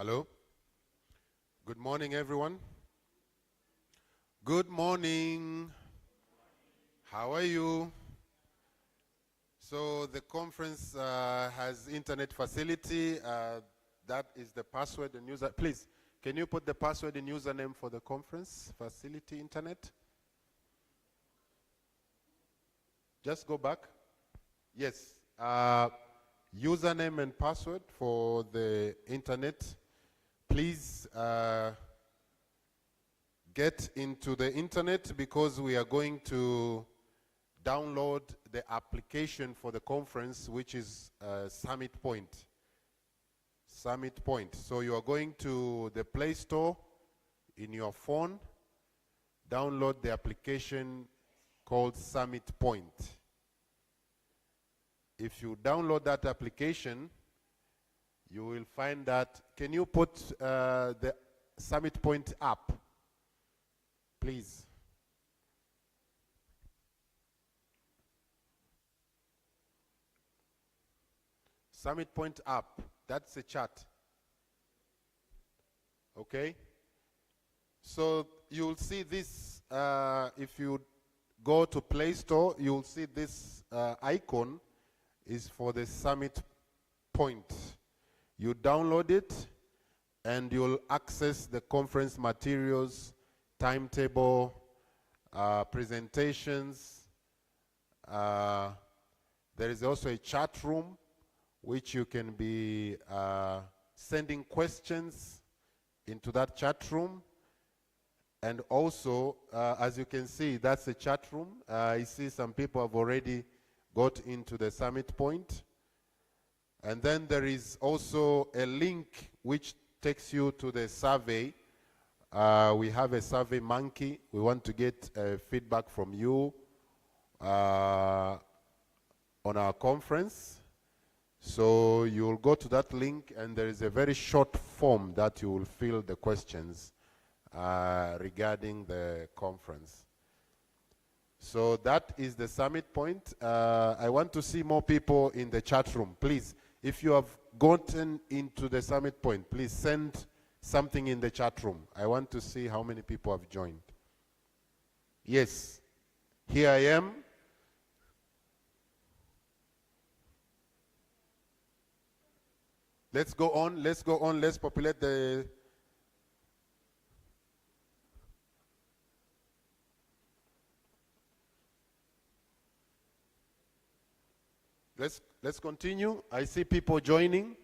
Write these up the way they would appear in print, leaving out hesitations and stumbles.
Hello. Good morning, everyone. Good morning. How are you? So the conference has internet facility. That is the password and user. Please, can you put the password and username for the conference facility internet? Just go back. Yes. Username and password for the internet. Please get into the internet because we are going to download the application for the conference, which is Summit Point. Summit Point. So you are going to the Play Store in your phone, download the application called Summit Point. If you download that application, you will find that, can you put the Summit Point app, please? Summit Point app, that's the chat. Okay? So you'll see this, if you go to Play Store, you'll see this icon is for the Summit Point. You download it and you'll access the conference materials, timetable, presentations. There is also a chat room which you can be sending questions into that chat room. And also, as you can see, that's the chat room. I see some people have already got into the Summit Point. And then there is also a link which takes you to the survey. We have a survey monkey. We want to get feedback from you on our conference. So you'll go to that link and there is a very short form that you will fill the questions regarding the conference. So that is the Summit Point. I want to see more people in the chat room. Please, if you have gotten into the Summit Point, please send something in the chat room. I want to see how many people have joined. Yes, here I am. Let's go on, let's go on, let's populate the... Let's continue. I see people joining.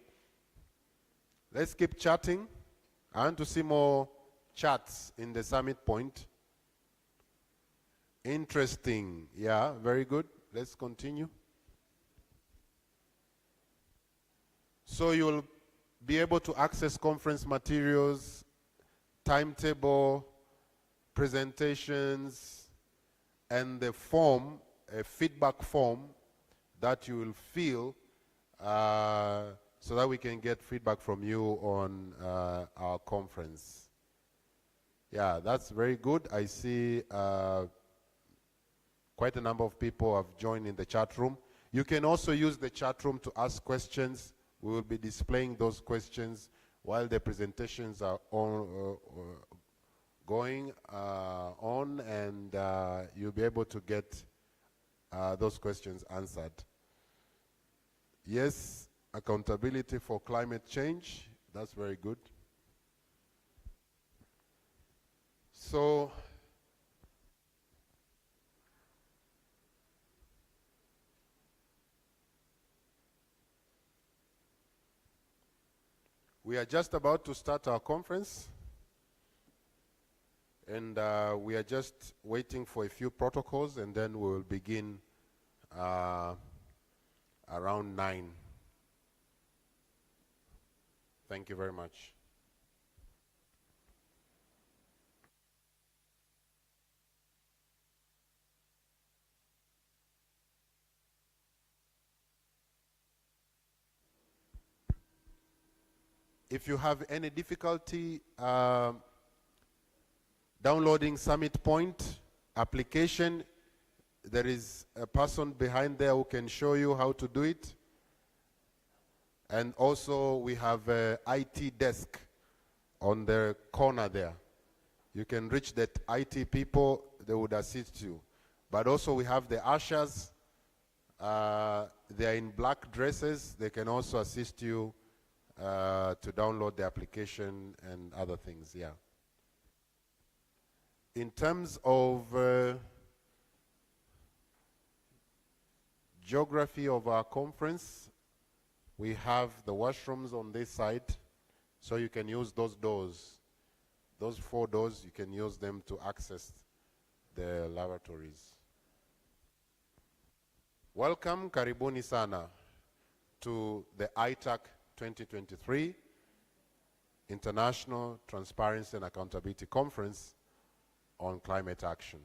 Let's keep chatting. I want to see more chats in the Summit Point. Interesting. Yeah, very good. Let's continue. So you'll be able to access conference materials, timetable, presentations, and the form, a feedback form that you will fill so that we can get feedback from you on our conference. Yeah, that's very good. I see quite a number of people have joined in the chat room. You can also use the chat room to ask questions. We will be displaying those questions while the presentations are going on, and you'll be able to get those questions answered. Yes, accountability for climate change. That's very good. So, we are just about to start our conference, and we are just waiting for a few protocols, and then we will begin around 9. Thank you very much. If you have any difficulty downloading Summit Point application, there is a person behind there who can show you how to do it. And also we have an IT desk on the corner there. You can reach the IT people, they would assist you. But also we have the ushers. They are in black dresses. They can also assist you to download the application and other things, yeah. In terms of geography of our conference, we have the washrooms on this side, so you can use those doors. Those 4 doors, you can use them to access the lavatories. Welcome, karibuni sana, to the ITAC 2023 International Transparency and Accountability Conference on Climate Action.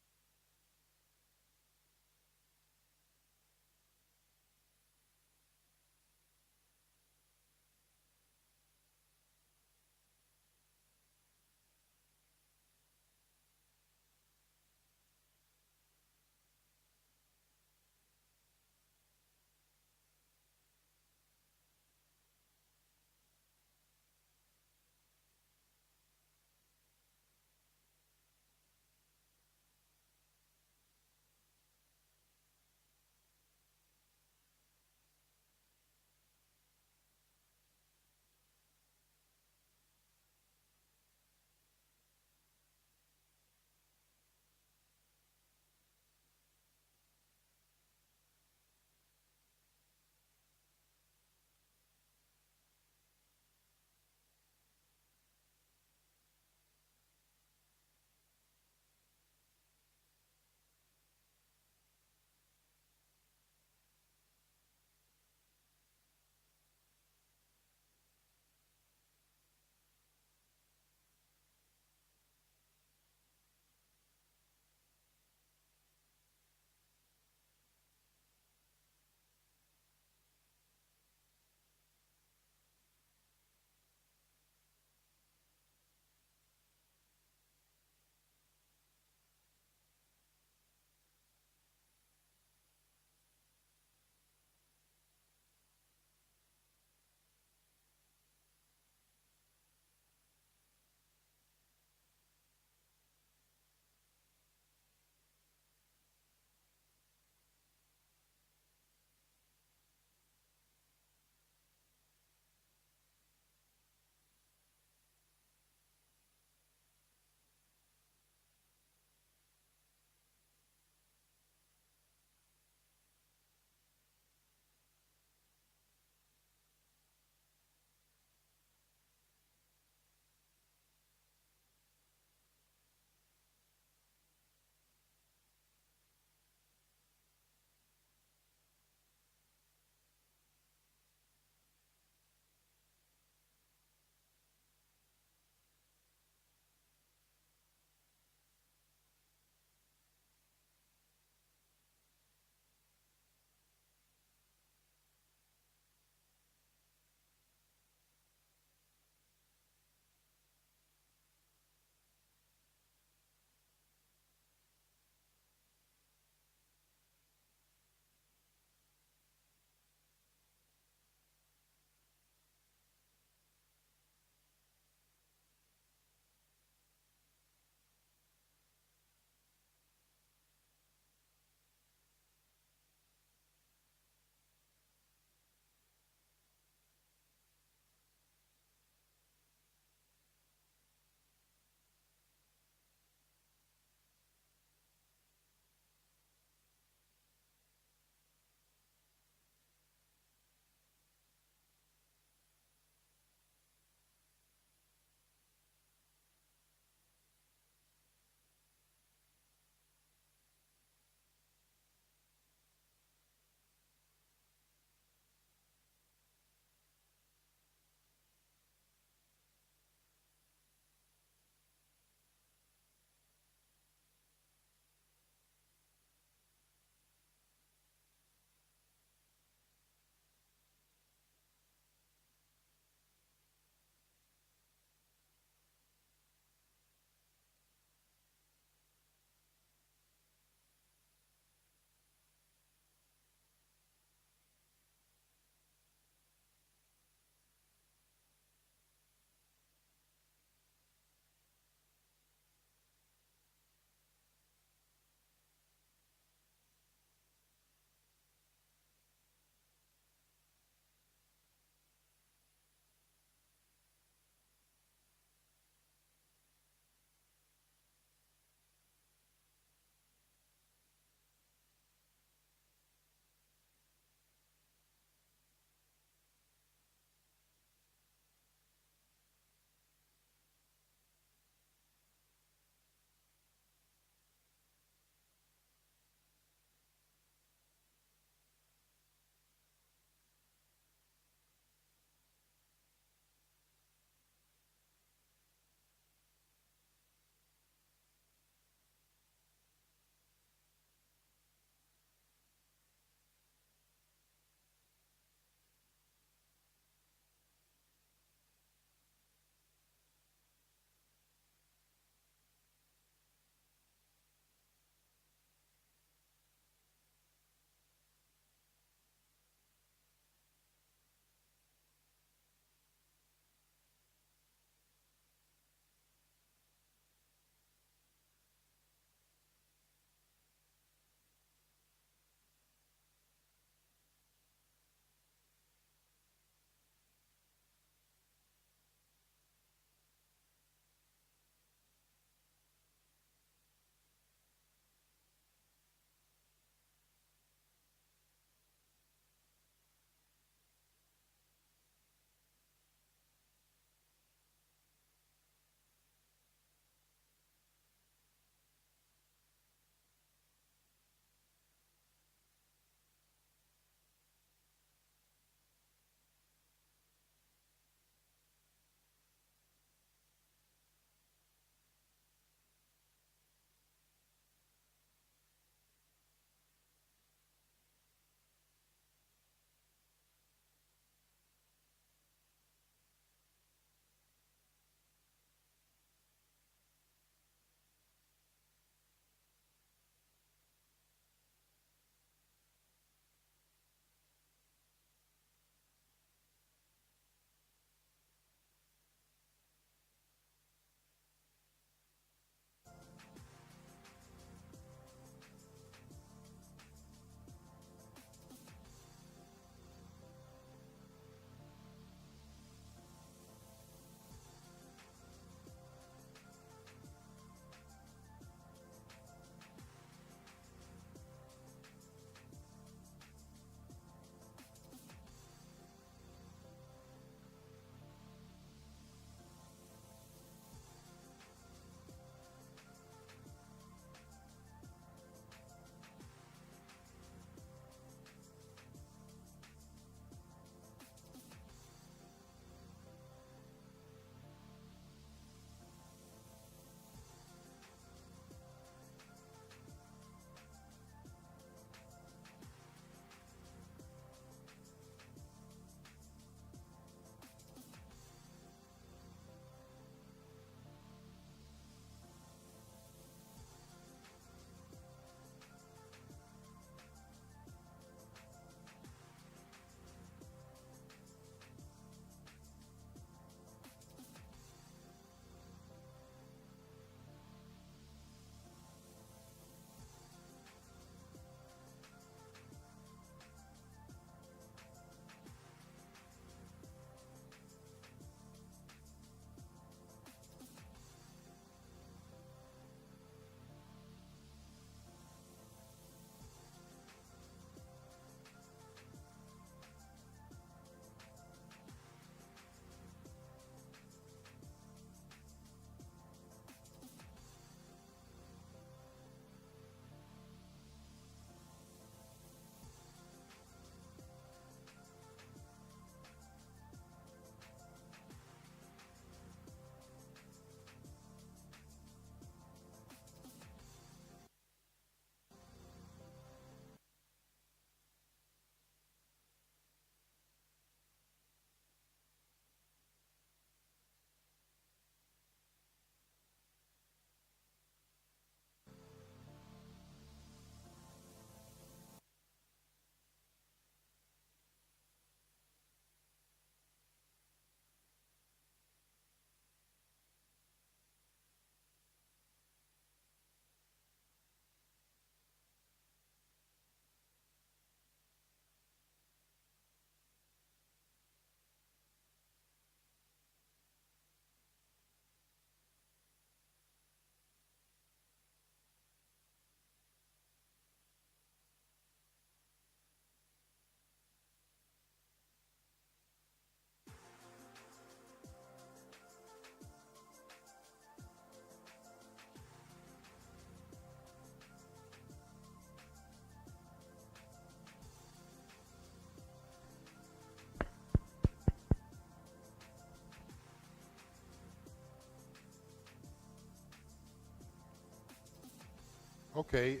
Okay,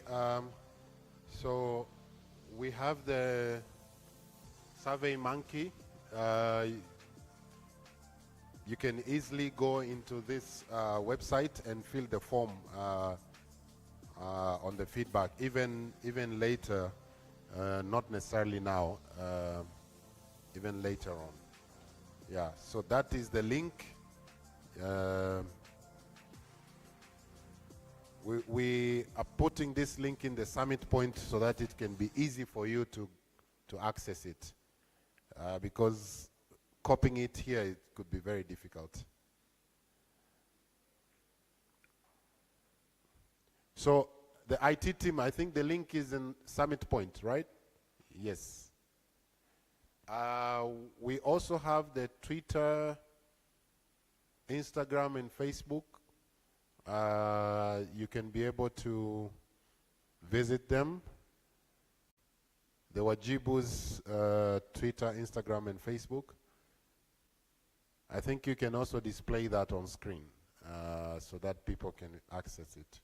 so we have the Survey Monkey. You can easily go into this website and fill the form on the feedback, even later, not necessarily now, even later on. Yeah, so that is the link. We are putting this link in the summit point so that it can be easy for you to access it, because copying it here, it could be very difficult. So the IT team, I think the link is in summit point, right? Yes. We also have the Twitter, Instagram, and Facebook. You can be able to visit them. The Wajibu's Twitter, Instagram, and Facebook. I think you can also display that on screen so that people can access it.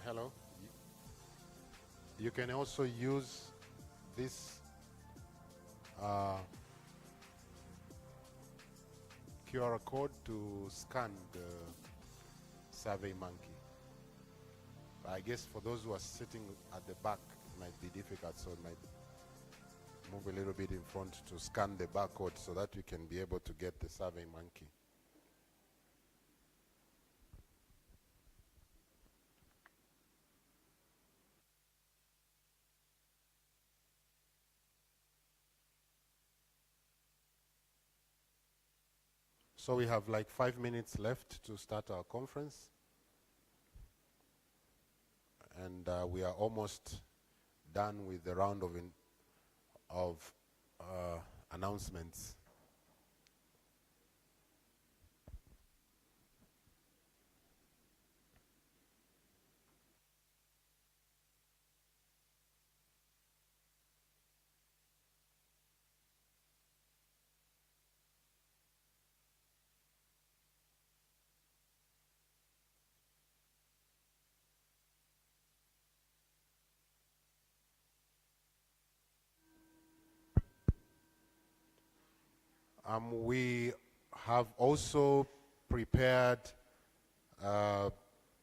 Hello. You can also use this uh, QR code to scan the Survey Monkey. But I guess for those who are sitting at the back, it might be difficult, so it might move a little bit in front to scan the barcode so that you can be able to get the Survey Monkey. So we have like 5 minutes left to start our conference. And we are almost done with the round of announcements. We have also prepared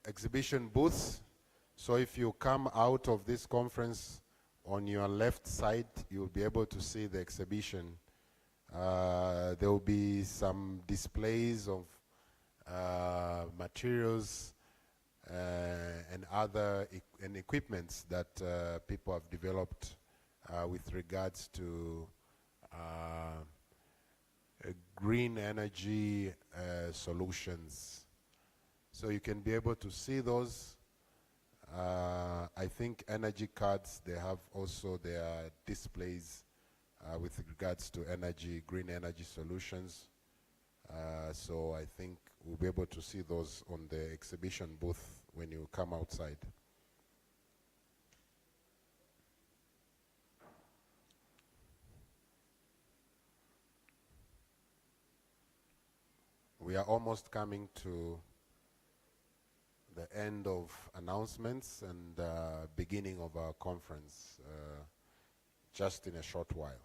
exhibition booths. So if you come out of this conference, on your left side, you'll be able to see the exhibition. There will be some displays of materials and other equipments that people have developed with regards to green energy solutions. So you can be able to see those. I think energy cards, they have also their displays with regards to energy, green energy solutions. So I think we'll be able to see those on the exhibition booth when you come outside. We are almost coming to the end of announcements and beginning of our conference just in a short while.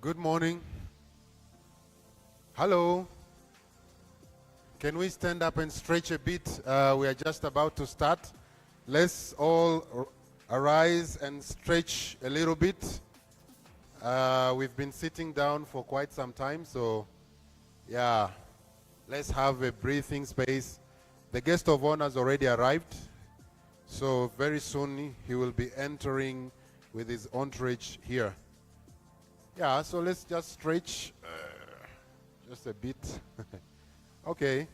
Good morning. Hello. Can we stand up and stretch a bit? We are just about to start. Let's all arise and stretch a little bit. We've been sitting down for quite some time, so yeah, let's have a breathing space. The guest of honor has already arrived, so very soon he will be entering with his entourage here. Yeah, so let's just stretch just a bit. Okay.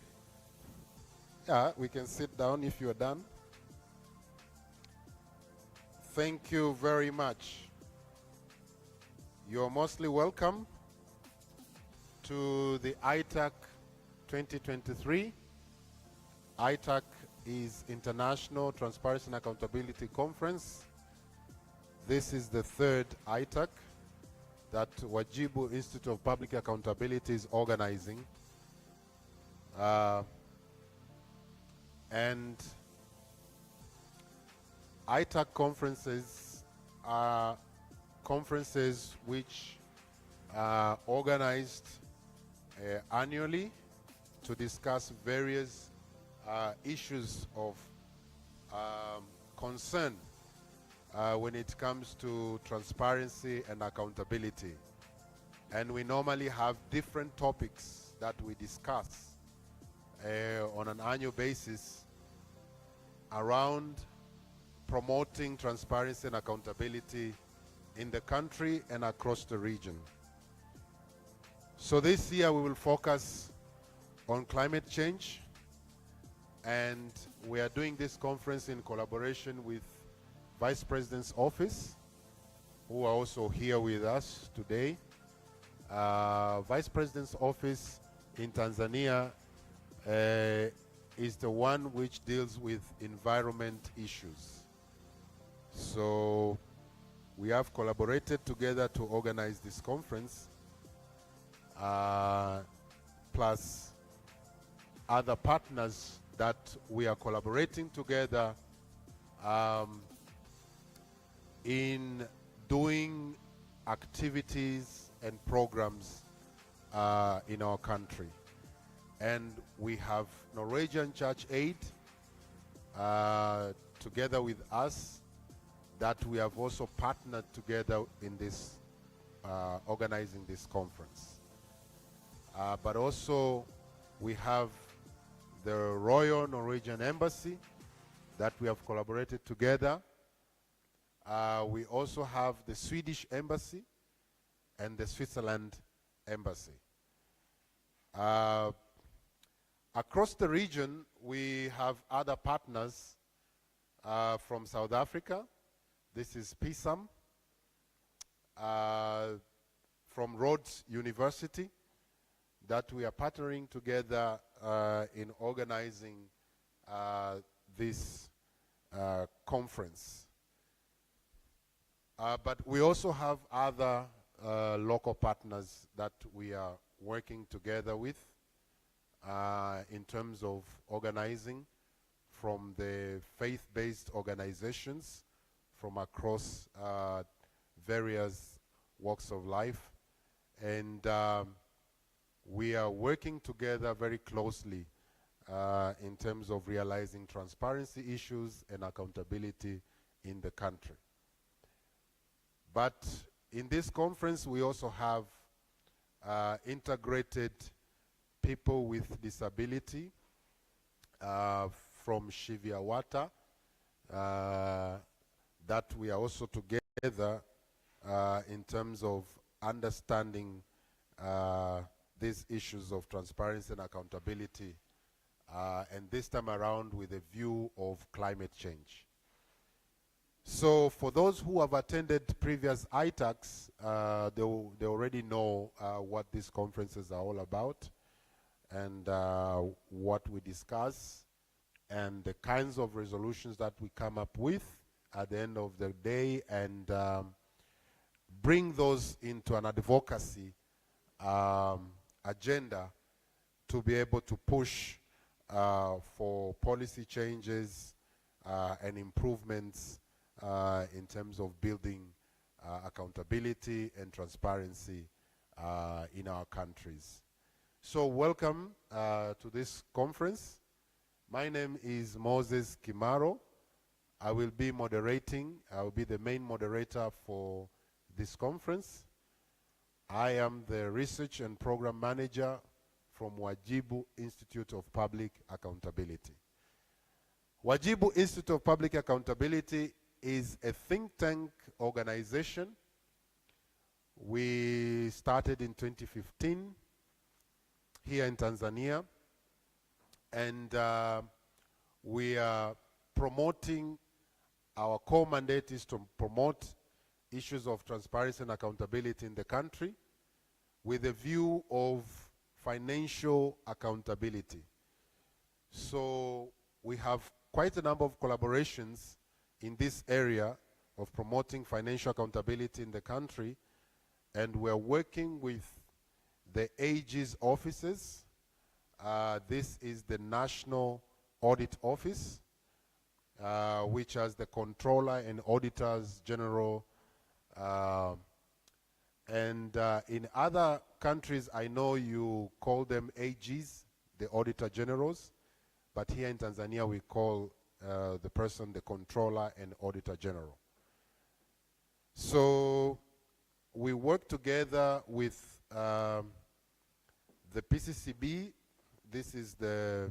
Yeah, we can sit down if you are done. Thank you very much. You're mostly welcome to the ITAC 2023. ITAC is International Transparency and Accountability Conference. This is the third ITAC that Wajibu Institute of Public Accountability is organizing. And ITAC conferences are conferences which are organized annually to discuss various issues of concern when it comes to transparency and accountability. And we normally have different topics that we discuss on an annual basis around promoting transparency and accountability in the country and across the region. So this year we will focus on climate change, and we are doing this conference in collaboration with Vice President's Office, who are also here with us today. Vice President's Office in Tanzania is the one which deals with environment issues. So we have collaborated together to organize this conference, plus other partners that we are collaborating together in doing activities and programs in our country. And we have Norwegian Church Aid together with us, that we have also partnered together in this organizing this conference. But also we have the Royal Norwegian Embassy that we have collaborated together. We also have the Swedish Embassy and the Switzerland Embassy. Across the region, we have other partners from South Africa. This is PISAM, from Rhodes University, that we are partnering together in organizing this conference. But we also have other local partners that we are working together with in terms of organizing, from the faith-based organizations from across various walks of life. And we are working together very closely in terms of realizing transparency issues and accountability in the country. But in this conference, we also have integrated people with disability from Shivyawata, that we are also together in terms of understanding these issues of transparency and accountability, and this time around with a view of climate change. So for those who have attended previous ITACs, they already know what these conferences are all about, and what we discuss, and the kinds of resolutions that we come up with at the end of the day, and bring those into an advocacy agenda to be able to push for policy changes and improvements in terms of building accountability and transparency in our countries. So welcome to this conference. My name is Moses Kimaro. I will be moderating. I will be the main moderator for this conference. I am the Research and Program Manager from Wajibu Institute of Public Accountability. Wajibu Institute of Public Accountability is a think tank organization. We started in 2015 here in Tanzania, and we are promoting, our core mandate is to promote issues of transparency and accountability in the country with a view of financial accountability. So we have quite a number of collaborations in this area of promoting financial accountability in the country, and we're working with the AG's offices. This is the National Audit Office, which has the Controller and Auditors General. And in other countries, I know you call them AGs, the Auditor Generals, but here in Tanzania we call the person the Controller and Auditor General. So we work together with the PCCB. This is the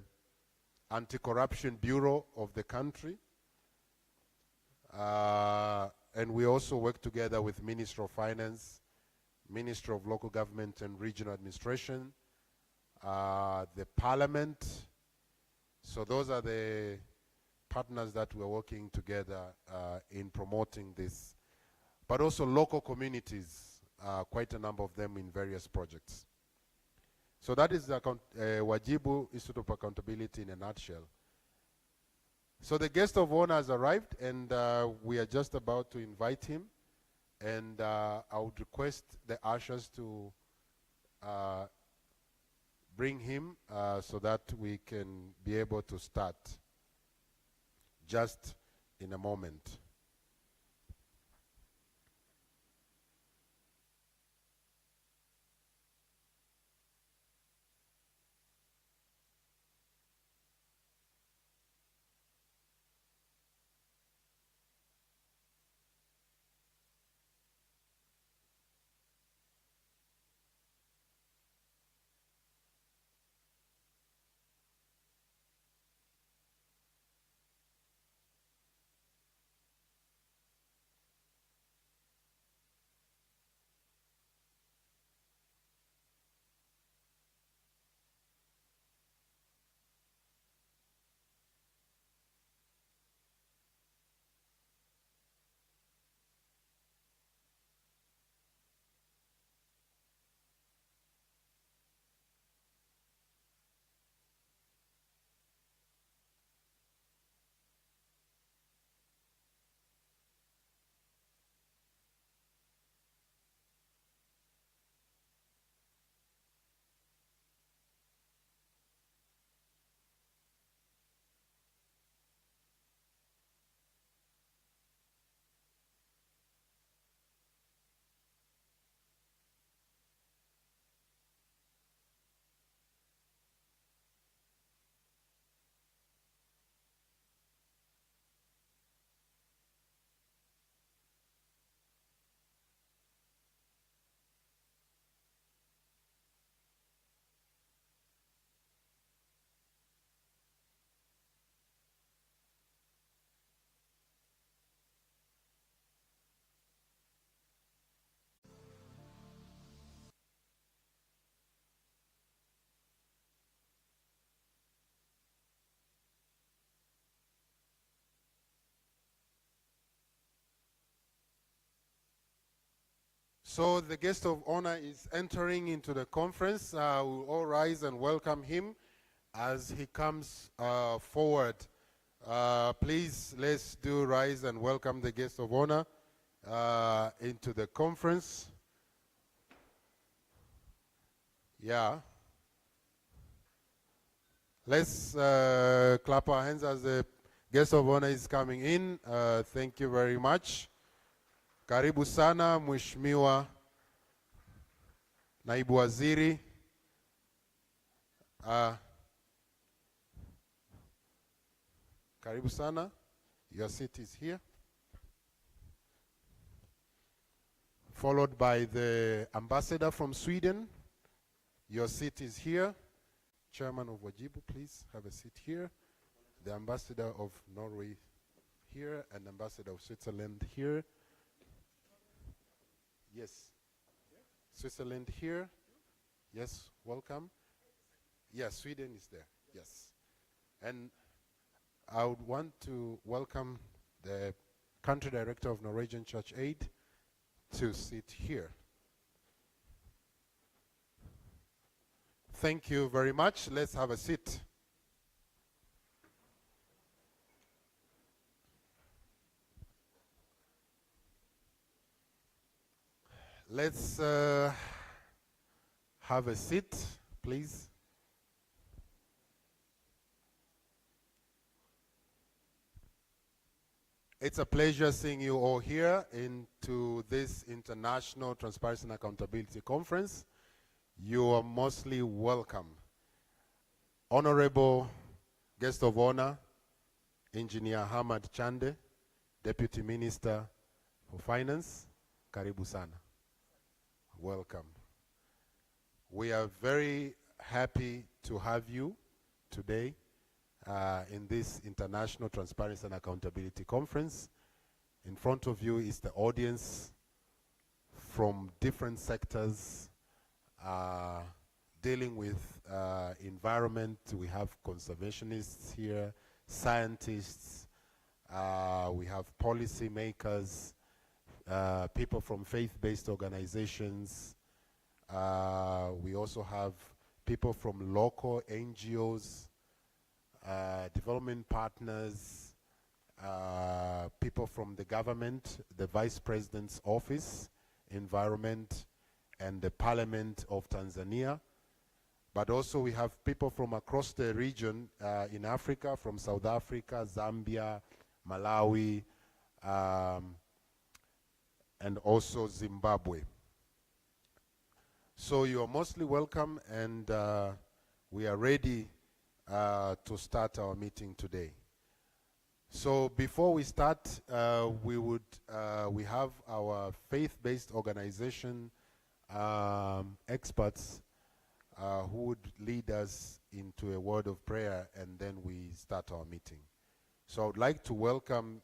Anti-Corruption Bureau of the country. And we also work together with Ministry of Finance, Ministry of Local Government and Regional Administration, the Parliament. So those are the partners that we're working together in promoting this. But also local communities, quite a number of them in various projects. So that is the Wajibu Institute of Accountability in a nutshell. So the guest of honor has arrived, and we are just about to invite him. And I would request the ushers to bring him so that we can be able to start just in a moment. So the guest of honor is entering into the conference. We'll all rise and welcome him as he comes forward. Please, let's do rise and welcome the guest of honor into the conference. Yeah. Let's clap our hands as the guest of honor is coming in. Thank you very much. Karibu sana Mheshimiwa Naibu Waziri, karibu sana. Your seat is here. Followed by the ambassador from Sweden. Your seat is here. Chairman of Wajibu, please have a seat here. The ambassador of Norway here, and ambassador of Switzerland here. Yes. Switzerland here. Yes, welcome. Yes, Sweden is there. Yes. And I would want to welcome the country director of Norwegian Church Aid to sit here. Thank you very much. Let's have a seat. Let's have a seat, please. It's a pleasure seeing you all here into this International Transparency and Accountability Conference. You are mostly welcome. Honorable guest of honor, Engineer Hamad Chande, Deputy Minister for Finance, karibu sana. Welcome. We are very happy to have you today in this International Transparency and Accountability Conference. In front of you is the audience from different sectors dealing with environment. We have conservationists here, scientists, we have policy makers, people from faith-based organizations. We also have people from local NGOs, development partners, people from the government, the Vice President's Office, Environment, and the Parliament of Tanzania. But also we have people from across the region in Africa, from South Africa, Zambia, Malawi, and also Zimbabwe. So you are mostly welcome, and we are ready to start our meeting today. So before we start, we have our faith-based organization experts who would lead us into a word of prayer, and then we start our meeting. So I would like to welcome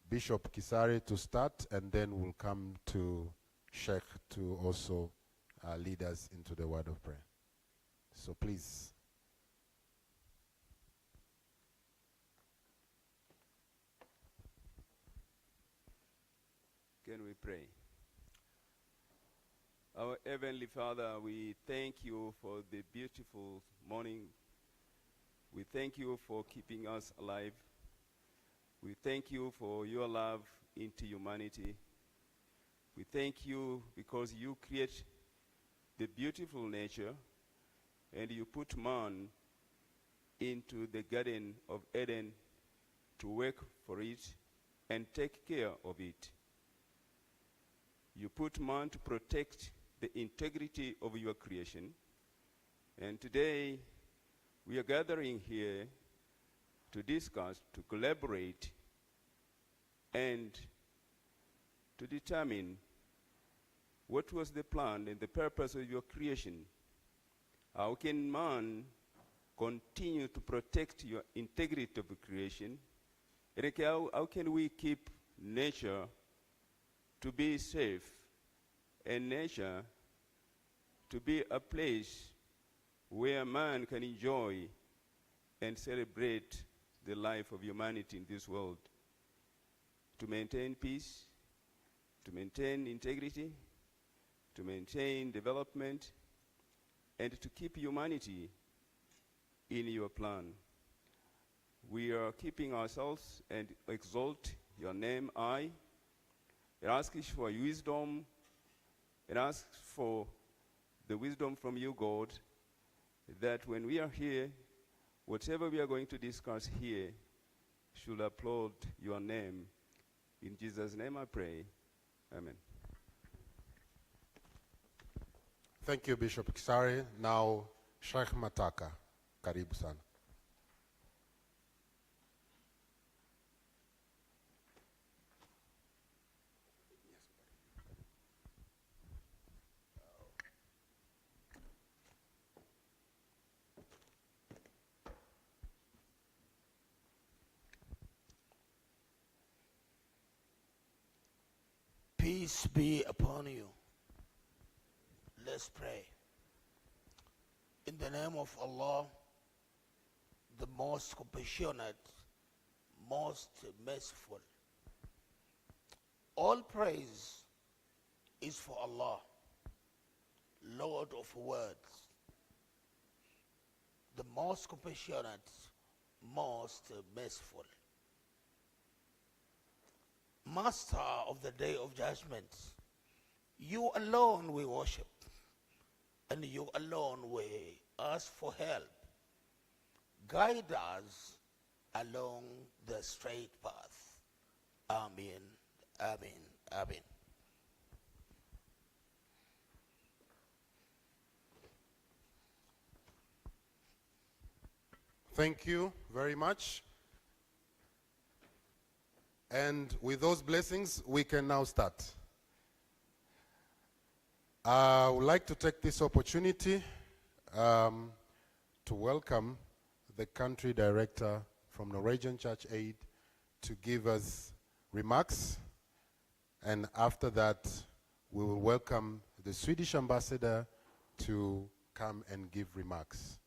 Bishop Kisare to start, and then we'll come to Sheikh to also lead us into the word of prayer. So please. Can we pray? Our Heavenly Father, we thank you for the beautiful morning. We thank you for keeping us alive. We thank you for your love into humanity. We thank you because you create the beautiful nature and you put man into the Garden of Eden to work for it and take care of it. You put man to protect the integrity of your creation. And today, we are gathering here to discuss, to collaborate, and to determine what was the plan and the purpose of your creation. How can man continue to protect your integrity of creation? And how can we keep nature to be safe and nature to be a place where man can enjoy and celebrate the life of humanity in this world, to maintain peace, to maintain integrity, to maintain development, and to keep humanity in your plan. We are keeping ourselves and exalt your name high, and ask for wisdom, and ask for the wisdom from you, God, that when we are here, whatever we are going to discuss here should applaud your name. In Jesus' name I pray. Amen. Thank you, Bishop Kisari. Now, Sheikh Mataka, karibu sana. Peace be upon you. Let's pray. In the name of Allah, the most compassionate, most merciful. All praise is for Allah, Lord of worlds, the most compassionate, most merciful. Master of the day of judgment, you alone we worship, and you alone we ask for help. Guide us along the straight path. Amen, amen, amen. Thank you very much. And with those blessings, we can now start. I would like to take this opportunity to welcome the country director from Norwegian Church Aid to give us remarks. And after that, we will welcome the Swedish ambassador to come and give remarks.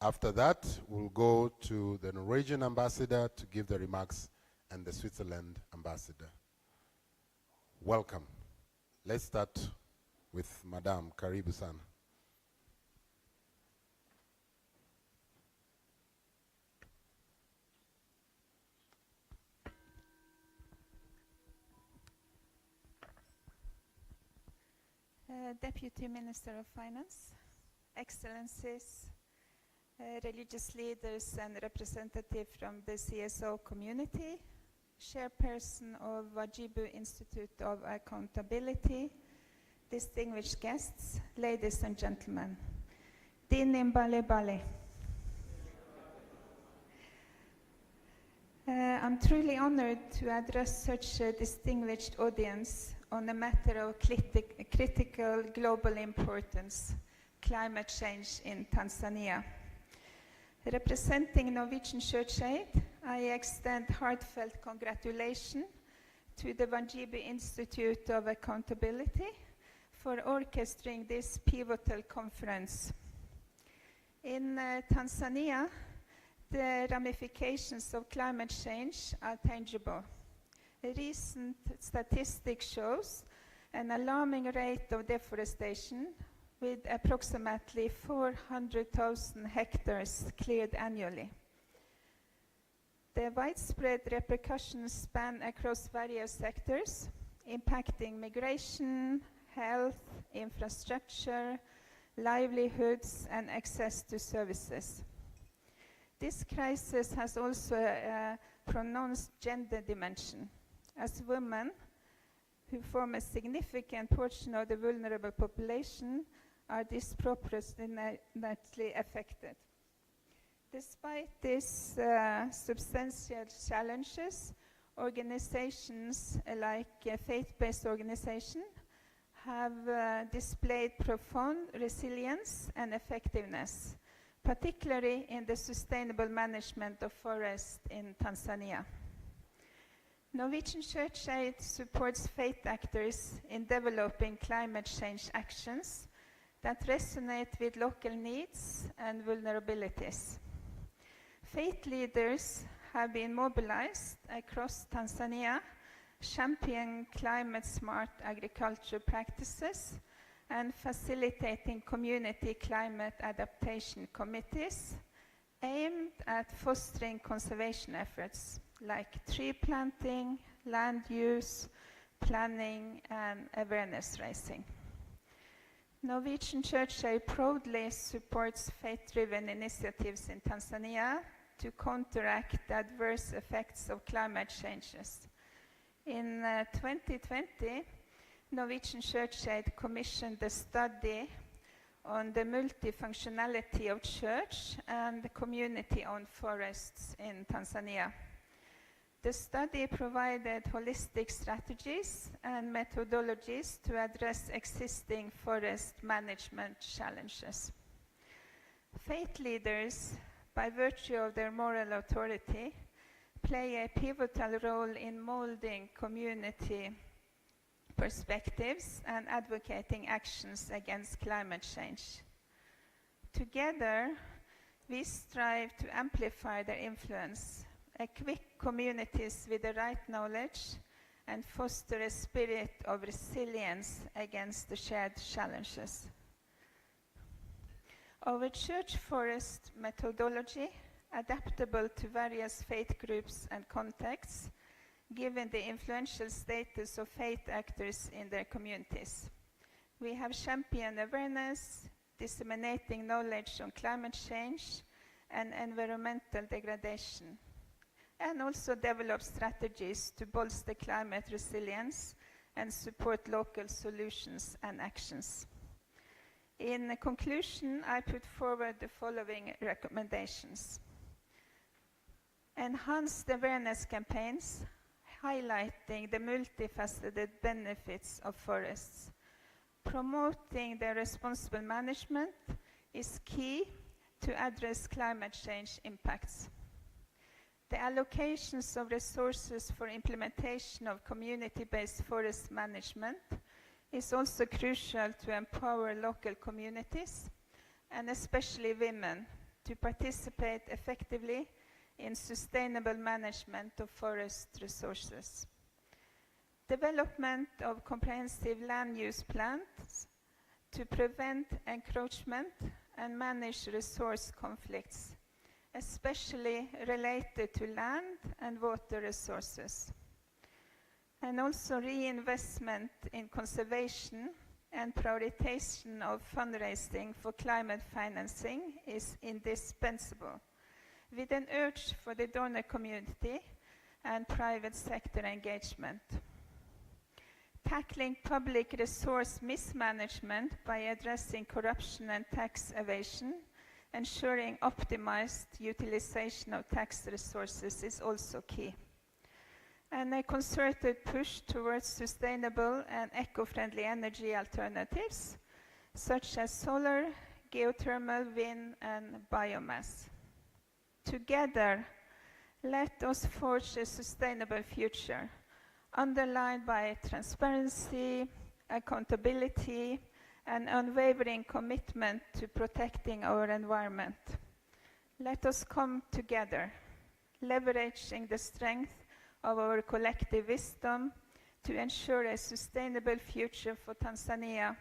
After that, we'll go to the Norwegian ambassador to give the remarks and the Switzerland ambassador. Welcome. Let's start with Madame Karibu sana. Deputy Minister of Finance, Excellencies, religious leaders and representatives from the CSO community, Chairperson of Wajibu Institute of Accountability, distinguished guests, ladies and gentlemen. Dini Bali Bali. I'm truly honored to address such a distinguished audience on a matter of critical global importance, climate change in Tanzania. Representing Norwegian Church Aid, I extend heartfelt congratulations to the Wajibu Institute of Accountability for orchestrating this pivotal conference. In Tanzania, the ramifications of climate change are tangible. A recent statistic shows an alarming rate of deforestation, with approximately 400,000 hectares cleared annually. The widespread repercussions span across various sectors, impacting migration, health, infrastructure, livelihoods, and access to services. This crisis has also a pronounced gender dimension, as women, who form a significant portion of the vulnerable population, are disproportionately affected. Despite these substantial challenges, organizations like faith-based organizations have displayed profound resilience and effectiveness, particularly in the sustainable management of forests in Tanzania. Norwegian Church Aid supports faith actors in developing climate change actions that resonate with local needs and vulnerabilities. Faith leaders have been mobilized across Tanzania, championing climate-smart agriculture practices and facilitating community climate adaptation committees aimed at fostering conservation efforts like tree planting, land use, planning, and awareness raising. Norwegian Church Aid proudly supports faith-driven initiatives in Tanzania to counteract the adverse effects of climate changes. In 2020, Norwegian Church Aid commissioned a study on the multifunctionality of church and community-owned forests in Tanzania. The study provided holistic strategies and methodologies to address existing forest management challenges. Faith leaders, by virtue of their moral authority, play a pivotal role in molding community perspectives and advocating actions against climate change. Together, we strive to amplify their influence, equip communities with the right knowledge, and foster a spirit of resilience against the shared challenges. Our church forest methodology, adaptable to various faith groups and contexts, given the influential status of faith actors in their communities. We have championed awareness, disseminating knowledge on climate change and environmental degradation, and also developed strategies to bolster climate resilience and support local solutions and actions. In conclusion, I put forward the following recommendations. Enhanced awareness campaigns highlighting the multifaceted benefits of forests. Promoting their responsible management is key to address climate change impacts. The allocations of resources for implementation of community-based forest management is also crucial to empower local communities, and especially women, to participate effectively in sustainable management of forest resources. Development of comprehensive land use plans to prevent encroachment and manage resource conflicts, especially related to land and water resources. And also reinvestment in conservation and prioritization of fundraising for climate financing is indispensable, with an urge for the donor community and private sector engagement. Tackling public resource mismanagement by addressing corruption and tax evasion, ensuring optimized utilization of tax resources is also key. And a concerted push towards sustainable and eco-friendly energy alternatives, such as solar, geothermal, wind, and biomass. Together, let us forge a sustainable future, underlined by transparency, accountability, and unwavering commitment to protecting our environment. Let us come together, leveraging the strength of our collective wisdom to ensure a sustainable future for Tanzania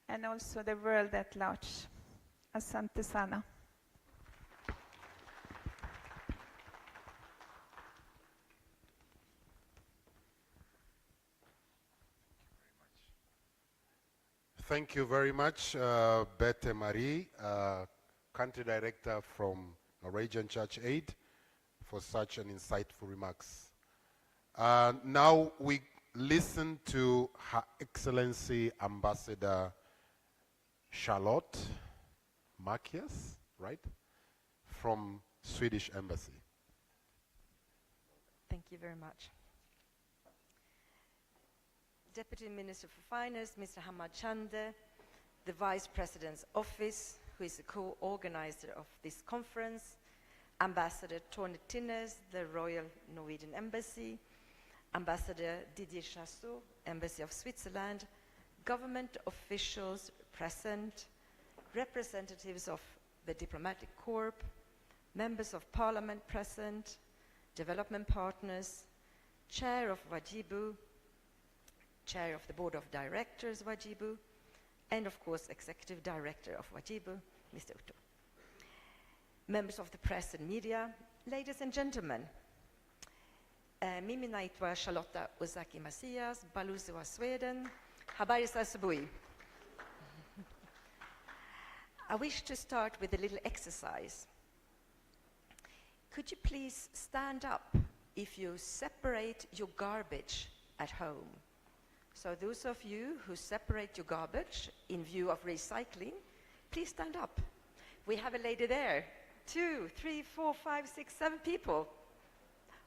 and also the world at large. Asante sana. Thank you very much, Bette Marie, Country Director from Norwegian Church Aid, for such an insightful remarks. Now we listen to Her Excellency Ambassador Charlotte Markias, right, from Swedish Embassy. Thank you very much. Deputy Minister for Finance, Mr. Hamad Chande, the Vice President's Office, who is the co-organizer of this conference, Ambassador Tony Tinnes, the Royal Norwegian Embassy, Ambassador Didier Chassot, Embassy of Switzerland, government officials present, representatives of the diplomatic corps, members of parliament present, development partners, chair of Wajibu, chair of the board of directors Wajibu, and of course executive director of Wajibu, Mr. Utouh. Members of the press and media, ladies and gentlemen, mimi naitwa Charlotta Ozaki Masias, balozi wa Sweden. Habari za asubuhi. I wish to start with a little exercise. Could you please stand up if you separate your garbage at home? So those of you who separate your garbage in view of recycling, Please stand up. We have a lady there. 2, 3, 4, 5, 6, 7 people.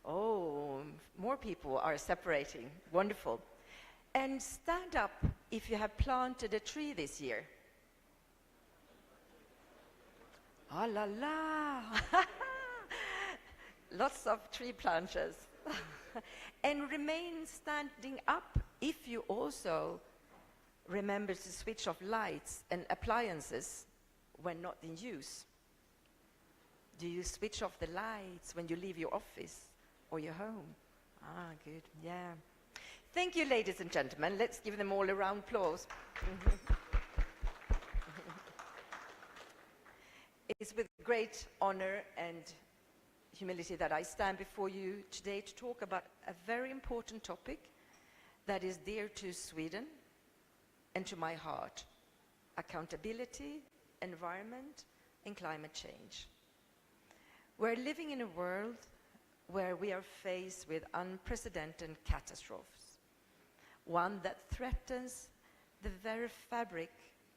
Oh, more people are separating. Wonderful. And stand up if you have planted a tree this year. Ah la la! Lots of tree planters. And remain standing up if you also remember to switch off lights and appliances when not in use. Do you switch off the lights when you leave your office or your home? Ah, good, yeah. Thank you, ladies and gentlemen. Let's give them all a round of applause. It's with great honor and humility that I stand before you today to talk about a very important topic that is dear to Sweden and to my heart: accountability, environment, and climate change. We're living in a world where we are faced with unprecedented catastrophes, one that threatens the very fabric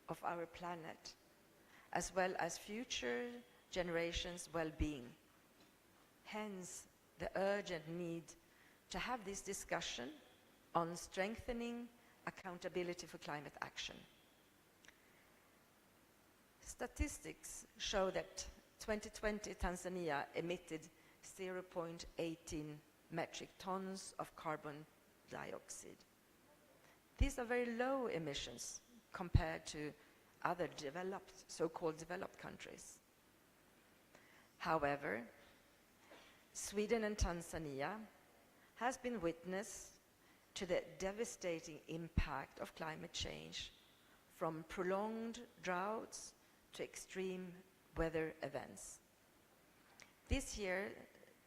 of our planet, as well as future generations' well-being. Hence, the urgent need to have this discussion on strengthening accountability for climate action. Statistics show that 2020 Tanzania emitted 0.18 metric tons of carbon dioxide. These are very low emissions compared to other developed, so-called developed countries. However, Sweden and Tanzania has been witness to the devastating impact of climate change, from prolonged droughts to extreme weather events. This year,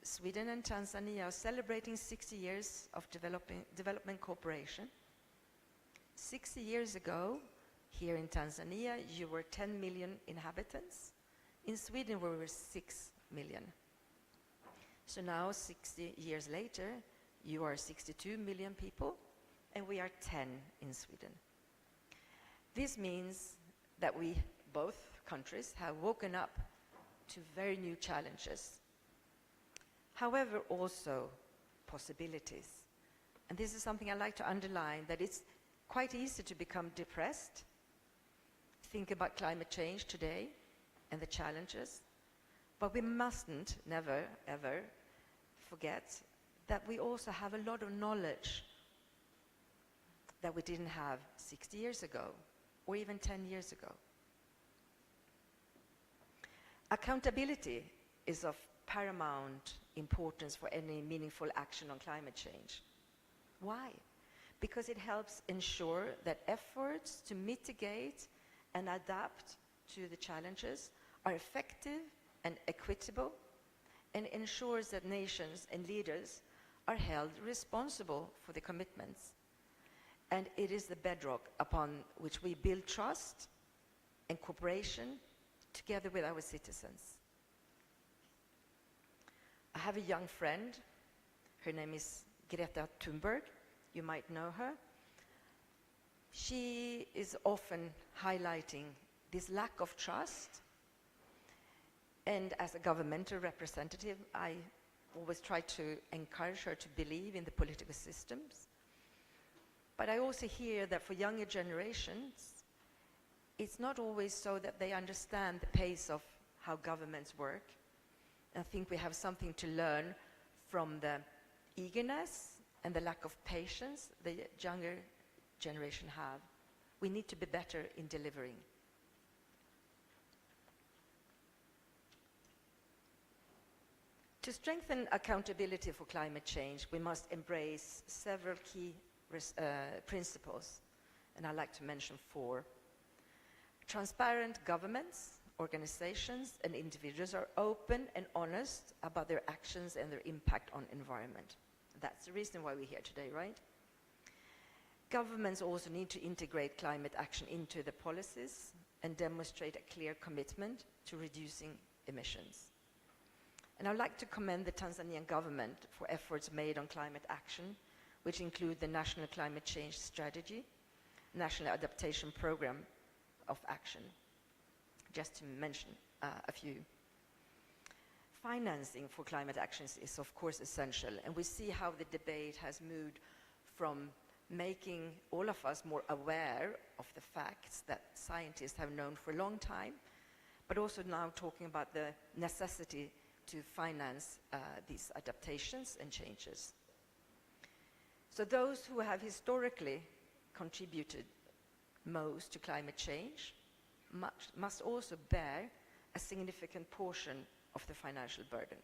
Sweden and Tanzania are celebrating 60 years of development cooperation. 60 years ago, here in Tanzania, you were 10 million inhabitants. In Sweden, we were 6 million. So now, 60 years later, you are 62 million people, and we are 10 in Sweden. This means that we, both countries, have woken up to very new challenges. However, also possibilities. And this is something I like to underline, that it's quite easy to become depressed, think about climate change today and the challenges, but we mustn't, never, ever forget that we also have a lot of knowledge that we didn't have 60 years ago, or even 10 years ago. Accountability is of paramount importance for any meaningful action on climate change. Why? Because it helps ensure that efforts to mitigate and adapt to the challenges are effective and equitable, and ensures that nations and leaders are held responsible for the commitments. And it is the bedrock upon which we build trust and cooperation together with our citizens. I have a young friend. Her name is Greta Thunberg. You might know her. She is often highlighting this lack of trust. And as a governmental representative, I always try to encourage her to believe in the political systems. But I also hear that for younger generations, it's not always so that they understand the pace of how governments work. I think we have something to learn from the eagerness and the lack of patience the younger generation have. We need to be better in delivering. To strengthen accountability for climate change, we must embrace several key principles, and I'd like to mention 4. Transparent governments, organizations, and individuals are open and honest about their actions and their impact on environment. That's the reason why we're here today, right? Governments also need to integrate climate action into the policies and demonstrate a clear commitment to reducing emissions. And I'd like to commend the Tanzanian government for efforts made on climate action, which include the National Climate Change Strategy, National Adaptation Program of Action. just to mention a few. Financing for climate actions is of course essential, and we see how the debate has moved from making all of us more aware of the facts that scientists have known for a long time, but also now talking about the necessity to finance these adaptations and changes. So those who have historically contributed most to climate change must also bear a significant portion of the financial burden.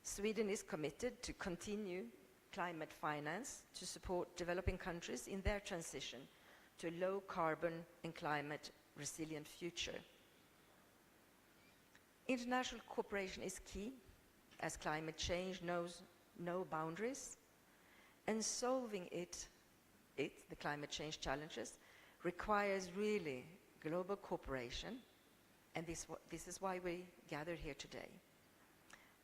Sweden is committed to continue climate finance to support developing countries in their transition to a low carbon and climate resilient future. International cooperation is key, as climate change knows no boundaries, and solving the climate change challenges requires really global cooperation, and this is why we gathered here today.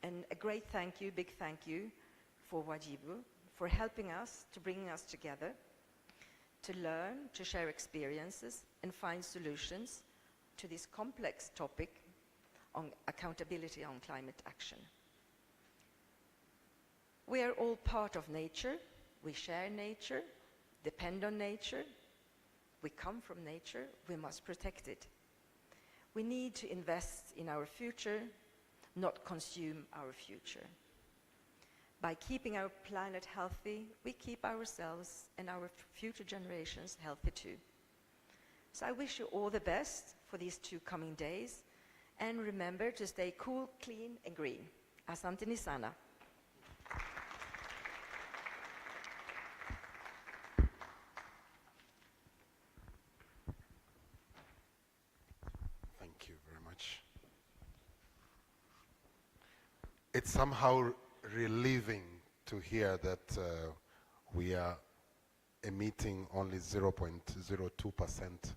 And a great thank you, big thank you for Wajibu for helping us, to bringing us together, to learn, to share experiences and find solutions to this complex topic on accountability on climate action. We are all part of nature, we share nature, depend on nature, we come from nature, we must protect it. We need to invest in our future, not consume our future. By keeping our planet healthy, we keep ourselves and our future generations healthy too. So I wish you all the best for these 2 coming days, and remember to stay cool, clean and green. Asante ni sana. Thank you very much. It's somehow relieving to hear that we are emitting only 0.02%.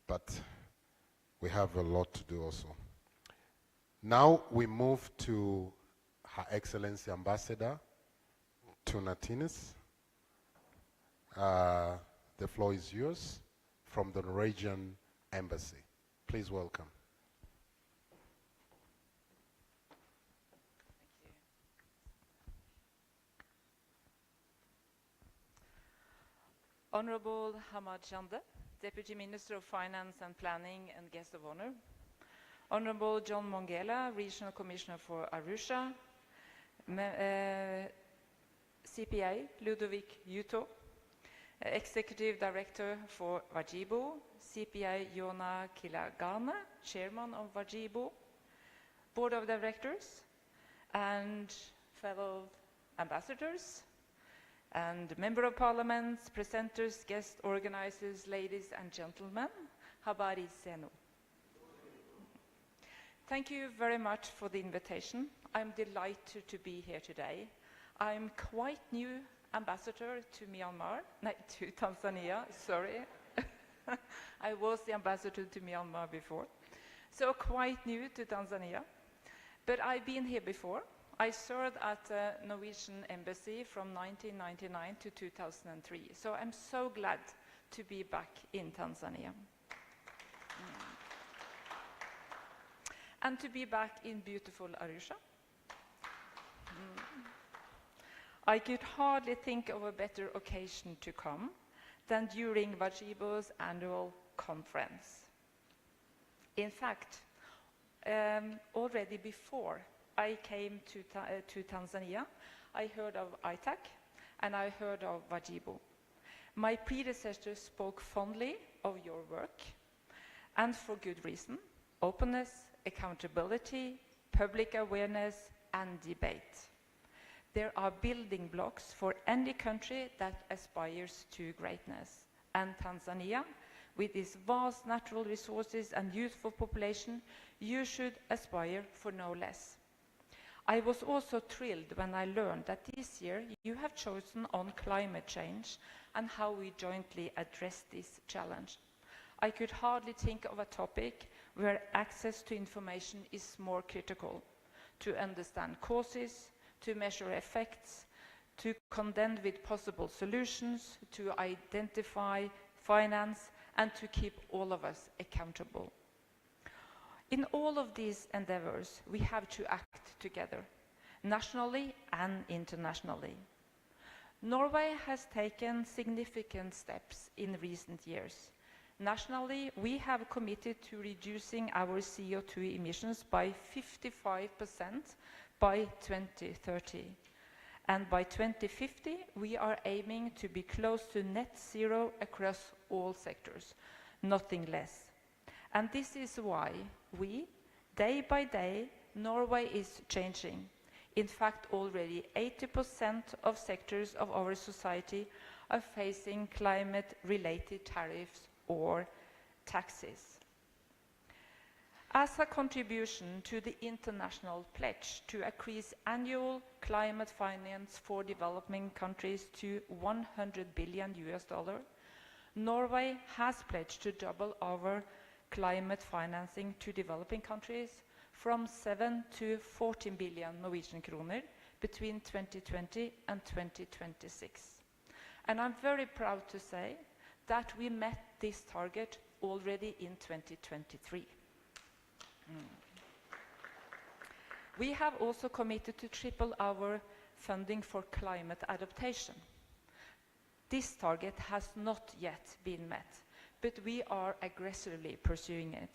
But we have a lot to do also. Now we move to Her Excellency Ambassador Tunatinis. The floor is yours from the Norwegian Embassy. Please welcome. Honorable Hamad Chande, Deputy Minister of Finance and Planning and Guest of Honor. Honorable John Mongela, Regional Commissioner for Arusha. CPA Ludovick Utouh, Executive Director for Wajibu. CPA Yona Kilagane, Chairman of Wajibu. Board of Directors and fellow ambassadors, and Member of Parliaments, presenters, guest organizers, ladies and gentlemen, habari zenu. Thank you very much for the invitation. I'm delighted to be here today. I'm quite new ambassador to to Tanzania, sorry. I was the ambassador to Myanmar before. So quite new to Tanzania, but I've been here before. I served at the Norwegian Embassy from 1999 to 2003, so I'm so glad to be back in Tanzania. And to be back in beautiful Arusha. I could hardly think of a better occasion to come than during Wajibu's annual conference. In fact, already before I came to Tanzania, I heard of ITAC and I heard of Wajibu. My predecessors spoke fondly of your work, and for good reason: openness, accountability, public awareness, and debate. There are building blocks for any country that aspires to greatness, and Tanzania, with its vast natural resources and youthful population, you should aspire for no less. I was also thrilled when I learned that this year you have chosen on climate change and how we jointly address this challenge. I could hardly think of a topic where access to information is more critical: to understand causes, to measure effects, to contend with possible solutions, to identify, finance, and to keep all of us accountable. In all of these endeavors, we have to act together, nationally and internationally. Norway has taken significant steps in recent years. Nationally, we have committed to reducing our CO2 emissions by 55% by 2030. And by 2050, we are aiming to be close to net zero across all sectors, nothing less. And this is why we, day by day, Norway is changing. In fact, already 80% of sectors of our society are facing climate-related tariffs or taxes. As a contribution to the international pledge to increase annual climate finance for developing countries to $100 billion, Norway has pledged to double our climate financing to developing countries from 7 to 14 billion Norwegian kroner between 2020 and 2026. And I'm very proud to say that we met this target already in 2023. We have also committed to triple our funding for climate adaptation. This target has not yet been met, but we are aggressively pursuing it,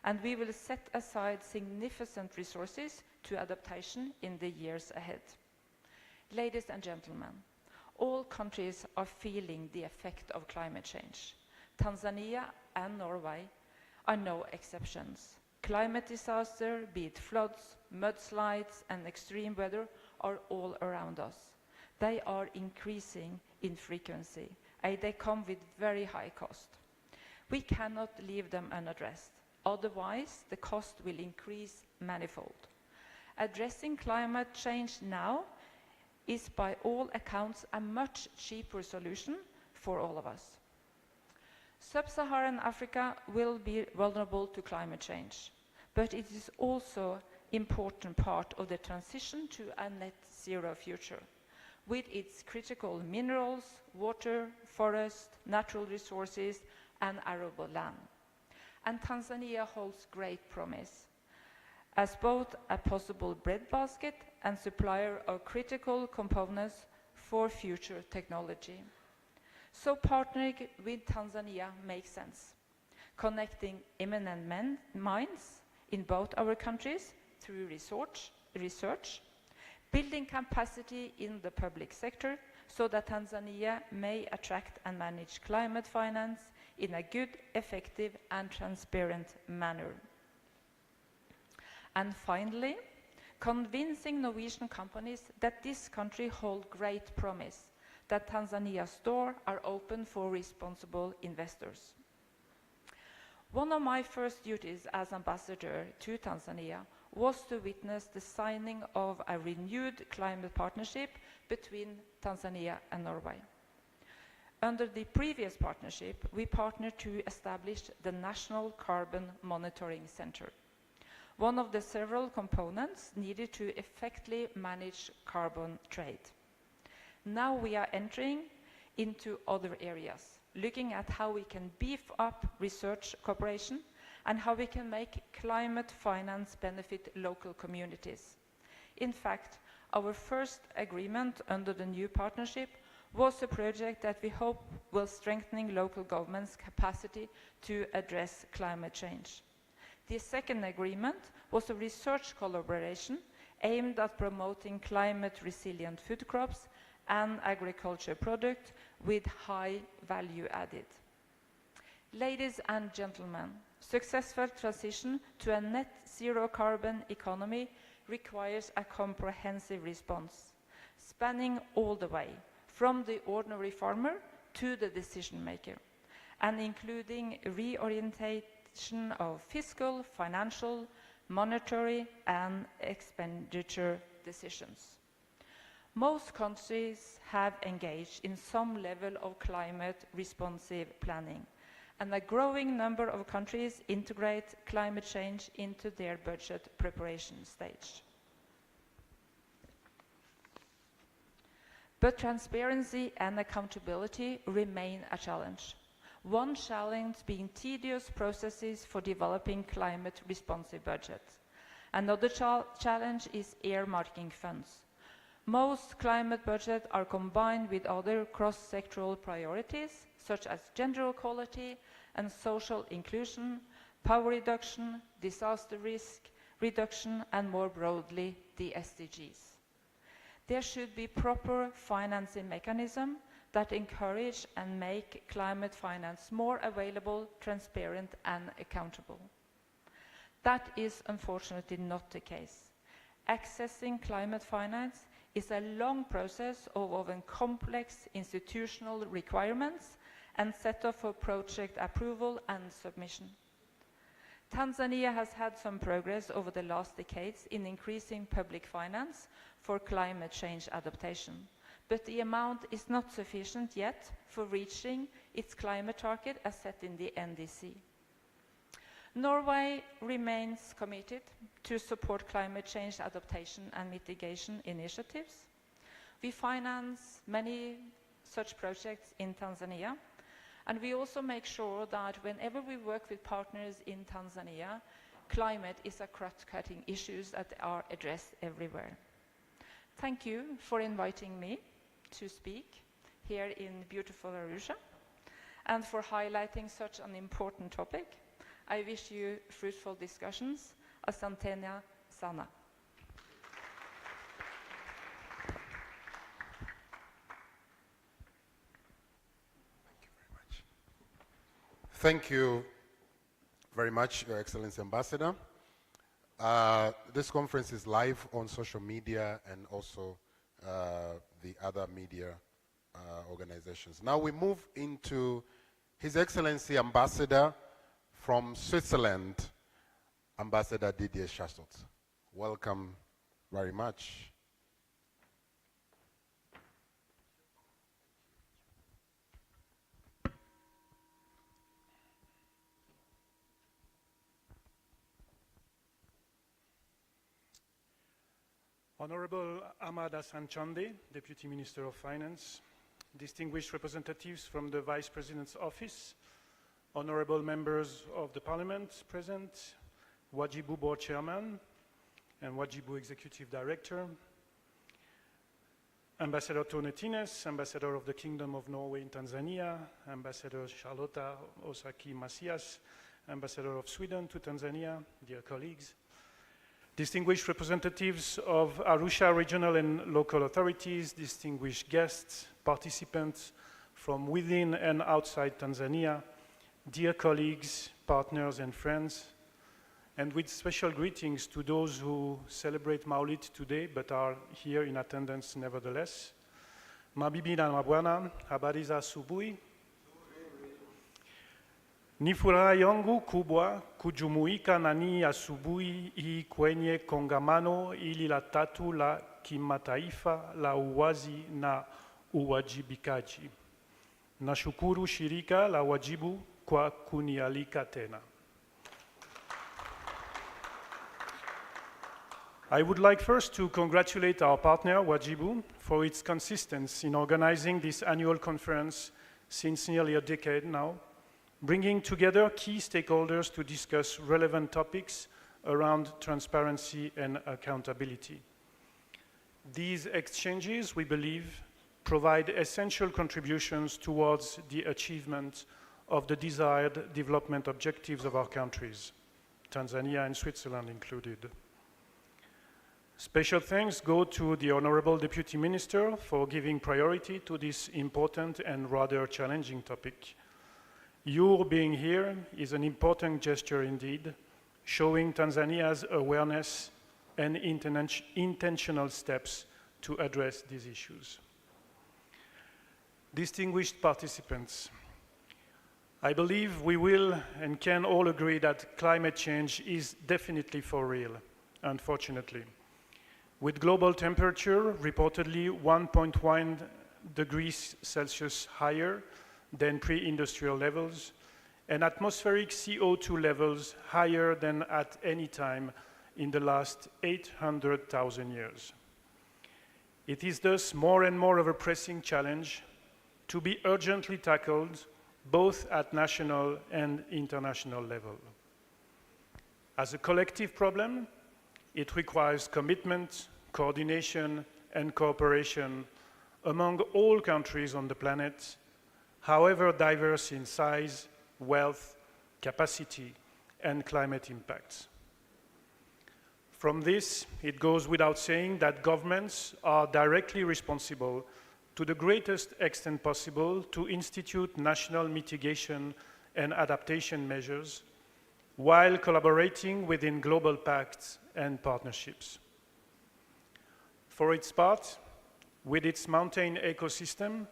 and we will set aside significant resources to adaptation in the years ahead. Ladies and gentlemen, all countries are feeling the effect of climate change. Tanzania and Norway are no exceptions. Climate disaster, be it floods, mudslides, and extreme weather, are all around us. They are increasing in frequency, and they come with very high cost. We cannot leave them unaddressed, otherwise the cost will increase manifold. Addressing climate change now is by all accounts a much cheaper solution for all of us. Sub-Saharan Africa will be vulnerable to climate change, but it is also an important part of the transition to a net zero future, with its critical minerals, water, forest, natural resources, and arable land. And Tanzania holds great promise as both a possible breadbasket and supplier of critical components for future technology. So partnering with Tanzania makes sense, connecting eminent minds in both our countries through research, building capacity in the public sector so that Tanzania may attract and manage climate finance in a good, effective, and transparent manner. And finally, convincing Norwegian companies that this country holds great promise, that Tanzania's doors are open for responsible investors. One of my first duties as ambassador to Tanzania was to witness the signing of a renewed climate partnership between Tanzania and Norway. Under the previous partnership, we partnered to establish the National Carbon Monitoring Center, one of the several components needed to effectively manage carbon trade. Now we are entering into other areas, looking at how we can beef up research cooperation and how we can make climate finance benefit local communities. In fact, our first agreement under the new partnership was a project that we hope will strengthen local governments' capacity to address climate change. The second agreement was a research collaboration aimed at promoting climate-resilient food crops and agriculture products with high value added. Ladies and gentlemen, successful transition to a net zero carbon economy requires a comprehensive response, spanning all the way, from the ordinary farmer to the decision maker, and including reorientation of fiscal, financial, monetary, and expenditure decisions. Most countries have engaged in some level of climate responsive planning, and a growing number of countries integrate climate change into their budget preparation stage. But transparency and accountability remain a challenge. One challenge being tedious processes for developing climate-responsive budgets. Another challenge is earmarking funds. Most climate budgets are combined with other cross-sectoral priorities, such as gender equality and social inclusion, power reduction, disaster risk reduction, and more broadly, the SDGs. There should be proper financing mechanisms that encourage and make climate finance more available, transparent, and accountable. That is unfortunately not the case. Accessing climate finance is a long process of complex institutional requirements and setup for project approval and submission. Tanzania has had some progress over the last decades in increasing public finance for climate change adaptation, but the amount is not sufficient yet for reaching its climate target as set in the NDC. Norway remains committed to support climate change adaptation and mitigation initiatives. We finance many such projects in Tanzania, and we also make sure that whenever we work with partners in Tanzania, climate is a cross-cutting issue that are addressed everywhere. Thank you for inviting me to speak here in beautiful Arusha and for highlighting such an important topic. I wish you fruitful discussions. Asantena sana. Thank you very much, Your Excellency Ambassador. This conference is live on social media and also the other media organizations. Now we move into His Excellency Ambassador from Switzerland, Ambassador Didier Chassot. Welcome very much. Honorable Ahmad Hassan Chande, Deputy Minister of Finance, distinguished representatives from the Vice President's Office, honorable members of the Parliament present, Wajibu Board Chairman and Wajibu Executive Director, Ambassador Tone Tines, Ambassador of the Kingdom of Norway in Tanzania, Ambassador Charlotta Osaki Macias, Ambassador of Sweden to Tanzania, dear colleagues, distinguished representatives of Arusha regional and local authorities, distinguished guests, participants from within and outside Tanzania, dear colleagues, partners and friends, and with special greetings to those who celebrate Maulid today but are here in attendance nevertheless. Mabibi na mabwana, habari za asubuhi. Ni furaha yangu kubwa kujumuika nani asubuhi hii kwenye kongamano ili la tatu la kimataifa la uwazi na uwajibikaji. Nashukuru shirika la Wajibu kwa kunialika tena. I would like first to congratulate our partner, Wajibu, for its consistency in organizing this annual conference since nearly a decade now, bringing together key stakeholders to discuss relevant topics around transparency and accountability. These exchanges, we believe, provide essential contributions towards the achievement of the desired development objectives of our countries, Tanzania and Switzerland included. Special thanks go to the Honorable Deputy Minister for giving priority to this important and rather challenging topic. Your being here is an important gesture indeed, showing Tanzania's awareness and intentional steps to address these issues. Distinguished participants, I believe we will and can all agree that climate change is definitely for real, unfortunately. With global temperature reportedly 1.1 degrees Celsius higher than pre-industrial levels, and atmospheric CO2 levels higher than at any time in the last 800,000 years. It is thus more and more of a pressing challenge to be urgently tackled both at national and international level. As a collective problem, it requires commitment, coordination, and cooperation among all countries on the planet, however diverse in size, wealth, capacity, and climate impacts. From this, it goes without saying that governments are directly responsible to the greatest extent possible to institute national mitigation and adaptation measures while collaborating within global pacts and partnerships. For its part, with its mountain ecosystem,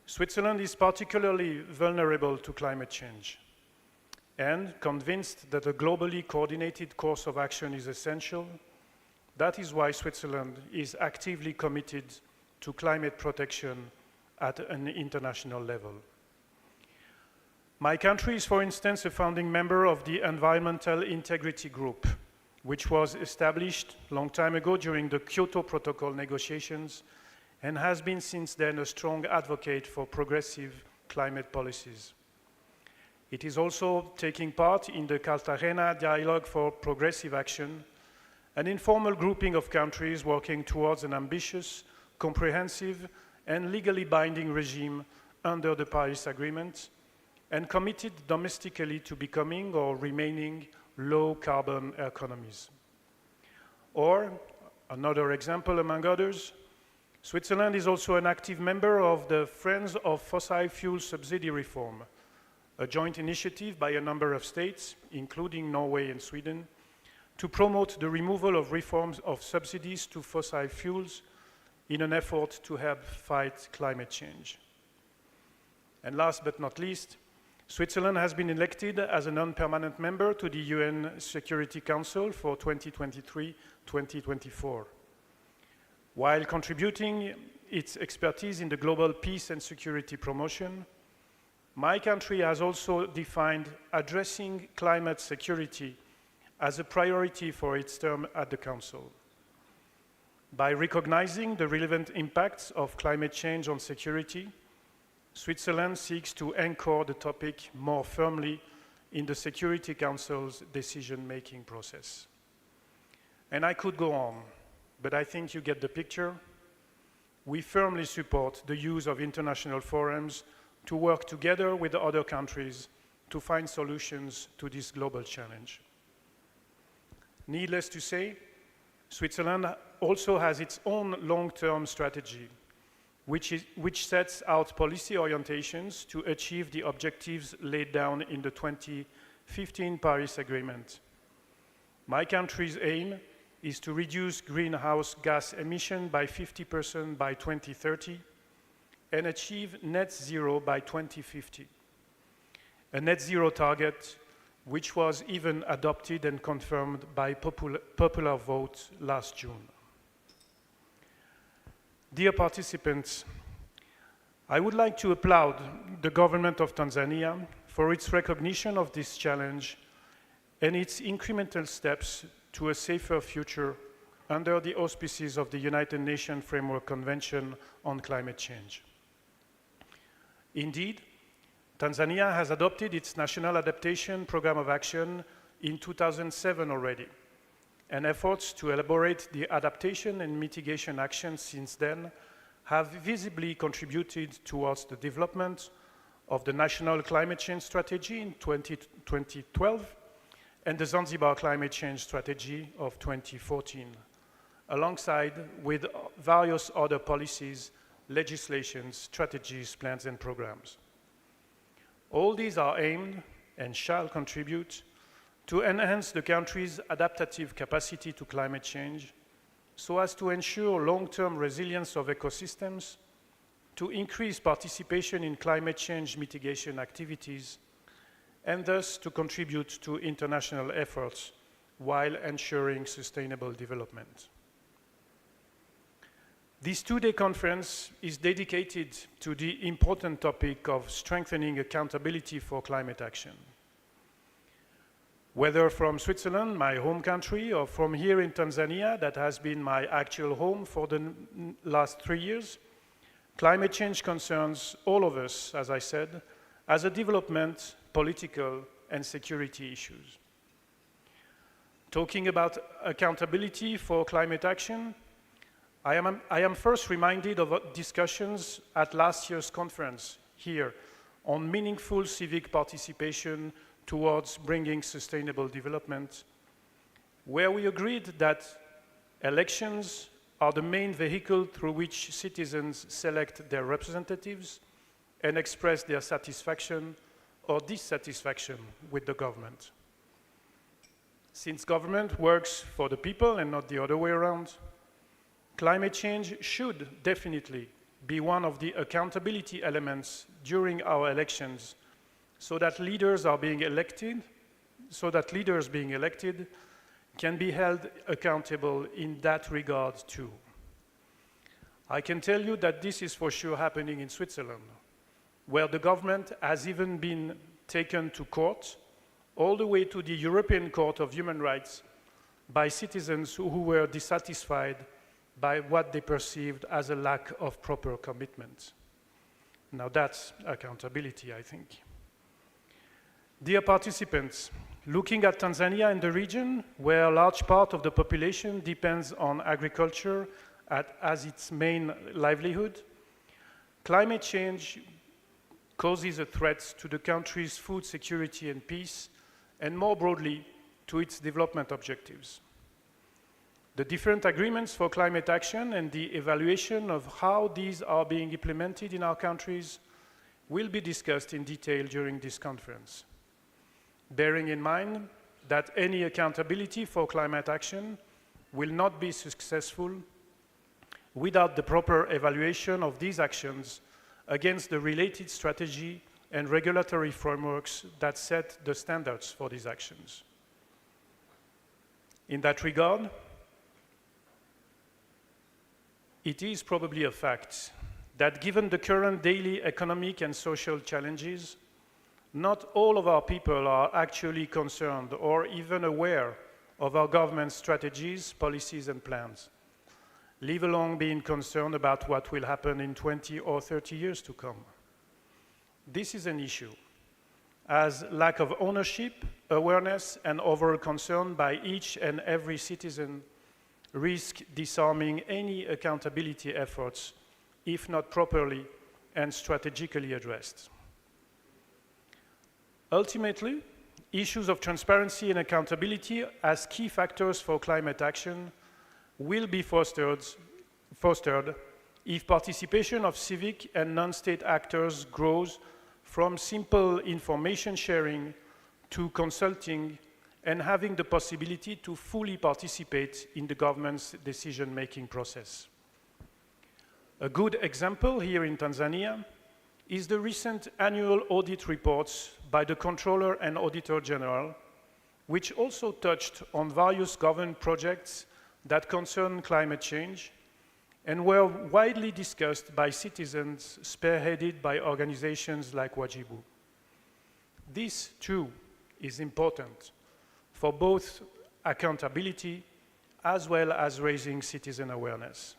Switzerland is particularly vulnerable to climate change. And convinced that a globally coordinated course of action is essential, that is why Switzerland is actively committed to climate protection at an international level. My country is, for instance, a founding member of the Environmental Integrity Group, which was established a long time ago during the Kyoto Protocol negotiations and has been since then a strong advocate for progressive climate policies. It is also taking part in the Cartagena Dialogue for Progressive Action, an informal grouping of countries working towards an ambitious, comprehensive, and legally binding regime under the Paris Agreement, and committed domestically to becoming or remaining low-carbon economies. Or, another example among others, Switzerland is also an active member of the Friends of Fossil Fuel Subsidy Reform, a joint initiative by a number of states, including Norway and Sweden, to promote the removal of reforms of subsidies to fossil fuels in an effort to help fight climate change. And last but not least, Switzerland has been elected as a non-permanent member to the UN Security Council for 2023-2024. While contributing its expertise in the global peace and security promotion, my country has also defined addressing climate security as a priority for its term at the Council. By recognizing the relevant impacts of climate change on security, Switzerland seeks to anchor the topic more firmly in the Security Council's decision-making process. And I could go on, but I think you get the picture. We firmly support the use of international forums to work together with other countries to find solutions to this global challenge. Needless to say, Switzerland also has its own long-term strategy, which sets out policy orientations to achieve the objectives laid down in the 2015 Paris Agreement. My country's aim is to reduce greenhouse gas emission by 50% by 2030 and achieve net zero by 2050. A net zero target which was even adopted and confirmed by popular vote last June. Dear participants, I would like to applaud the government of Tanzania for its recognition of this challenge and its incremental steps to a safer future under the auspices of the United Nations Framework Convention on Climate Change. Indeed, Tanzania has adopted its National Adaptation Program of Action in 2007 already, and efforts to elaborate the adaptation and mitigation actions since then have visibly contributed towards the development of the National Climate Change Strategy in 2012 and the Zanzibar Climate Change Strategy of 2014, alongside with various other policies, legislations, strategies, plans, and programs. All these are aimed and shall contribute to enhance the country's adaptive capacity to climate change so as to ensure long-term resilience of ecosystems, to increase participation in climate change mitigation activities, and thus to contribute to international efforts while ensuring sustainable development. This two-day conference is dedicated to the important topic of strengthening accountability for climate action. Whether from Switzerland, my home country, or from here in Tanzania, that has been my actual home for the last 3 years, climate change concerns all of us, as I said, as a development, political, and security issues. Talking about accountability for climate action, I am first reminded of discussions at last year's conference here on meaningful civic participation towards bringing sustainable development, where we agreed that elections are the main vehicle through which citizens select their representatives and express their satisfaction or dissatisfaction with the government. Since government works for the people and not the other way around, climate change should definitely be one of the accountability elements during our elections so that leaders being elected can be held accountable in that regard too. I can tell you that this is for sure happening in Switzerland, where the government has even been taken to court, all the way to the European Court of Human Rights, by citizens who were dissatisfied by what they perceived as a lack of proper commitment. Now that's accountability, I think. Dear participants, looking at Tanzania and the region, where a large part of the population depends on agriculture as its main livelihood, climate change causes a threat to the country's food security and peace, and more broadly, to its development objectives. The different agreements for climate action and the evaluation of how these are being implemented in our countries will be discussed in detail during this conference, bearing in mind that any accountability for climate action will not be successful without the proper evaluation of these actions against the related strategy and regulatory frameworks that set the standards for these actions. In that regard, it is probably a fact that given the current daily economic and social challenges, not all of our people are actually concerned or even aware of our government's strategies, policies, and plans, leave alone being concerned about what will happen in 20 or 30 years to come. This is an issue, as lack of ownership, awareness, and overall concern by each and every citizen risk disarming any accountability efforts if not properly and strategically addressed. Ultimately, issues of transparency and accountability as key factors for climate action will be fostered if participation of civic and non-state actors grows from simple information sharing to consulting and having the possibility to fully participate in the government's decision-making process. A good example here in Tanzania is the recent annual audit reports by the Controller and Auditor General, which also touched on various government projects that concern climate change and were widely discussed by citizens spearheaded by organizations like Wajibu. This, too, is important for both accountability as well as raising citizen awareness.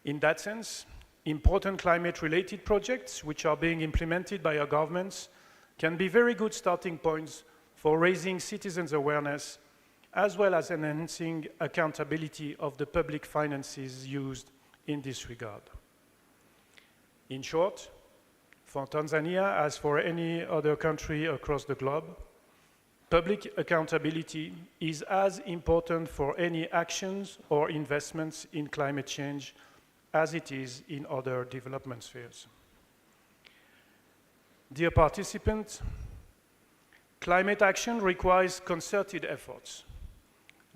In that sense, important climate-related projects which are being implemented by our governments can be very good starting points for raising citizens' awareness as well as enhancing accountability of the public finances used in this regard. In short, for Tanzania, as for any other country across the globe, public accountability is as important for any actions or investments in climate change as it is in other development spheres. Dear participants, climate action requires concerted efforts.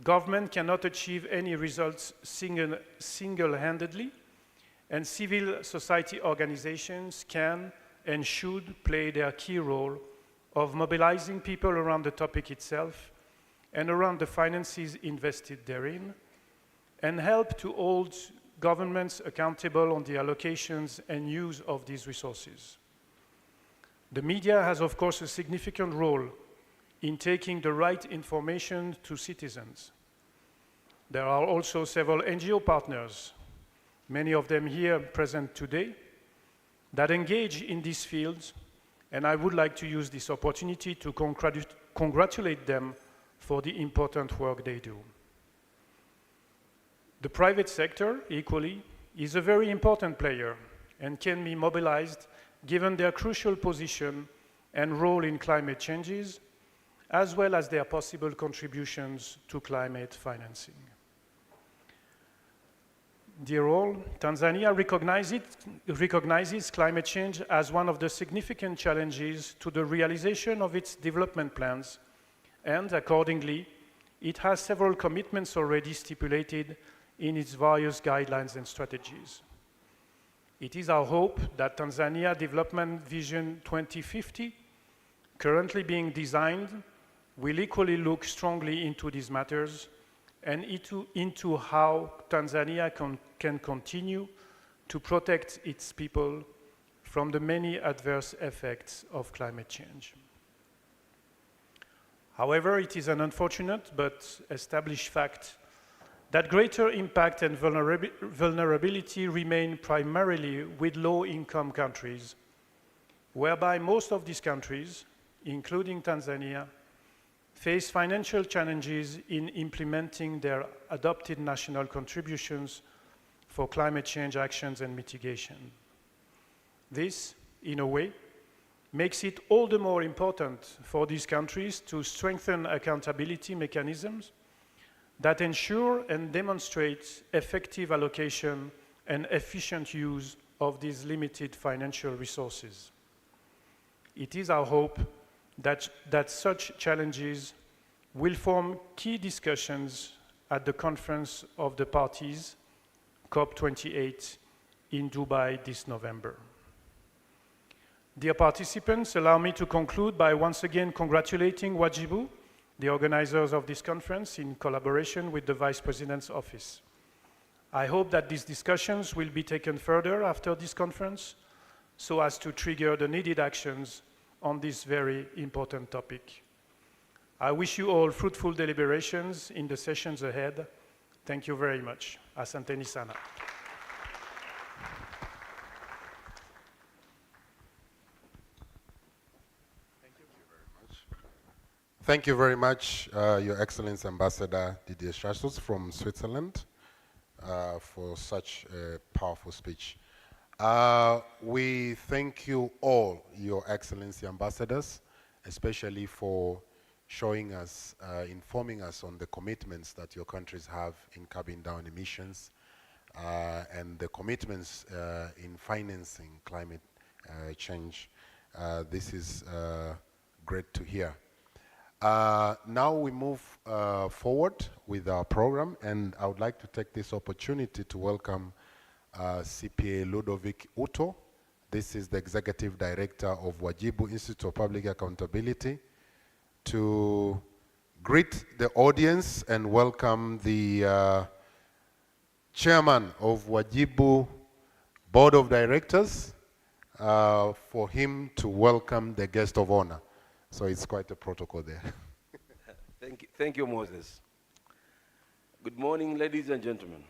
Government cannot achieve any results single-handedly, and civil society organizations can and should play their key role of mobilizing people around the topic itself and around the finances invested therein, and help to hold governments accountable on the allocations and use of these resources. The media has, of course, a significant role in taking the right information to citizens. There are also several NGO partners, many of them here present today, that engage in these fields, and I would like to use this opportunity to congratulate them for the important work they do. The private sector, equally, is a very important player and can be mobilized given their crucial position and role in climate changes, as well as their possible contributions to climate financing. Dear all, Tanzania recognizes climate change as one of the significant challenges to the realization of its development plans, and accordingly, it has several commitments already stipulated in its various guidelines and strategies. It is our hope that Tanzania Development Vision 2050, currently being designed, will equally look strongly into these matters and into how Tanzania can continue to protect its people from the many adverse effects of climate change. However, it is an unfortunate but established fact that greater impact and vulnerability remain primarily with low-income countries, whereby most of these countries, including Tanzania, face financial challenges in implementing their adopted national contributions for climate change actions and mitigation. This, in a way, makes it all the more important for these countries to strengthen accountability mechanisms that ensure and demonstrate effective allocation and efficient use of these limited financial resources. It is our hope that such challenges will form key discussions at the Conference of the Parties, COP28, in Dubai this November. Dear participants, allow me to conclude by once again congratulating Wajibu, the organizers of this conference, in collaboration with the Vice President's Office. I hope that these discussions will be taken further after this conference so as to trigger the needed actions on this very important topic. I wish you all fruitful deliberations in the sessions ahead. Thank you very much. Asanteni sana. Thank you very much, Your Excellency Ambassador Didier Chassos from Switzerland, for such a powerful speech. We thank you all, Your Excellency Ambassadors, especially for showing us, informing us on the commitments that your countries have in curbing down emissions and the commitments in financing climate change. This is great to hear. Now we move forward with our program, and I would like to take this opportunity to welcome CPA Ludovick Utouh. This is the Executive Director of Wajibu Institute of Public Accountability, to greet the audience and welcome the Chairman of Wajibu Board of Directors, for him to welcome the guest of honor. So it's quite a protocol there. Thank you, Moses. Good morning, ladies and gentlemen.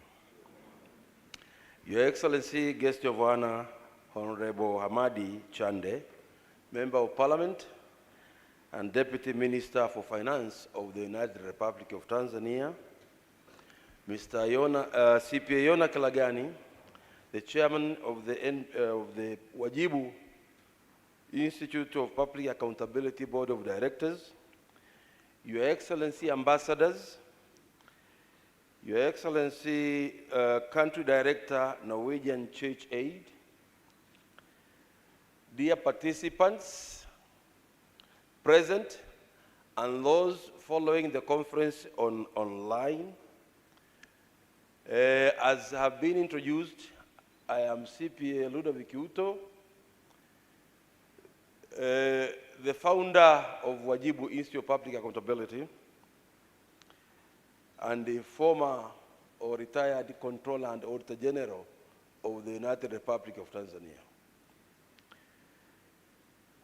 Your Excellency, Guest of Honor, Honorable Hamadi Chande, Member of Parliament and Deputy Minister for Finance of the United Republic of Tanzania, Mr. CPA Yona Kalagani, the Chairman of the Wajibu Institute of Public Accountability Board of Directors, Your Excellency Ambassadors, Your Excellency Country Director, Norwegian Church Aid, dear participants present and those following the conference online, as have been introduced, I am CPA Ludovick Utouh, the founder of Wajibu Institute of Public Accountability and the former or retired Controller and Auditor General of the United Republic of Tanzania.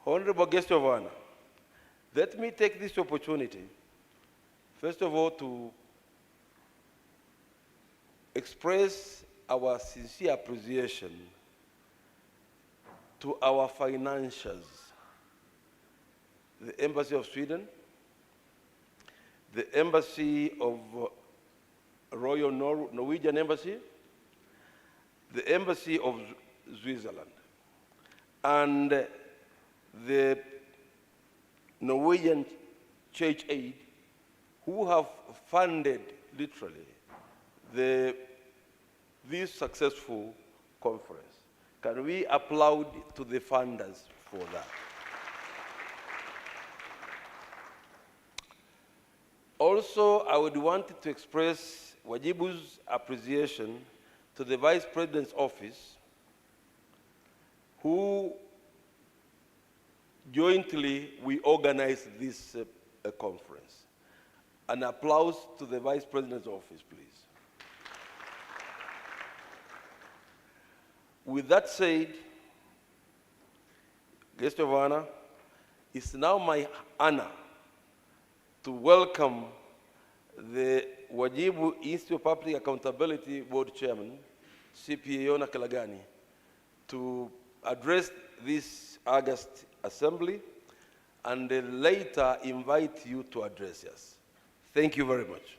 Honorable Guest of Honor, let me take this opportunity, first of all, to express our sincere appreciation to our financiers, the Embassy of Sweden, the Embassy of Royal Norwegian Embassy, the Embassy of Switzerland, and the Norwegian Church Aid, who have funded, literally, this successful conference. Can we applaud to the funders for that? Also, I would want to express Wajibu's appreciation to the Vice President's office, who jointly we organized this conference. An applause to the Vice President's office, please. With that said, guest of honor, it's now my honor to welcome the Wajibu Institute of Public Accountability Board Chairman, CPA Yona Kalagani, to address this August assembly and later invite you to address us. Thank you very much.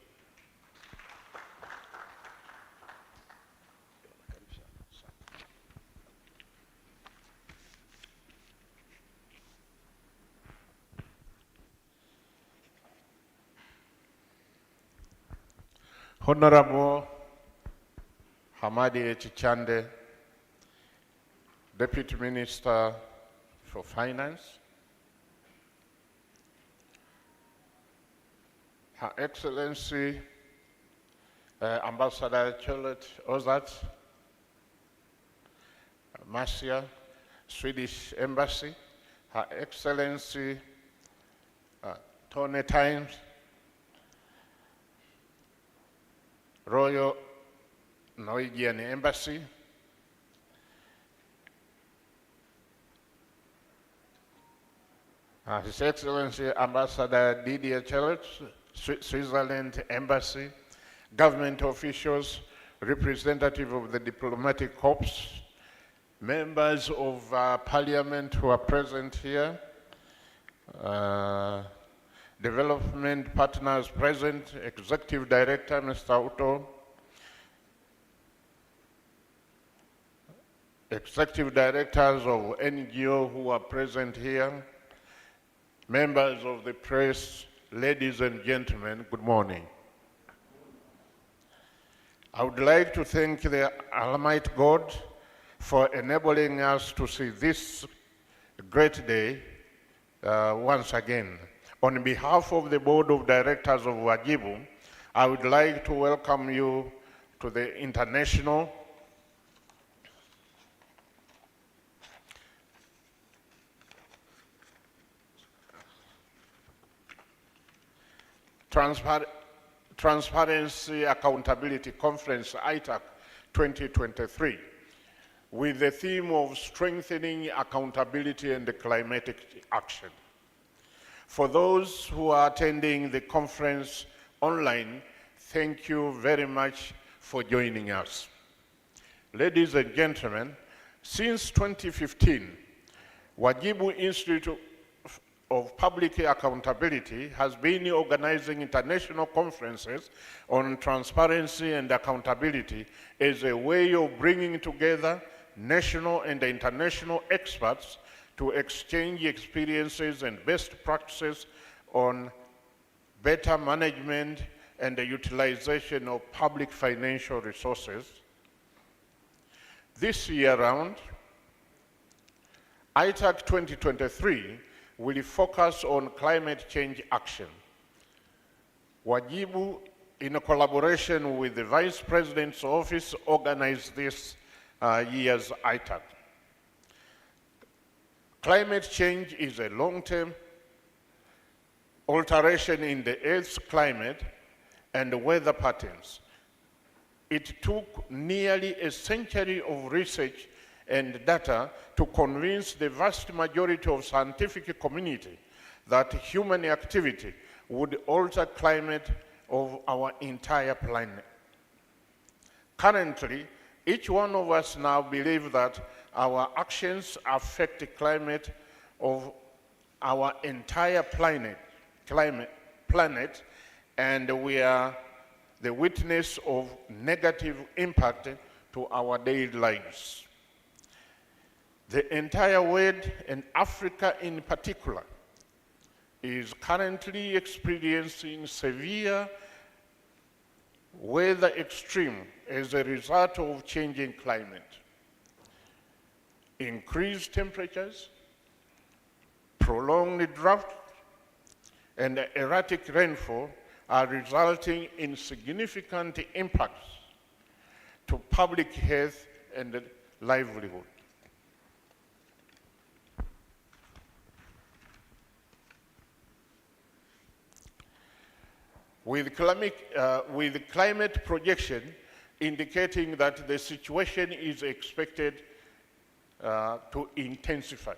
Honorable Hamadi Chichande, Deputy Minister for Finance, Her Excellency Ambassador Charlotte Ozat, Marcia, Swedish Embassy, Her Excellency Tony Times, Royal Norwegian Embassy, His Excellency Ambassador Didier Chelot, Switzerland Embassy, government officials, representative of the diplomatic corps, members of parliament who are present here, development partners present, Executive Director, Mr. Utouh, Executive Directors of NGO who are present here, members of the press, ladies and gentlemen, good morning. I would like to thank the Almighty God for enabling us to see this great day once again. On behalf of the Board of Directors of Wajibu, I would like to welcome you to the International Transparency Accountability Conference, ITAC 2023, with the theme of strengthening accountability and climatic action. For those who are attending the conference online, thank you very much for joining us. Ladies and gentlemen, since 2015, Wajibu Institute of Public Accountability has been organizing international conferences on transparency and accountability as a way of bringing together national and international experts to exchange experiences and best practices on better management and the utilization of public financial resources. This year round, ITAC 2023 will focus on climate change action. Wajibu, in a collaboration with the Vice President's Office, organized this year's ITAC. Climate change is a long-term alteration in the Earth's climate and weather patterns. It took nearly a century of research and data to convince the vast majority of scientific community that human activity would alter climate of our entire planet. Currently, Each one of us now believe that our actions affect the climate of our entire planet, and we are the witness of negative impact to our daily lives. The entire world, and Africa in particular, is currently experiencing severe weather extreme as a result of changing climate. Increased temperatures, prolonged drought, and erratic rainfall are resulting in significant impacts to public health and livelihood. With climate projection indicating that the situation is expected to intensify.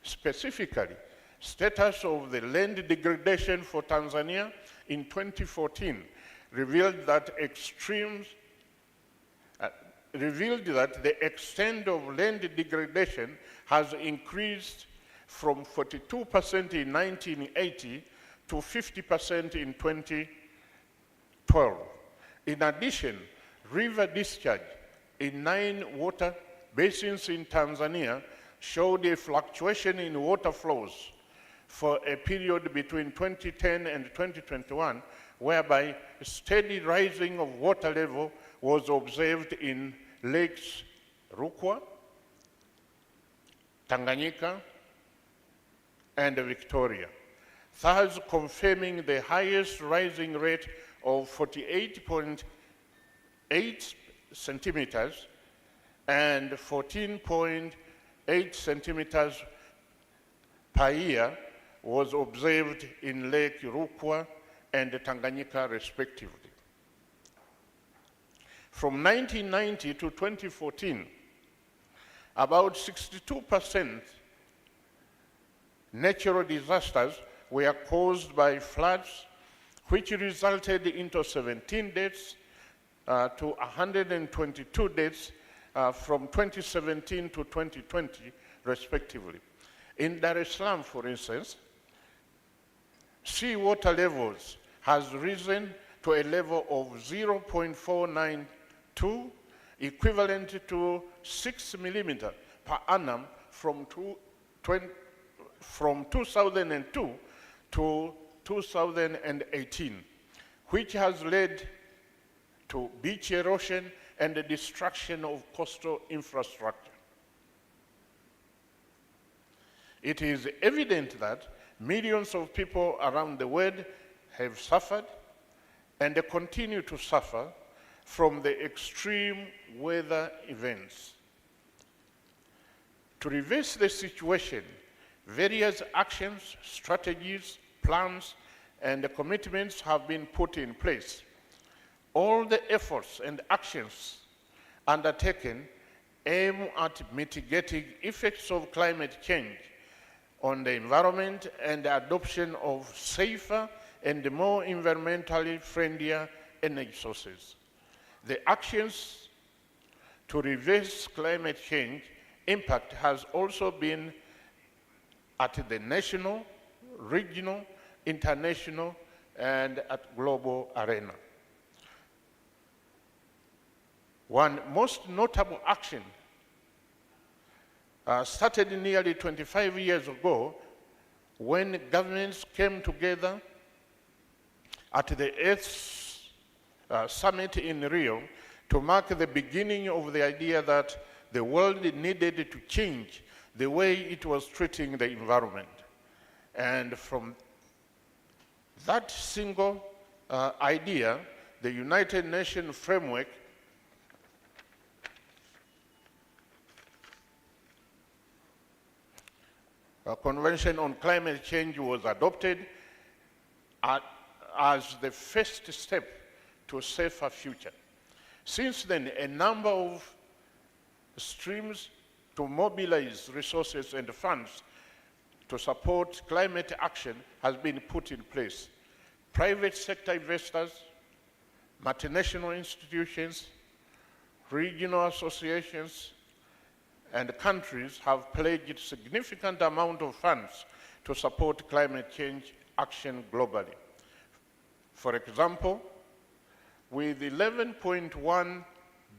Specifically, status of the land degradation for Tanzania in 2014 revealed that the extent of land degradation has increased from 42% in 1980 to 50% in 2012. In addition, river discharge in 9 water basins in Tanzania showed a fluctuation in water flows for a period between 2010 and 2021, whereby steady rising of water level was observed in lakes Rukwa, Tanganyika, and Victoria, thus confirming the highest rising rate of 48.8 centimeters and 14.8 centimeters per year was observed in Lake Rukwa and Tanganyika respectively. From 1990 to 2014, about 62% natural disasters were caused by floods, which resulted into 17 deaths to 122 deaths from 2017 to 2020, respectively. In Dar es Salaam, for instance, seawater levels has risen to a level of 0.492, equivalent to 6 millimeters per annum from 2002 to 2018, which has led to beach erosion and the destruction of coastal infrastructure. It is evident that millions of people around the world have suffered and continue to suffer from the extreme weather events. To reverse the situation, various actions, strategies, plans, and commitments have been put in place. All the efforts and actions undertaken aim at mitigating effects of climate change on the environment and the adoption of safer and more environmentally friendlier energy sources. The actions to reverse climate change impact has also been at the national, regional, international, and at global arena. One most notable action started nearly 25 years ago when governments came together at the Earth Summit in Rio to mark the beginning of the idea that the world needed to change the way it was treating the environment. And from that single idea, the United Nations framework Convention on Climate Change was adopted as the first step to a safer future. Since then, a number of streams to mobilize resources and funds to support climate action has been put in place. Private sector investors, multinational institutions, regional associations, and countries have pledged significant amount of funds to support climate change action globally. For example, with $11.1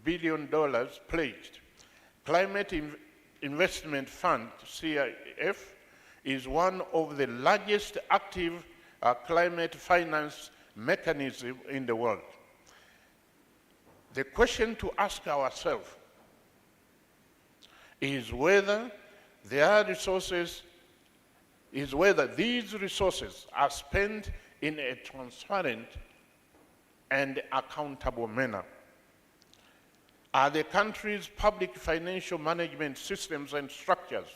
billion pledged, Climate Investment Fund, CIF, is one of the largest active climate finance mechanisms in the world. The question to ask ourselves is whether these resources are spent in a transparent and accountable manner. Are the country's public financial management systems and structures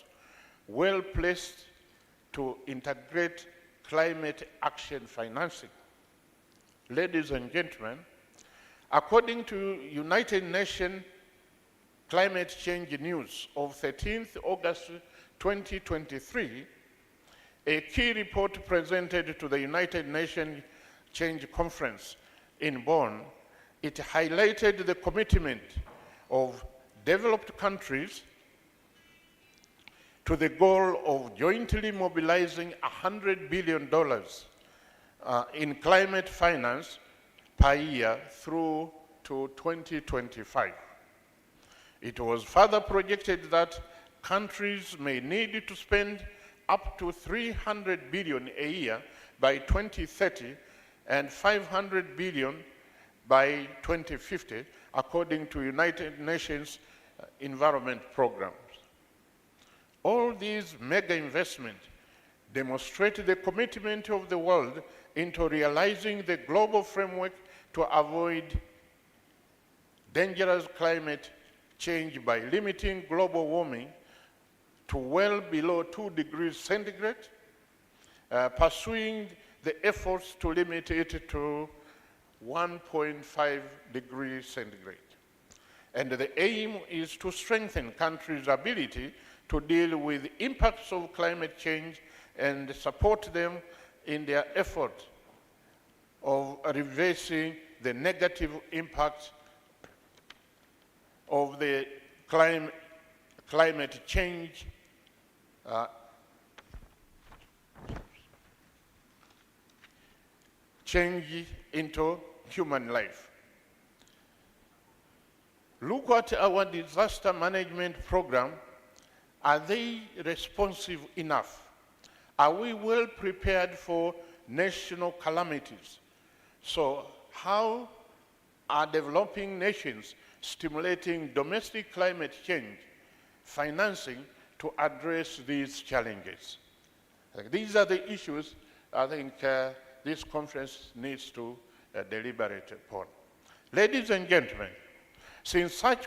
well placed to integrate climate action financing? Ladies and gentlemen, according to United Nations Climate Change News of 13th August 2023, a key report presented to the United Nations Change Conference in Bonn, it highlighted the commitment of developed countries to the goal of jointly mobilizing $100 billion in climate finance per year through to 2025. It was further projected that countries may need to spend up to $300 billion a year by 2030 and $500 billion by 2050, according to United Nations Environment Programs. All these mega investments demonstrate the commitment of the world into realizing the global framework to avoid dangerous climate change by limiting global warming to well below 2 degrees centigrade, pursuing the efforts to limit it to 1.5 degrees centigrade. And the aim is to strengthen countries' ability to deal with impacts of climate change and support them in their effort of reversing the negative impact of the climate change into human life. Look at our disaster management program. Are they responsive enough? Are we well prepared for national calamities? So how are developing nations stimulating domestic climate change financing to address these challenges? These are the issues I think this conference needs to deliberate upon. Ladies and gentlemen, since such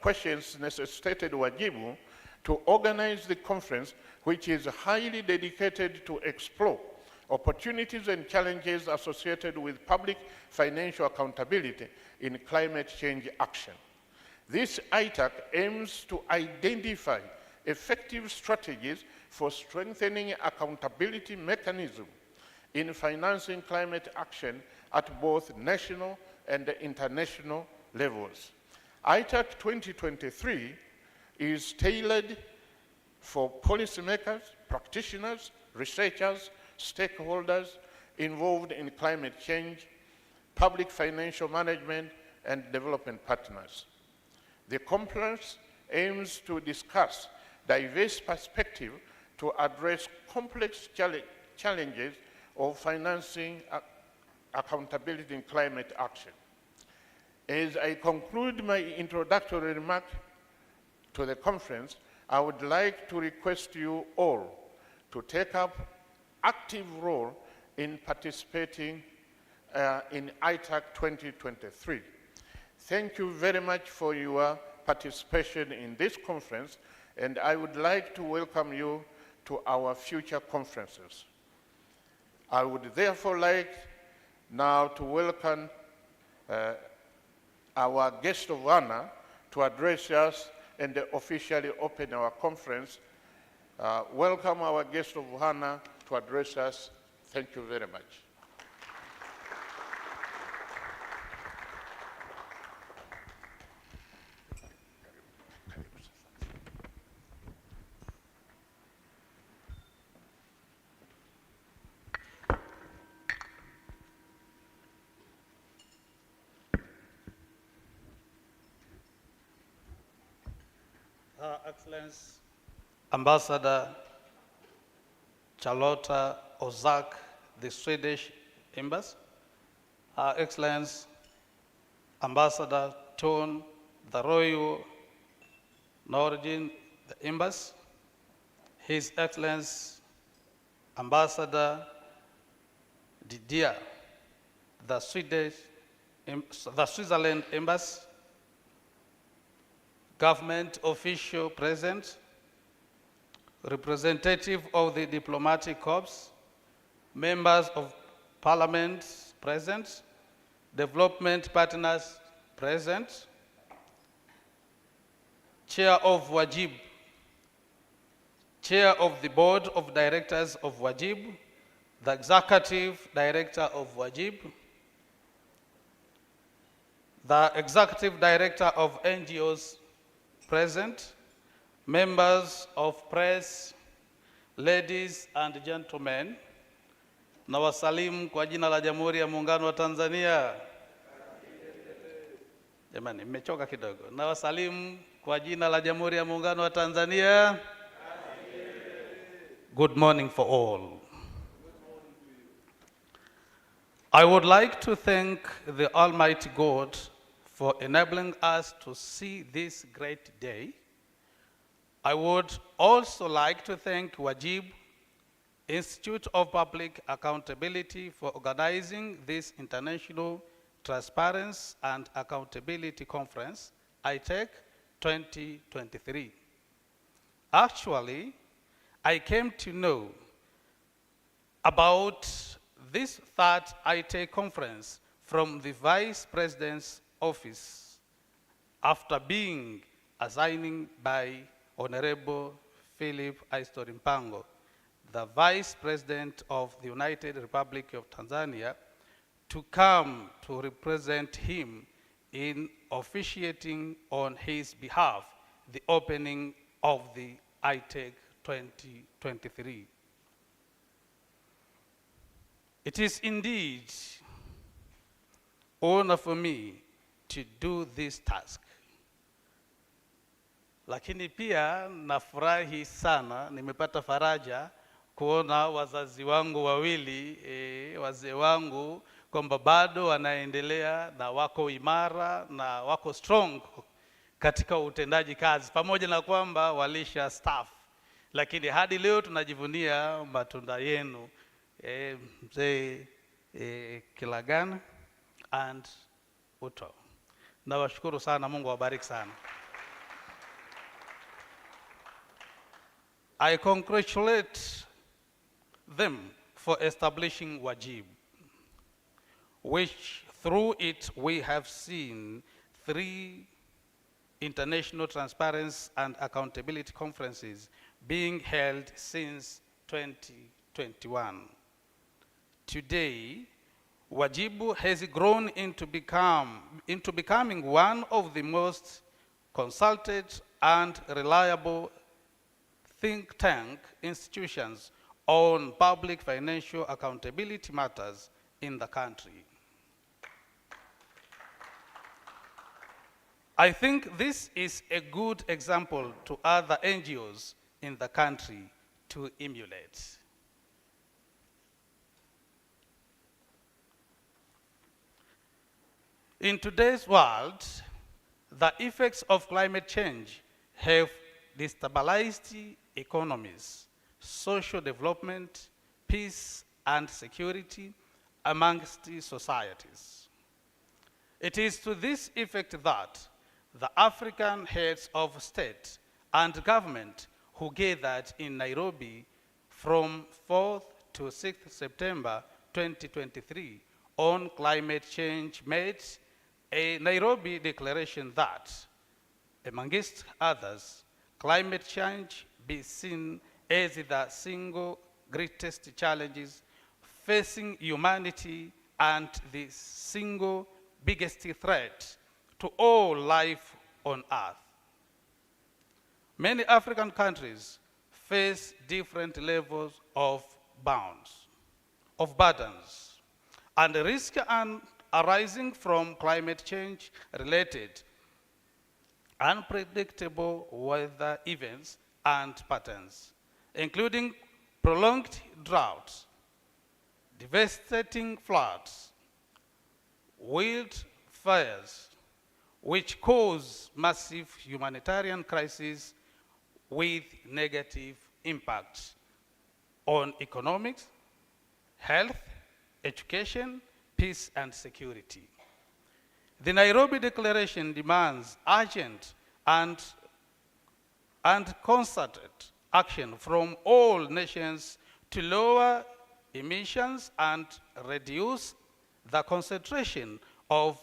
questions necessitated Wajibu to organize the conference, which is highly dedicated to explore opportunities and challenges associated with public financial accountability in climate change action. This ITAC aims to identify effective strategies for strengthening accountability mechanisms in financing climate action at both national and international levels. ITAC 2023 is tailored for policymakers, practitioners, researchers, stakeholders involved in climate change, public financial management, and development partners. The conference aims to discuss diverse perspectives to address complex challenges of financing accountability in climate action. As I conclude my introductory remark to the conference, I would like to request you all to take up active role in participating in ITAC 2023. Thank you very much for your participation in this conference, and I would like to welcome you to our future conferences. I would therefore like now to welcome our guest of honor to address us and officially open our conference. Welcome our guest of honor to address us. Thank you very much. Excellency Ambassador Charlotta Ozak, the Swedish Embassy, Her Excellency Ambassador Ton, the Royal Norwegian Embassy, His Excellency Ambassador Didier, the Switzerland Embassy, government official present, representative of the diplomatic corps, members of parliament present, development partners present, chair of Wajibu, chair of the board of directors of Wajibu, the executive director of Wajibu, the executive director of NGOs present, members of press, ladies and gentlemen, nawasalimu kwa jina la Jamhuri ya Muungano wa Tanzania. Jamani, mmechoka kidogo. Nawasalimu kwa jina la Jamhuri ya Muungano wa Tanzania. Good morning for all. I would like to thank the Almighty God for enabling us to see this great day. I would also like to thank Wajibu, Institute of Public Accountability, for organizing this International Transparency and Accountability Conference, ITAC 2023. Actually, I came to know about this third ITAC conference from the Vice President's office after being assigned by Honorable Philip Mpango, the Vice President of the United Republic of Tanzania, to come to represent him in officiating on his behalf the opening of the ITAC 2023. It is indeed honor for me to do this task. Lakini pia nafurahi sana, nimepata faraja kuona wazazi wangu wawili, wazee wangu, kwamba bado wanaendelea na wako imara na wako strong katika utendaji kazi, pamoja na kwamba walisha staff. Lakini hadi leo tunajivunia matunda yenu, mzee Kilagana and Utouh. Nawashukuru sana, Mungu awabariki sana. I congratulate them for establishing Wajibu, which through it we have seen 3 international transparency and accountability conferences being held since 2021. Today, Wajibu has grown into becoming one of the most consulted and reliable think tank institutions on public financial accountability matters in the country. I think this is a good example to other NGOs in the country to emulate. In today's world, the effects of climate change have destabilized economies, social development, peace and security amongst societies. It is to this effect that the African heads of state and government who gathered in Nairobi from 4th to 6th September 2023 on climate change made a Nairobi declaration that, amongst others, climate change be seen as the single greatest challenges facing humanity and the single biggest threat to all life on earth. Many African countries face different levels of burdens, and the risk arising from climate change related unpredictable weather events and patterns, including prolonged droughts, devastating floods, wildfires, which cause massive humanitarian crises with negative impacts on economics, health, education, peace, and security. The Nairobi Declaration demands urgent and concerted action from all nations to lower emissions and reduce the concentration of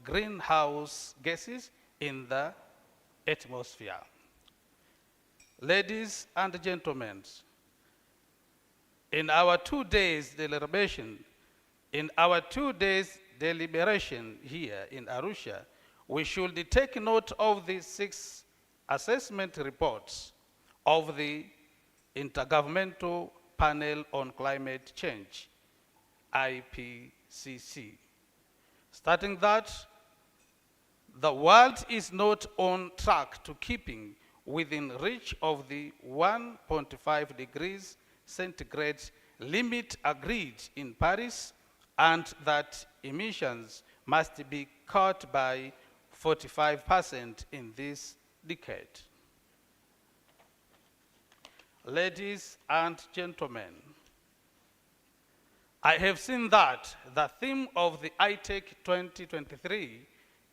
greenhouse gases in the atmosphere. Ladies and gentlemen, in our 2 days deliberation here in Arusha, we should take note of the 6 assessment reports of the Intergovernmental Panel on Climate Change, IPCC, stating that the world is not on track to keeping within reach of the 1.5 degrees centigrade limit agreed in Paris, and that emissions must be cut by 45% in this decade. Ladies and gentlemen, I have seen that the theme of the ITAC 2023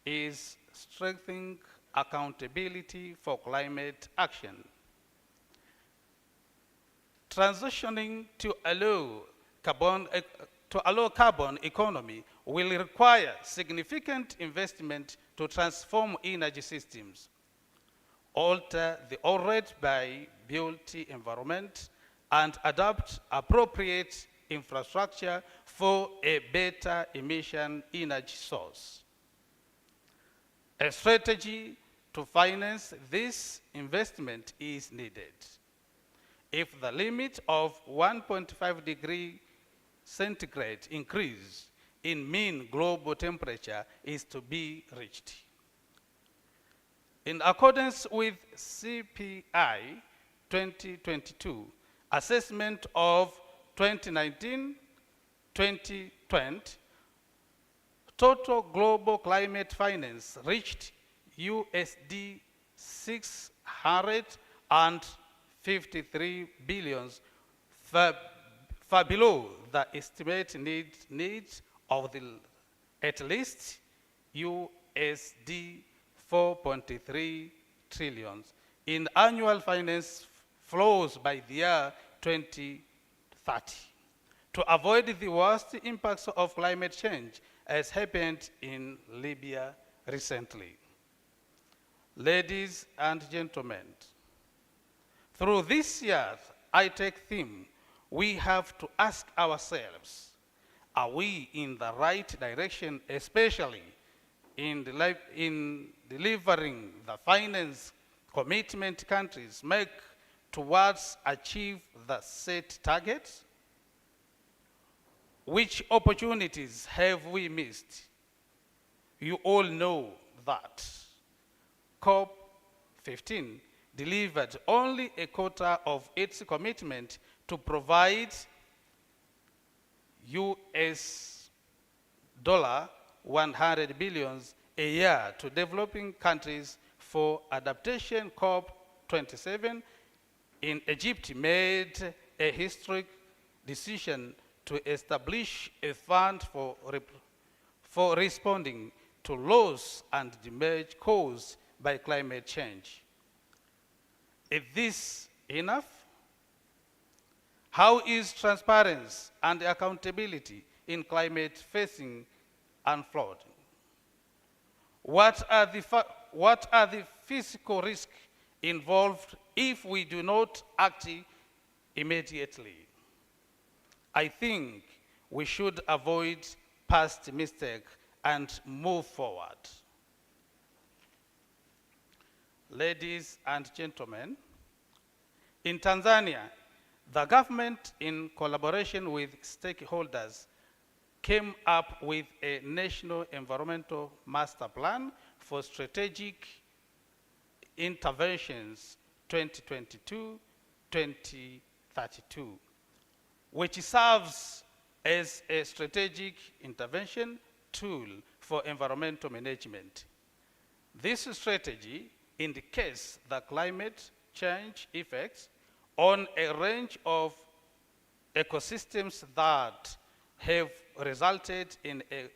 is strengthening accountability for climate action. Transitioning to a low carbon economy will require significant investment to transform energy systems, alter the already built environment, and adapt appropriate infrastructure for a better emission energy source. A strategy to finance this investment is needed if the limit of 1.5 degree centigrade increase in mean global temperature is to be reached. In accordance with CPI 2022 assessment of 2019-2020, total global climate finance reached USD 653 billion, far below the estimated needs of at least USD 4.3 trillion in annual finance flows by the year 2030 to avoid the worst impacts of climate change as happened in Libya recently. Ladies and gentlemen, through this year's ITAC theme, we have to ask ourselves, are we in the right direction, especially in delivering the finance commitment countries make towards achieve the set targets? Which opportunities have we missed? You all know that COP15 delivered only a quarter of its commitment to provide US $100 billion a year to developing countries for adaptation. COP27 in Egypt made a historic decision to establish a fund for responding to loss and damage caused by climate change. Is this enough? How is transparency and accountability in climate facing unfolding? What are the physical risks involved if we do not act immediately? I think we should avoid past mistakes and move forward. Ladies and gentlemen, in Tanzania, the government, in collaboration with stakeholders, came up with a national environmental master plan for strategic Interventions 2022-2032, which serves as a strategic intervention tool for environmental management. This strategy indicates the climate change effects on a range of ecosystems that have resulted in an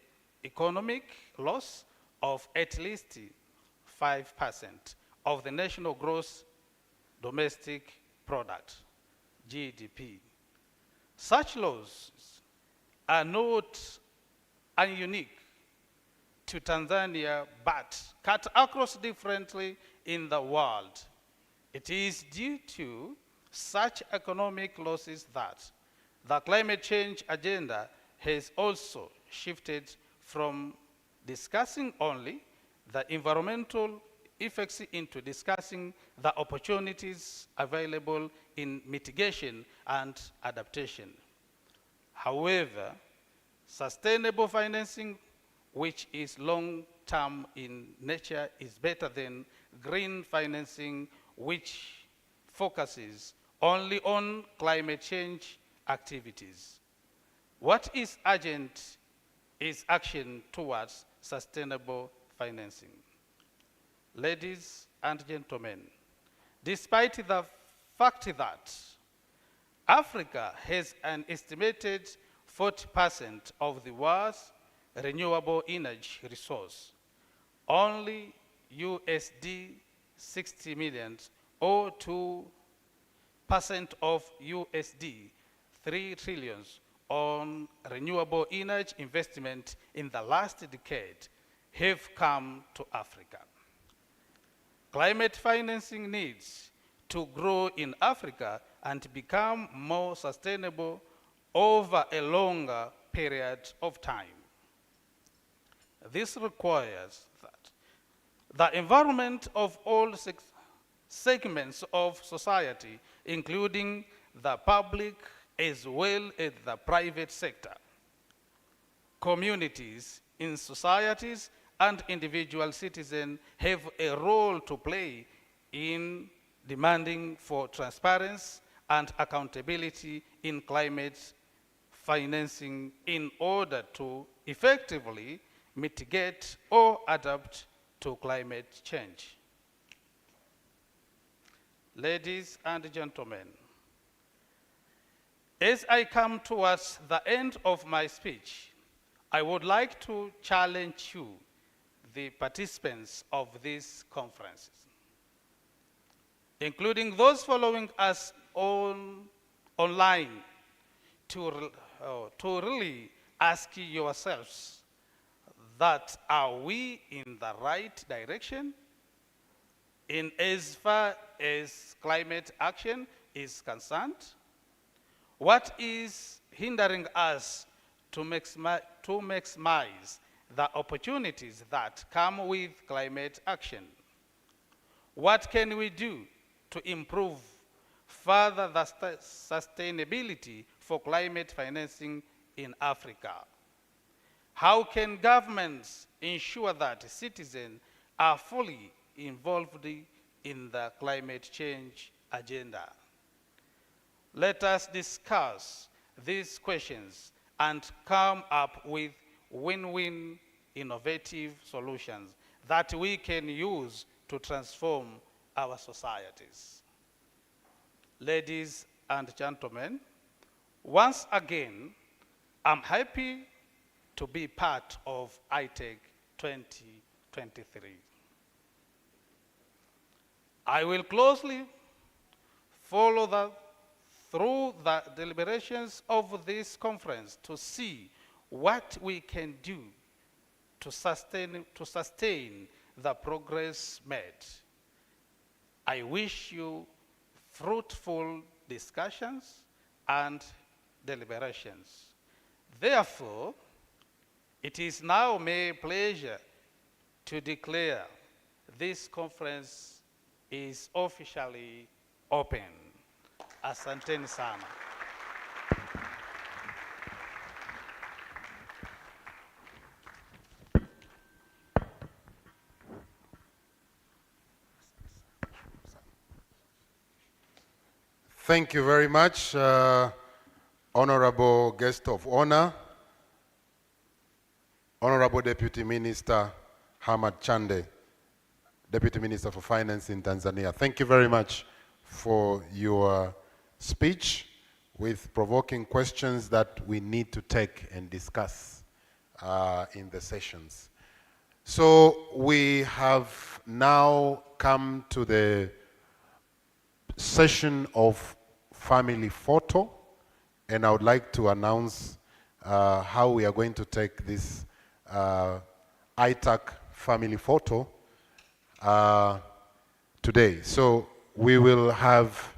economic loss of at least 5% of the national gross domestic product, GDP. Such losses are not unique to Tanzania, but cut across differently in the world. It is due to such economic losses that the climate change agenda has also shifted from discussing only the environmental effects into discussing the opportunities available in mitigation and adaptation. However, sustainable financing, which is long-term in nature, is better than green financing, which focuses only on climate change activities. What is urgent is action towards sustainable financing. Ladies and gentlemen, despite the fact that Africa has an estimated 40% of the world's renewable energy resource, only USD 60 million or 2% of USD 3 trillion on renewable energy investment in the last decade have come to Africa. Climate financing needs to grow in Africa and become more sustainable over a longer period of time. This requires that the environment of all segments of society, including the public as well as the private sector, communities in societies and individual citizens have a role to play in demanding for transparency and accountability in climate financing in order to effectively mitigate or adapt to climate change. Ladies and gentlemen, as I come towards the end of my speech, I would like to challenge you, the participants of this conference, including those following us online, to really ask yourselves that are we in the right direction in as far as climate action is concerned? What is hindering us to maximize the opportunities that come with climate action? What can we do to improve further the sustainability for climate financing in Africa? How can governments ensure that citizens are fully involved in the climate change agenda? Let us discuss these questions and come up with win-win innovative solutions that we can use to transform our societies. Ladies and gentlemen, once again, I'm happy to be part of ITAC 2023. I will closely follow through the deliberations of this conference to see what we can do to sustain the progress made. I wish you fruitful discussions and deliberations. Therefore, it is now my pleasure to declare this conference is officially open. Asanteni sana. Thank you very much, Honorable Guest of Honor, Honorable Deputy Minister Hamad Chande, Deputy Minister for Finance in Tanzania. Thank you very much for your speech with provoking questions that we need to take and discuss in the sessions. So we have now come to the session of family photo, and I would like to announce how we are going to take this ITAC family photo today. So we will have,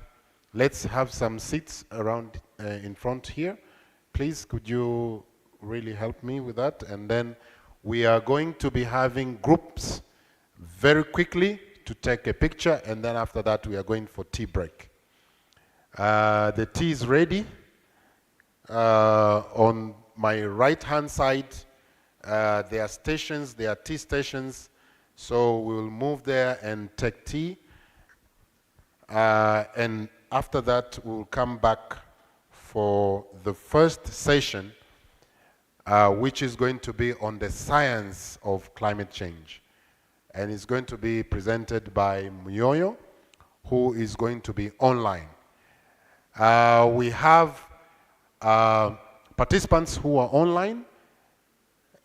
let's have some seats around in front here. Please, could you really help me with that? And then we are going to be having groups very quickly to take a picture, and then after that we are going for tea break. The tea is ready. On my right-hand side, there are stations, there are tea stations, so we will move there and take tea. And after that, we'll come back for the first session, which is going to be on the science of climate change. And it's going to be presented by Muyoyo, who is going to be online. We have participants who are online,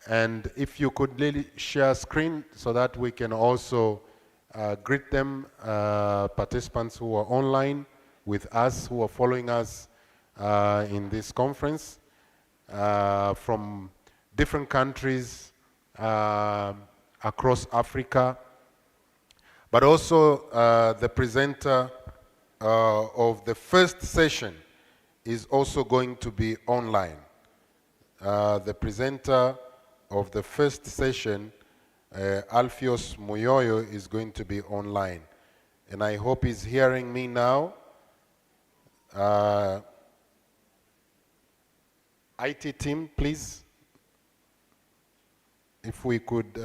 and if you could really share screen so that we can also greet them, participants who are online with us, who are following us in this conference from different countries across Africa, but also the presenter of the first session is also going to be online. The presenter of the first session, Alpheus Muyoyo, is going to be online. And I hope he's hearing me now. IT team, please. If we could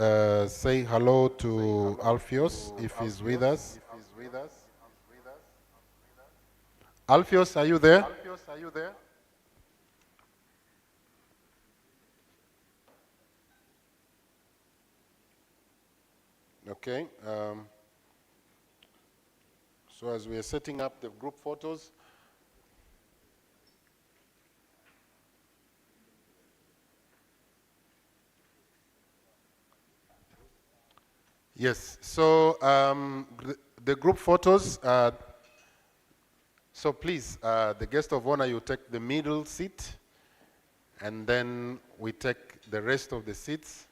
say hello to Alpheus, if he's with us. Alpheus, are you there? Okay. So as we are setting up the group photos, yes, so the group photos, so please, the guest of honor, you take the middle seat, and then we take the rest of the seats.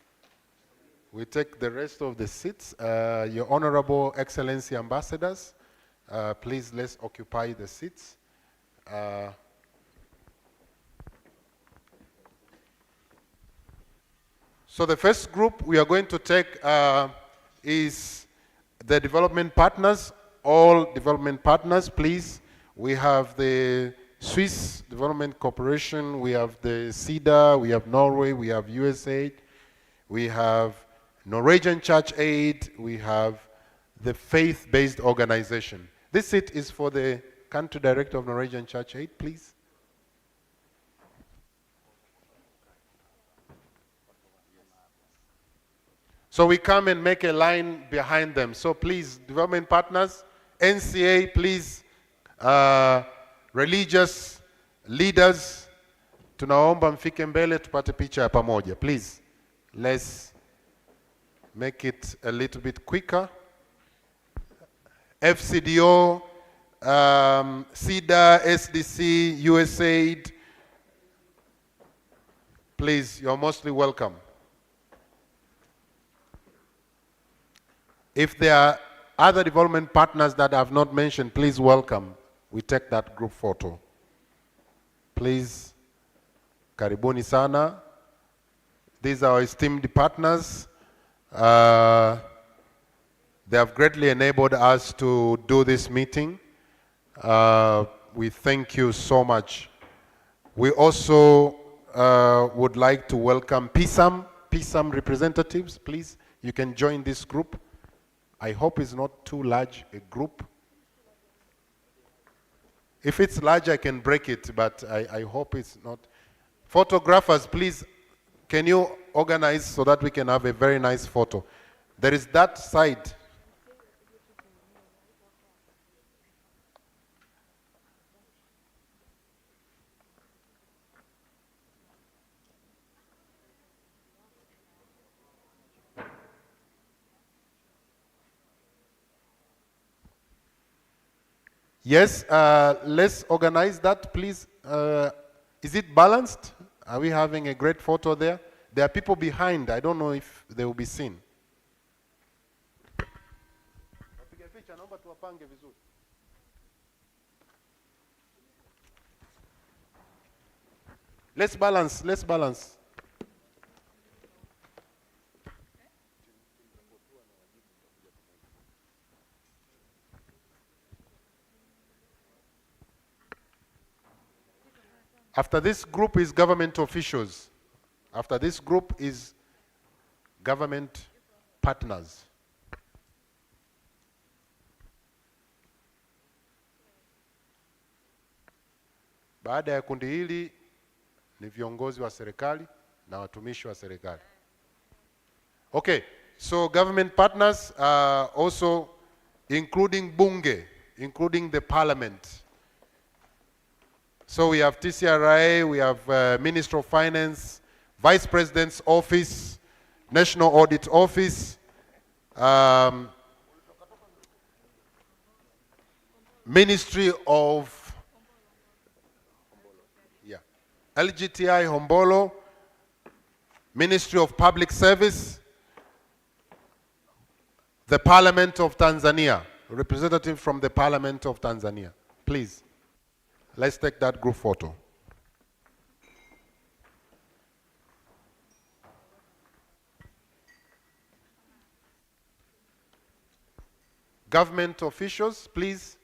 We take the rest of the seats. Your Honorable Excellency Ambassadors, please let's occupy the seats. So the first group we are going to take is the development partners, all development partners, please. We have the Swiss Development Corporation, we have the CEDA, we have Norway, we have USAID, we have Norwegian Church Aid, we have the faith-based organization. This seat is for the country director of Norwegian Church Aid, please. So we come and make a line behind them. So please, development partners, NCA, please, religious leaders, tunaomba mfike mbele tupate picha ya pamoja. Please, let's make it a little bit quicker. FCDO, CEDA, SDC, USAID, please, you're mostly welcome. If there are other development partners that I have not mentioned, please welcome. We take that group photo. Please, karibuni sana. These are our esteemed partners. They have greatly enabled us to do this meeting. We thank you so much. We also would like to welcome PSAM representatives, please. You can join this group. I hope it's not too large a group. If it's large, I can break it, but I hope it's not. Photographers, please, can you organize so that we can have a very nice photo? There is that side. Yes, let's organize that, please. Is it balanced? Are we having a great photo there? There are people behind. I don't know if they will be seen. Let's balance, let's balance. After this group is government officials. After this group is government partners. Baada ya kundi hili ni viongozi wa serikali na watumishi wa serikali. Okay, so government partners also including bunge, including the parliament. So we have TCRA, we have Minister of Finance, Vice President's Office, National Audit Office, Ministry of LGTI Hombolo, Ministry of Public Service, the Parliament of Tanzania, representative from the Parliament of Tanzania. Please, let's take that group photo. Government officials, please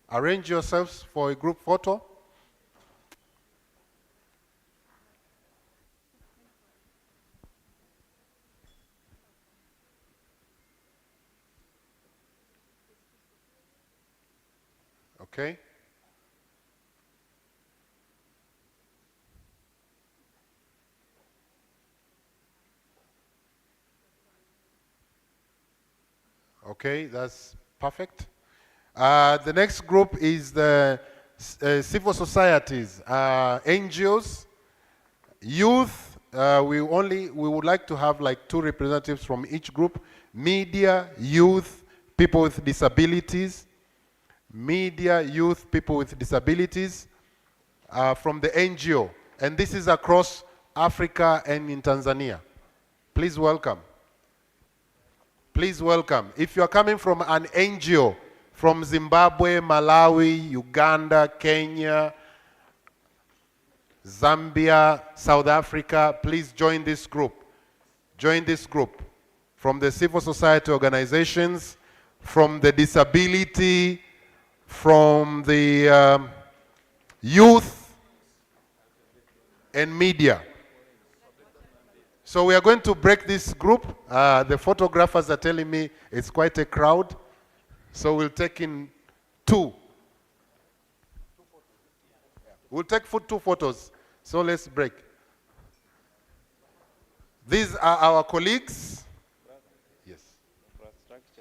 arrange yourselves for a group photo. Okay. Okay, that's perfect. The next group is the civil societies, NGOs, youth. We would like to have like 2 representatives from each group: media, youth, people with disabilities. Media, youth, people with disabilities from the NGO. And this is across Africa and in Tanzania. Please welcome. Please welcome. If you are coming from an NGO from Zimbabwe, Malawi, Uganda, Kenya, Zambia, South Africa, please join this group. Join this group. From the civil society organizations, from the disability, from the youth and media. So we are going to break this group. The photographers are telling me it's quite a crowd. So we'll take in 2. We'll take 2 photos. So let's break. These are our colleagues. Yes.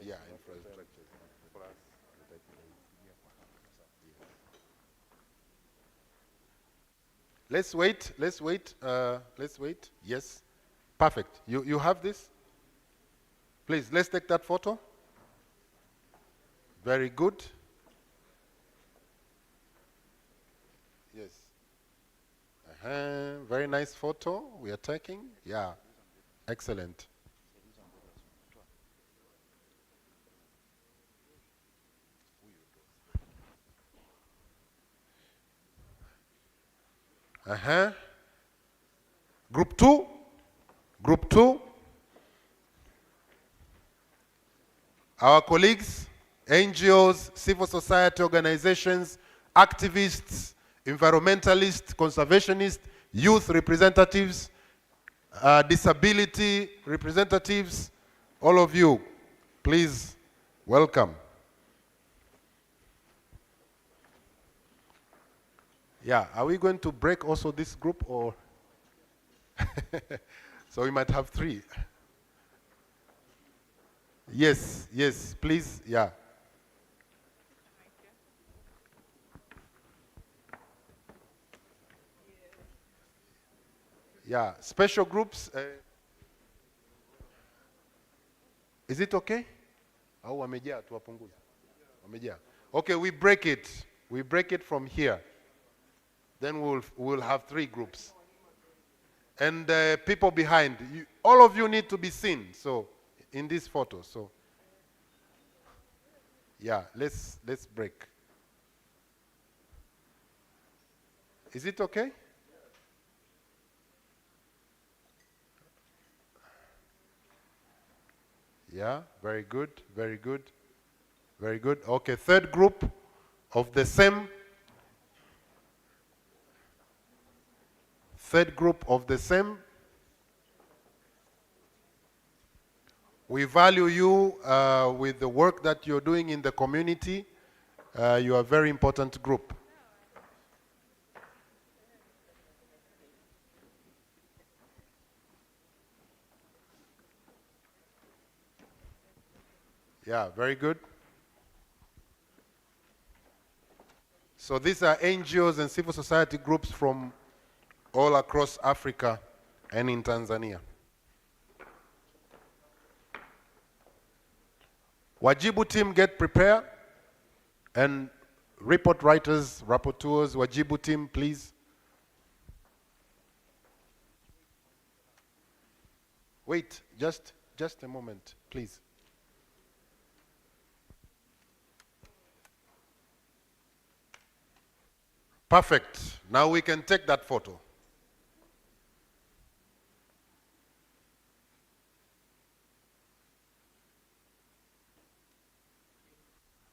Yeah, infrastructure. Let's wait, let's wait, let's wait. Yes, perfect. You have this? Please, let's take that photo. Very good. Yes. Very nice photo we are taking. Yeah, excellent. Group 2. Group 2. Our colleagues, NGOs, civil society organizations, activists, environmentalists, conservationists, youth representatives, disability representatives, all of you, please welcome. Yeah, are we going to break also this group or? So we might have 3. Yes, yes, please, yeah. Yeah, special groups. Is it okay? Au wamejaa tuwapunguze? Wamejaa. Okay, we break it. We break it from here. Then we'll have 3 groups. And people behind, all of you need to be seen. So in this photo, so yeah, let's break. Is it okay? Yeah, very good, very good, very good. Okay, third group of the same. Third group of the same. We value you with the work that you're doing in the community. You are a very important group. Yeah, very good. So these are NGOs and civil society groups from all across Africa and in Tanzania. Wajibu team, get prepared. And report writers, rapporteurs, Wajibu team, please. Wait, just a moment, please. Perfect. Now we can take that photo.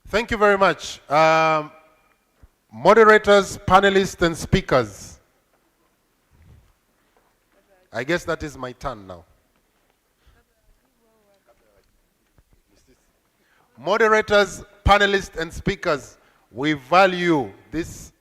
Thank you very much. Moderators, panelists, and speakers. I guess that is my turn now. Moderators, panelists, and speakers, we value this.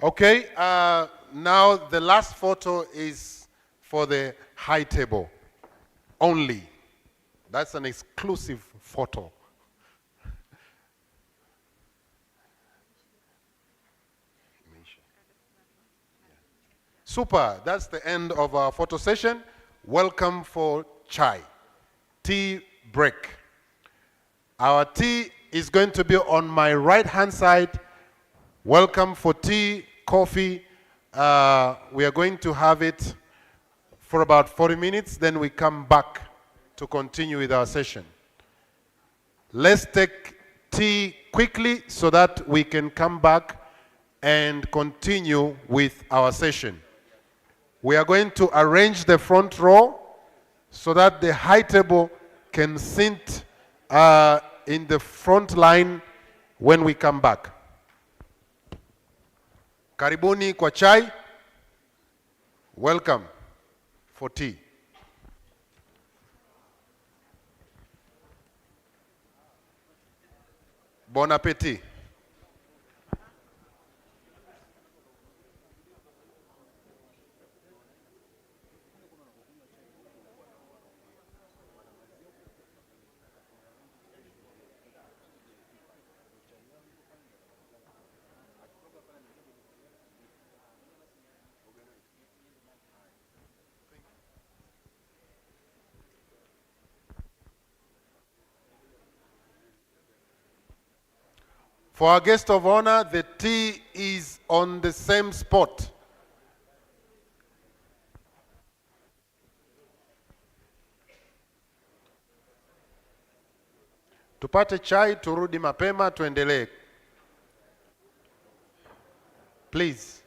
Okay, now the last photo is for the high table only. That's an exclusive photo. Super, that's the end of our photo session. Welcome for chai, tea break. Our tea is going to be on my right-hand side. Welcome for tea, coffee. We are going to have it for about 40 minutes, then we come back to continue with our session. Let's take tea, quickly so that we can come back and continue with our session. We are going to arrange the front row so that the high table can sit in the front line when we come back. Karibuni kwa chai. Welcome for tea. Bon appétit. For our guest of honor, the tea is on the same spot. Tupate chai, turudi mapema, tuendelee. Please.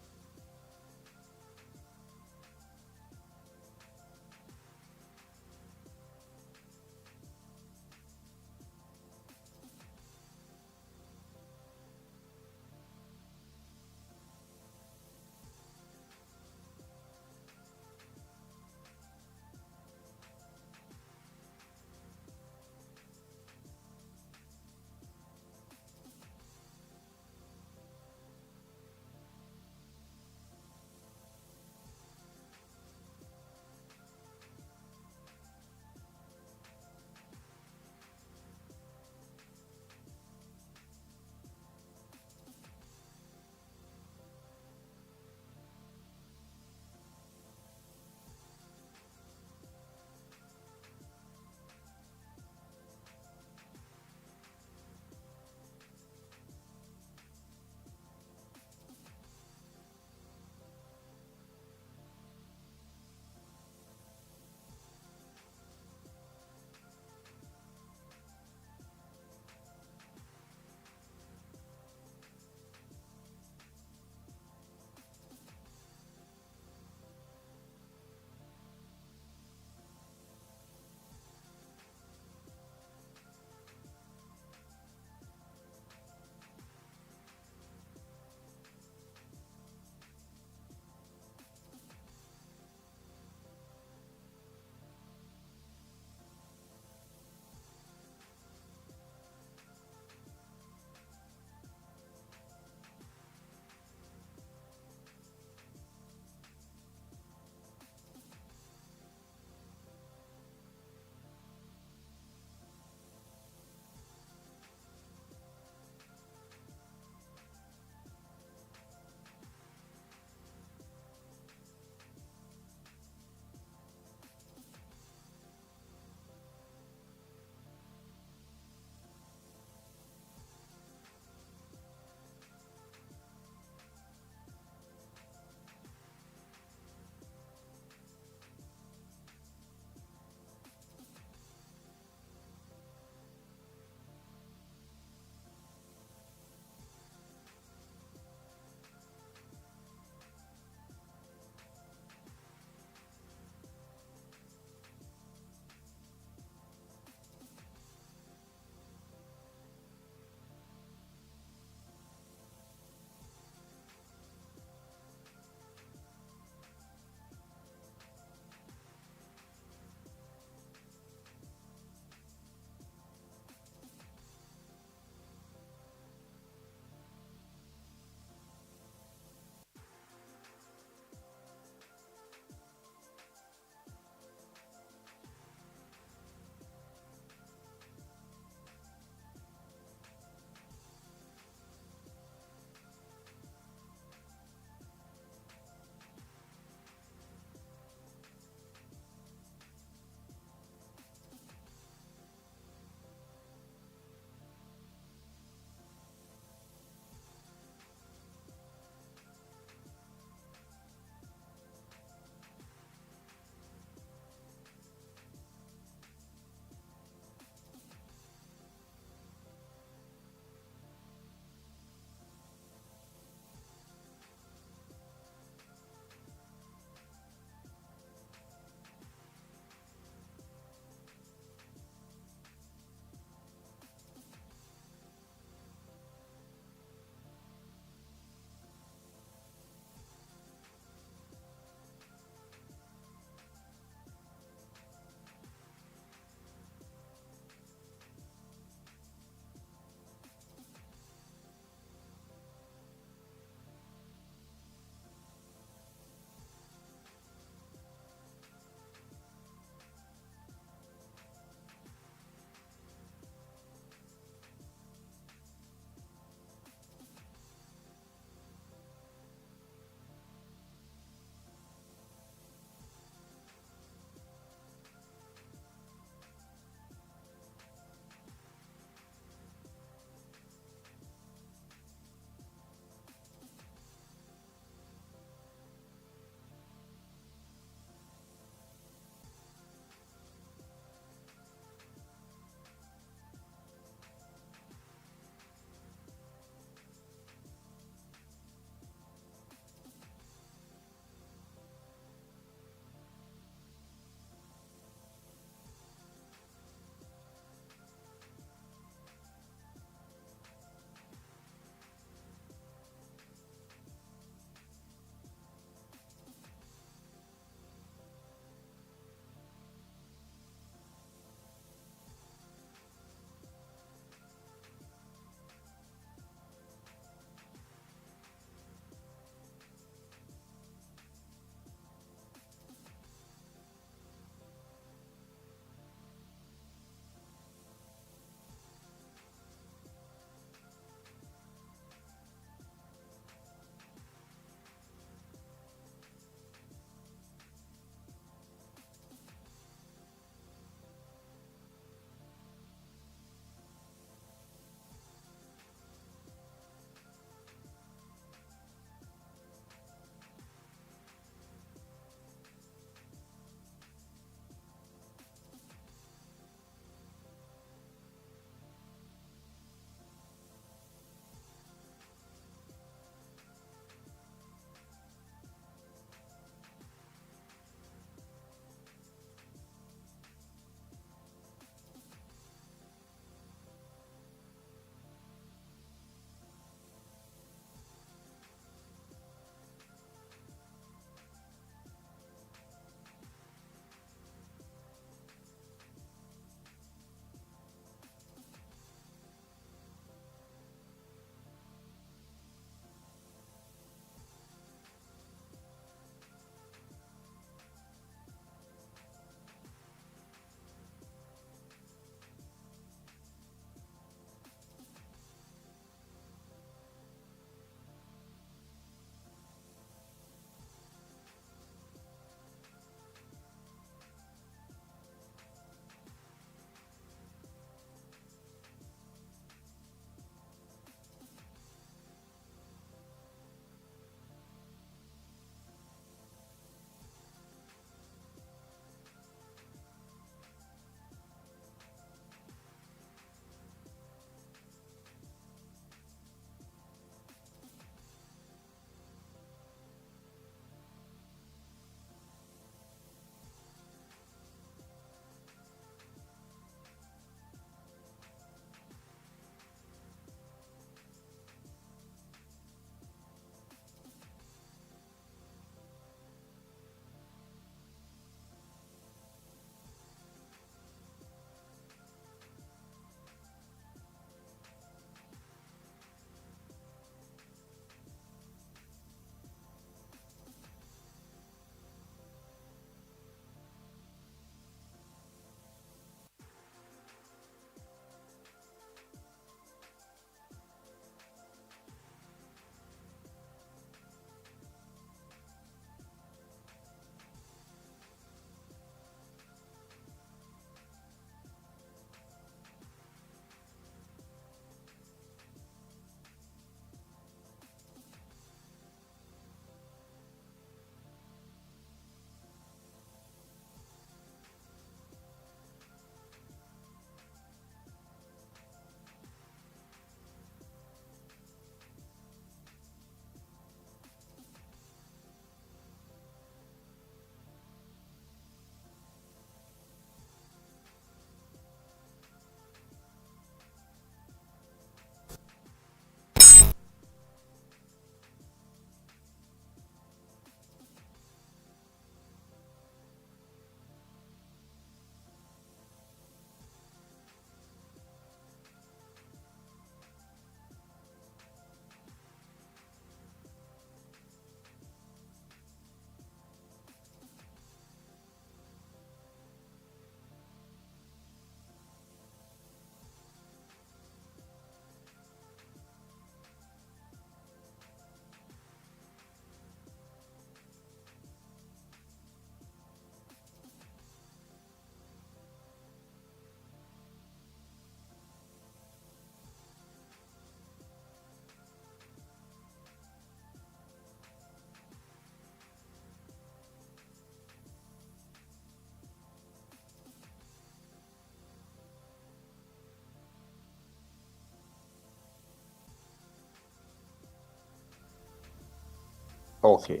Okay.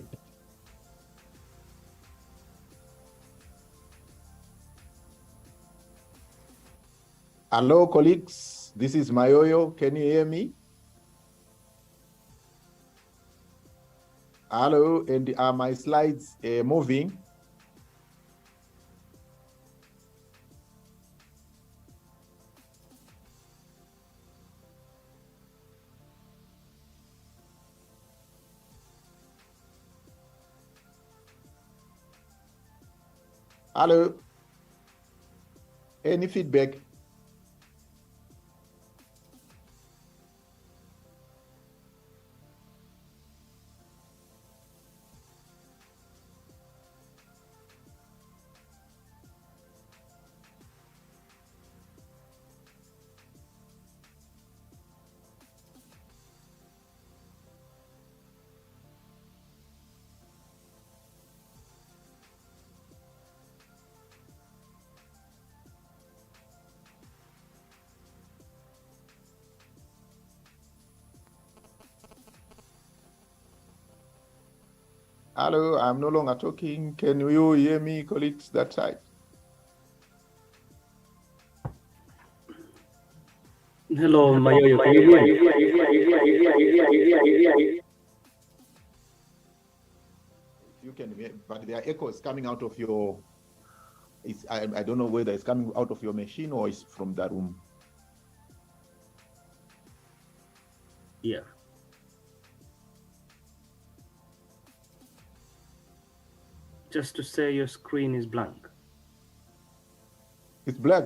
Hello, colleagues. This is Mayoyo. Can you hear me? Hello, and are my slides moving? Hello? Any feedback? Hello, I'm no longer talking. Can you hear me, colleagues, that side? Hello, Mayoyo, can you hear me? You can hear, but there are echoes coming out of your, I don't know whether it's coming out of your machine or it's from that room. Yeah. Just to say your screen is blank. It's black.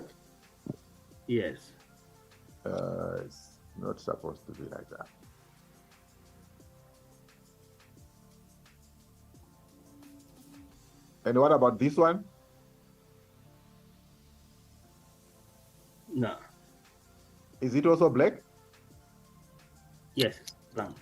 Yes. It's not supposed to be like that. And what about this one? No. Is it also black? Yes, blank.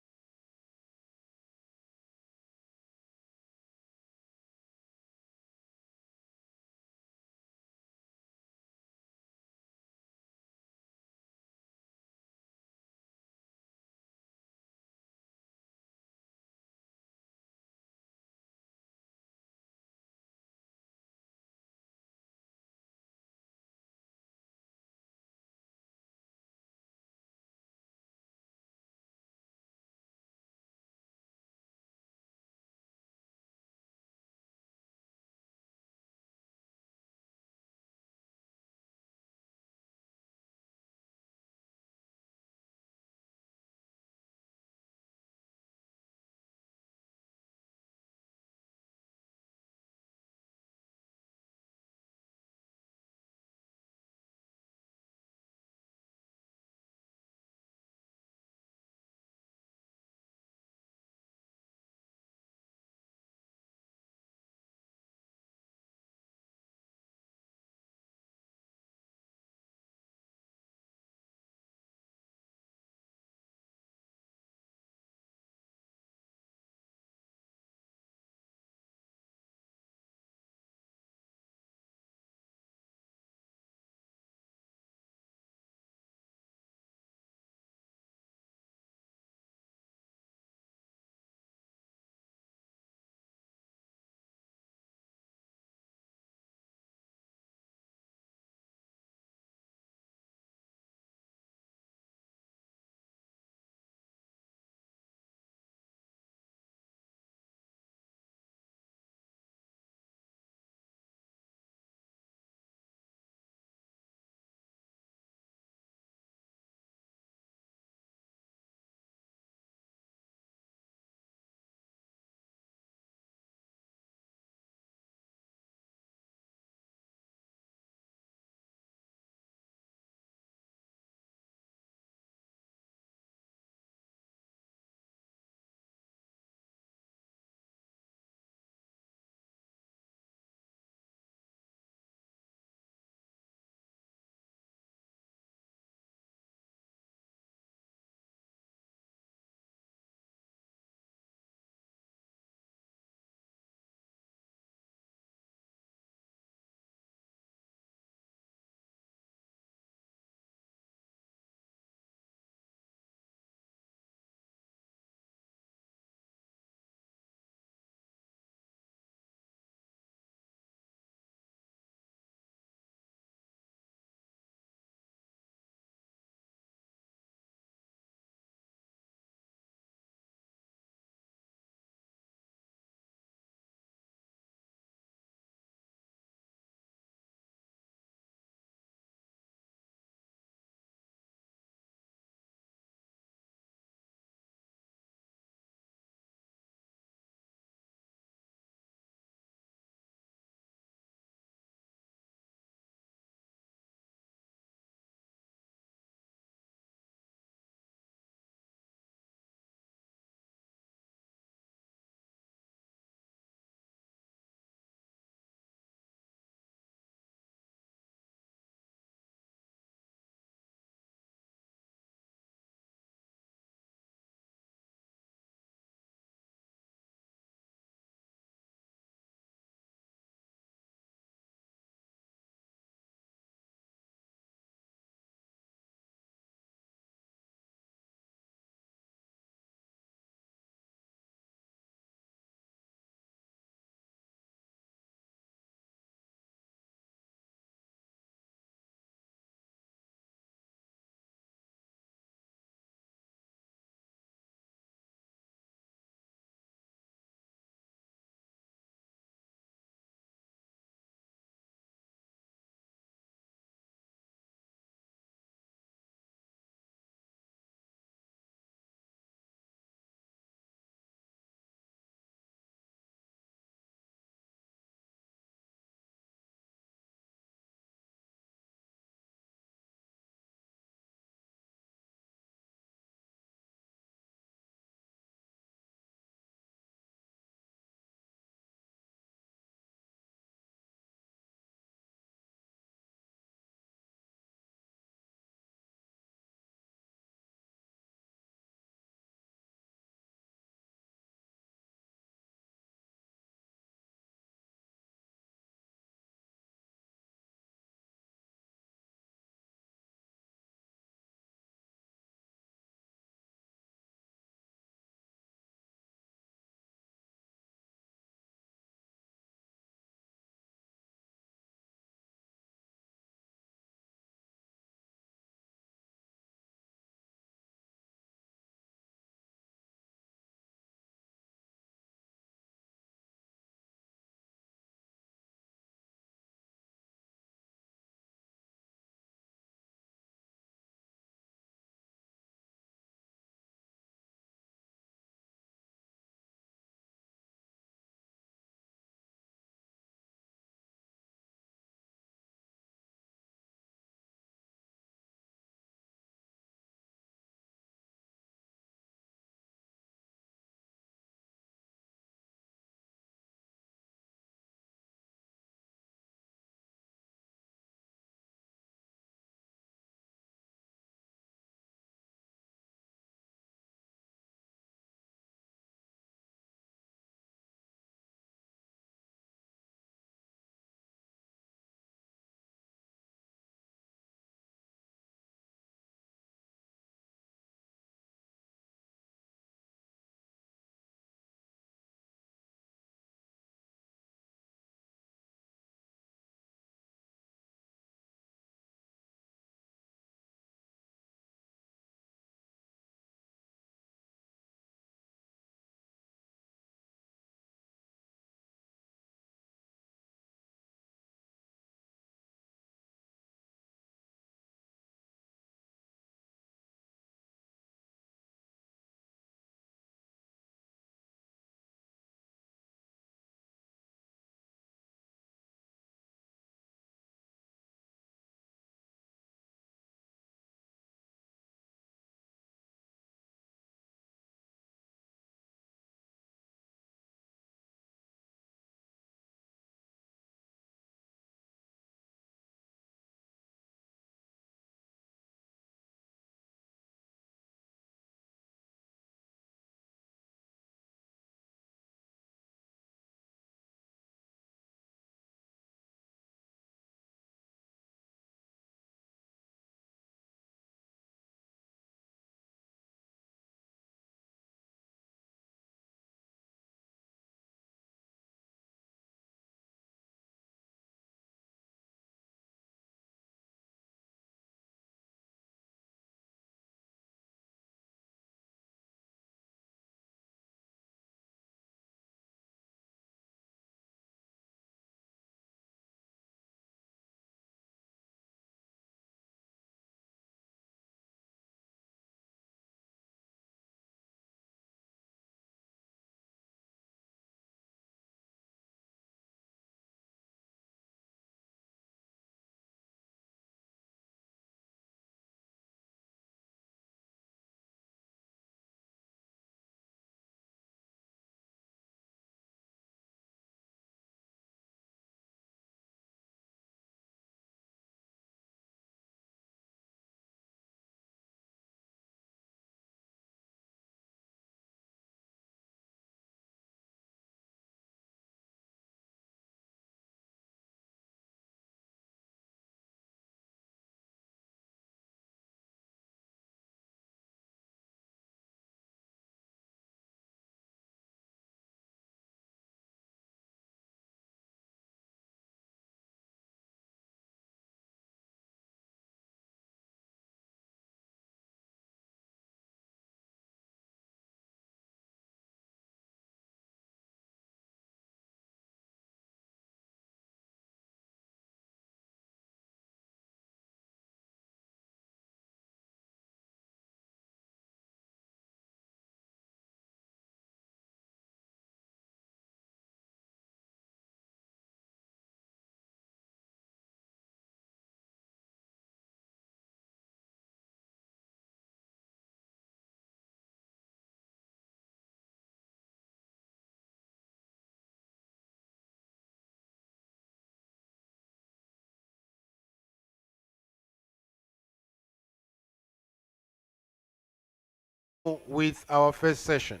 with our first session.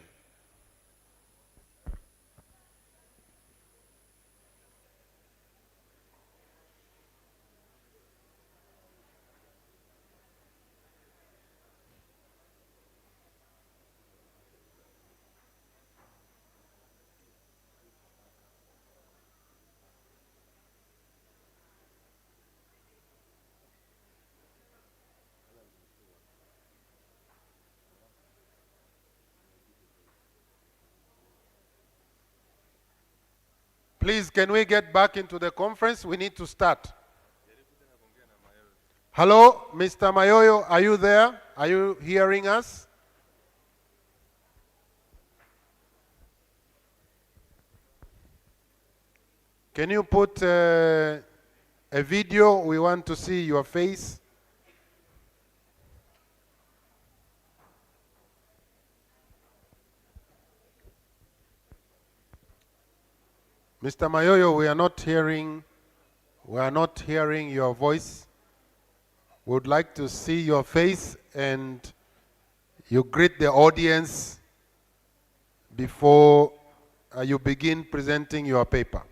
Please, can we get back into the conference? We need to start. Hello, Mr. Mayoyo, are you there? Are you hearing us? Can you put a video? We want to see your face. Mr. Mayoyo, we are not hearing your voice. We would like to see your face and you greet the audience before you begin presenting your paper.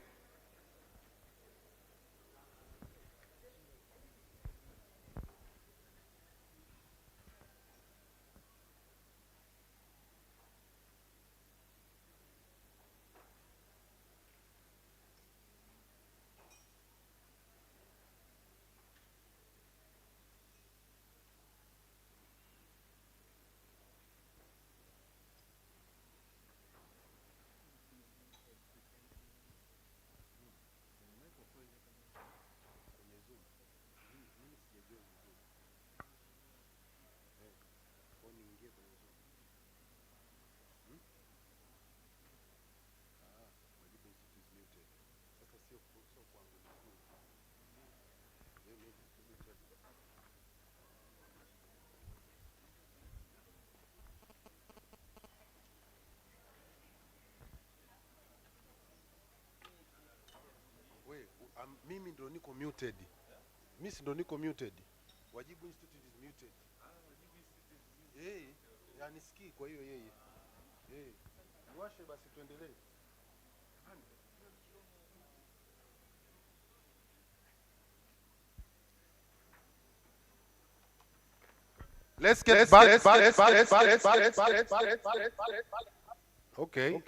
Mimi ndo niko muted. Mimi ndo niko muted. Wajibu Institute is muted. Anisikii kwa hiyo yeye. Niwashe basi tuendelee. Let's get back. Okay.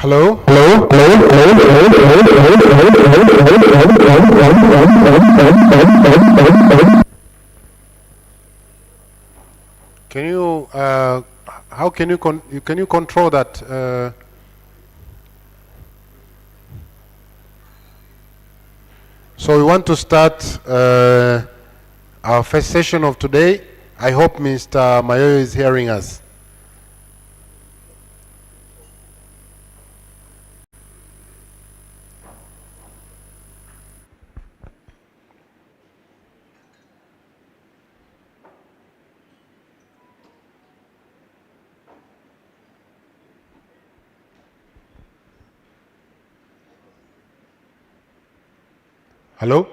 Hello? Can you, how can you control that? So we want to start our first session of today. I hope Mr. Mayoyo is hearing us. Hello?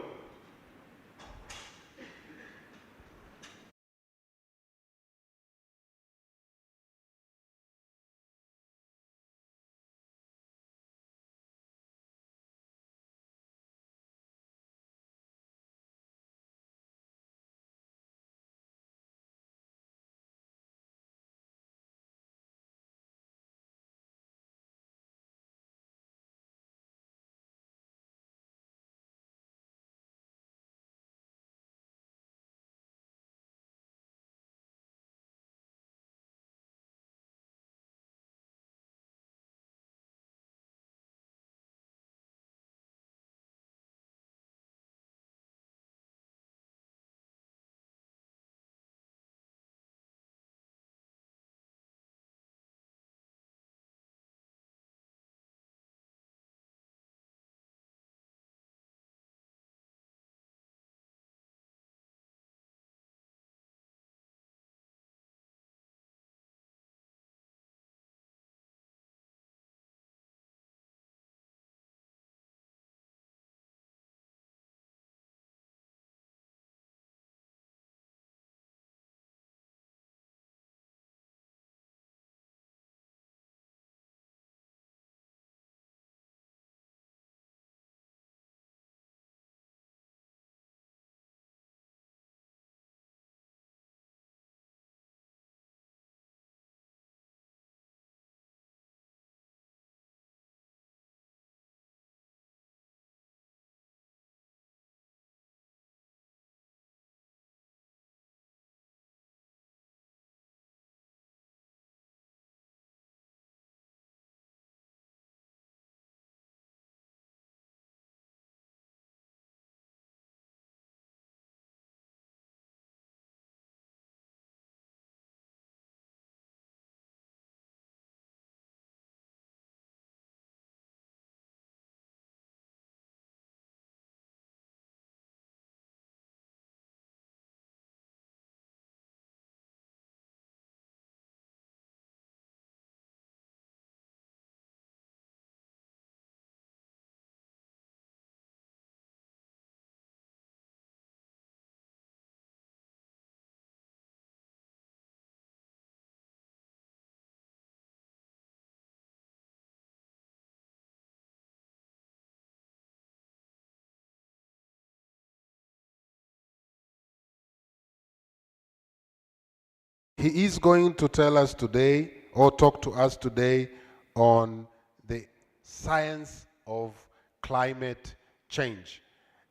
he is going to tell us today, or talk to us today, on the science of climate change.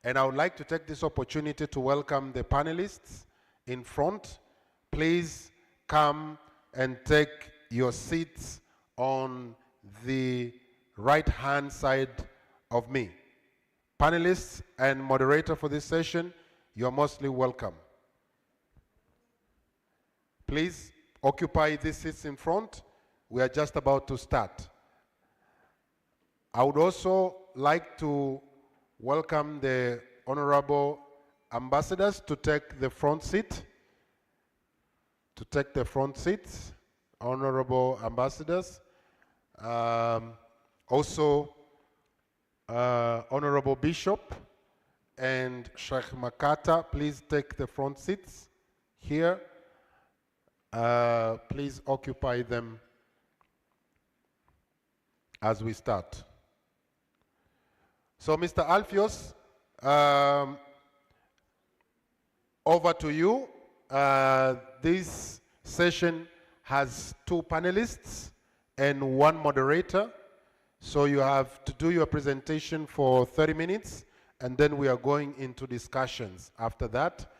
And I would like to take this opportunity to welcome the panelists in front. Please come and take your seats on the right-hand side of me. Panelists and moderator for this session, you are mostly welcome. Please occupy these seats in front. We are just about to start. I would also like to welcome the honorable ambassadors to take the front seat. Honorable ambassadors. Also, Honorable Bishop and Sheikh Makata, please take the front seats here. Please occupy them as we start. So, Mr. Alpheus, over to you. This session has 2 panelists and 1 moderator. So you have to do your presentation for 30 minutes, and then we are going into discussions. After that,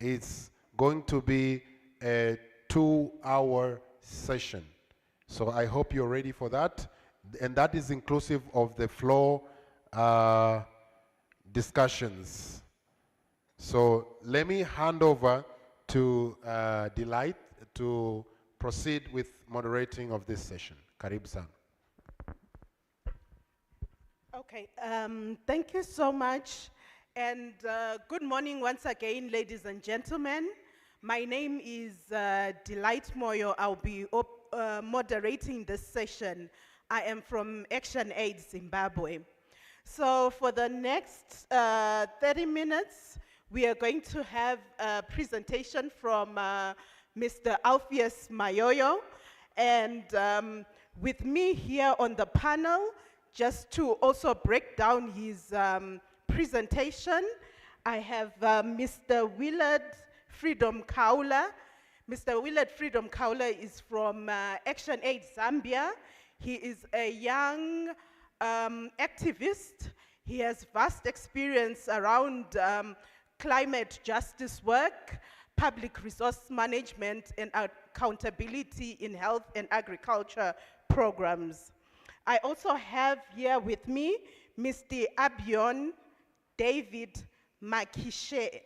it's going to be a 2-hour session. So I hope you're ready for that. And that is inclusive of the floor discussions. So let me hand over to Delight to proceed with moderating of this session. Karibu-san. Okay, thank you so much. And good morning once again, ladies and gentlemen. My name is Delight Moyo. I'll be moderating this session. I am from Action Aid Zimbabwe. So for the next 30 minutes, we are going to have a presentation from Mr. Alpheus Mayoyo. And with me here on the panel, just to also break down his presentation, I have Mr. Willard Freedom Kaula. Mr. Willard Freedom Kaula is from Action Aid Zambia. He is a young activist. He has vast experience around climate justice work, public resource management, and accountability in health and agriculture programs. I also have here with me Mr. Abion David Makishe.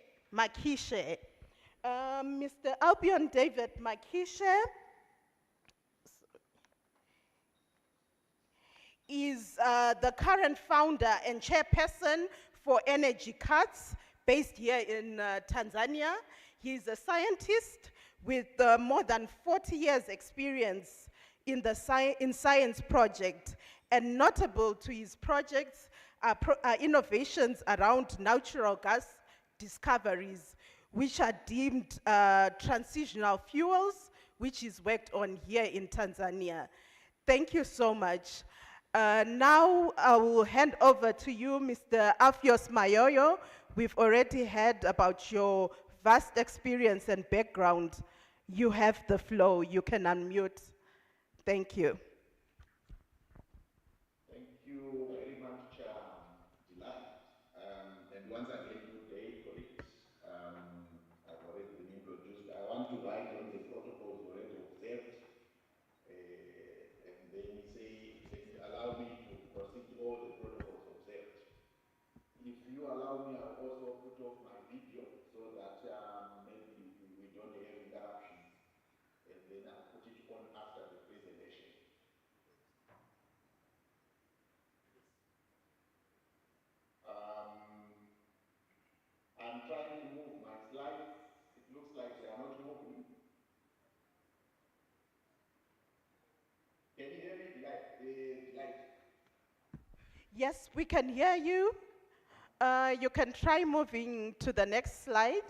Mr. Albion David Makishe is the current founder and chairperson for Energy Cuts, based here in Tanzania. He's a scientist with more than 40 years experience in the science project, and notable to his projects are innovations around natural gas discoveries, which are deemed transitional fuels, which is worked on here in Tanzania. Thank you so much. Now I will hand over to you, Mr. Alpheus Mayoyo. We've already heard about your vast experience and background. You have the floor. You can unmute. Thank you. Thank you very much, Delight. And once again, good day, colleagues. I've already been introduced. I want to write on the protocols already observed, and then allow me to proceed to all the protocols observed. If you allow me, I'll also put off my video so that maybe we don't have interruptions, and then I'll put it on after the presentation. I'm trying to move my slides. It looks like they are not moving. Can you hear me, Delight? Yes, we can hear you. You can try moving to the next slide.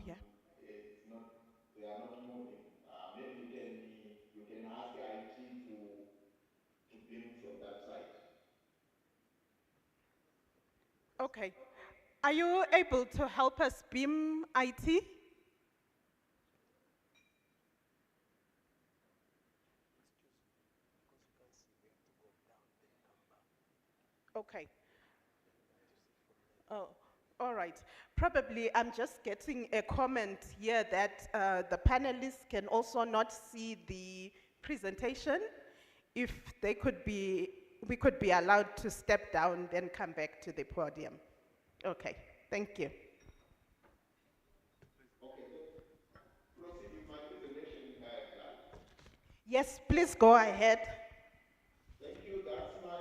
Yeah. It's not, they are not moving. Maybe you can ask IT to beam from that side. Okay. Are you able to help us beam IT? Okay. Oh, all right. Probably I'm just getting a comment here that the panelists can also not see the presentation. If they could be, we could be allowed to step down, then come back to the podium. Okay, thank you. Okay, so proceed with my presentation, Glenn. Yes, please go ahead. Thank you. That's my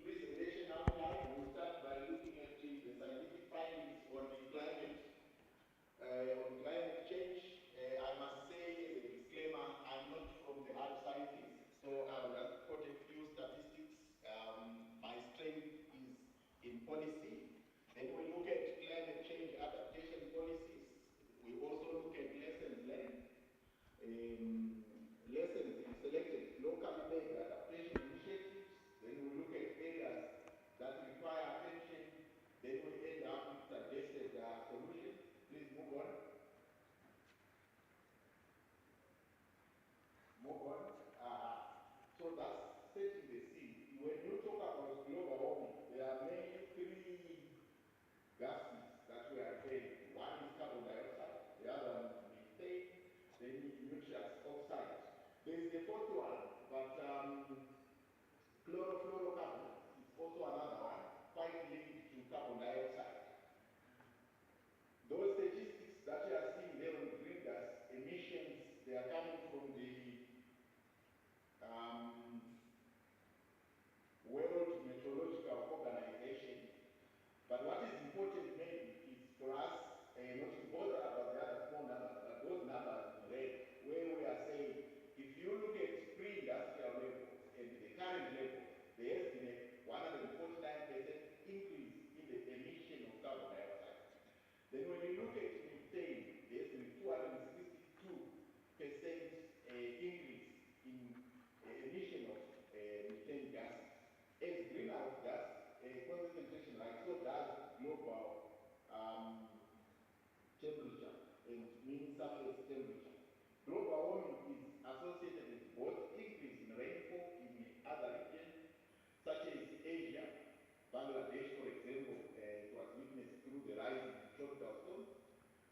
presentation outline. We'll start by looking at the scientific findings on climate change. I must say, as a disclaimer, I'm not from the hard sciences, so I'll just quote a few statistics. My strength is in policy. Then we look at climate change adaptation policies. We also look at lessons learned. Lessons in selected locally made adaptation initiatives. Then we look at areas that require attention. Then we end up with suggested solutions. Please move on. Move on. So that's setting the scene. When you talk about global warming, there are mainly three gases that we are referring to. One is carbon dioxide, the other one is methane, then nitrous oxide. There is the fourth one, but chlorofluorocarbons is also another one, quite linked to carbon dioxide. Those statistics that you are seeing there on green gas emissions, they are coming from the World Meteorological Organization. But what is important maybe is for us not to bother about the other small numbers, but those numbers in red, where we are saying, if you look at pre-industrial levels and the current levels, there has been a 149% increase in the emission of carbon dioxide. Then when you look at methane, there's been 262% increase in emission of methane gases. As greenhouse gas concentration rise, so does global temperature and mean surface temperature. Global warming is associated with both increase in rainfall in other regions, such as Asia. Bangladesh, for example, it was witnessed through the rise in tropical storms,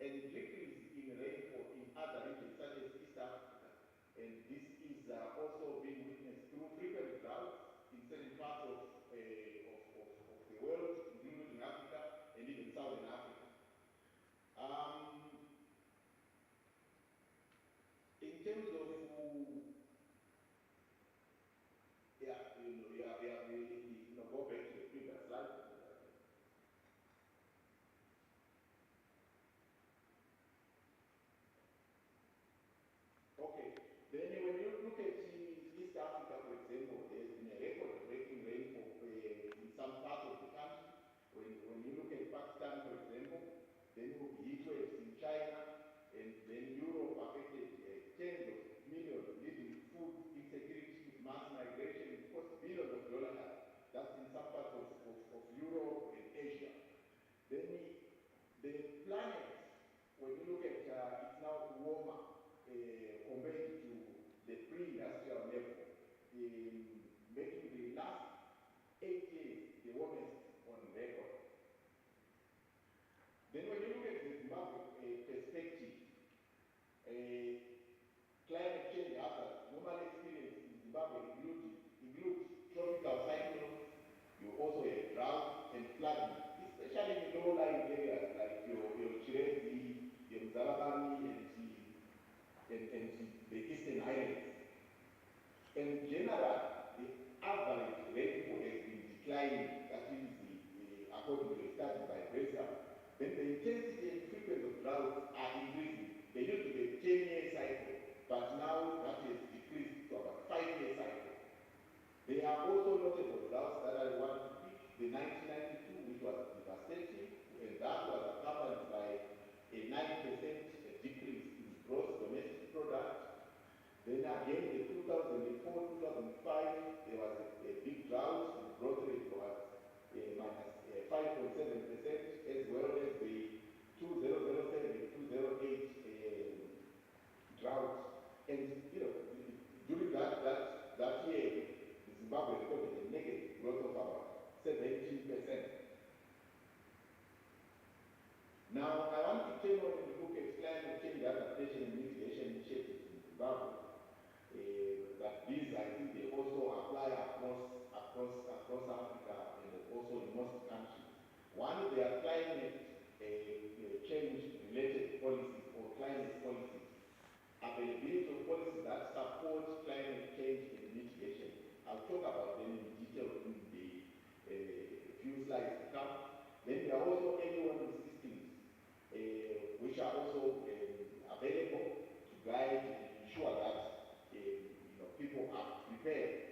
and decrease in rainfall in other regions, such as East Africa. And this is also being witnessed through frequent droughts in certain parts of the world, including Africa and even Southern Africa. In terms of go back to the previous slide. Okay, then when you look at East Africa, for example, there's been a record-breaking rainfall in some parts of the country. When you look at Pakistan, for example, then you have heat waves in China, and then Europe affected tens of millions, leading to food insecurity, mass migration. It costs billions of dollars. That's in some parts of Europe and Asia. Then the planet, when you look at it's now warmer compared to the pre-industrial level, making the last 8 years the warmest on record. Then when you look at the Zimbabwe perspective, climate change hazards normally experienced in Zimbabwe include tropical cyclones. You also have drought and flooding, especially in low-lying areas like your Chile across Africa and also in most countries. One, they are climate change-related policies or climate policies. Availability of policies that support climate change and mitigation. I'll talk about them in detail in the few slides to come. Then there are also early warning systems, which are also available to guide and ensure that people are prepared.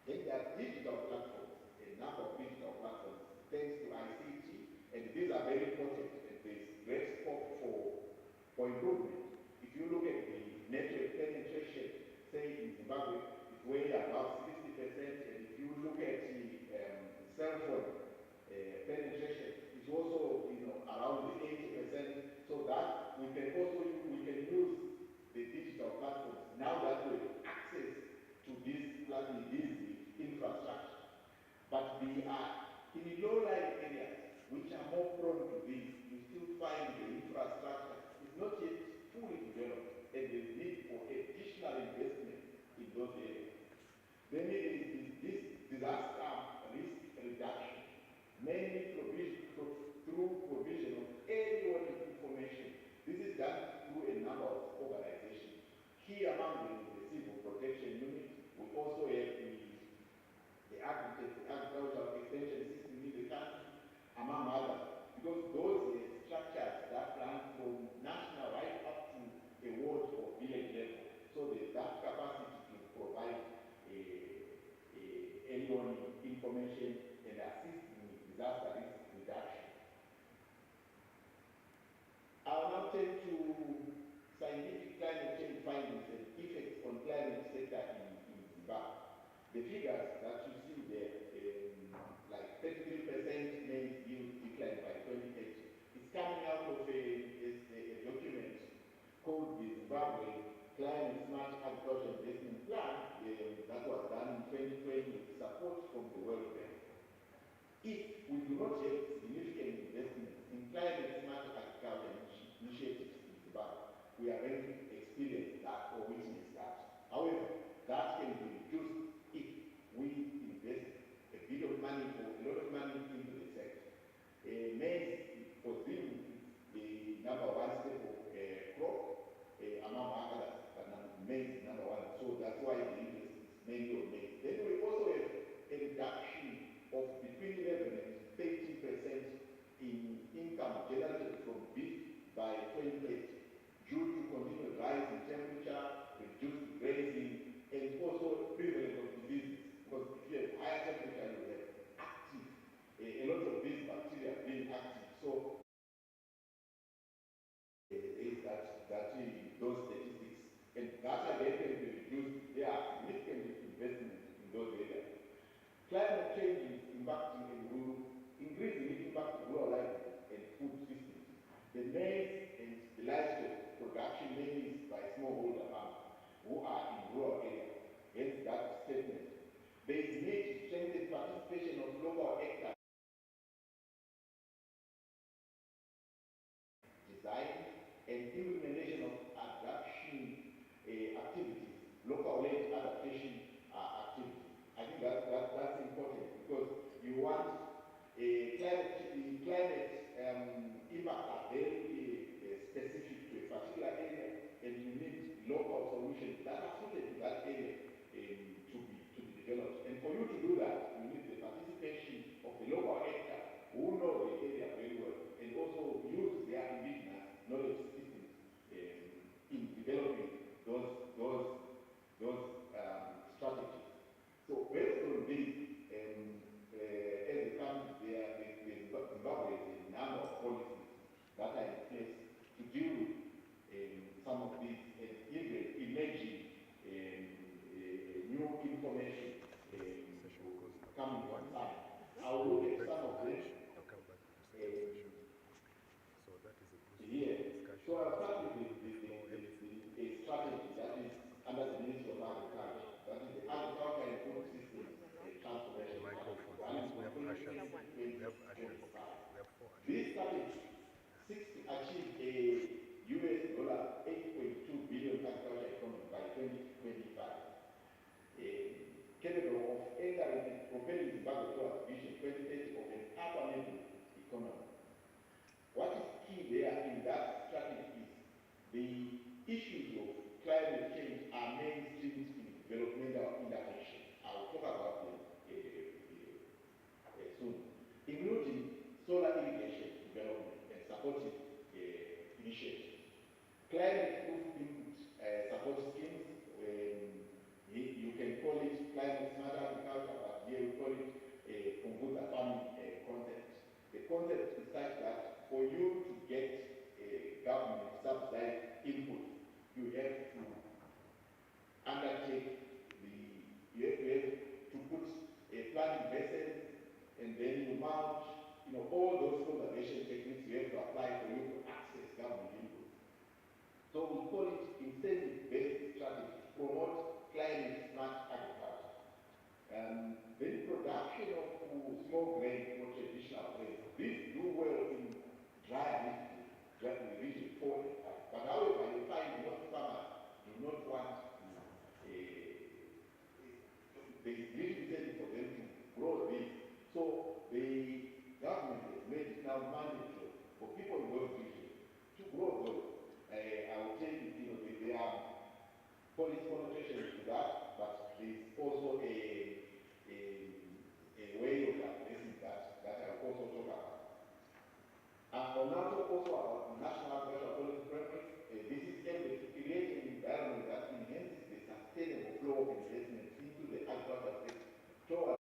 Then there are digital platforms, a number of digital platforms, thanks to ICT, and these are very important, and there's great scope for improvement. If you look at the network penetration, say in Zimbabwe, it's way above 60%, and if you look at the cell phone penetration, it's also around the 80%, so that we can use the digital platforms now that we have access to this infrastructure. But we are in the low-lying areas, which are more prone to this. You still find the infrastructure is not yet fully developed, and there's need for additional investment in those areas. Then there is this disaster risk reduction, mainly through provision of early warning information. This is done through a number of organizations. Key among them is the Civil Protection Unit. We also have the agricultural extension system in the country, among others, because those structures that run from national right up to a ward or village level. So there's that capacity to provide early warning information and assist in disaster risk reduction. I'll now turn to scientific climate change findings and effects on climate sector in Zimbabwe. The figures that you see there, like 33% maize yield decline by 2080, is coming out of a document called the Zimbabwe Climate Smart Agriculture Investment Plan that was done in 2020 with support from the World Bank. If we do not have significant investments in climate smart agriculture initiatives in Zimbabwe, we are going to experience that or witness that. However, that can be reduced if we invest a bit of money or a lot of money into the sector. Maize, for them, the number one staple crop among others, but maize is number one. So that's why the interest is mainly on maize. Then we also have a reduction of between 11 and 13% in income generated from beef by 2030 due to continued rise in temperature, reduced grazing, and also prevalence of diseases. Because if you have higher temperature, you have active, a lot of these bacteria being active. So is that those statistics, and that again can be reduced. There are significant investments in those areas. Climate change is impacting and will increasingly impact rural life and food systems. The maize and the livestock production mainly is by smallholder farmers who are in rural areas. Hence that statement. There is need to strengthen participation of local actors. Design and implementation of adaptation activities, local-led adaptation activities. I think that's important because you want climate impact are very specific to a particular area, and you need local solutions that are suited to that area to be developed. And for you to do that, you need the participation of the local actors who know the area very well and also use their indigenous knowledge systems in developing those strategies. So based on this, as a country, Zimbabwe has a number of policies that are in place to deal with some of these and even emerging new information coming from some. I will look at some of them here. So I'll start with a strategy that is under the Ministry of Agriculture. That is the Agriculture and Food Systems Transformation. This strategy seeks to achieve a $8.2 billion agriculture economy by 2025, capable of entering 2030 of an carbon-neutral economy. What is key there in that strategy is the issues of climate change are mainstreamed in developmental intervention. I'll talk about them soon, including solar irrigation development and supportive initiatives. Climate-proof input support schemes, you can call it climate smart agriculture, but here we call it Punguza farming concept. The concept is such that for you to get government subsidized input, you have to undertake you have to put planting vessels, and then you mulch, all those conservation techniques you have to apply for you to access government input. So we call it incentive-based strategy to promote climate smart agriculture. Then production of small grain or traditional grains. These do well in dry region 4 and 5. But however, you find most farmers do not want there is little incentive for them to grow these. So the government has made it now mandatory for people in those regions to grow those. I will tell you, there are policy connotations to that, but there's also a way of addressing that I will also talk about. I'll now talk also about the national agricultural policy framework. This is aimed at creating an environment that enhances the sustainable flow of investment into the agricultural sector toward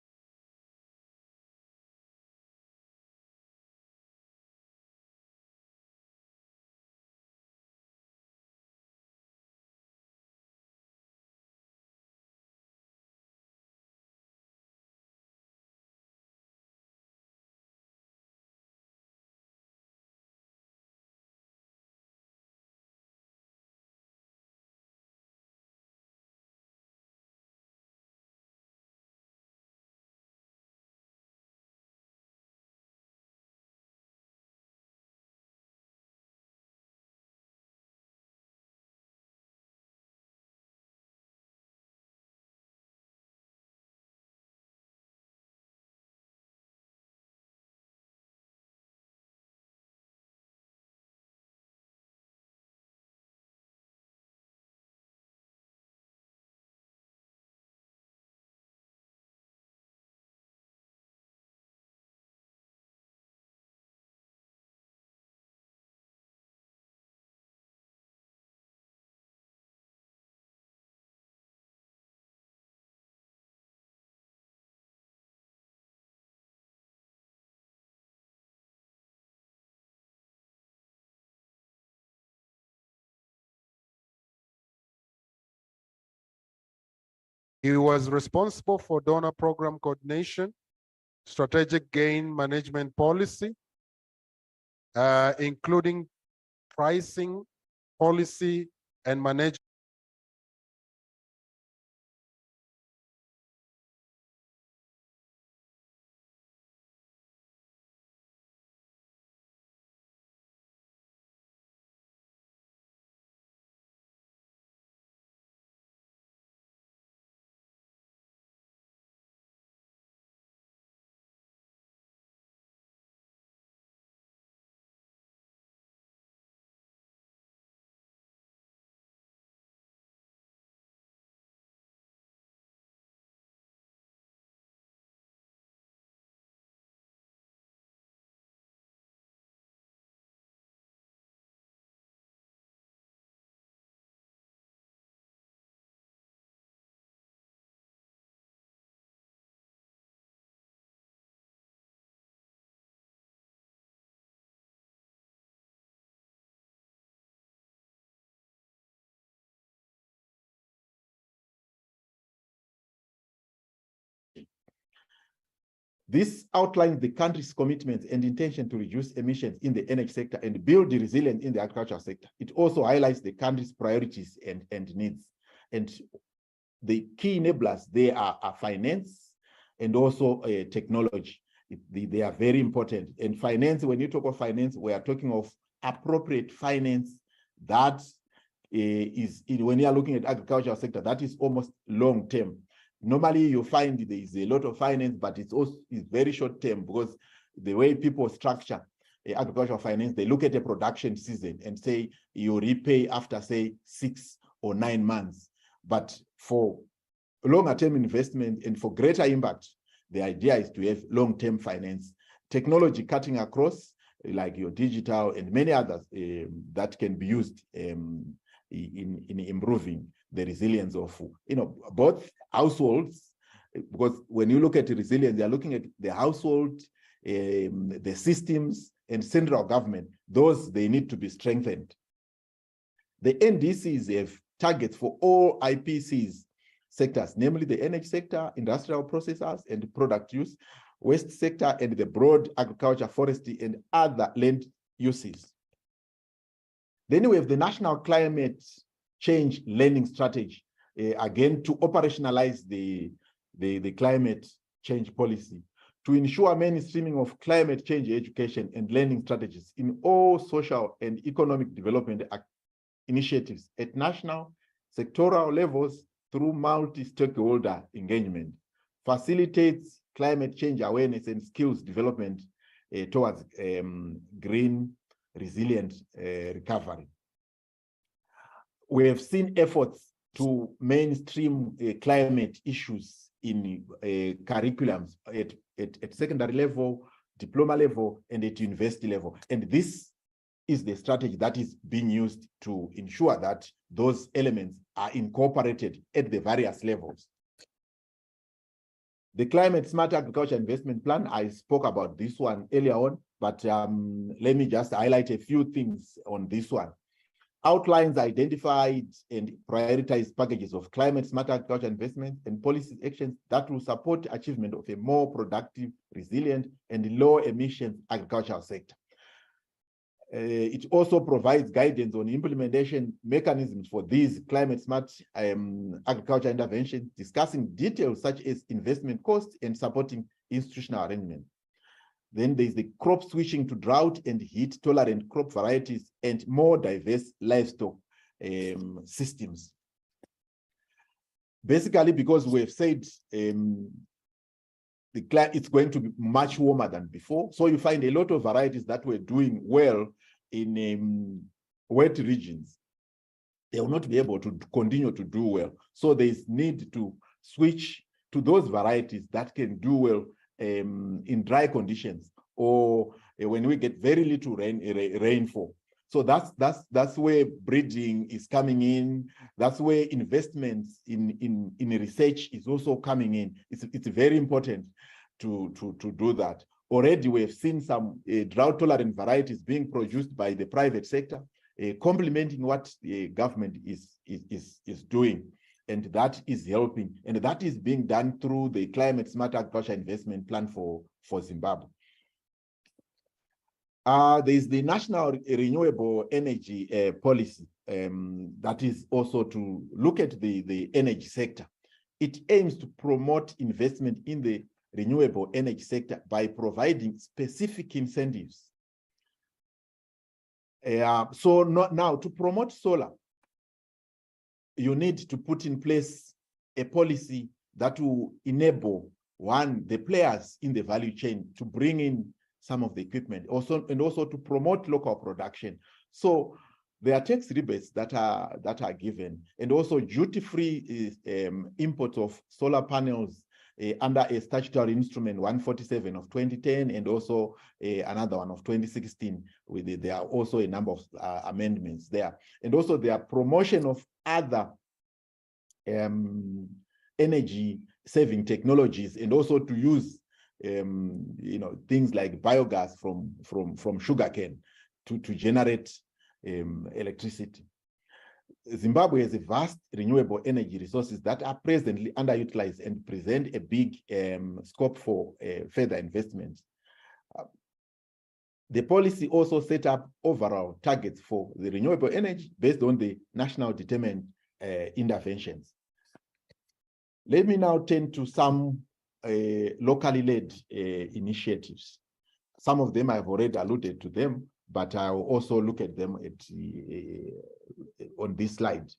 He was responsible for donor program coordination, strategic gain management policy, including pricing, policy, and management. This outlines the country's commitments and intention to reduce emissions in the energy sector and build the resilience in the agricultural sector. It also highlights the country's priorities and needs. And the key enablers there are finance and also technology. They are very important. And finance, when you talk of finance, we are talking of appropriate finance that is, when you are looking at agricultural sector, that is almost long-term. Normally you find there is a lot of finance, but it's very short term, because the way people structure agricultural finance, they look at a production season and say you repay after, say, 6 or 9 months. But for longer term investment and for greater impact, the idea is to have long-term finance, technology cutting across, like your digital and many others that can be used in improving the resilience of, both households, because when you look at resilience, they are looking at the household, the systems, and central government. Those, they need to be strengthened. The NDCs have targets for all IPCs sectors, namely the energy sector, industrial processors and product use, waste sector, and the broad agriculture, forestry, and other land uses. Then we have the National Climate Change Learning Strategy, again, to operationalize the climate change policy, to ensure mainstreaming of climate change education and learning strategies in all social and economic development initiatives at national, sectoral levels through multi-stakeholder engagement, facilitates climate change awareness and skills development towards green, resilient recovery. We have seen efforts to mainstream climate issues in curriculums at secondary level, diploma level, and at university level. And this is the strategy that is being used to ensure that those elements are incorporated at the various levels. The Climate Smart Agriculture Investment Plan, I spoke about this one earlier on, but let me just highlight a few things on this one. Outlines identified and prioritized packages of climate smart agriculture investment and policy actions that will support achievement of a more productive, resilient, and low emission agricultural sector. It also provides guidance on implementation mechanisms for these climate smart agriculture interventions, discussing details such as investment costs and supporting institutional arrangement. Then there's the crop switching to drought and heat tolerant crop varieties and more diverse livestock systems. Basically, because we have said it's going to be much warmer than before, so you find a lot of varieties that were doing well in wet regions. They will not be able to continue to do well. So there's need to switch to those varieties that can do well in dry conditions, or when we get very little rainfall. So that's where breeding is coming in. That's where investments in research is also coming in. It's very important to do that. Already we have seen some drought-tolerant varieties being produced by the private sector, complementing what the government is doing. And that is helping. And that is being done through the Climate Smart Agriculture Investment Plan for Zimbabwe. There is the National Renewable Energy Policy that is also to look at the energy sector. It aims to promote investment in the renewable energy sector by providing specific incentives. So now to promote solar, you need to put in place a policy that will enable, one, the players in the value chain to bring in some of the equipment, and also to promote local production. So there are tax rebates that are given, and also duty-free import of solar panels under a statutory instrument 147 of 2010, and also another one of 2016. There are also a number of amendments there, and also there are promotion of other energy saving technologies, and also to use things like biogas from sugarcane to generate electricity. Zimbabwe has a vast renewable energy resources that are presently underutilized and present a big scope for further investments. The policy also set up overall targets for the renewable energy based on the national determined interventions. Let me now turn to some locally led initiatives. Some of them I've already alluded to them, but I'll also look at them on this slide.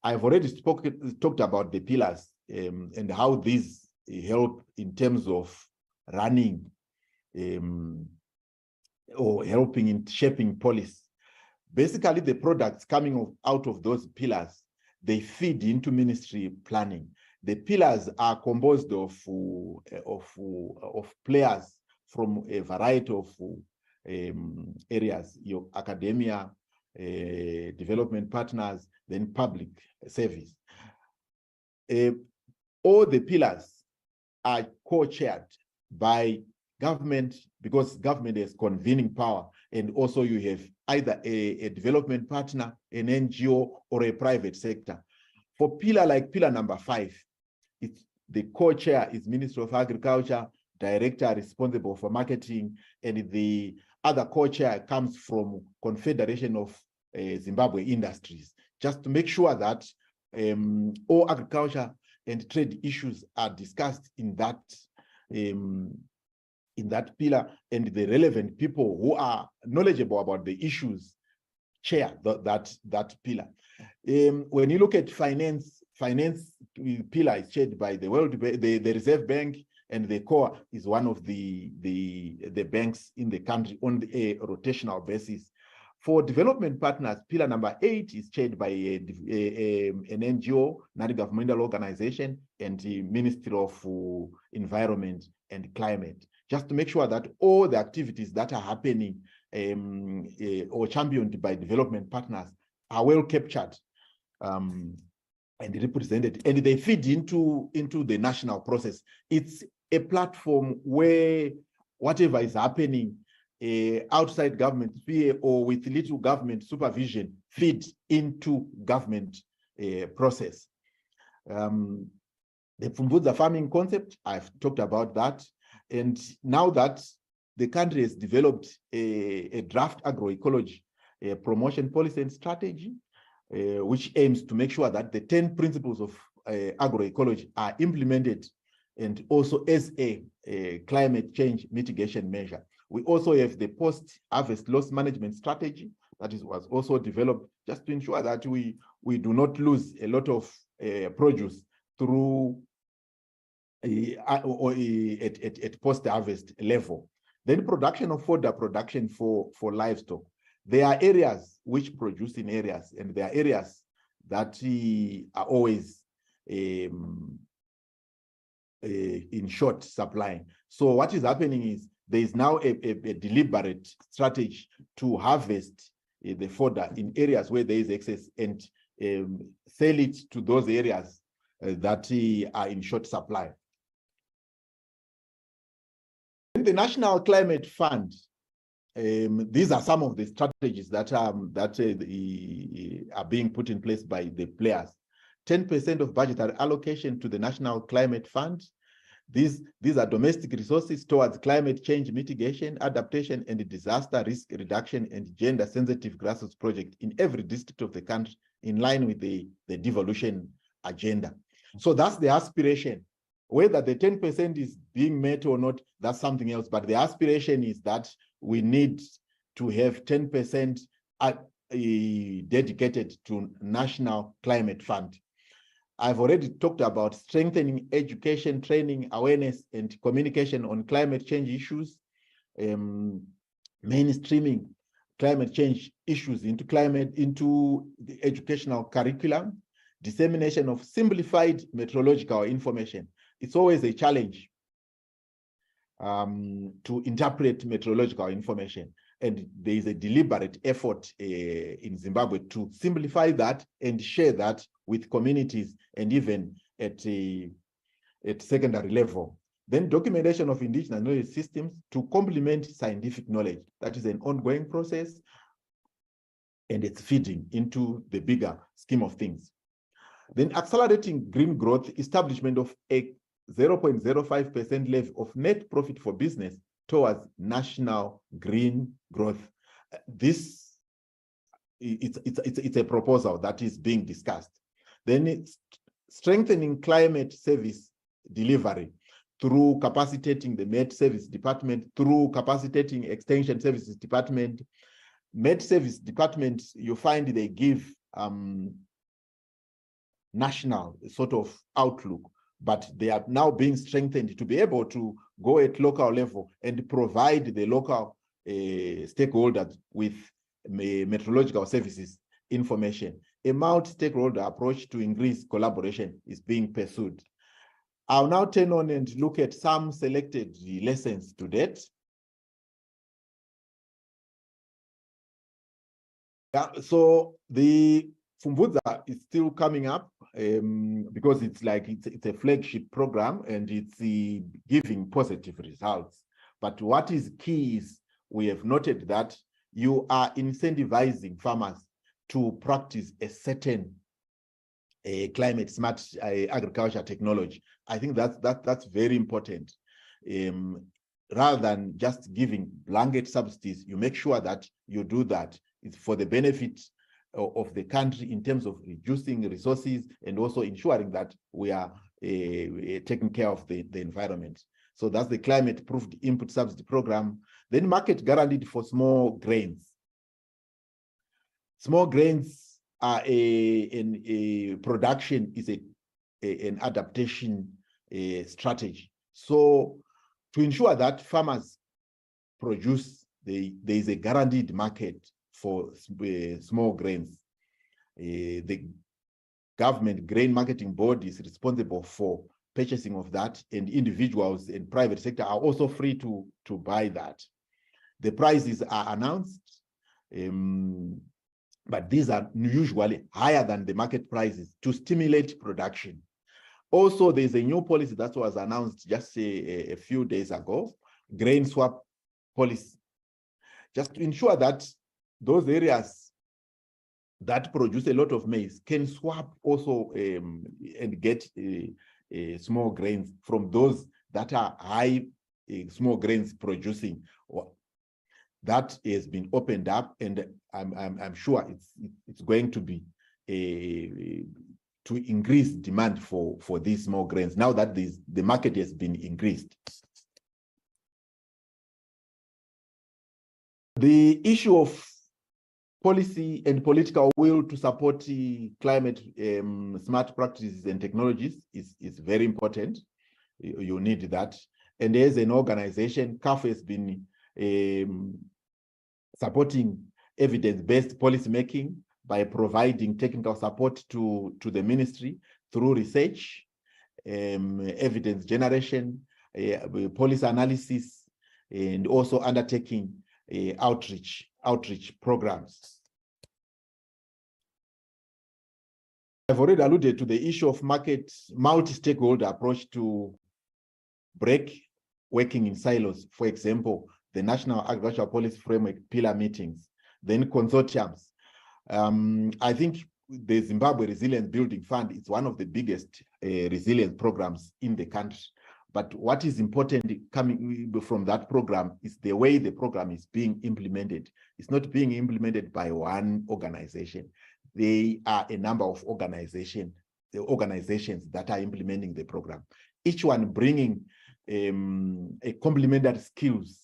I've already talked about the pillars and how these help in terms of running or helping in shaping policy. Basically, the products coming out of those pillars, they feed into ministry planning. The pillars are composed of players from a variety of areas, your academia, development partners, then public service. All the pillars are co-chaired by government, because government has convening power, and also you have either a development partner, an NGO, or a private sector. For pillar like pillar number 5, the co-chair is Minister of Agriculture, director responsible for marketing, and the other co-chair comes from Confederation of Zimbabwe Industries, just to make sure that all agriculture and trade issues are discussed in that pillar, and the relevant people who are knowledgeable about the issues chair that pillar. When you look at finance pillar is chaired by the the Reserve Bank, and the core is one of the banks in the country on a rotational basis. For development partners, pillar number 8 is chaired by an NGO, non-governmental organization, and the Ministry of Environment and Climate, just to make sure that all the activities that are happening or championed by development partners are well captured and represented, and they feed into the national process. It's a platform where whatever is happening outside government sphere or with little government supervision feeds into government process. The Pfumvudza farming concept, I've talked about that. And now that the country has developed a draft agroecology promotion policy and strategy, which aims to make sure that the 10 principles of agroecology are implemented, and also as a climate change mitigation measure. We also have the post-harvest loss management strategy that was also developed just to ensure that we do not lose a lot of produce through at post-harvest level. Then production of fodder production for livestock. There are areas which produce in areas, and there are areas that are always in short supply. So what is happening is there is now a deliberate strategy to harvest the fodder in areas where there is excess and sell it to those areas that are in short supply. The National Climate Fund, these are some of the strategies that are being put in place by the players. 10% of budgetary allocation to the National Climate Fund. These are domestic resources towards climate change mitigation, adaptation, and disaster risk reduction, and gender-sensitive grassroots project in every district of the country, in line with the devolution agenda. So that's the aspiration. Whether the 10% is being met or not, that's something else. But the aspiration is that we need to have 10% dedicated to National Climate Fund. I've already talked about strengthening education, training, awareness, and communication on climate change issues, mainstreaming climate change issues into the educational curriculum, dissemination of simplified meteorological information. It's always a challenge to interpret meteorological information. And there is a deliberate effort in Zimbabwe to simplify that and share that with communities and even at secondary level. Then documentation of indigenous knowledge systems to complement scientific knowledge. That is an ongoing process, and it's feeding into the bigger scheme of things. Then accelerating green growth, establishment of a 0.05% level of net profit for business towards national green growth. It's a proposal that is being discussed. Then it's strengthening climate service delivery through capacitating the Met Service Department, through capacitating Extension Services Department. Met Service Department, you find they give national sort of outlook, but they are now being strengthened to be able to go at local level and provide the local stakeholders with meteorological services information. A multi-stakeholder approach to increase collaboration is being pursued. I'll now turn on and look at some selected lessons to date. Yeah, so the Fumvudza is still coming up because it's a flagship program and it's giving positive results. But what is key is we have noted that you are incentivizing farmers to practice a certain climate smart agriculture technology. I think that's very important. Rather than just giving blanket subsidies, you make sure that you do that. It's for the benefit of the country in terms of reducing resources and also ensuring that we are taking care of the environment. So that's the climate proofed input subsidy program. Then market guaranteed for small grains. Small grains are a production is an adaptation strategy. So to ensure that farmers produce, there is a guaranteed market for small grains. The government grain marketing board is responsible for purchasing of that, and individuals and private sector are also free to buy that. The prices are announced, but these are usually higher than the market prices to stimulate production. Also, there's a new policy that was announced just a few days ago, grain swap policy, just to ensure that those areas that produce a lot of maize can swap also and get small grains from those that are high small grains producing. That has been opened up, and I'm sure it's going to be to increase demand for these small grains now that the market has been increased. The issue of policy and political will to support climate smart practices and technologies is very important. You need that. And as an organization, CAF has been supporting evidence-based policy making by providing technical support to the ministry through research, evidence generation, policy analysis, and also undertaking outreach programs. I've already alluded to the issue of market multi-stakeholder approach to break working in silos. For example, the National Agricultural Policy Framework pillar meetings, then consortiums. I think the Zimbabwe Resilience Building Fund is one of the biggest resilience programs in the country. But what is important coming from that program is the way the program is being implemented. It's not being implemented by one organization. They are a number of organizations that are implementing the program. Each one bringing a complementary skills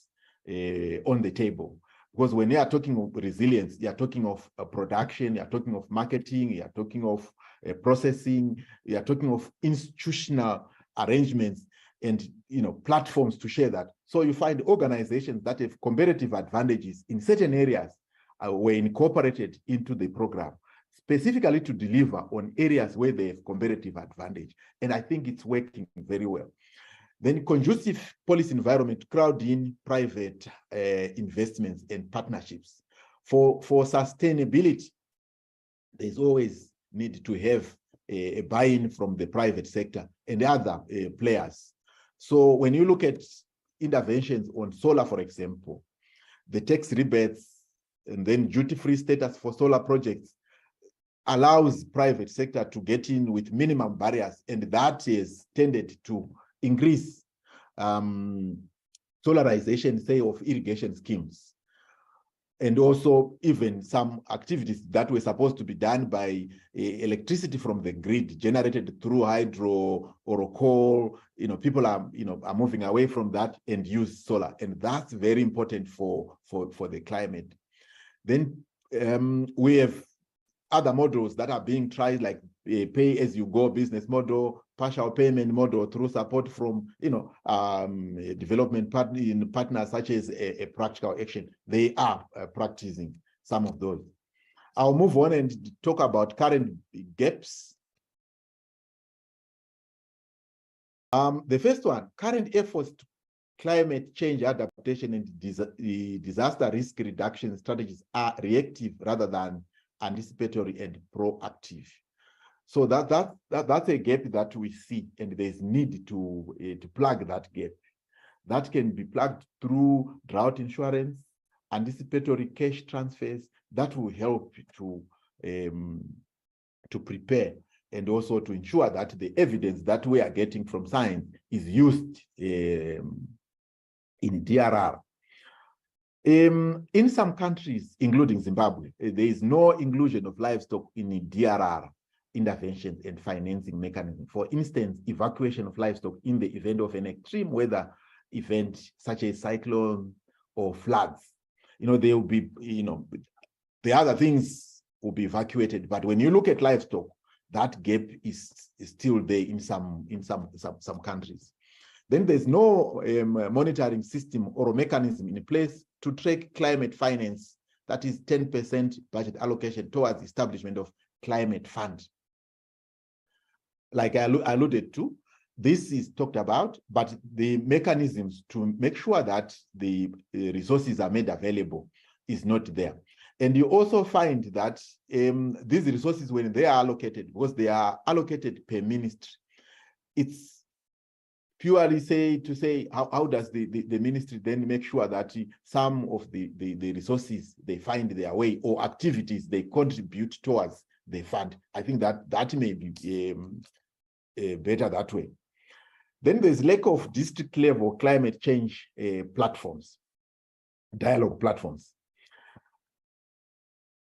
on the table. Because when you are talking of resilience, you are talking of production, you are talking of marketing, you are talking of processing, you are talking of institutional arrangements and platforms to share that. So you find organizations that have competitive advantages in certain areas were incorporated into the program, specifically to deliver on areas where they have competitive advantage. And I think it's working very well. Then conducive policy environment, crowd in private investments and partnerships. For sustainability, there's always need to have a buy-in from the private sector and other players. So when you look at interventions on solar, for example, the tax rebates and then duty-free status for solar projects allows private sector to get in with minimum barriers, and that is tended to increase solarization, say, of irrigation schemes. And also even some activities that were supposed to be done by electricity from the grid generated through hydro or coal, people are moving away from that and use solar. And that's very important for the climate. Then we have other models that are being tried, like a pay-as-you-go business model, partial payment model through support from, development partners such as a practical action. They are practicing some of those. I'll move on and talk about current gaps. The first one, current efforts to climate change adaptation and disaster risk reduction strategies are reactive rather than anticipatory and proactive. So that's a gap that we see, and there's need to plug that gap. That can be plugged through drought insurance, anticipatory cash transfers that will help to prepare and also to ensure that the evidence that we are getting from science is used in DRR. In some countries, including Zimbabwe, there is no inclusion of livestock in the DRR interventions and financing mechanism. For instance, evacuation of livestock in the event of an extreme weather event, such as cyclone or floods. There will be, the other things will be evacuated, but when you look at livestock, that gap is still there in some countries. Then there's no monitoring system or mechanism in place to track climate finance, that is 10% budget allocation towards establishment of climate fund. Like I alluded to, this is talked about, but the mechanisms to make sure that the resources are made available is not there. And you also find that these resources, when they are allocated, because they are allocated per ministry, it's purely to say how does the ministry then make sure that some of the resources, they find their way, or activities they contribute towards the fund. I think that may be better that way. Then there's lack of district level climate change platforms, dialogue platforms.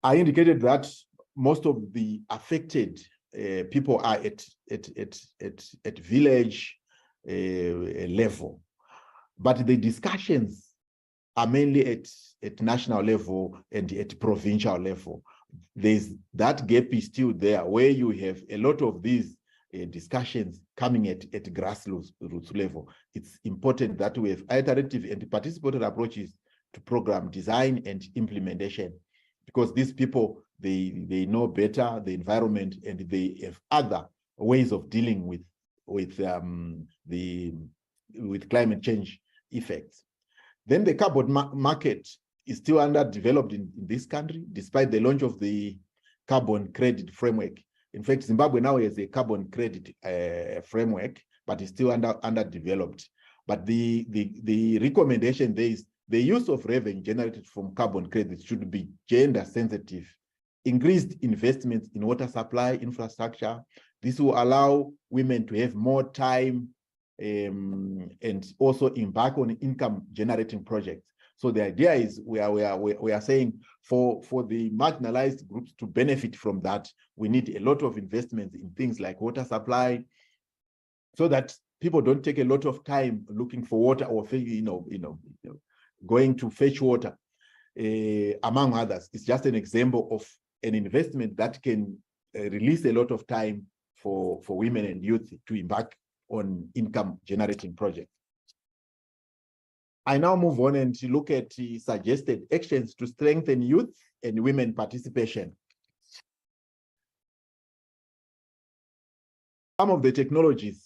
I indicated that most of the affected people are at village level, but the discussions are mainly at national level and at provincial level. That gap is still there, where you have a lot of these discussions coming at grassroots level. It's important that we have iterative and participatory approaches to program design and implementation, because these people, they know better the environment, and they have other ways of dealing with climate change effects. Then the carbon market is still underdeveloped in this country, despite the launch of the carbon credit framework. In fact, Zimbabwe now has a carbon credit framework, but it's still underdeveloped. But the recommendation there is the use of revenue generated from carbon credits should be gender sensitive. Increased investments in water supply infrastructure. This will allow women to have more time and also embark on income generating projects. So the idea is we are saying for the marginalized groups to benefit from that, we need a lot of investments in things like water supply, so that people don't take a lot of time looking for water, or going to fetch water, among others. It's just an example of an investment that can release a lot of time for women and youth to embark on income generating projects. I now move on and look at suggested actions to strengthen youth and women participation. Some of the technologies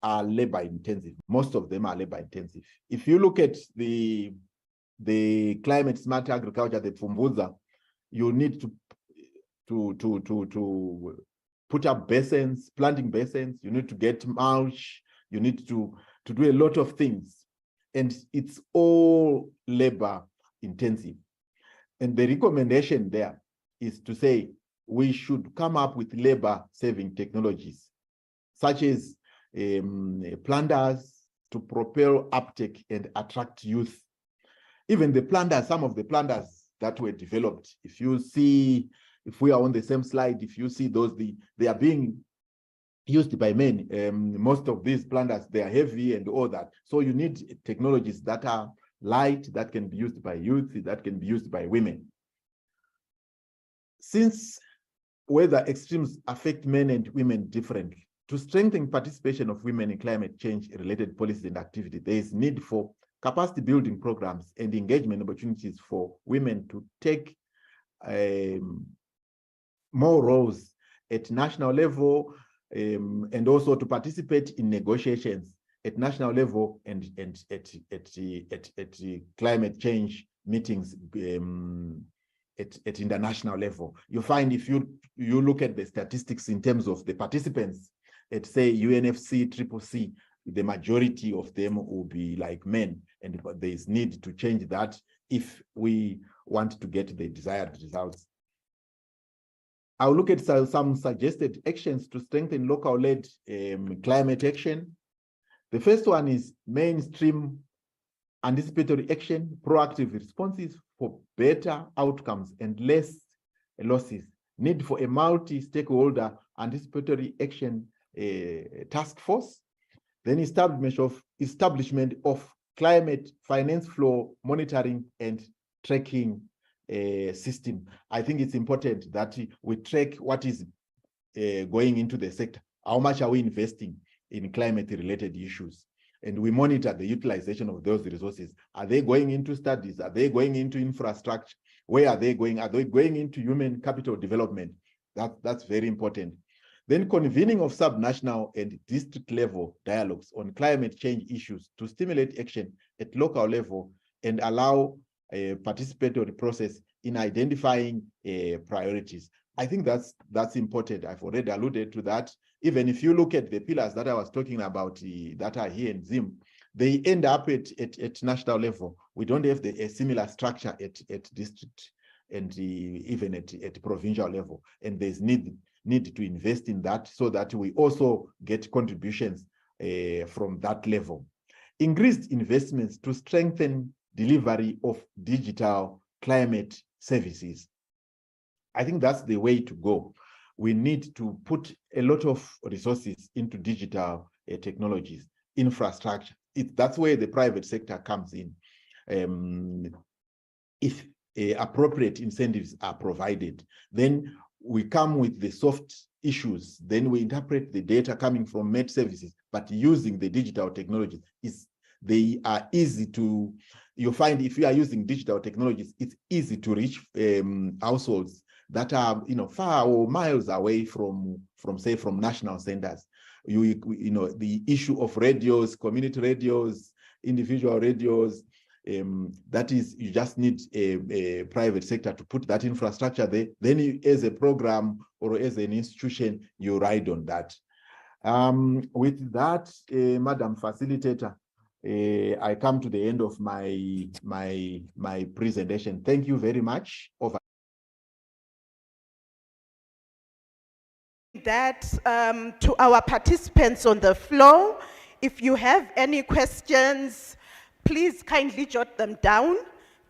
are labor intensive. Most of them are labor intensive. If you look at the climate smart agriculture, the Pfumvudza, you need to put up basins, planting basins. You need to get mulch. You need to do a lot of things. And it's all labor intensive. And the recommendation there is to say we should come up with labor saving technologies, such as planters to propel uptake and attract youth. Even the planters, some of the planters that were developed, if we are on the same slide, if you see those, they are being used by men. Most of these planters, they are heavy and all that. So you need technologies that are light, that can be used by youth, that can be used by women. Since weather extremes affect men and women differently, To strengthen participation of women in climate change-related policies and activity, there is need for capacity building programs and engagement opportunities for women to take more roles at national level, and also to participate in negotiations at national level and at climate change meetings at international level. You find if you look at the statistics in terms of the participants at, say, UNFC, CCC, the majority of them will be like men, and there is need to change that if we want to get the desired results. I'll look at some suggested actions to strengthen local-led climate action. The first one is mainstream anticipatory action, proactive responses for better outcomes and less losses. Need for a multi-stakeholder anticipatory action task force. Then establishment of climate finance flow monitoring and tracking system. I think it's important that we track what is going into the sector. How much are we investing in climate-related issues? And we monitor the utilization of those resources. Are they going into studies? Are they going into infrastructure? Where are they going? Are they going into human capital development? That's very important. Then convening of subnational and district level dialogues on climate change issues to stimulate action at local level and allow a participatory process in identifying priorities. I think that's important. I've already alluded to that. Even if you look at the pillars that I was talking about that are here in Zim, they end up at national level. We don't have a similar structure at district and even at provincial level. And there's need to invest in that so that we also get contributions from that level. Increased investments to strengthen delivery of digital climate services. I think that's the way to go. We need to put a lot of resources into digital technologies, infrastructure. That's where the private sector comes in. If appropriate incentives are provided, then we come with the soft issues. Then we interpret the data coming from med services, but using the digital technologies. They are easy to, you find if you are using digital technologies, it's easy to reach households that are far or miles away from national centers. The issue of radios, community radios, individual radios, that is, you just need a private sector to put that infrastructure there. Then you, as a program or as an institution, you ride on that. With that, Madam Facilitator, I come to the end of my presentation. Thank you very much. Over. That to our participants on the floor, if you have any questions, please kindly jot them down.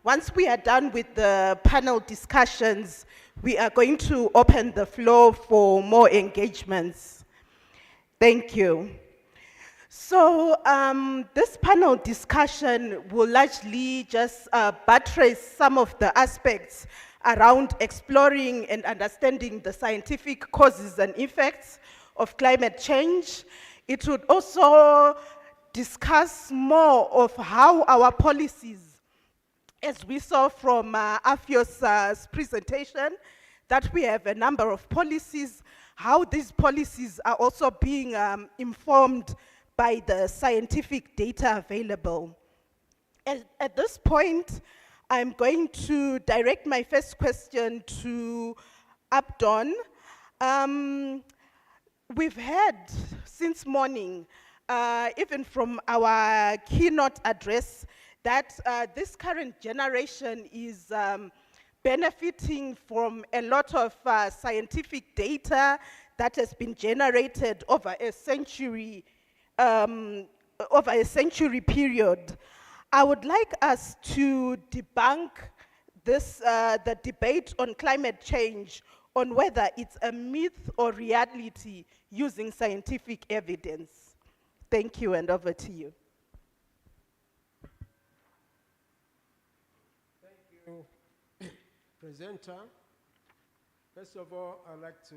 Once we are done with the panel discussions, we are going to open the floor for more engagements. Thank you. So this panel discussion will largely just buttress some of the aspects around exploring and understanding the scientific causes and effects of climate change. It would also discuss more of how our policies, as we saw from Afio's presentation, that we have a number of policies, how these policies are also being informed by the scientific data available. At this point, I'm going to direct my first question to Abdon. We've heard since morning, even from our keynote address, that this current generation is benefiting from a lot of scientific data that has been generated over a century period. I would like us to debunk this, the debate on climate change, on whether it's a myth or reality using scientific evidence. Thank you, and over to you. Thank you, presenter. First of all, I'd like to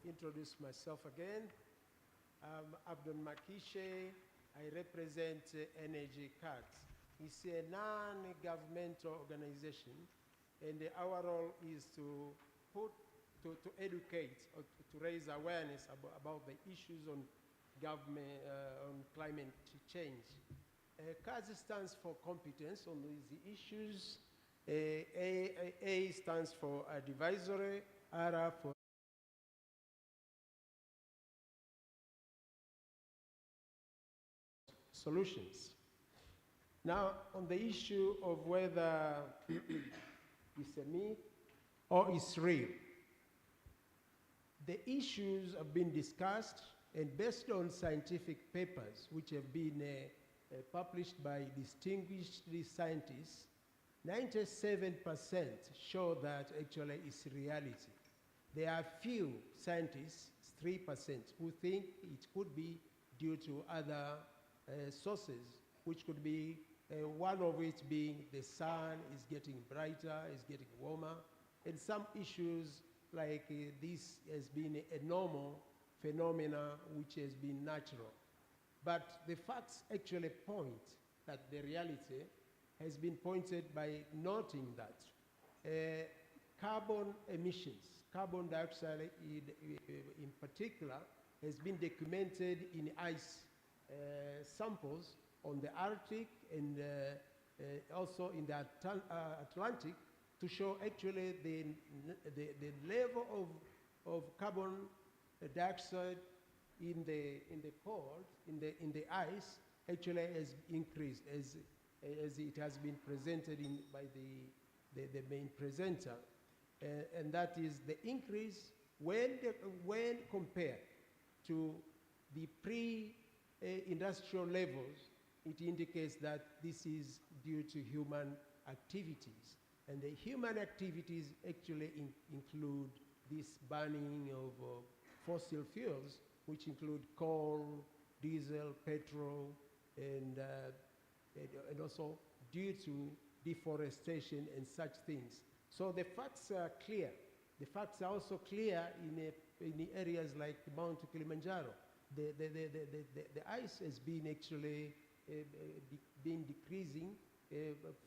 introduce myself again. I'm Abdul Makishe. I represent Energy Cards. It's a non-governmental organization, and our role is to educate or to raise awareness about the issues on government, on climate change. CARS stands for competence on these issues. A stands for advisory, R for solutions. Now, on the issue of whether it's a myth or it's real, the issues have been discussed, and based on scientific papers which have been published by distinguished scientists, 97% show that actually it's reality. There are few scientists, 3%, who think it could be due to other sources, which could be one of it being the sun is getting brighter, is getting warmer, and some issues like this has been a normal phenomena which has been natural. But the facts actually point that the reality has been pointed by noting that carbon emissions, carbon dioxide in particular, has been documented in ice samples on the Arctic and also in the Atlantic, to show actually the level of carbon dioxide in the cold, in the ice, actually has increased as it has been presented by the main presenter, and that is the increase when compared to the pre-industrial levels. It indicates that this is due to human activities. And the human activities actually include this burning of fossil fuels, which include coal, diesel, petrol, and also due to deforestation and such things. So the facts are clear. The facts are also clear in areas like Mount Kilimanjaro. The ice has been actually been decreasing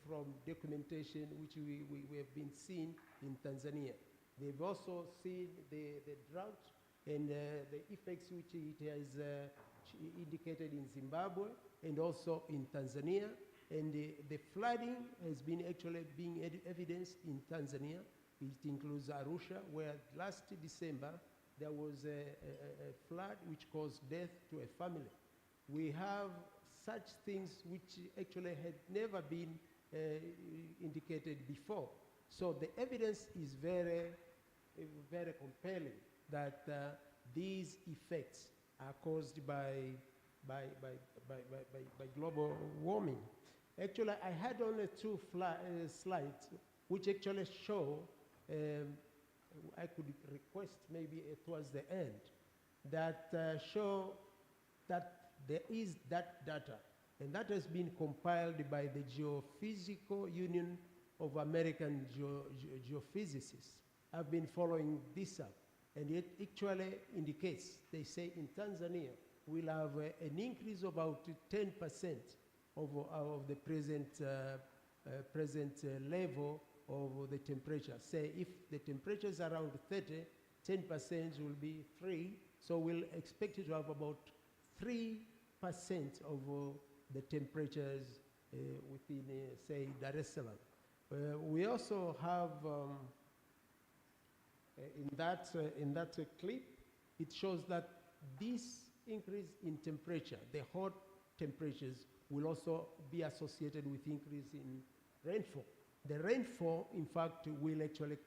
from documentation which we have been seeing in Tanzania. They've also seen the drought and the effects which it has indicated in Zimbabwe and also in Tanzania. And the flooding has been actually being evidenced in Tanzania. It includes Arusha, where last December there was a flood which caused death to a family. We have such things which actually had never been indicated before. So the evidence is very, very compelling that these effects are caused by global warming. Actually, I had only two slides which actually show, I could request maybe towards the end, that show that there is that data, and that has been compiled by the Geophysical Union of American Geophysicists. I've been following this up, and it actually indicates, they say in Tanzania, we'll have an increase of about 10% of the present level of the temperature. Say if the temperature is around 30, 10% will be free, so we'll expect it to have about 3% of the temperatures within, say, Dar es Salaam. We also have, in that clip, it shows that this increase in temperature, the hot temperatures, will also be associated with increase in rainfall. The rainfall, in fact, will actually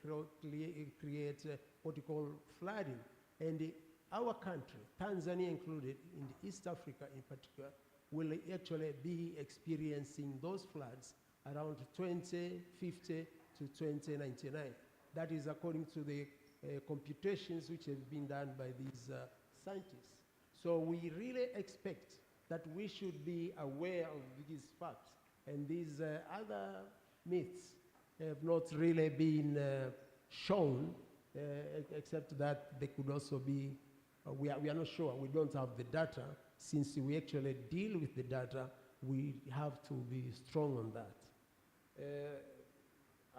create what we call flooding. And our country, Tanzania included, in East Africa in particular, will actually be experiencing those floods around 2050 to 2099. That is according to the computations which have been done by these scientists. So we really expect that we should be aware of these facts, and these other myths have not really been shown, except that they could also be we are not sure. We don't have the data. Since we actually deal with the data, we have to be strong on that.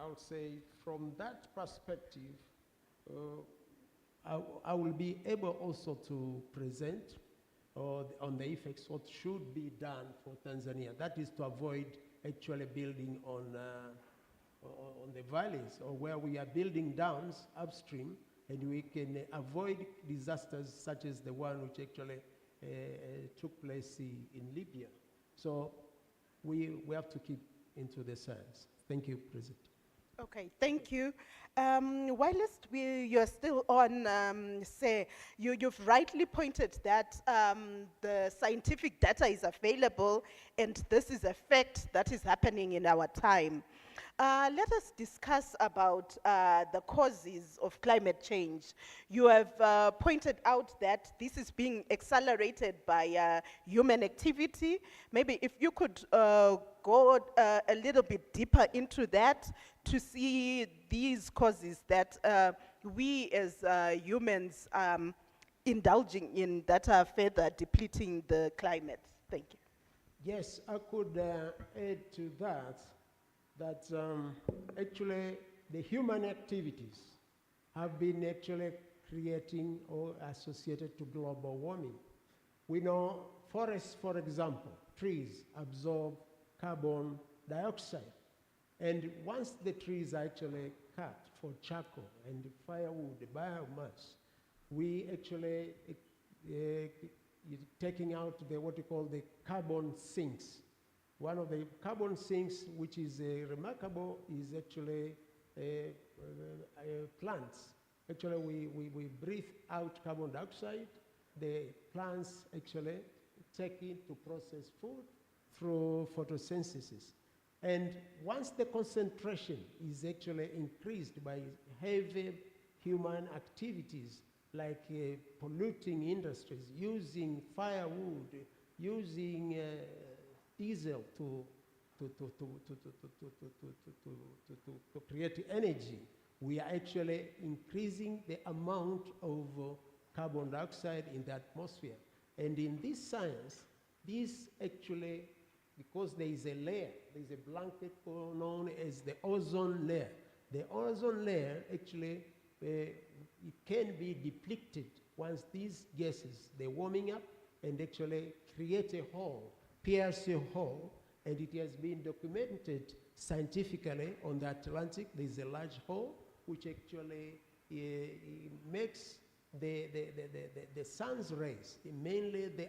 I would say from that perspective, I will be able also to present on the effects what should be done for Tanzania. That is to avoid actually building on the valleys, or where we are building dams upstream, and we can avoid disasters such as the one which actually took place in Libya. So we have to keep into the science. Thank you, President. Okay, thank you. Whilst you're still on, say, you've rightly pointed that the scientific data is available, and this is a fact that is happening in our time. Let us discuss about the causes of climate change. You have pointed out that this is being accelerated by human activity. Maybe if you could go a little bit deeper into that to see these causes that we as humans indulging in that are further depleting the climate. Thank you. Yes, I could add to that actually the human activities have been actually creating or associated to global warming. We know forests, for example, trees absorb carbon dioxide. And once the trees are actually cut for charcoal and firewood, biomass, we actually taking out what we call the carbon sinks. One of the carbon sinks which is remarkable is actually plants. Actually, we breathe out carbon dioxide. The plants actually take it to process food through photosynthesis. And once the concentration is actually increased by heavy human activities like polluting industries, using firewood, using diesel to create energy, we are actually increasing the amount of carbon dioxide in the atmosphere. And in this science, this actually, because there is a layer, there is a blanket known as the ozone layer. The ozone layer actually, it can be depleted once these gases, they're warming up and actually create a hole, pierce a hole, and it has been documented scientifically on the Atlantic. There's a large hole which actually makes the sun's rays, mainly the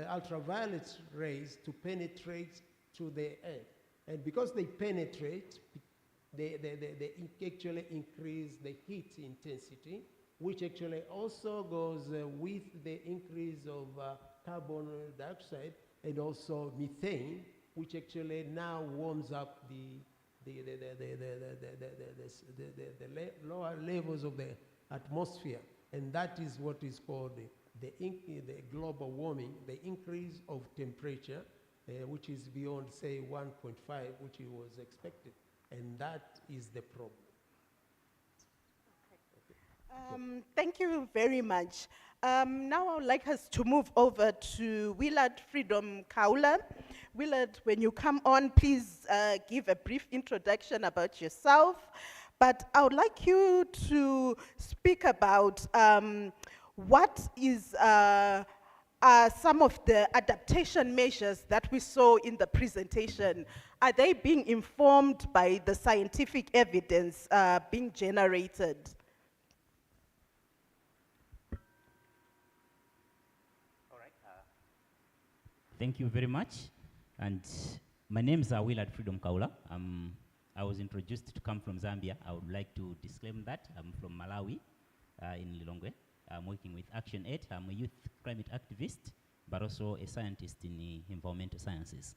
ultraviolet rays, to penetrate to the earth. And because they penetrate, they actually increase the heat intensity, which actually also goes with the increase of carbon dioxide and also methane, which actually now warms up the lower levels of the atmosphere. And that is what is called the global warming, the increase of temperature, which is beyond, say, 1.5, which was expected. And that is the problem. Thank you very much. Now I would like us to move over to Willard Freedom Kaula. Willard, when you come on, please give a brief introduction about yourself. But I would like you to speak about what is some of the adaptation measures that we saw in the presentation. Are they being informed by the scientific evidence being generated? Thank you very much. And my name is Willard Freedom Kaula. I was introduced to come from Zambia. I would like to disclaim that. I'm from Malawi in Lilongwe. I'm working with Action Aid. I'm a youth climate activist, but also a scientist in environmental sciences.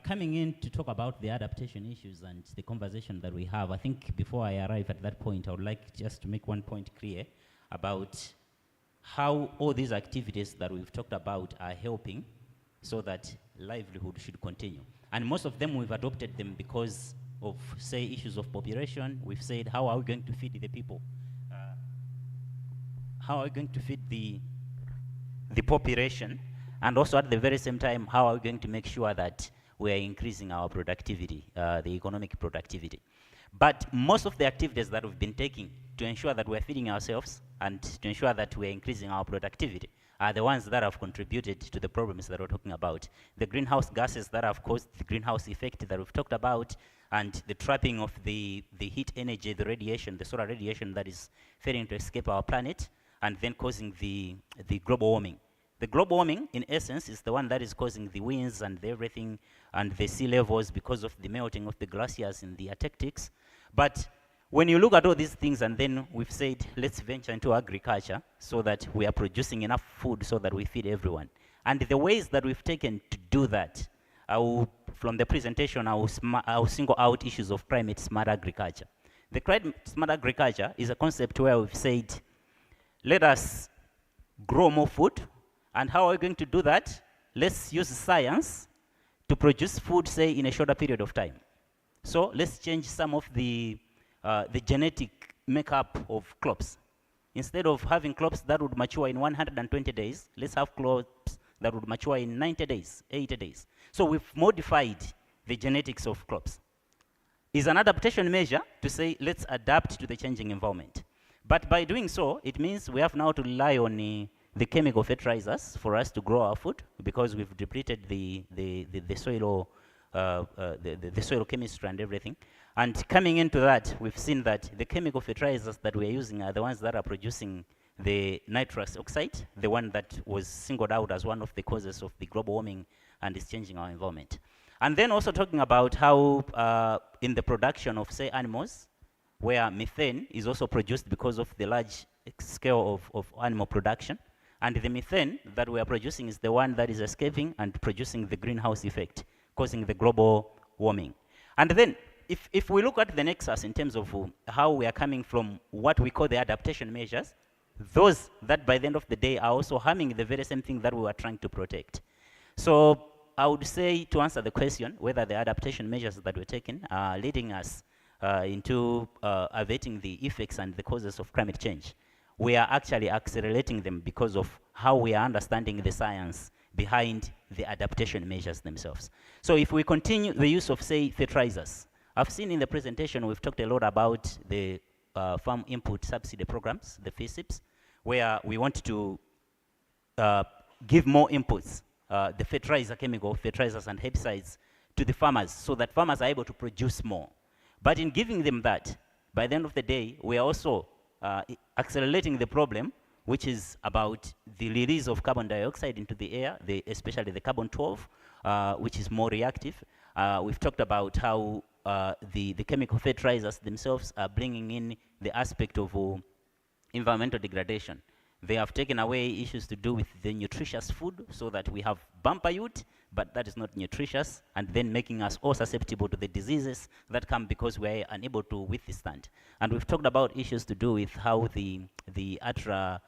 Coming in to talk about the adaptation issues and the conversation that we have, I think before I arrive at that point, I would like just to make one point clear about how all these activities that we've talked about are helping so that livelihood should continue. And most of them, we've adopted them because of, say, issues of population. We've said, how are we going to feed the people? how are we going to feed the population, and also at the very same time, how are we going to make sure that we are increasing our productivity, the economic productivity. But most of the activities that we've been taking to ensure that we're feeding ourselves and to ensure that we're increasing our productivity are the ones that have contributed to the problems that we're talking about. The greenhouse gases that have caused the greenhouse effect that we've talked about, and the trapping of the heat energy, the radiation, the solar radiation that is failing to escape our planet, and then causing the global warming. The global warming, in essence, is the one that is causing the winds and the everything, and the sea levels because of the melting of the glaciers in the Arctics. But when you look at all these things, and then we've said, let's venture into agriculture so that we are producing enough food so that we feed everyone. And the ways that we've taken to do that, from the presentation, I will single out issues of climate smart agriculture. The climate smart agriculture is a concept where we've said, let us grow more food. And how are we going to do that? Let's use science to produce food, say, in a shorter period of time. So let's change some of the genetic makeup of crops. Instead of having crops that would mature in 120 days, let's have crops that would mature in 90 days, 80 days. So we've modified the genetics of crops. It's an adaptation measure to say, let's adapt to the changing environment. But by doing so, it means we have now to rely on the chemical fertilizers for us to grow our food, because we've depleted the soil, the soil chemistry and everything. And coming into that, we've seen that the chemical fertilizers that we're using are the ones that are producing the nitrous oxide, the one that was singled out as one of the causes of the global warming and is changing our environment. And then also talking about how in the production of, say, animals, where methane is also produced because of the large scale of animal production. And the methane that we are producing is the one that is escaping and producing the greenhouse effect, causing the global warming. And then, if we look at the nexus in terms of how we are coming from what we call the adaptation measures, those that by the end of the day are also harming the very same thing that we are trying to protect. So I would say, to answer the question, whether the adaptation measures that we're taking are leading us into averting the effects and the causes of climate change, we are actually accelerating them because of how we are understanding the science behind the adaptation measures themselves. So if we continue the use of, say, fertilizers, I've seen in the presentation we've talked a lot about the farm input subsidy programs, the FISIPs, where we want to give more inputs, the chemical fertilizers and herbicides to the farmers so that farmers are able to produce more. But in giving them that, by the end of the day, we are also accelerating the problem, which is about the release of carbon dioxide into the air, especially the carbon-12, which is more reactive. We've talked about how the chemical fertilizers themselves are bringing in the aspect of environmental degradation. They have taken away issues to do with the nutritious food so that we have bumper yield, but that is not nutritious, and then making us all susceptible to the diseases that come because we're unable to withstand. And we've talked about issues to do with how the ultra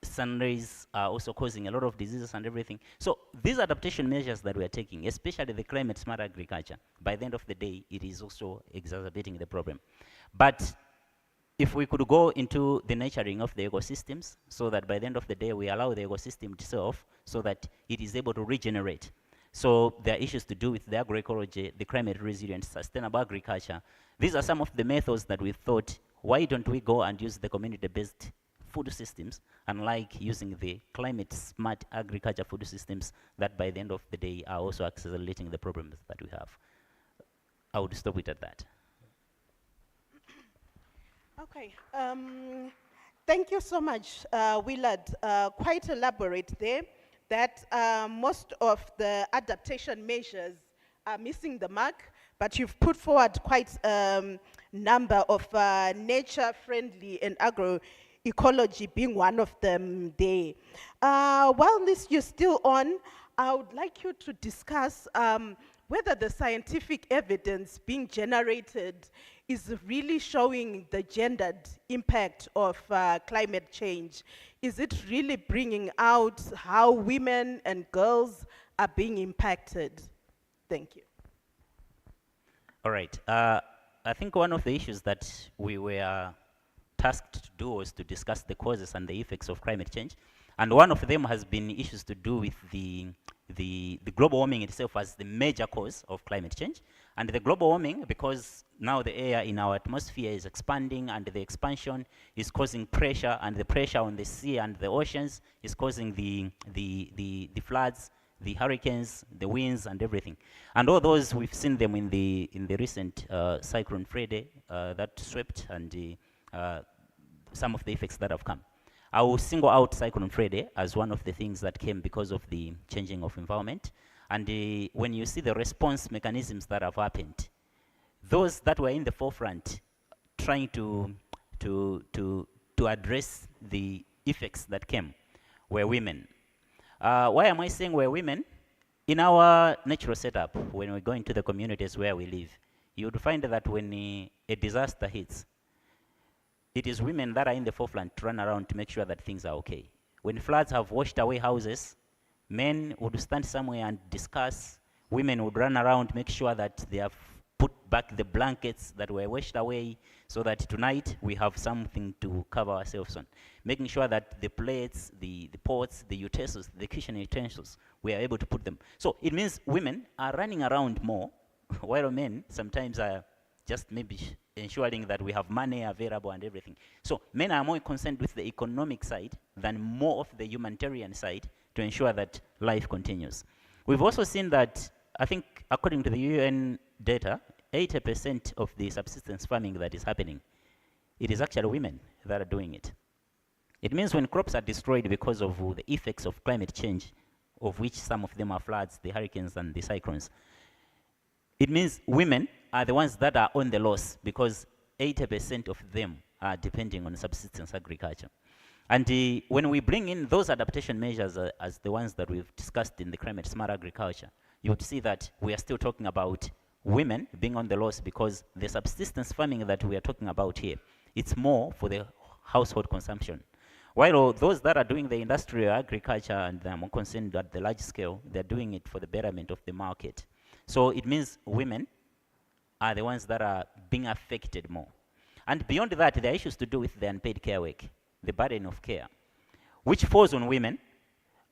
sun rays are also causing a lot of diseases and everything. So these adaptation measures that we are taking, especially the climate smart agriculture, by the end of the day, it is also exacerbating the problem. But if we could go into the nurturing of the ecosystems so that by the end of the day we allow the ecosystem itself so that it is able to regenerate. So there are issues to do with the agroecology, the climate resilient, sustainable agriculture. These are some of the methods that we thought, why don't we go and use the community-based food systems, unlike using the climate smart agriculture food systems that by the end of the day are also accelerating the problems that we have. I would stop it at that. Okay, thank you so much, Willard. Quite elaborate there, that most of the adaptation measures are missing the mark, but you've put forward quite a number of nature-friendly and agroecology being one of them there. While you're still on, I would like you to discuss whether the scientific evidence being generated is really showing the gendered impact of climate change. Is it really bringing out how women and girls are being impacted? Thank you. All right. I think one of the issues that we were tasked to do was to discuss the causes and the effects of climate change. And one of them has been issues to do with the global warming itself as the major cause of climate change. And the global warming, because now the air in our atmosphere is expanding, and the expansion is causing pressure, and the pressure on the sea and the oceans is causing the floods, the hurricanes, the winds, and everything. And all those, we've seen them in the recent Cyclone Freddy that swept, and some of the effects that have come. I will single out Cyclone Freddy as one of the things that came because of the changing of environment. And when you see the response mechanisms that have happened, those that were in the forefront trying to address the effects that came were women. Why am I saying we're women? In our natural setup, when we go into the communities where we live, you would find that when a disaster hits, it is women that are in the forefront to run around to make sure that things are okay. When floods have washed away houses, men would stand somewhere and discuss. Women would run around, make sure that they have put back the blankets that were washed away, so that tonight we have something to cover ourselves on. Making sure that the plates, the pots, the utensils, the kitchen utensils, we are able to put them. So it means women are running around more, while men sometimes are just maybe ensuring that we have money available and everything. So men are more concerned with the economic side than more of the humanitarian side to ensure that life continues. We've also seen that, I think, according to the UN data, 80% of the subsistence farming that is happening, it is actually women that are doing it. It means when crops are destroyed because of the effects of climate change, of which some of them are floods, the hurricanes, and the cyclones, it means women are the ones that are on the loss, because 80% of them are depending on subsistence agriculture. And when we bring in those adaptation measures as the ones that we've discussed in the climate smart agriculture, you would see that we are still talking about women being on the loss, because the subsistence farming that we are talking about here, it's more for the household consumption. While those that are doing the industrial agriculture and they're more concerned at the large scale, they're doing it for the betterment of the market. So it means women are the ones that are being affected more. And beyond that, there are issues to do with the unpaid care work, the burden of care, which falls on women.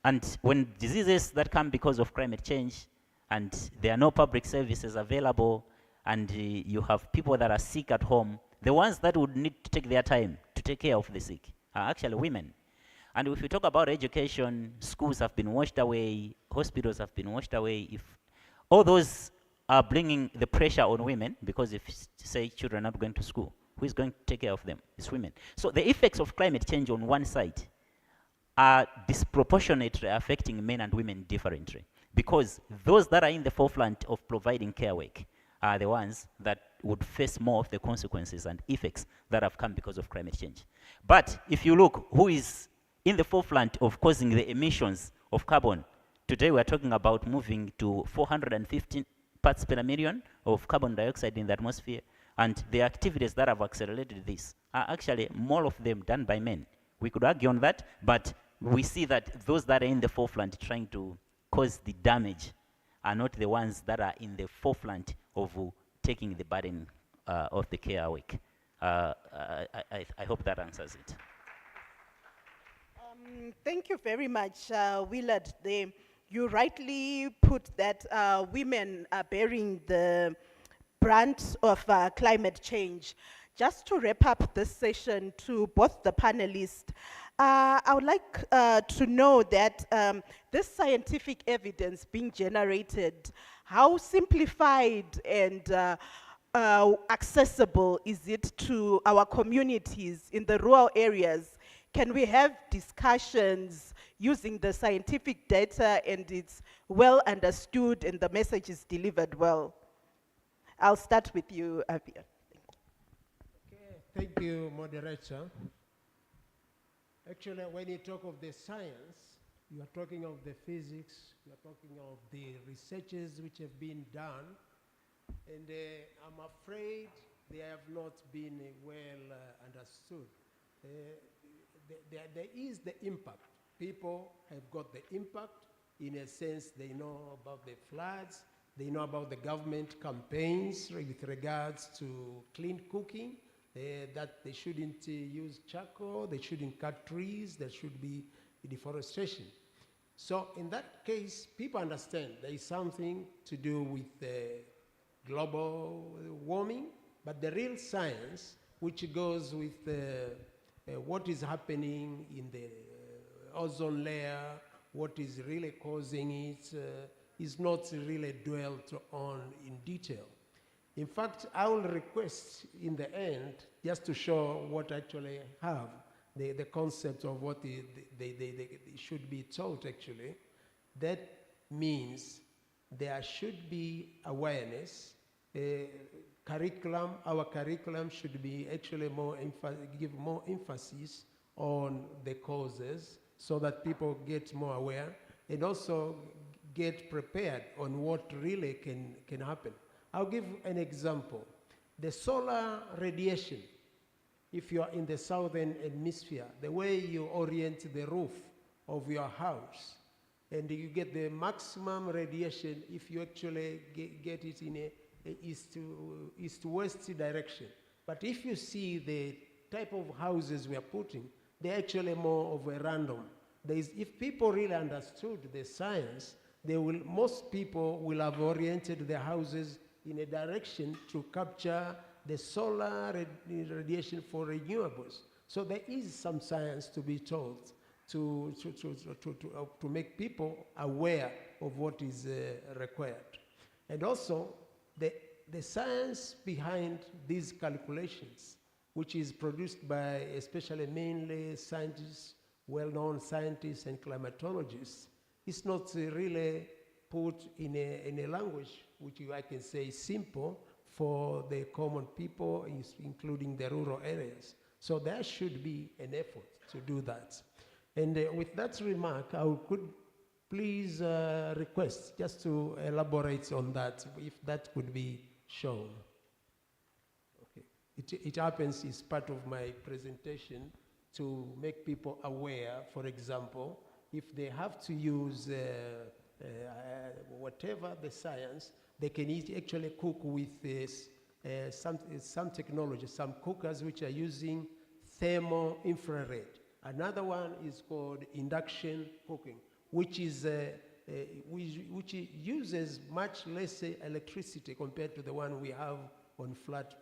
And when diseases that come because of climate change, and there are no public services available, and you have people that are sick at home, the ones that would need to take their time to take care of the sick are actually women. And if we talk about education, schools have been washed away, hospitals have been washed away. If all those are bringing the pressure on women, because if, say, children are not going to school, who is going to take care of them? It's women. So the effects of climate change on one side are disproportionately affecting men and women differently, because those that are in the forefront of providing care work are the ones that would face more of the consequences and effects that have come because of climate change. But if you look who is in the forefront of causing the emissions of carbon, today we're talking about moving to 415 parts per million of carbon dioxide in the atmosphere, and the activities that have accelerated this are actually more of them done by men. We could argue on that, but we see that those that are in the forefront trying to cause the damage are not the ones that are in the forefront of taking the burden of the care work. I hope that answers it. Thank you very much, Willard. You rightly put that women are bearing the brunt of climate change. Just to wrap up this session to both the panelists, I would like to know that this scientific evidence being generated, how simplified and accessible is it to our communities in the rural areas? Can we have discussions using the scientific data and it's well understood and the message is delivered well? I'll start with you, Avia. Okay, thank you, moderator. Actually, when you talk of the science, you are talking of the physics, you are talking of the researches which have been done, and I'm afraid they have not been well understood. There is the impact. People have got the impact. In a sense, they know about the floods, they know about the government campaigns with regards to clean cooking, that they shouldn't use charcoal, they shouldn't cut trees, there should be deforestation. So in that case, people understand there is something to do with global warming, but the real science, which goes with what is happening in the ozone layer, what is really causing it, is not really dwelt on in detail. In fact, I will request in the end, just to show what I actually have, the concept of what they should be taught actually. That means there should be awareness. Curriculum, our curriculum should be actually give more emphasis on the causes so that people get more aware and also get prepared on what really can happen. I'll give an example. The solar radiation, if you are in the southern hemisphere, the way you orient the roof of your house, and you get the maximum radiation if you actually get it in a east-west direction. But if you see the type of houses we are putting, they're actually more of a random. If people really understood the science, most people will have oriented their houses in a direction to capture the solar radiation for renewables. So there is some science to be taught to make people aware of what is required. And also, the science behind these calculations, which is produced by especially mainly scientists, well-known scientists and climatologists, is not really put in a language which I can say is simple for the common people, including the rural areas. So there should be an effort to do that. And with that remark, I could please request just to elaborate on that, if that could be shown. Okay. It happens is part of my presentation to make people aware, for example, if they have to use whatever the science, they can actually cook with some technology, some cookers which are using thermal infrared. Another one is called induction cooking, which uses much less electricity compared to the one we have on flat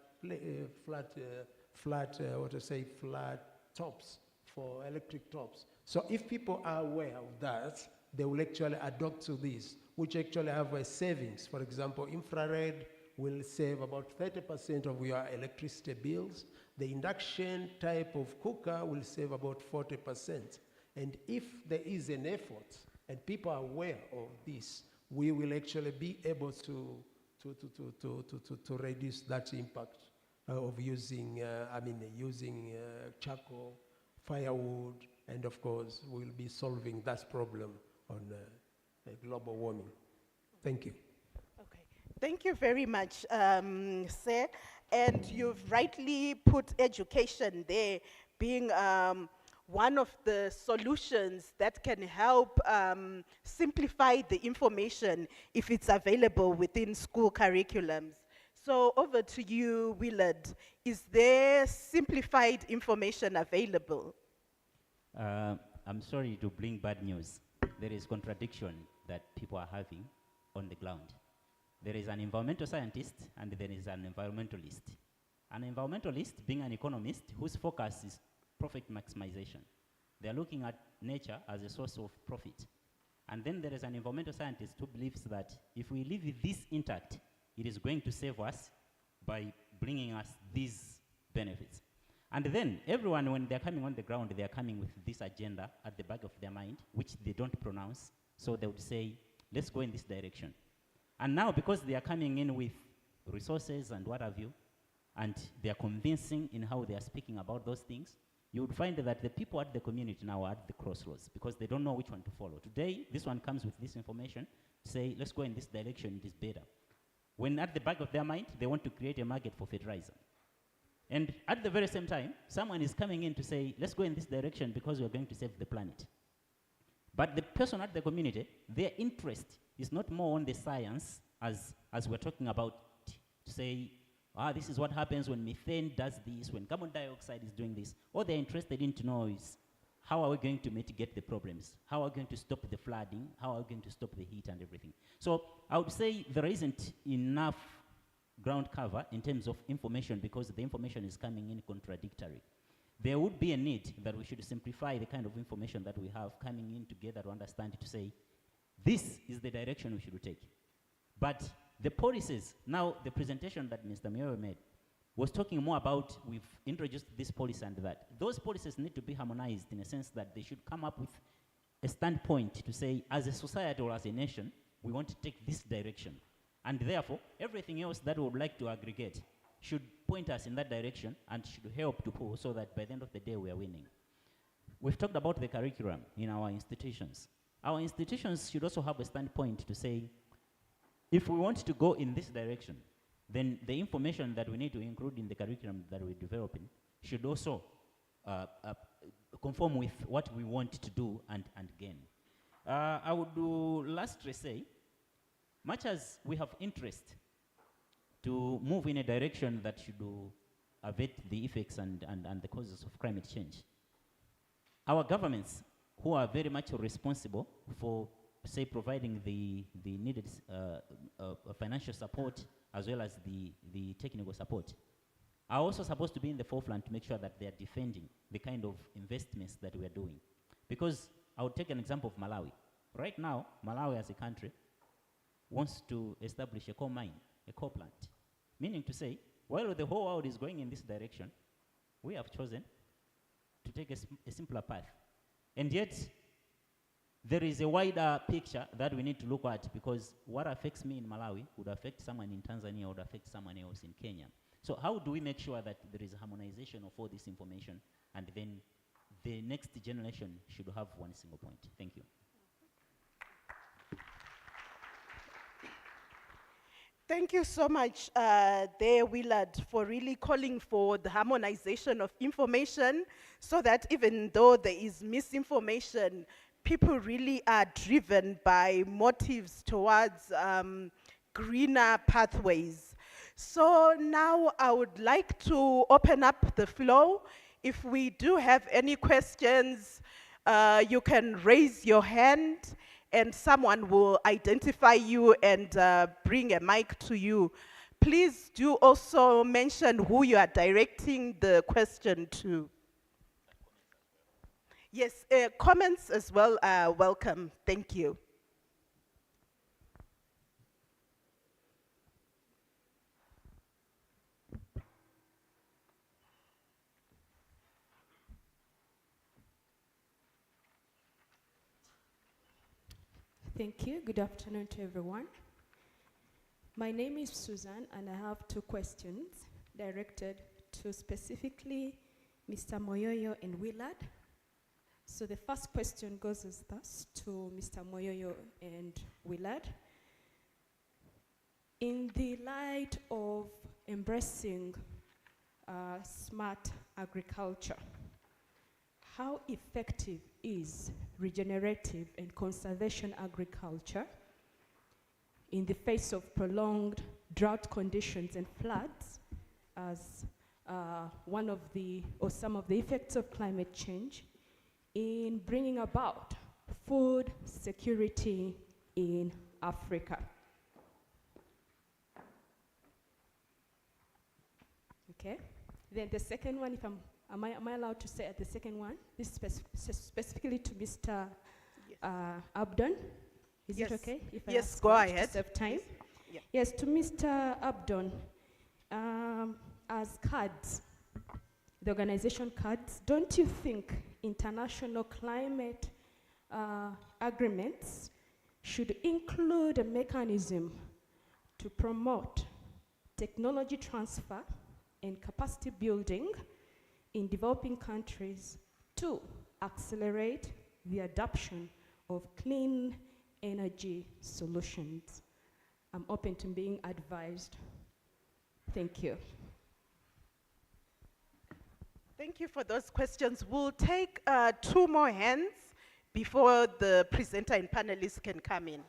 tops, for electric tops. So if people are aware of that, they will actually adopt to this, which actually have a savings. For example, infrared will save about 30% of your electricity bills. The induction type of cooker will save about 40%. And if there is an effort and people are aware of this, we will actually be able to reduce that impact of using charcoal, firewood, and of course, we'll be solving that problem on global warming. Thank you. Okay, thank you very much, Sir. And you've rightly put education there being one of the solutions that can help simplify the information if it's available within school curriculums. So over to you, Willard. Is there simplified information available? I'm sorry to bring bad news. There is contradiction that people are having on the ground. There is an environmental scientist and there is an environmentalist. An environmentalist being an economist whose focus is profit maximization. They are looking at nature as a source of profit. And then there is an environmental scientist who believes that if we leave this intact, it is going to save us by bringing us these benefits. And then everyone, when they're coming on the ground, they're coming with this agenda at the back of their mind, which they don't pronounce. So they would say, let's go in this direction. And now, because they are coming in with resources and what have you, and they are convincing in how they are speaking about those things, you would find that the people at the community now are at the crossroads because they don't know which one to follow. Today, this one comes with this information, say, let's go in this direction, it is better. When at the back of their mind, they want to create a market for fertilizer. And at the very same time, someone is coming in to say, let's go in this direction because we're going to save the planet. But the person at the community, their interest is not more on the science as we're talking about, to say, this is what happens when methane does this, when carbon dioxide is doing this. All they're interested in to know is how are we going to mitigate the problems? How are we going to stop the flooding? How are we going to stop the heat and everything? So I would say there isn't enough ground cover in terms of information because the information is coming in contradictory. There would be a need that we should simplify the kind of information that we have coming in together to understand to say, this is the direction we should take. But the policies, now the presentation that Mr. Moyoyo made was talking more about we've introduced this policy and that. Those policies need to be harmonized in a sense that they should come up with a standpoint to say, as a society or as a nation, we want to take this direction. And therefore, everything else that we would like to aggregate should point us in that direction and should help to pull so that by the end of the day we are winning. We've talked about the curriculum in our institutions. Our institutions should also have a standpoint to say, if we want to go in this direction, then the information that we need to include in the curriculum that we're developing should also conform with what we want to do and gain. I would lastly say, much as we have interest to move in a direction that should abate the effects and the causes of climate change, our governments, who are very much responsible for, say, providing the needed financial support as well as the technical support, are also supposed to be in the forefront to make sure that they are defending the kind of investments that we are doing. Because I would take an example of Malawi. Right now, Malawi as a country wants to establish a coal mine, a coal plant. Meaning to say, while the whole world is going in this direction, we have chosen to take a simpler path. And yet, there is a wider picture that we need to look at, because what affects me in Malawi would affect someone in Tanzania, would affect someone else in Kenya. So how do we make sure that there is a harmonization of all this information, and then the next generation should have one single point? Thank you. Thank you so much, there, Willard, for really calling for the harmonization of information so that even though there is misinformation, people really are driven by motives towards greener pathways. So now I would like to open up the floor. If we do have any questions, you can raise your hand and someone will identify you and bring a mic to you. Please do also mention who you are directing the question to. Yes, comments as well are welcome. Thank you. Thank you. Good afternoon to everyone. My name is Susan, and I have two questions directed to specifically Mr. Moyoyo and Willard. So the first question goes as thus to Mr. Moyoyo and Willard. In the light of embracing smart agriculture, how effective is regenerative and conservation agriculture in the face of prolonged drought conditions and floods as one of the, or some of the effects of climate change in bringing about food security in Africa? Okay, then the second one, if am I allowed to say at the second one? This is specifically to Mr. Yes. Abdon. Is yes. it okay? If yes, I go ahead. To save time? Yeah. Yes, to Mr. Abdon. As CADS, the organization CADS, don't you think international climate agreements should include a mechanism to promote technology transfer and capacity building in developing countries to accelerate the adoption of clean energy solutions? I'm open to being advised. Thank you. Thank you for those questions. We'll take two more hands before the presenter and panelists can come in.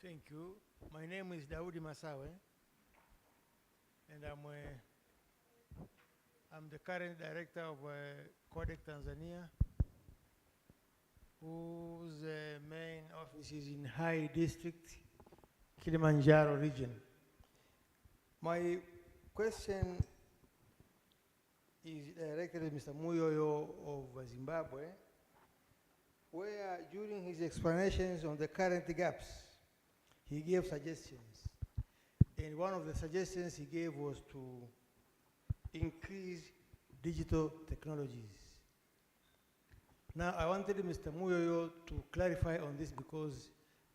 Thank you. My name is Daudi Masawe, and I'm the current director of Codec Tanzania, whose main office is in High District, Kilimanjaro region. My question is directed to Mr. Muyoyo of Zimbabwe, where during his explanations on the current gaps, he gave suggestions. And one of the suggestions he gave was to increase digital technologies. Now, I wanted Mr. Muyoyo to clarify on this because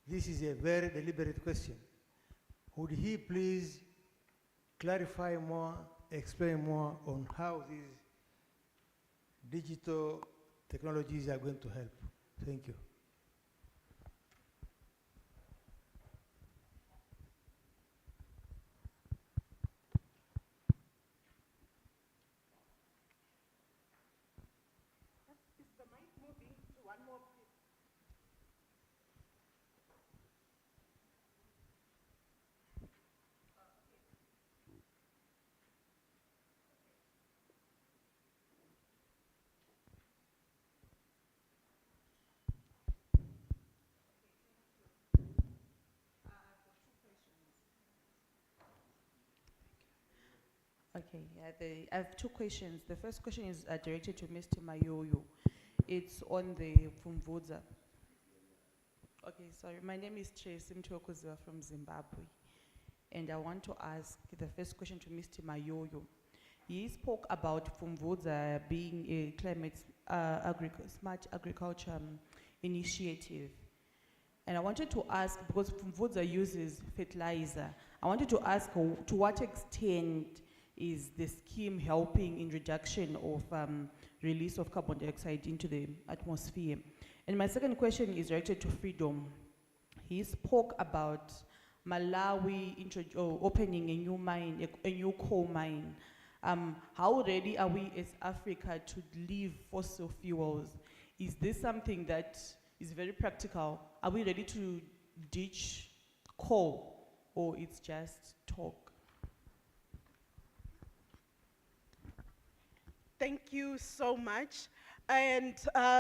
this is a very deliberate question. Would he please clarify more, explain more on how these digital technologies are going to help? Thank you. Okay, I have two questions. The first question is directed to Mr. Mayoyo. It's on the Fumvudza. Okay, sorry. My name is Tracy Mtokozwa from Zimbabwe. And I want to ask the first question to Mr. Mayoyo. He spoke about Fumvudza being a climate smart agriculture initiative. And I wanted to ask, because Fumvudza uses fertilizer, I wanted to ask to what extent is the scheme helping in reduction of release of carbon dioxide into the atmosphere? And my second question is directed to Freedom. He spoke about Malawi opening a new mine, a new coal mine. How ready are we as Africa to leave fossil fuels? Is this something that is very practical? Are we ready to ditch coal, or it's just talk? Thank you so much. And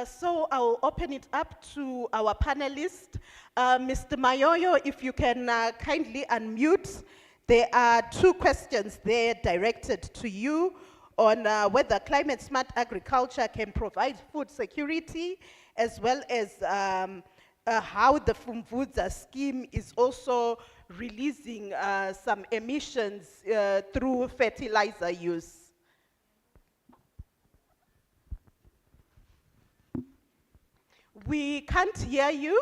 so I'll open it up to our panelists. Mr. Mayoyo, if you can kindly unmute. There are two questions there directed to you on whether climate smart agriculture can provide food security, as well as how the Fumvudza scheme is also releasing some emissions through fertilizer use. We can't hear you.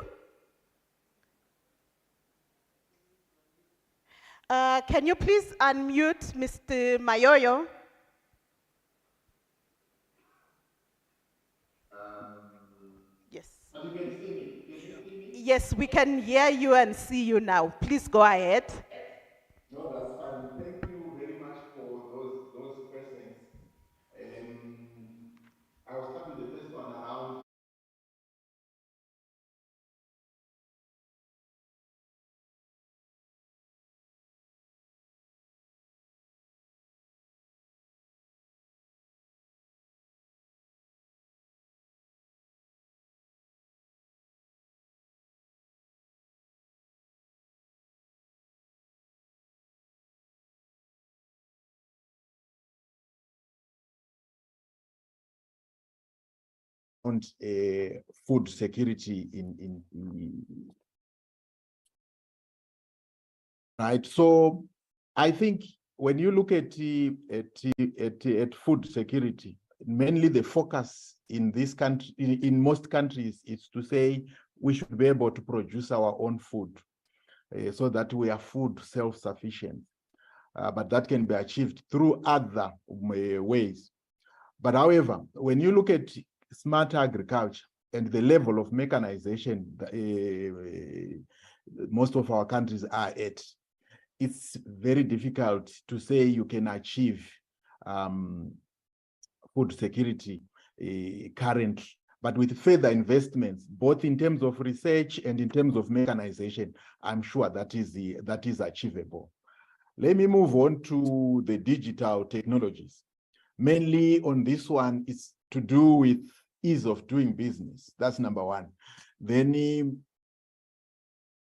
Can you please unmute Mr. Mayoyo? Yes. But you can see me. Can you see me? Yes, we can hear you and see you now. Please go ahead. No, that's fine. Thank you very much for those questions. I'll start with the first one around food security right. So I think when you look at food security, mainly the focus in this country, in most countries, is to say we should be able to produce our own food so that we are food self-sufficient. But that can be achieved through other ways. But however, when you look at smart agriculture and the level of mechanization most of our countries are at, it's very difficult to say you can achieve food security currently. But with further investments, both in terms of research and in terms of mechanization, I'm sure that is achievable. Let me move on to the digital technologies. Mainly on this one, it's to do with ease of doing business. That's number one. Then,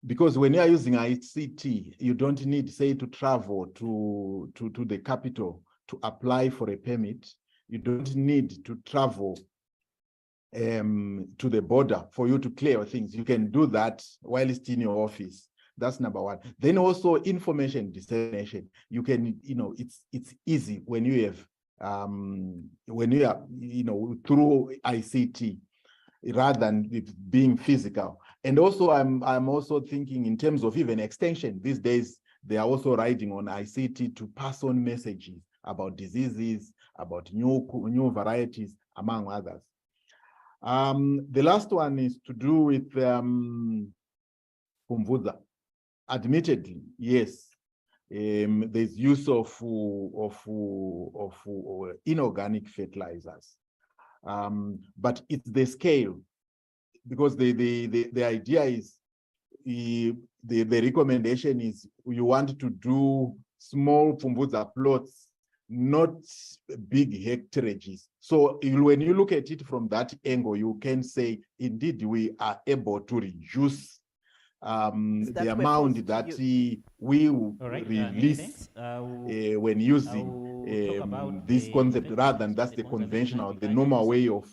because when you are using ICT, you don't need, say, to travel to the capital to apply for a permit. You don't need to travel to the border for you to clear things. You can do that whilst in your office. That's number one. Then also information dissemination. You can, it's easy when you have, when you are, through ICT rather than it being physical. And also I'm also thinking in terms of even extension. These days, they are also riding on ICT to pass on messages about diseases, about new varieties, among others. The last one is to do with Kumvuza. Admittedly, yes, there's use of inorganic fertilizers, but it's the scale, because the idea is the recommendation is you want to do small Kumvuza plots, not big hectareages. So when you look at it from that angle, you can say, indeed, we are able to reduce the amount that we will release when using this concept, rather than that's the conventional, the normal way of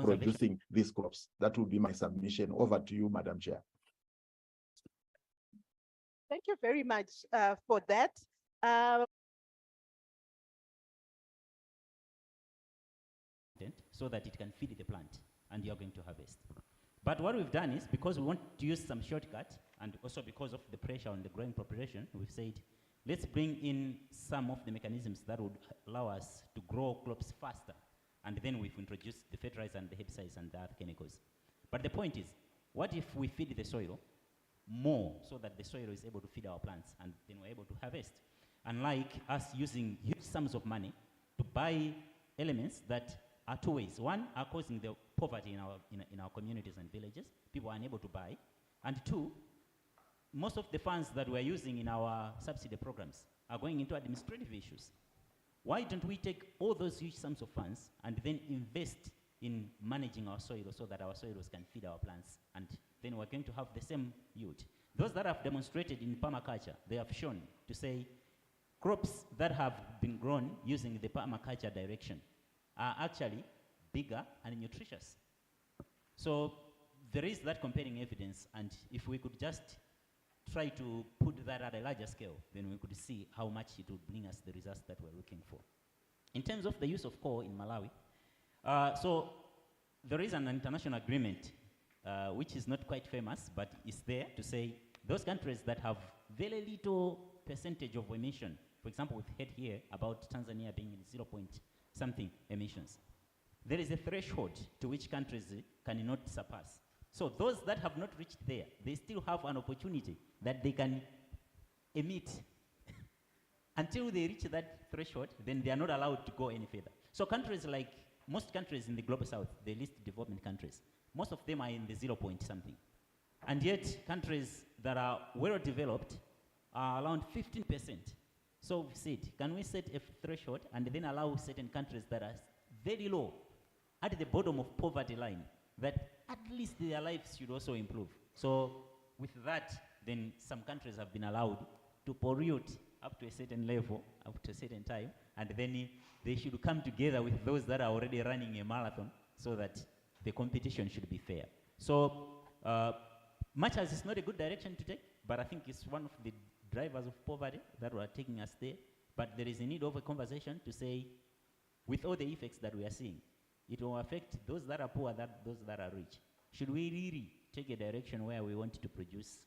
producing these crops. That will be my submission. Over to you, Madam Chair. Thank you very much for that. So that it can feed the plant and you're going to harvest. But what we've done is, because we want to use some shortcut, and also because of the pressure on the growing population, we've said, let's bring in some of the mechanisms that would allow us to grow crops faster. And then we've introduced the fertilizer and the herbicides and the other chemicals. But the point is, what if we feed the soil more so that the soil is able to feed our plants and then we're able to harvest? Unlike us using huge sums of money to buy elements that are two ways. One, are causing the poverty in our communities and villages. People are unable to buy. And two, most of the funds that we're using in our subsidy programs are going into administrative issues. Why don't we take all those huge sums of funds and then invest in managing our soil so that our soils can feed our plants, and then we're going to have the same yield? Those that have demonstrated in permaculture, they have shown to say crops that have been grown using the permaculture direction are actually bigger and nutritious. So there is that comparing evidence, and if we could just try to put that at a larger scale, then we could see how much it would bring us the results that we're looking for. In terms of the use of coal in Malawi, so there is an international agreement which is not quite famous, but is there to say those countries that have very little percentage of emission, for example, we've heard here about Tanzania being in 0.something emissions. There is a threshold to which countries cannot surpass. So those that have not reached there, they still have an opportunity that they can emit. Until they reach that threshold, then they are not allowed to go any further. So countries like, most countries in the global south, the least development countries, most of them are in the 0.something. And yet countries that are well developed are around 15%. So we said, can we set a threshold and then allow certain countries that are very low, at the bottom of poverty line, that at least their lives should also improve? So with that, then some countries have been allowed to pollute up to a certain level, up to a certain time, and then they should come together with those that are already running a marathon so that the competition should be fair. So much as it's not a good direction to take, but I think it's one of the drivers of poverty that were taking us there. But there is a need of a conversation to say, with all the effects that we are seeing, it will affect those that are poor, those that are rich. Should we really take a direction where we want to produce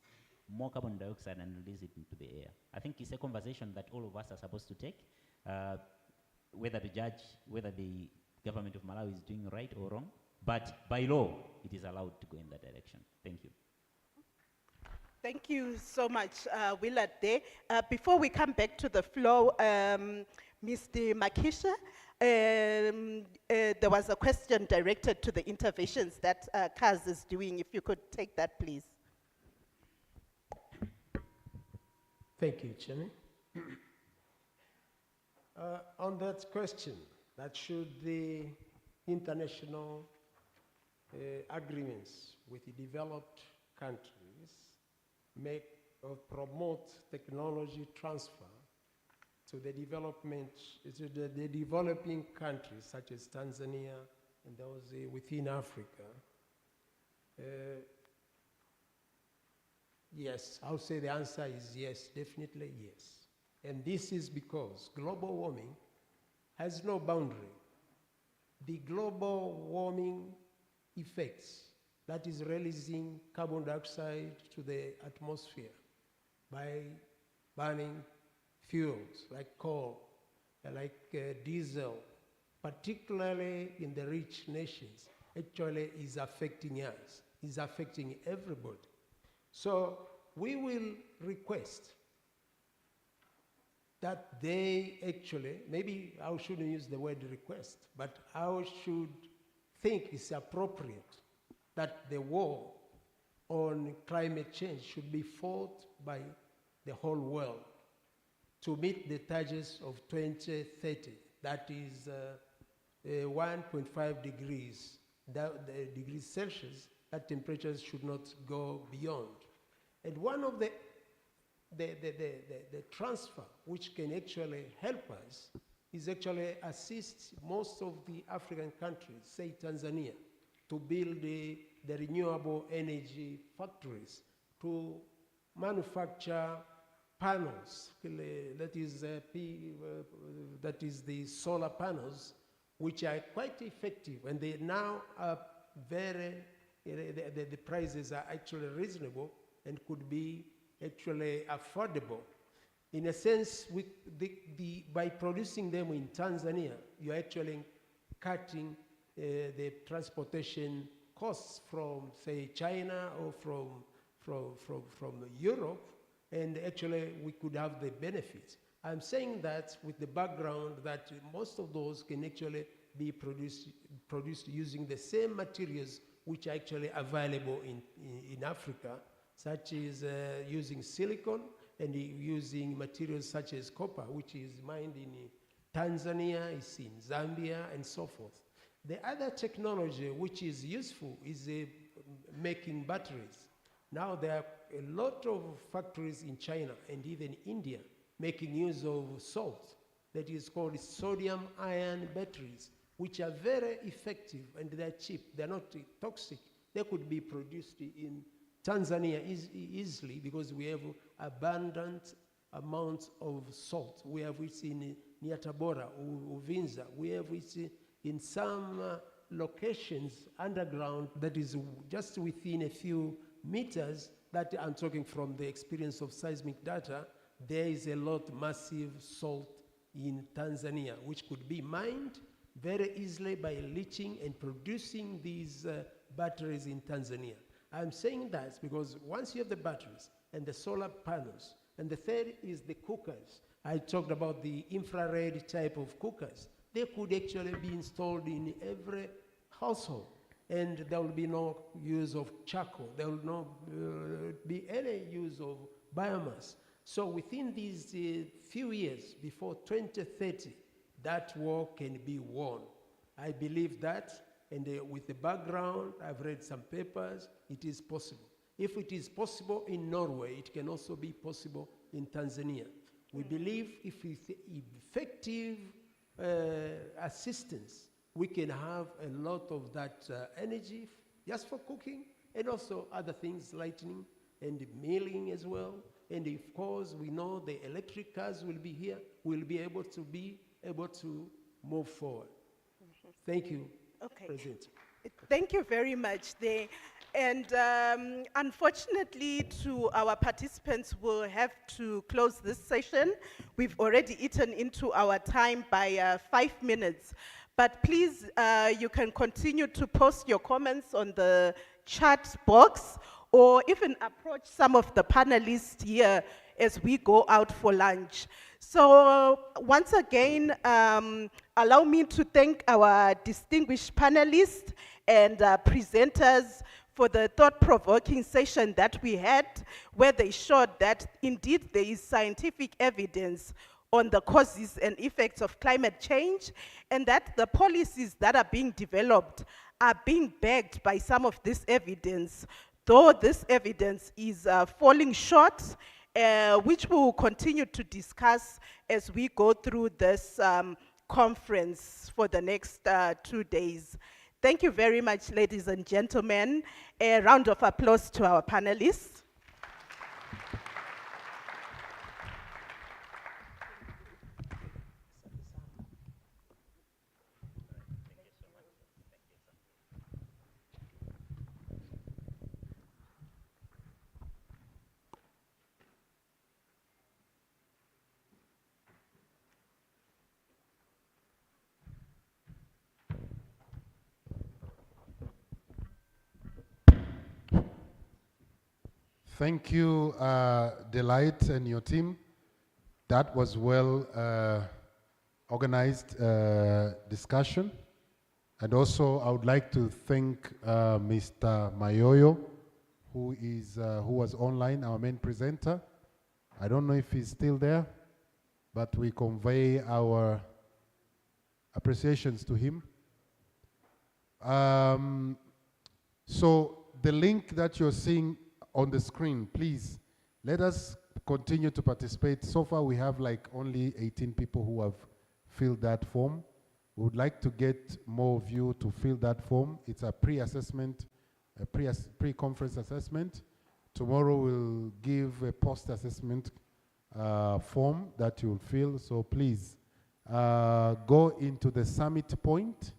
more carbon dioxide and release it into the air? I think it's a conversation that all of us are supposed to take, whether to judge whether the government of Malawi is doing right or wrong. But by law, it is allowed to go in that direction. Thank you. Thank you so much, Willard. Before we come back to the floor, Mr. Makisha, There was a question directed to the interventions that CAS is doing. If you could take that, please. Thank you, Chairman. On that question, that should the international agreements with the developed countries make or promote technology transfer to the development, to the developing countries such as Tanzania and those within Africa. Yes, I would say the answer is yes, definitely yes. And this is because global warming has no boundary. The global warming effects, that is releasing carbon dioxide to the atmosphere by burning fuels like coal, like diesel, particularly in the rich nations, actually is affecting us, is affecting everybody. So we will request that they actually, maybe I shouldn't use the word request, but I should think it's appropriate that the war on climate change should be fought by the whole world to meet the targets of 2030. That is 1.5 degrees, degrees Celsius, that temperatures should not go beyond. And one of the transfer which can actually help us is actually assist most of the African countries, say Tanzania, to build the renewable energy factories, to manufacture panels, that is the solar panels, which are quite effective, and they now are very, the prices are actually reasonable and could be actually affordable. In a sense, by producing them in Tanzania, you're actually cutting the transportation costs from, say, China or from Europe, and actually we could have the benefits. I'm saying that with the background that most of those can actually be produced using the same materials which are actually available in Africa, such as using silicon and using materials such as copper, which is mined in Tanzania, is in Zambia, and so forth. The other technology which is useful is making batteries. Now there are a lot of factories in China and even India making use of salt that is called sodium ion batteries, which are very effective and they're cheap. They're not toxic. They could be produced in Tanzania easily because we have abundant amounts of salt. We have it in Tabora, Uvinza. We have it in some locations underground that is just within a few meters. That I'm talking from the experience of seismic data. There is a lot massive salt in Tanzania, which could be mined very easily by leaching and producing these batteries in Tanzania. I'm saying that because once you have the batteries and the solar panels, and the third is the cookers. I talked about the infrared type of cookers. They could actually be installed in every household, and there will be no use of charcoal. There will not be any use of biomass. So within these few years, before 2030, that war can be won. I believe that, and with the background, I've read some papers, it is possible. If it is possible in Norway, it can also be possible in Tanzania. We believe if with effective assistance, we can have a lot of that energy just for cooking, and also other things, lighting and milling as well. And of course, we know the electric cars will be here. We'll be able to move forward. Thank you, President. Thank you very much. And unfortunately, to our participants, we'll have to close this session. We've already eaten into our time by 5 minutes. But please, you can continue to post your comments on the chat box, or even approach some of the panelists here as we go out for lunch. So once again, allow me to thank our distinguished panelists and presenters for the thought-provoking session that we had, where they showed that indeed there is scientific evidence on the causes and effects of climate change, and that the policies that are being developed are being backed by some of this evidence, though this evidence is falling short, which we will continue to discuss as we go through this conference for the next 2 days. Thank you very much, ladies and gentlemen. A round of applause to our panelists. Thank you, Delight and your team. That was well organized discussion. And also, I would like to thank Mr. Mayoyo, who was online, our main presenter. I don't know if he's still there, but we convey our appreciations to him. So the link that you're seeing on the screen, please, let us continue to participate. So far, we have like only 18 people who have filled that form. We would like to get more of you to fill that form. It's a pre-assessment, a pre-conference assessment. Tomorrow we'll give a post-assessment form that you'll fill. So please, go into the summit point.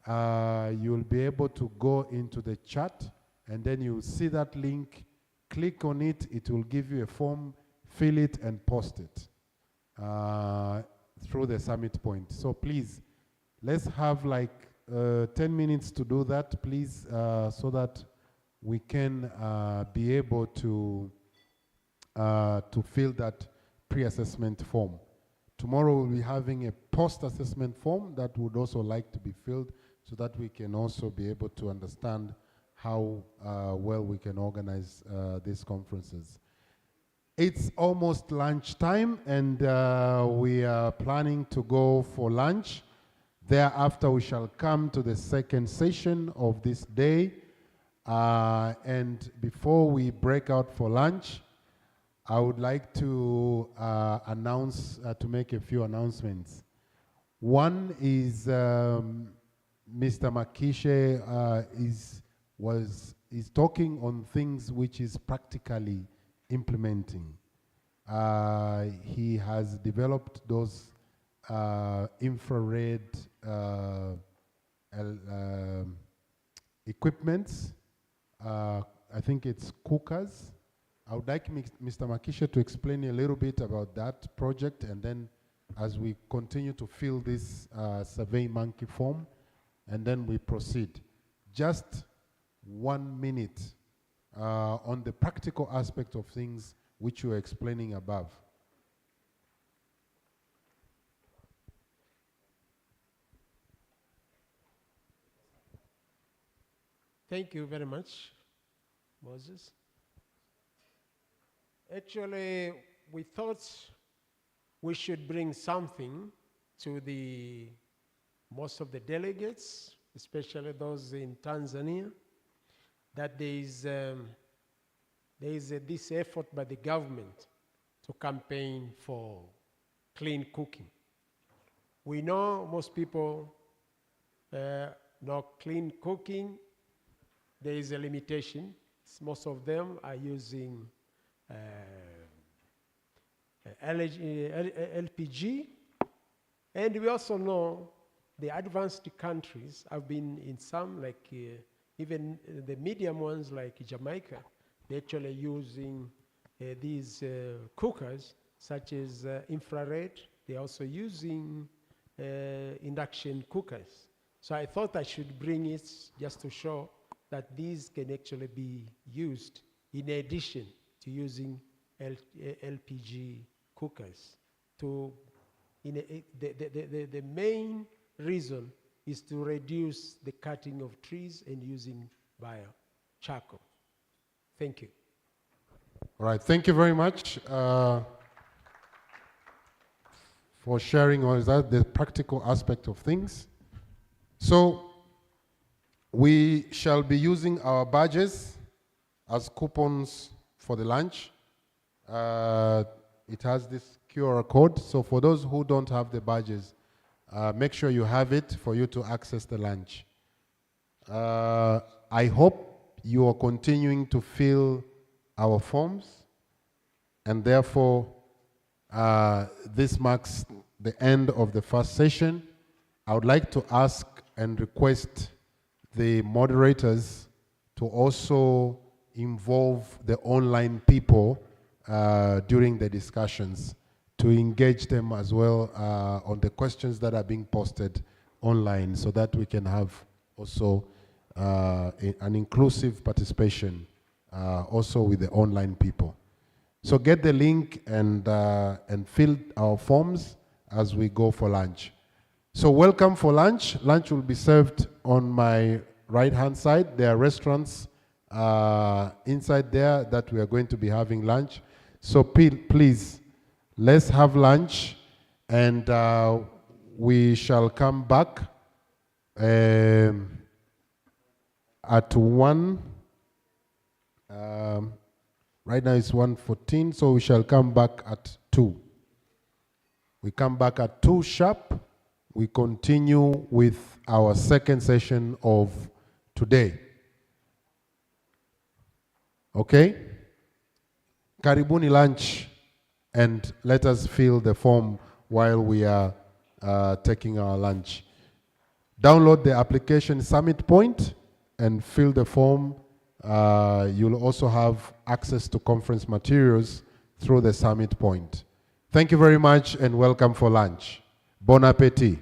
You'll be able to go into the chat, and then you'll see that link. Click on it. It will give you a form. Fill it and post it through the summit point. So please, let's have like 10 minutes to do that, please, so that we can be able to fill that pre-assessment form. Tomorrow we'll be having a post-assessment form that would also like to be filled, so that we can also be able to understand how well we can organize these conferences. It's almost lunchtime, and we are planning to go for lunch. Thereafter, we shall come to the second session of this day. And before we break out for lunch, I would like to make a few announcements. One is Mr. Makishe is talking on things which is practically implementing. He has developed those infrared equipments. I think it's cookers. I would like Mr. Makishe to explain a little bit about that project, and then as we continue to fill this Survey Monkey form, and then we proceed. Just 1 minute on the practical aspect of things which you are explaining above. Thank you very much, Moses. Actually, we thought we should bring something to most of the delegates, especially those in Tanzania, that there is this effort by the government to campaign for clean cooking. We know most people know clean cooking. There is a limitation. Most of them are using LPG. And we also know the advanced countries have been in some, like even the medium ones like Jamaica, they're actually using these cookers such as infrared. They're also using induction cookers. So I thought I should bring it just to show that these can actually be used in addition to using LPG cookers. The main reason is to reduce the cutting of trees and using charcoal. Thank you. All right, thank you very much for sharing all that, the practical aspect of things. So we shall be using our badges as coupons for the lunch. It has this QR code, so for those who don't have the badges, make sure you have it for you to access the lunch. I hope you are continuing to fill our forms, and therefore this marks the end of the first session. I would like to ask and request the moderators to also involve the online people during the discussions, to engage them as well on the questions that are being posted online, so that we can have also an inclusive participation also with the online people. So get the link and fill our forms as we go for lunch. So welcome for lunch. Lunch will be served on my right-hand side. There are restaurants inside there that we are going to be having lunch. So please, let's have lunch, and we shall come back at 1. Right now it's 1:14, so we shall come back at 2. We come back at 2 sharp. We continue with our second session of today. Okay? Karibuni lunch, and let us fill the form while we are taking our lunch. Download the application Summit Point and fill the form. You'll also have access to conference materials through the Summit Point. Thank you very much and welcome for lunch. Bon appétit.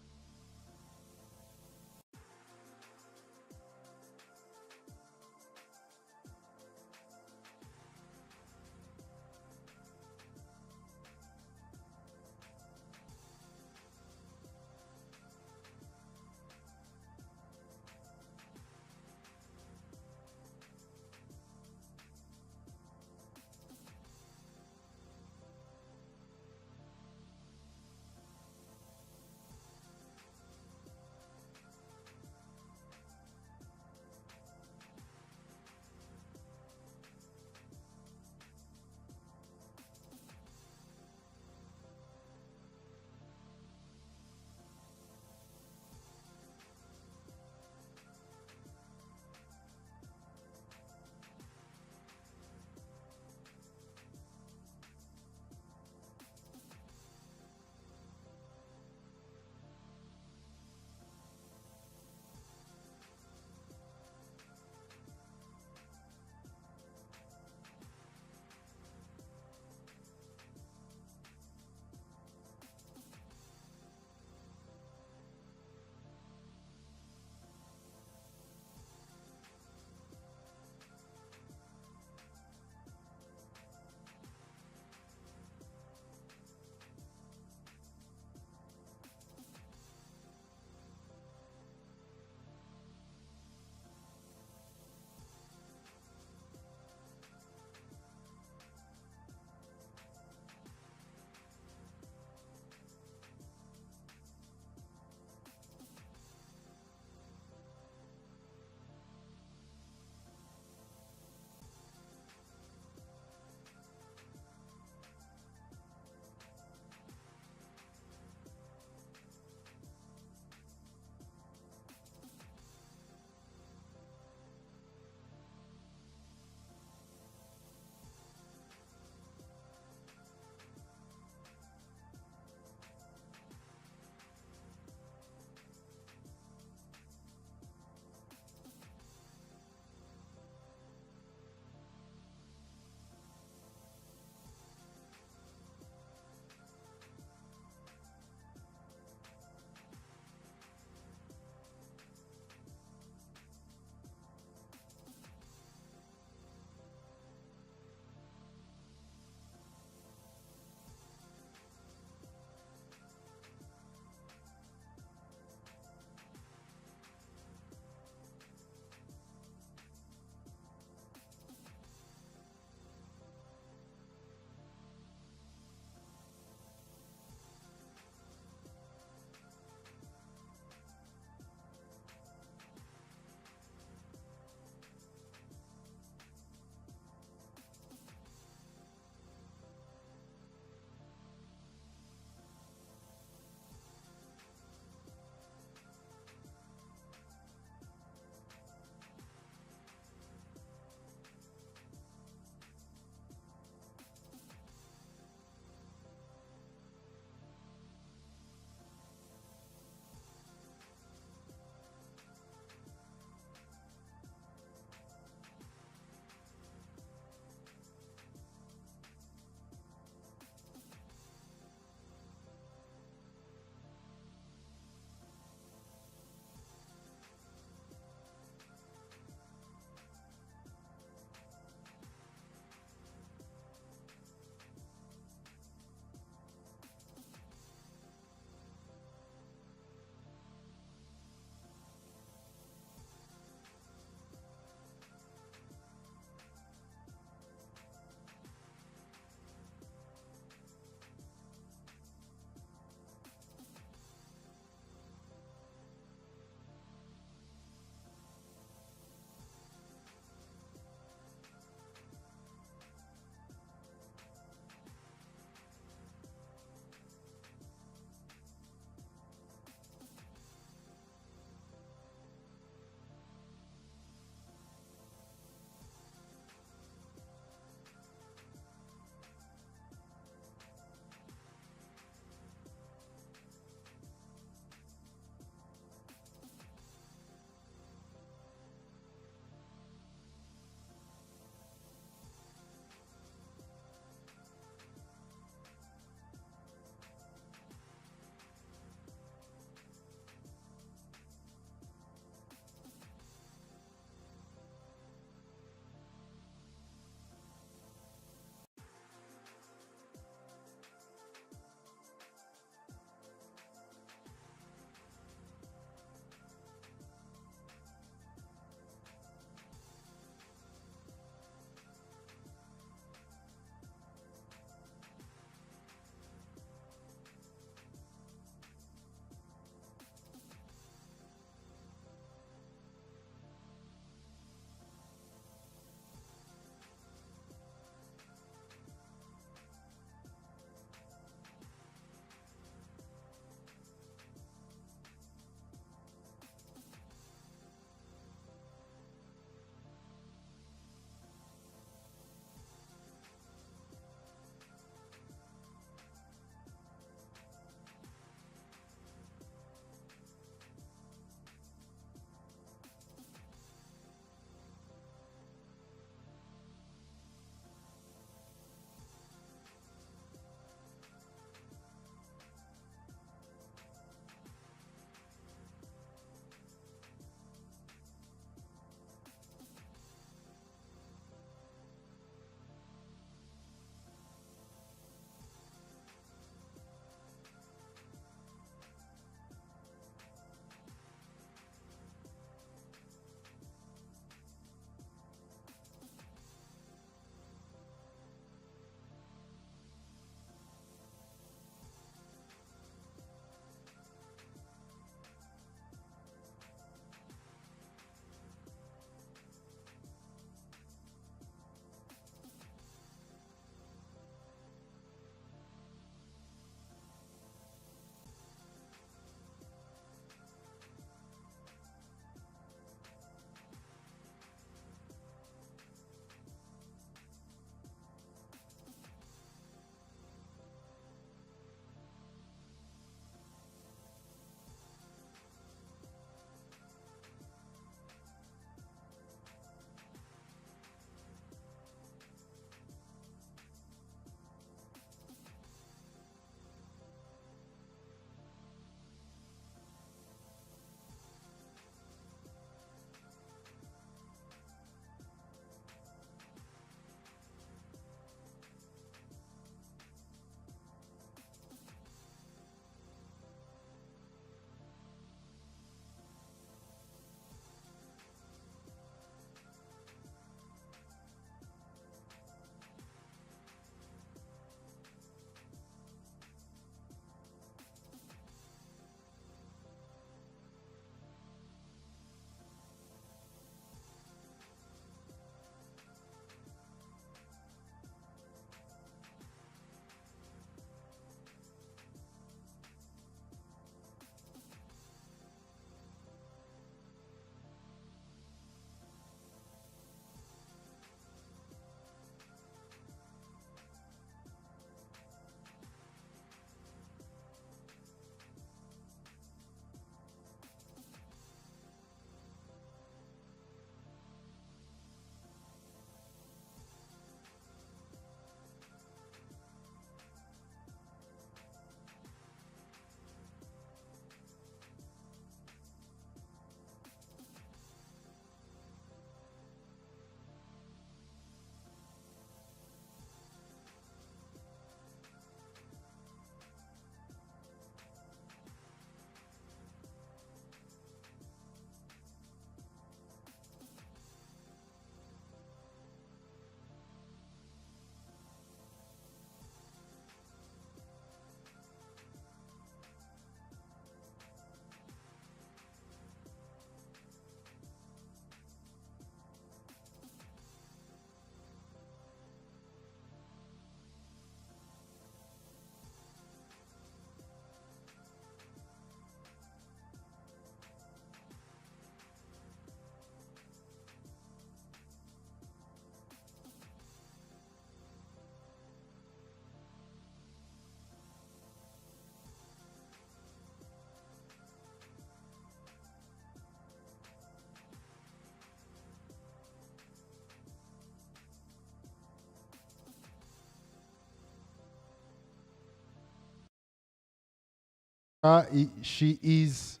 She is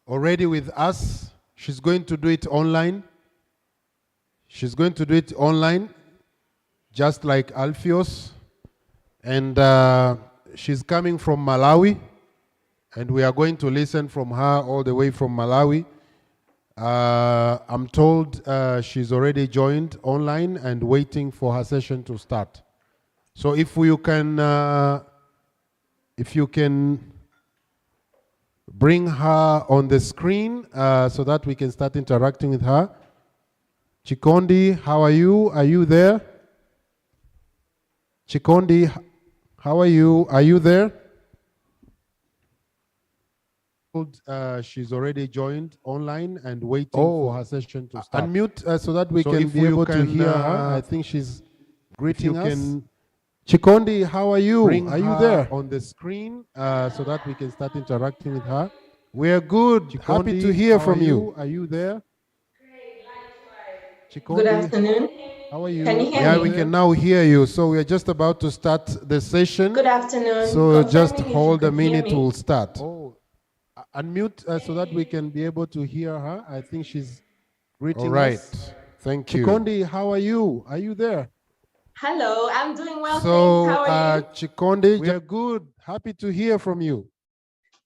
already with us. She's going to do it online. She's going to do it online, just like Alpheus. And she's coming from Malawi. And we are going to listen from her all the way from Malawi. I'm told she's already joined online and waiting for her session to start. So if you can bring her on the screen so that we can start interacting with her. Chikondi, how are you? Are you there? Chikondi, how are you? Are you there? She's already joined online and waiting for her session to start. Unmute so that we can be able to hear her. I think she's greeting us. Chikondi, how are you? Are you there? On the screen so that we can start interacting with her. We're good. Chikondi, happy to hear from you. Are you there? Chikondi, Good afternoon. how are you? Can you hear Yeah, me? we can now hear you. So we're just about to start the session. Good afternoon. So just Confirming if hold you a could hear minute, me. we'll start. Unmute so that we can be able to hear her. I think she's greeting us. All right. Thank you. Chikondi, how are you? Are you there? Hello, I'm doing well, So, thanks. How are you? Chikondi, we're good. Happy to hear from you.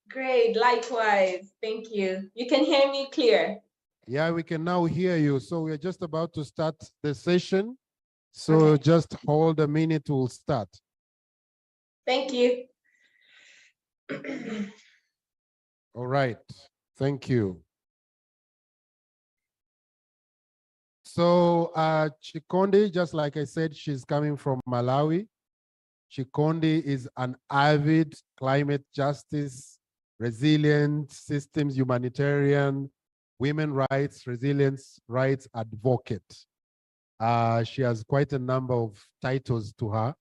Great, likewise. Thank you. You can hear me clear. Yeah, we can now hear you. So we're just about to start the session. So just hold a minute, we'll start. Thank you. All right. Thank you. So Chikondi, just like I said, she's coming from Malawi. Chikondi is an avid climate justice, resilient systems humanitarian, women rights, resilience rights advocate. She has quite a number of titles to her.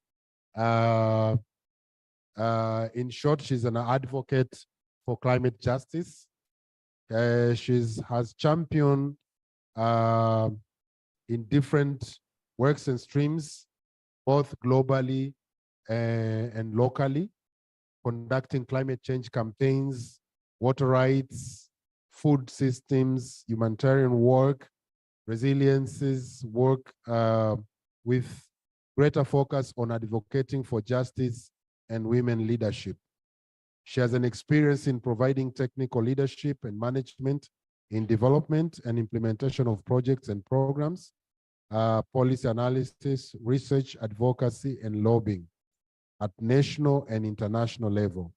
In short, she's an advocate for climate justice. She has championed in different works and streams, both globally and locally, conducting climate change campaigns, water rights, food systems, humanitarian work, resiliences work with greater focus on advocating for justice and women leadership. She has an experience in providing technical leadership and management in development and implementation of projects and programs, policy analysis, research, advocacy, and lobbying at national and international level.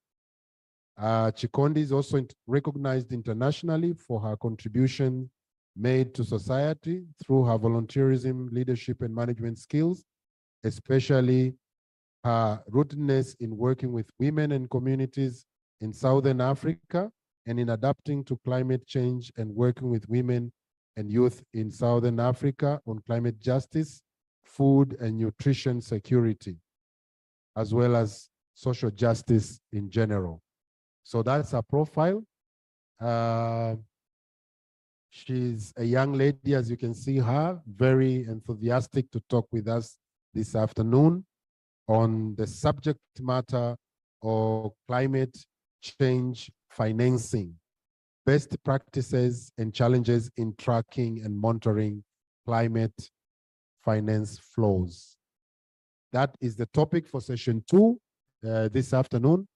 Chikondi is also recognized internationally for her contribution made to society through her volunteerism, leadership, and management skills, especially her rootedness in working with women and communities in Southern Africa and in adapting to climate change and working with women and youth in Southern Africa on climate justice, food and nutrition security, as well as social justice in general. So that's her profile. She's a young lady, as you can see her, very enthusiastic to talk with us this afternoon on the subject matter of climate change financing, best practices and challenges in tracking and monitoring climate finance flows. That is the topic for session 2 this afternoon.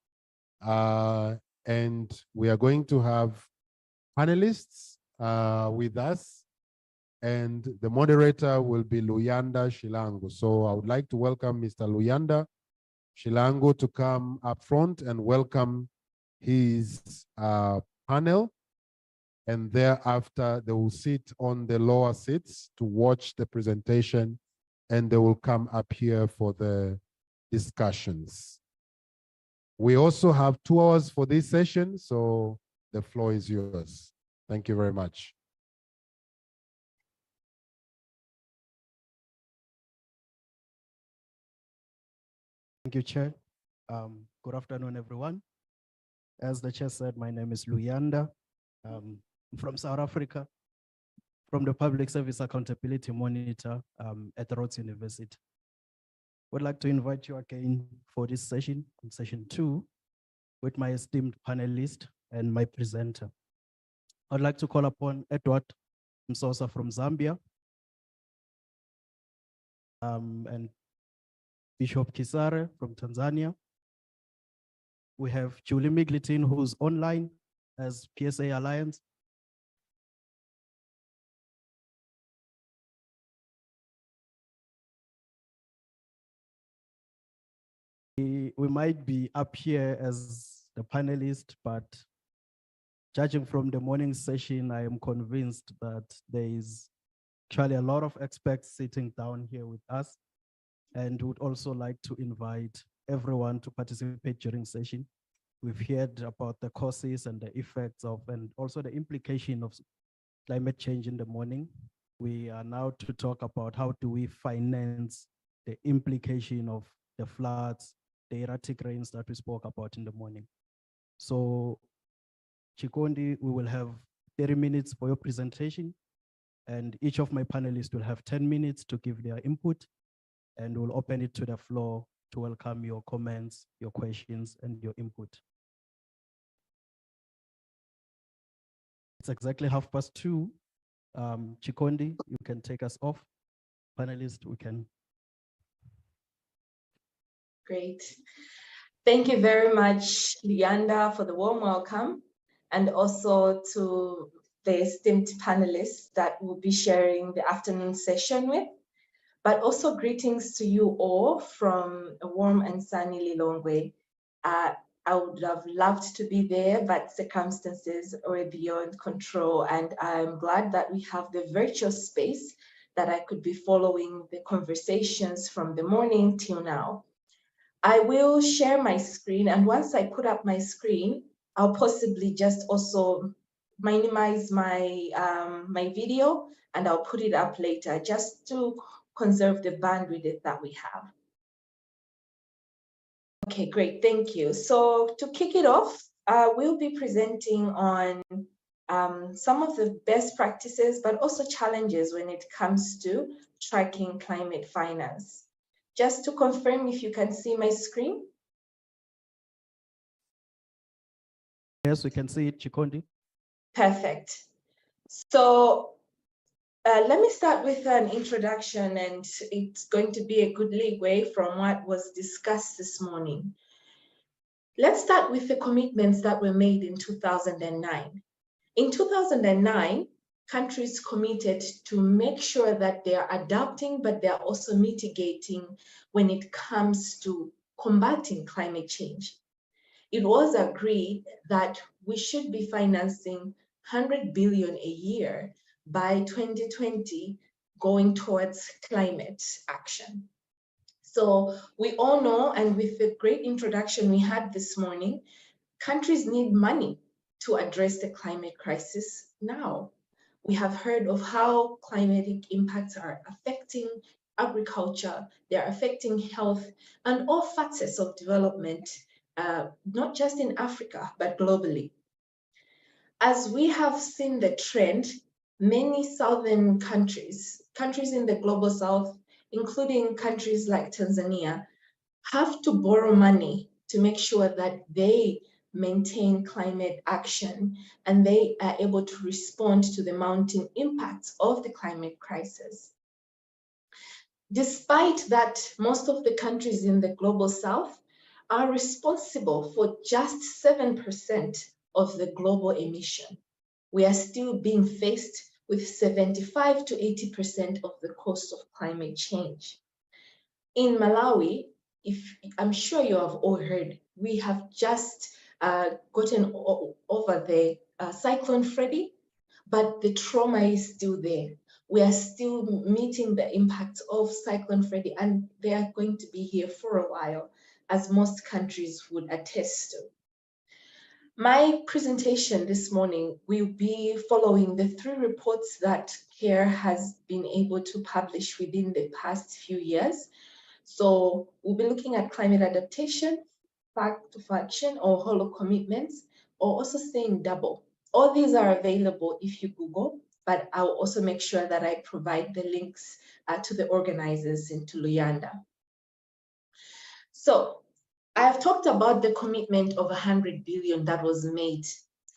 And we are going to have panelists with us, and the moderator will be Luyanda Shilango. So I would like to welcome Mr. Luyanda Shilango to come up front and welcome his panel. And thereafter, they will sit on the lower seats to watch the presentation, and they will come up here for the discussions. We also have 2 hours for this session, so the floor is yours. Thank you very much. Thank you, Chair. Good afternoon, everyone. As the Chair said, my name is Luyanda. I'm from South Africa, from the Public Service Accountability Monitor at the Rhodes University. Would like to invite you again for this session, session 2, with my esteemed panelist and my presenter. I'd like to call upon Edward Msosa from Zambia, and Bishop Kisare from Tanzania. We have Julie Miglitin, who's online as PSA Alliance. We might be up here as the panelist, but judging from the morning session, I am convinced that there is actually a lot of experts sitting down here with us, and would also like to invite everyone to participate during session. We've heard about the causes and the effects of, and also the implication of climate change in the morning. We are now to talk about how do we finance the implication of the floods, the erratic rains that we spoke about in the morning. So Chikondi, we will have 30 minutes for your presentation, and each of my panelists will have 10 minutes to give their input, and we'll open it to the floor to welcome your comments, your questions, and your input. It's exactly 2:30. Chikondi, you can take us off. Panelists, we can. Great. Thank you very much, Leanda, for the warm welcome, and also to the esteemed panelists that we'll be sharing the afternoon session with. But also greetings to you all from a warm and sunny Lilongwe. I would have loved to be there, but circumstances were beyond control. And I'm glad that we have the virtual space that I could be following the conversations from the morning till now. I will share my screen, and once I put up my screen, I'll possibly just also minimize my, my video, and I'll put it up later just to conserve the bandwidth that we have. Okay, great, thank you. So to kick it off, we'll be presenting on some of the best practices, but also challenges when it comes to tracking climate finance. Just to confirm if you can see my screen. Yes, we can see it, Chikondi. Perfect. So let me start with an introduction, and it's going to be a good leeway from what was discussed this morning. Let's start with the commitments that were made in 2009. In 2009, countries committed to make sure that they are adapting, but they are also mitigating when it comes to combating climate change. It was agreed that we should be financing 100 billion a year by 2020 going towards climate action. So we all know, and with the great introduction we had this morning, countries need money to address the climate crisis now. We have heard of how climatic impacts are affecting agriculture, they're affecting health, and all facets of development, not just in Africa, but globally. As we have seen the trend, many southern countries in the global south, including countries like Tanzania, have to borrow money to make sure that they maintain climate action and they are able to respond to the mounting impacts of the climate crisis. Despite that, most of the countries in the global south are responsible for just 7% of the global emission. We are still being faced with 75 to 80% of the cost of climate change. In Malawi, I'm sure you have all heard, we have just gotten over the Cyclone Freddy, but the trauma is still there. We are still meeting the impacts of Cyclone Freddy, and they are going to be here for a while, as most countries would attest to. My presentation this morning will be following the 3 reports that CARE has been able to publish within the past few years. So we'll be looking at climate adaptation, fact of action or hollow commitments, or also saying double. All these are available if you Google, but I'll also make sure that I provide the links to the organizers into Luyanda. So I've talked about the commitment of 100 billion that was made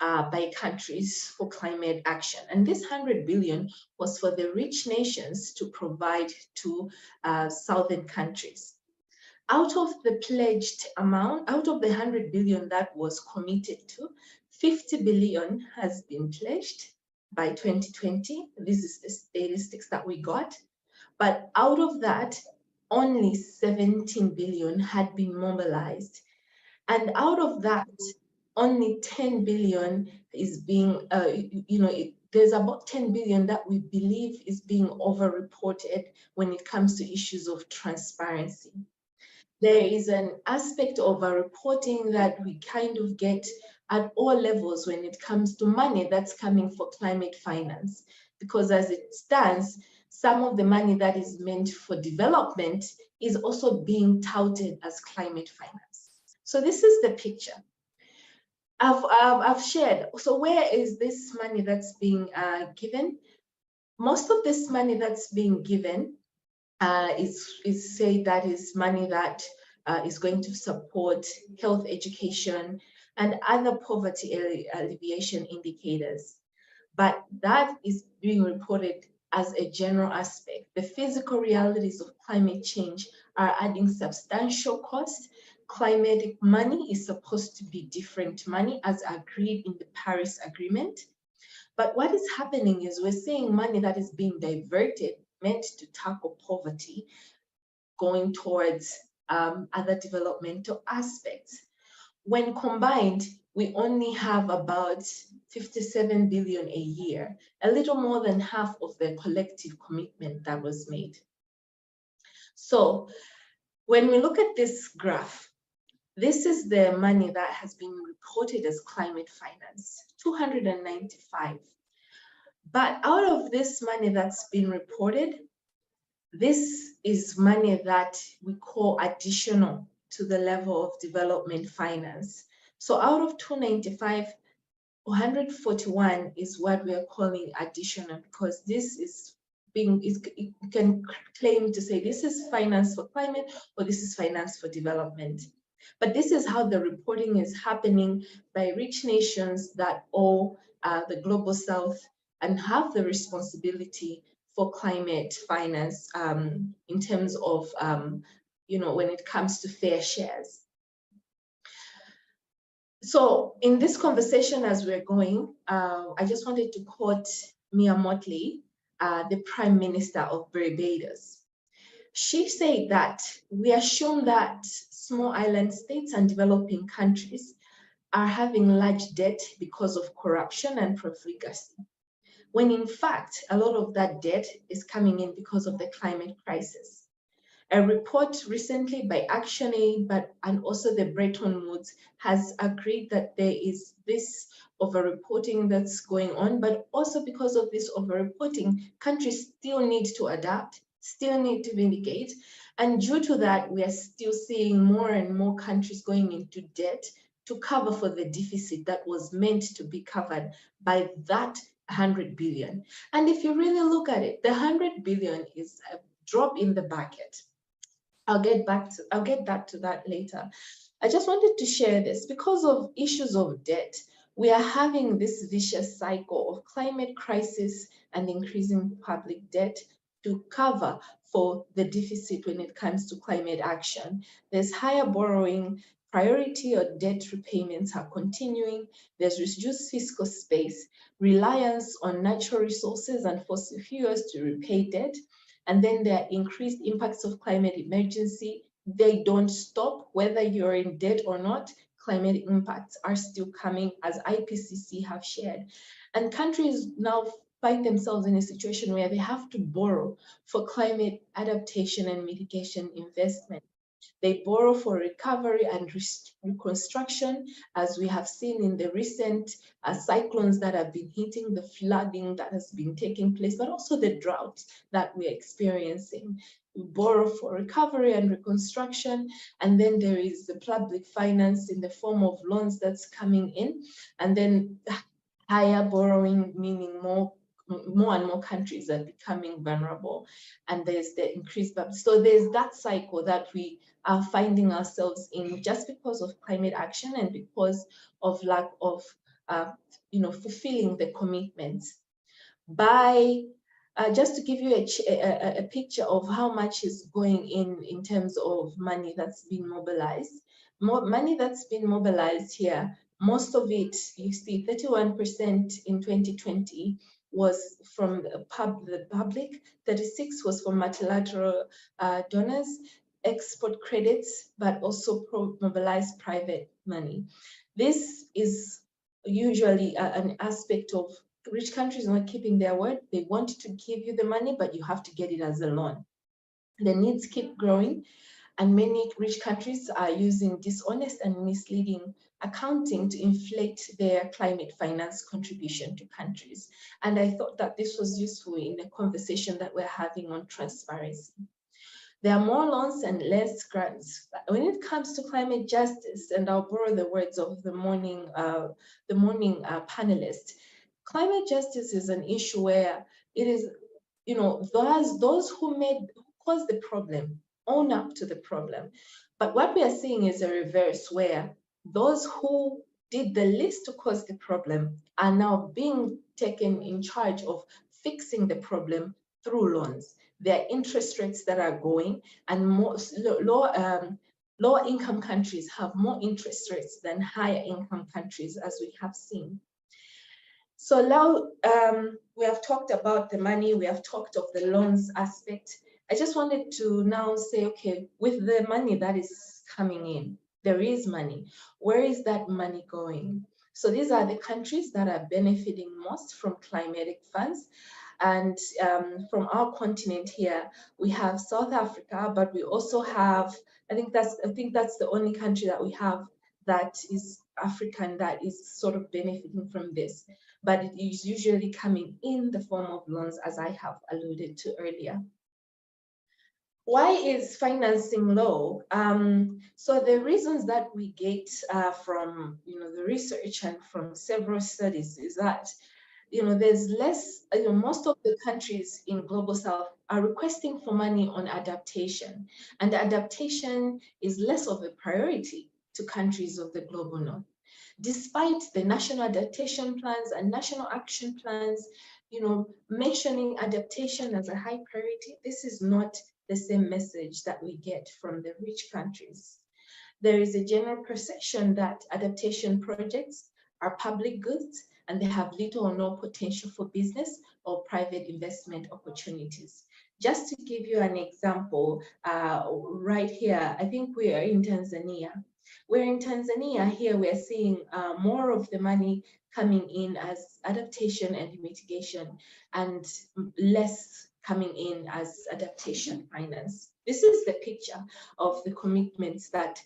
by countries for climate action. And this 100 billion was for the rich nations to provide to southern countries. Out of the pledged amount, out of the 100 billion that was committed to, 50 billion has been pledged by 2020. This is the statistics that we got. But out of that, only 17 billion had been mobilized. And out of that, only 10 billion is being, there's about 10 billion that we believe is being over-reported when it comes to issues of transparency. There is an aspect of our reporting that we kind of get at all levels when it comes to money that's coming for climate finance. Because as it stands, some of the money that is meant for development is also being touted as climate finance. So this is the picture. I've shared. So where is this money that's being given? Most of this money that's being given is say that is money that is going to support health education and other poverty alleviation indicators. But that is being reported as a general aspect. The physical realities of climate change are adding substantial costs. Climatic money is supposed to be different money as agreed in the Paris Agreement. But what is happening is we're seeing money that is being diverted, meant to tackle poverty, going towards other developmental aspects. When combined, we only have about 57 billion a year, a little more than half of the collective commitment that was made. So when we look at this graph, this is the money that has been reported as climate finance, 295. But out of this money that's been reported, this is money that we call additional to the level of development finance. So out of 295, 141 is what we are calling additional, because this is you can claim to say this is finance for climate or this is finance for development. But this is how the reporting is happening by rich nations that owe the global south and have the responsibility for climate finance in terms of, when it comes to fair shares. So in this conversation as we're going, I just wanted to quote Mia Mottley, the Prime Minister of Barbados. She said that we are shown that small island states and developing countries are having large debt because of corruption and profligacy, when in fact, a lot of that debt is coming in because of the climate crisis. A report recently by ActionAid, and also the Bretton Woods has agreed that there is this over-reporting that's going on, but also because of this over-reporting, countries still need to adapt, still need to vindicate. And due to that, we are still seeing more and more countries going into debt to cover for the deficit that was meant to be covered by that 100 billion. And if you really look at it, the 100 billion is a drop in the bucket. I'll get back to that later. I just wanted to share this because of issues of debt. We are having this vicious cycle of climate crisis and increasing public debt to cover for the deficit when it comes to climate action. There's higher borrowing, priority or debt repayments are continuing, there's reduced fiscal space, reliance on natural resources and fossil fuels to repay debt, and then there are increased impacts of climate emergency. They don't stop, whether you're in debt or not. Climate impacts are still coming, as IPCC have shared. And countries now find themselves in a situation where they have to borrow for climate adaptation and mitigation investment. They borrow for recovery and reconstruction, as we have seen in the recent cyclones that have been hitting, the flooding that has been taking place, but also the drought that we're experiencing. We borrow for recovery and reconstruction, and then there is the public finance in the form of loans that's coming in, and then higher borrowing, meaning more more and more countries are becoming vulnerable, and there's the increased, so there's that cycle that we are finding ourselves in just because of climate action and because of lack of fulfilling the commitments. By just to give you a picture of how much is going in terms of money that's been mobilized, money that's been mobilized here, most of it, you see 31% in 2020 was from the public, 36 was from multilateral donors, export credits, but also mobilized private money. This is usually an aspect of rich countries not keeping their word. They want to give you the money, but you have to get it as a loan. The needs keep growing, and many rich countries are using dishonest and misleading accounting to inflate their climate finance contribution to countries. And I thought that this was useful in the conversation that we're having on transparency. There are more loans and less grants. When it comes to climate justice, and I'll borrow the words of the morning panelist, climate justice is an issue where it is, those who caused the problem own up to the problem. But what we are seeing is a reverse, where those who did the least to cause the problem are now being taken in charge of fixing the problem through loans. There are interest rates that are going, and lower income countries have more interest rates than higher income countries, as we have seen. So now we have talked about the money, we have talked of the loans aspect. I just wanted to now say, okay, with the money that is coming in, there is money. Where is that money going? So these are the countries that are benefiting most from climatic funds. And from our continent here, we have South Africa, but we also have, I think that's the only country that we have that is African that is sort of benefiting from this. But it is usually coming in the form of loans, as I have alluded to earlier. Why is financing low? So the reasons that we get from the research and from several studies is that there's less, most of the countries in Global South are requesting for money on adaptation, and adaptation is less of a priority to countries of the Global North. Despite the national adaptation plans and national action plans, mentioning adaptation as a high priority, this is not the same message that we get from the rich countries. There is a general perception that adaptation projects are public goods and they have little or no potential for business or private investment opportunities. Just to give you an example, right here, I think we are in Tanzania. We're in Tanzania here, we're seeing more of the money coming in as adaptation and mitigation, and less coming in as adaptation finance. This is the picture of the commitments that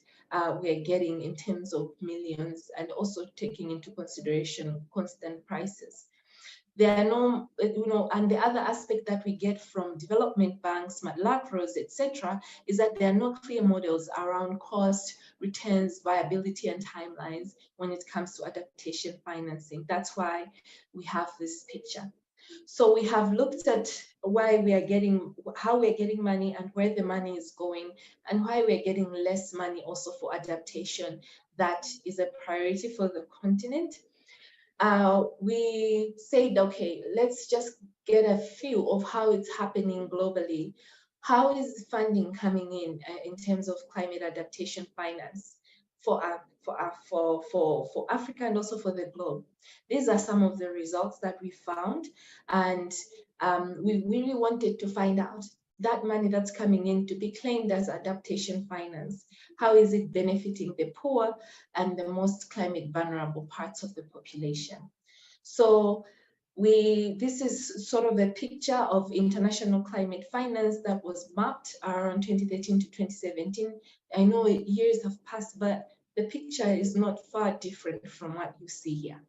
we're getting in terms of millions, and also taking into consideration constant prices. There are no, and the other aspect that we get from development banks, multilaterals, etc., is that there are no clear models around cost, returns, viability, and timelines when it comes to adaptation financing. That's why we have this picture. So we have looked at why we are getting, how we're getting money and where the money is going, and why we're getting less money also for adaptation. That is a priority for the continent. We said, okay, let's just get a feel of how it's happening globally. How is funding coming in terms of climate adaptation finance for Africa and also for the globe? These are some of the results that we found, and we really wanted to find out that money that's coming in to be claimed as adaptation finance. How is it benefiting the poor and the most climate vulnerable parts of the population? So this is sort of a picture of international climate finance that was mapped around 2013 to 2017. I know years have passed, but the picture is not far different from what you see here.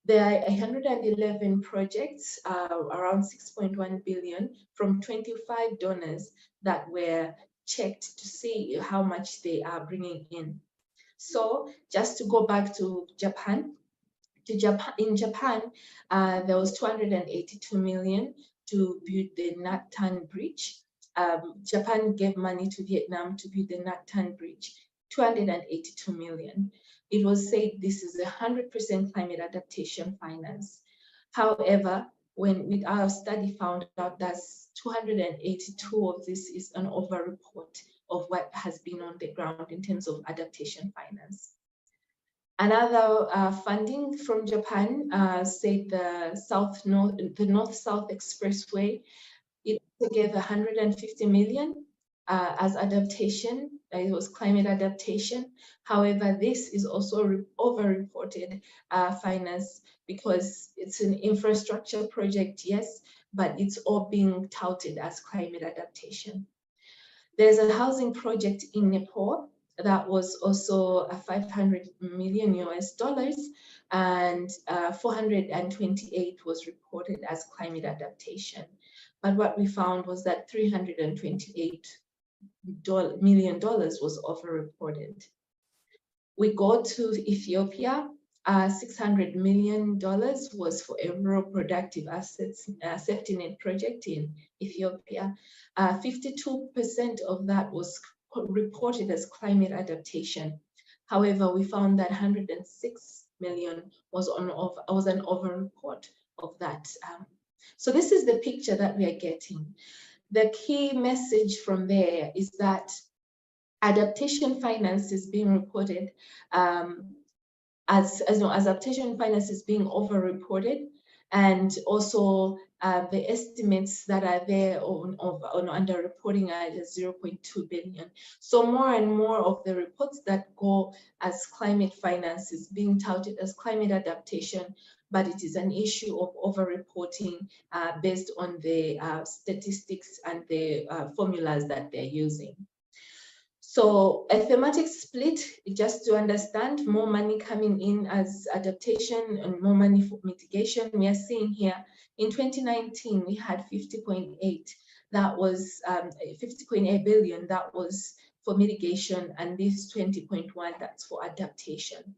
There are 111 projects, around 6.1 billion from 25 donors that were checked to see how much they are bringing in. So just to go back to Japan, to Japan. In Japan, there was 282 million to build the Natan Bridge. Japan gave money to Vietnam to build the Natan Bridge, 282 million. It was said this is 100% climate adaptation finance. However, when with our study found out that 282 of this is an over-report of what has been on the ground in terms of adaptation finance. Another funding from Japan said the North-South Expressway, it gave 150 million as adaptation. It was climate adaptation. However, this is also over-reported finance because it's an infrastructure project, yes, but it's all being touted as climate adaptation. There's a housing project in Nepal that was also a 500 million US dollars, and 428 was reported as climate adaptation. But what we found was that $328 million was over-reported. We go to Ethiopia. $600 million was for a rural productive assets safety net project in Ethiopia. 52% of that was reported as climate adaptation. However, we found that 106 million was an over-report of that. So this is the picture that we are getting. The key message from there is that adaptation finance is being reported as adaptation finance is being over-reported, and also the estimates that are there on under-reporting are at 0.2 billion. So more and more of the reports that go as climate finance is being touted as climate adaptation, but it is an issue of over-reporting based on the statistics and the formulas that they're using. So a thematic split, just to understand, more money coming in as adaptation and more money for mitigation. We are seeing here in 2019, we had 50.8. That was 50.8 billion. That was for mitigation, and this 20.1, that's for adaptation.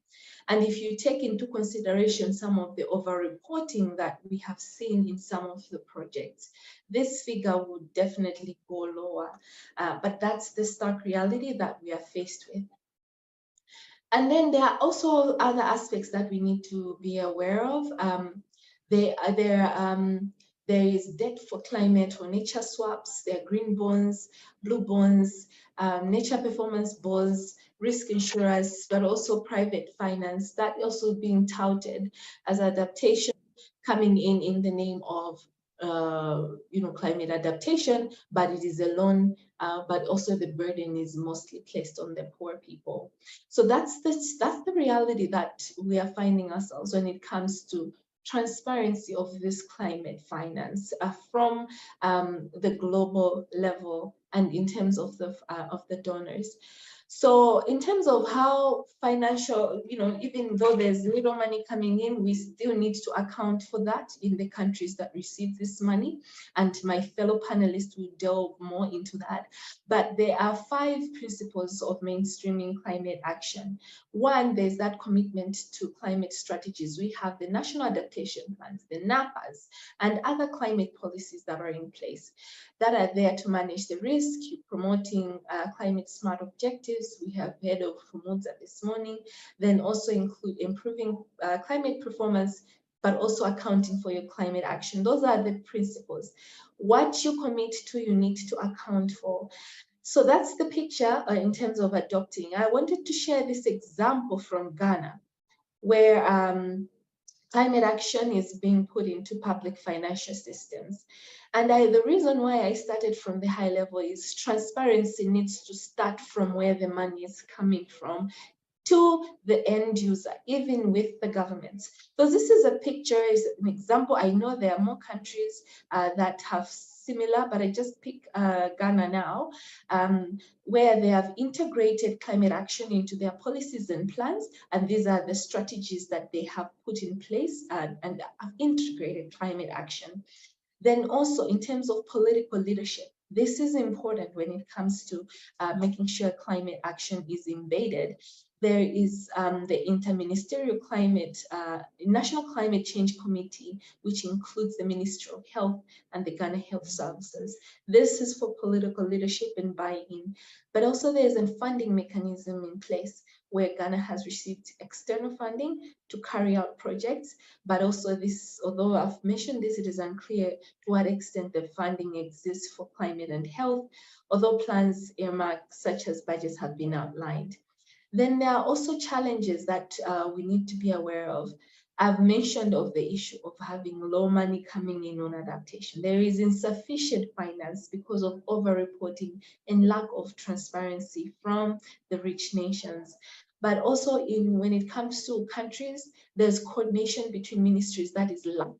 And if you take into consideration some of the over-reporting that we have seen in some of the projects, this figure would definitely go lower. But that's the stark reality that we are faced with. And then there are also other aspects that we need to be aware of. There is debt for climate or nature swaps, there are green bonds, blue bonds, nature performance bonds, risk insurers, but also private finance that also being touted as adaptation, coming in the name of climate adaptation, but it is a loan, but also the burden is mostly placed on the poor people. So that's the reality that we are finding ourselves when it comes to transparency of this climate finance from the global level and in terms of the donors. So in terms of how financial, even though there's little money coming in, we still need to account for that in the countries that receive this money. And my fellow panelists will delve more into that. But there are 5 principles of mainstreaming climate action. One, there's that commitment to climate strategies. We have the national adaptation plans, the NAPAs, and other climate policies that are in place that are there to manage the risk, promoting climate smart objectives. We have heard of Humudza this morning. Then also include improving climate performance, but also accounting for your climate action. Those are the principles. What you commit to, you need to account for. So that's the picture in terms of adopting. I wanted to share this example from Ghana, where climate action is being put into public financial systems. And the reason why I started from the high level is transparency needs to start from where the money is coming from to the end user, even with the governments. So this is a picture, is an example. I know there are more countries that have similar, but I just pick Ghana now, where they have integrated climate action into their policies and plans. And these are the strategies that they have put in place and have integrated climate action. Then also in terms of political leadership, This is important when it comes to making sure climate action is embedded. There is the Interministerial National Climate Change Committee, which includes the Ministry of Health and the Ghana Health Services. This is for political leadership and buy-in, but also there's a funding mechanism in place where Ghana has received external funding to carry out projects, but also this, although I've mentioned this, it is unclear to what extent the funding exists for climate and health, although plans earmarked such as budgets have been outlined. Then there are also challenges that we need to be aware of. I've mentioned of the issue of having low money coming in on adaptation. There is insufficient finance because of over-reporting and lack of transparency from the rich nations. But also when it comes to countries, there's coordination between ministries that is lacking.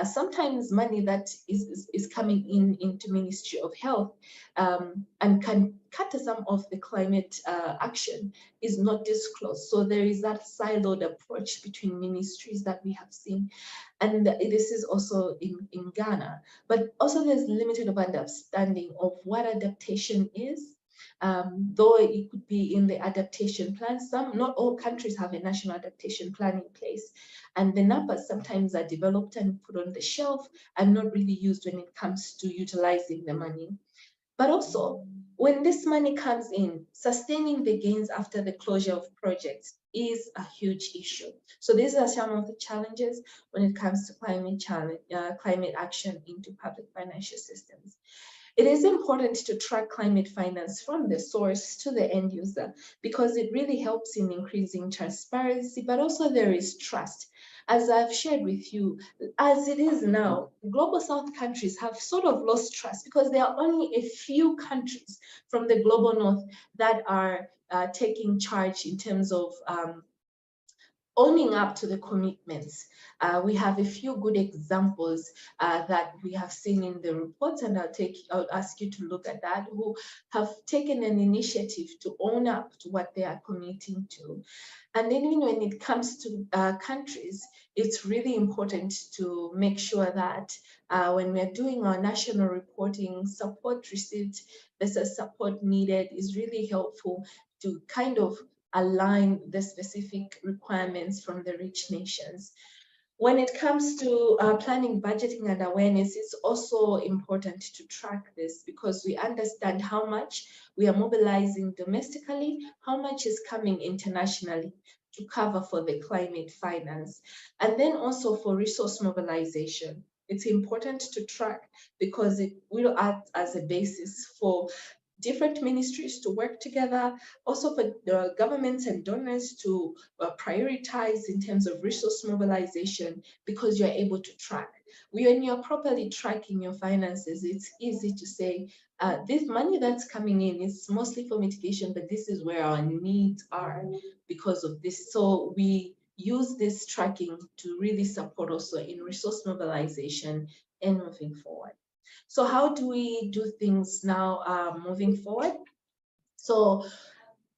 Sometimes money that is coming into Ministry of Health and can cut some of the climate action is not disclosed. So there is that siloed approach between ministries that we have seen. And this is also in Ghana. But also there's limited understanding of what adaptation is. Though it could be in the adaptation plan, not all countries have a national adaptation plan in place. And the numbers sometimes are developed and put on the shelf and not really used when it comes to utilizing the money. But also, when this money comes in, sustaining the gains after the closure of projects is a huge issue. So these are some of the challenges when it comes to climate action into public financial systems. It is important to track climate finance from the source to the end user because it really helps in increasing transparency, but also there is trust. As I've shared with you, as it is now, global South countries have sort of lost trust because there are only a few countries from the global North that are taking charge in terms of owning up to the commitments. We have a few good examples that we have seen in the reports, and I'll ask you to look at that, who have taken an initiative to own up to what they are committing to. And then even when it comes to countries, it's really important to make sure that when we're doing our national reporting, support received versus support needed is really helpful to kind of align the specific requirements from the rich nations. When it comes to planning, budgeting, and awareness, it's also important to track this because we understand how much we are mobilizing domestically, how much is coming internationally to cover for the climate finance, and then also for resource mobilization. It's important to track because it will act as a basis for different ministries to work together, also for the governments and donors to prioritize in terms of resource mobilization because you're able to track. When you're properly tracking your finances, it's easy to say, this money that's coming in is mostly for mitigation, but this is where our needs are because of this. So we use this tracking to really support also in resource mobilization and moving forward. So how do we do things now moving forward? So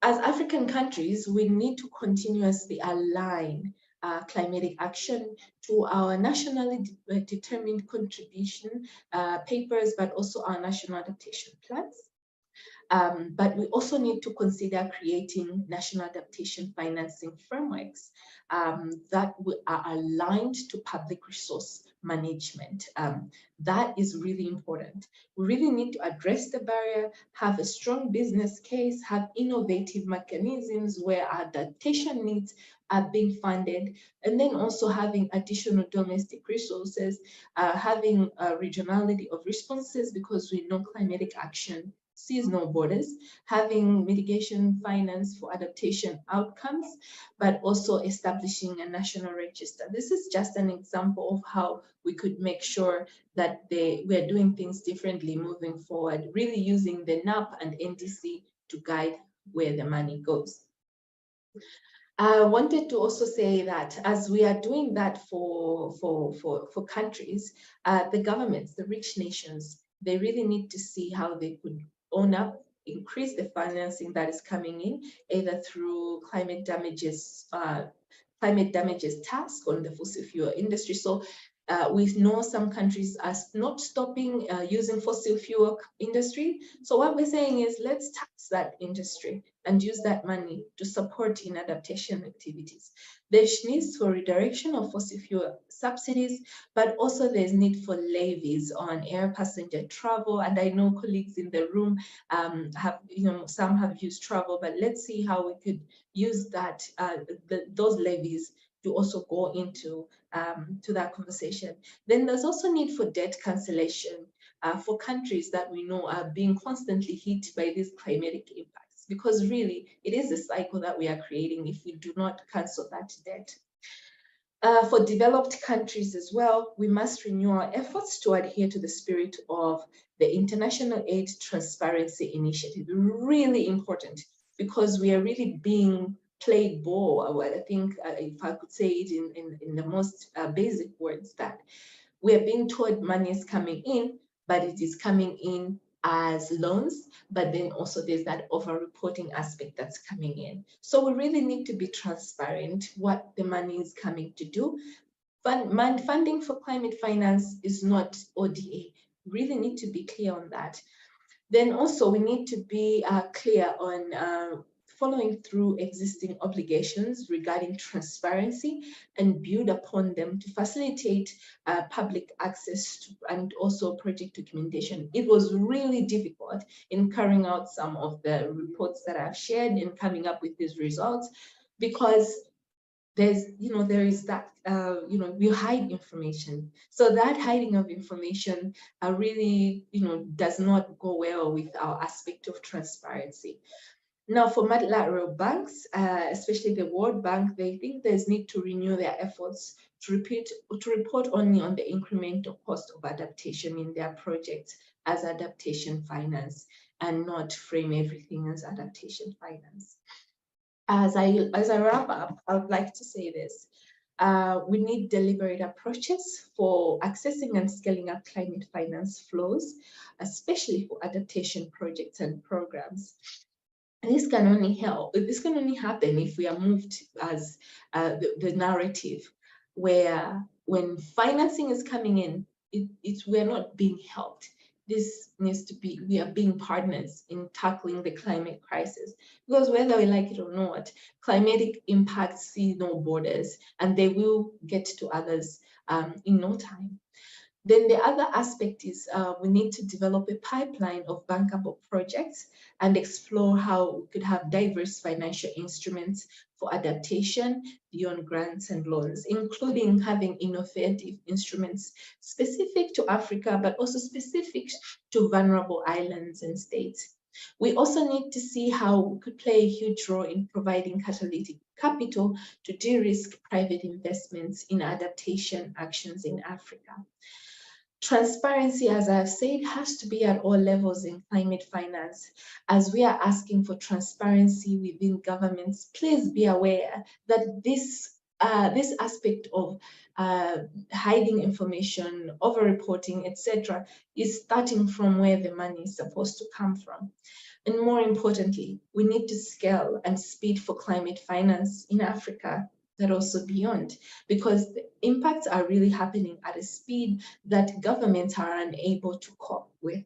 as African countries, we need to continuously align climatic action to our nationally determined contribution papers, but also our national adaptation plans. But we also need to consider creating national adaptation financing frameworks that are aligned to public resource management. That is really important. We really need to address the barrier, have a strong business case, have innovative mechanisms where adaptation needs are being funded, and then also having additional domestic resources, having a regionality of responses because we know climatic action sees no borders, having mitigation finance for adaptation outcomes, but also establishing a national register. This is just an example of how we could make sure that we're doing things differently moving forward, really using the NAP and NDC to guide where the money goes. I wanted to also say that as we are doing that for countries, the governments, the rich nations, they really need to see how they could own up, increase the financing that is coming in, either through climate damages task on the fossil fuel industry. So We know some countries are not stopping using fossil fuel industry. So what we're saying is let's tax that industry and use that money to support in adaptation activities. There's needs for redirection of fossil fuel subsidies, but also there's need for levies on air passenger travel. And I know colleagues in the room have, some have used travel, but let's see how we could use that, those levies to also go into to that conversation. Then there's also need for debt cancellation for countries that we know are being constantly hit by these climatic impacts, because really it is a cycle that we are creating if we do not cancel that debt. For developed countries as well, we must renew our efforts to adhere to the spirit of the International Aid Transparency Initiative. Really important, because we are really being played ball. I think if I could say it in the most basic words, that we are being told money is coming in, but it is coming in as loans, but then also there's that over-reporting aspect that's coming in. So we really need to be transparent what the money is coming to do. Funding for climate finance is not ODA. We really need to be clear on that. Then also we need to be clear on following through existing obligations regarding transparency and build upon them to facilitate public access to, and also project documentation. It was really difficult in carrying out some of the reports that I've shared and coming up with these results, because there's, there is that, we hide information. So that hiding of information really, does not go well with our aspect of transparency. Now, for multilateral banks, especially the World Bank, they think there's need to renew their efforts to report only on the incremental cost of adaptation in their projects as adaptation finance, and not frame everything as adaptation finance. As I wrap up, I would like to say this. We need deliberate approaches for accessing and scaling up climate finance flows, especially for adaptation projects and programs. And this can only happen if we are moved as the narrative, where when financing is coming in, we're not being helped. This needs to be, we are being partners in tackling the climate crisis, because whether we like it or not, climatic impacts see no borders, and they will get to others in no time. Then the other aspect is we need to develop a pipeline of bankable projects and explore how we could have diverse financial instruments for adaptation beyond grants and loans, including having innovative instruments specific to Africa, but also specific to vulnerable islands and states. We also need to see how we could play a huge role in providing catalytic capital to de-risk private investments in adaptation actions in Africa. Transparency, as I've said, has to be at all levels in climate finance. As we are asking for transparency within governments, please be aware that this aspect of hiding information, over-reporting, etc., is starting from where the money is supposed to come from. And more importantly, we need to scale and speed for climate finance in Africa, but also beyond, because the impacts are really happening at a speed that governments are unable to cope with.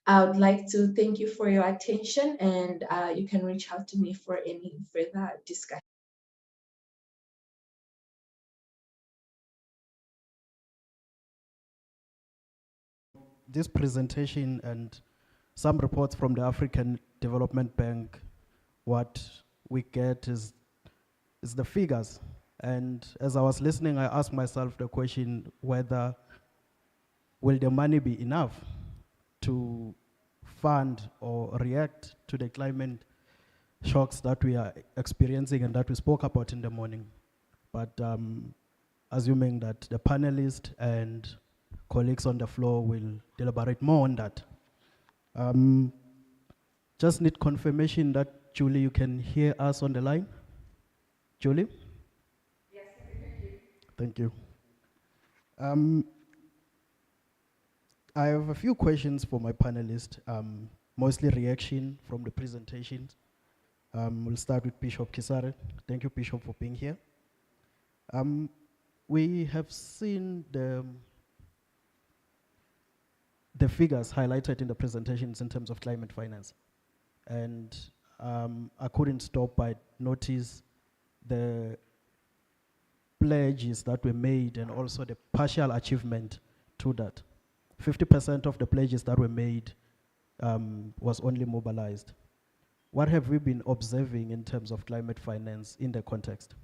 I would like to thank you for your attention, and you can reach out to me for any further discussion. This presentation and some reports from the African Development Bank, what we get is the figures. And as I was listening, I asked myself the question whether will the money be enough to fund or react to the climate shocks that we are experiencing and that we spoke about in the morning. But assuming that the panelists and colleagues on the floor will deliberate more on that. Just need confirmation that, Julie, you can hear us on the line. Julie? Yes, thank you. Thank you. I have a few questions for my panelists, mostly reaction from the presentations. We'll start with Bishop Kisare. Thank you, Bishop, for being here. we have seen the figures highlighted in the presentations in terms of climate finance. And I couldn't stop but notice the pledges that were made and also the partial achievement to that. 50% of the pledges that were made was only mobilized. What have we been observing in terms of climate finance in the context?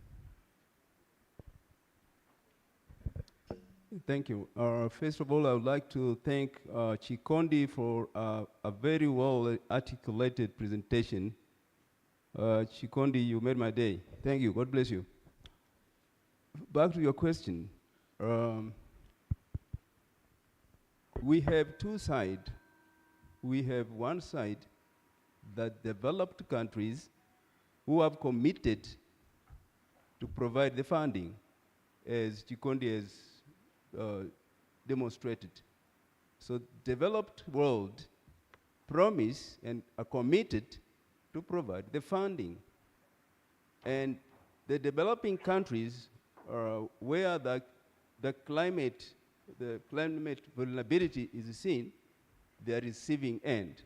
Thank you. First of all, I would like to thank Chikondi for a very well articulated presentation. Chikondi, you made my day. Thank you. God bless you. Back to your question. We have two sides. We have one side that developed countries who have committed to provide the funding, as Chikondi has demonstrated. So developed world promise and are committed to provide the funding. And the developing countries where the climate vulnerability is seen, they are receiving end.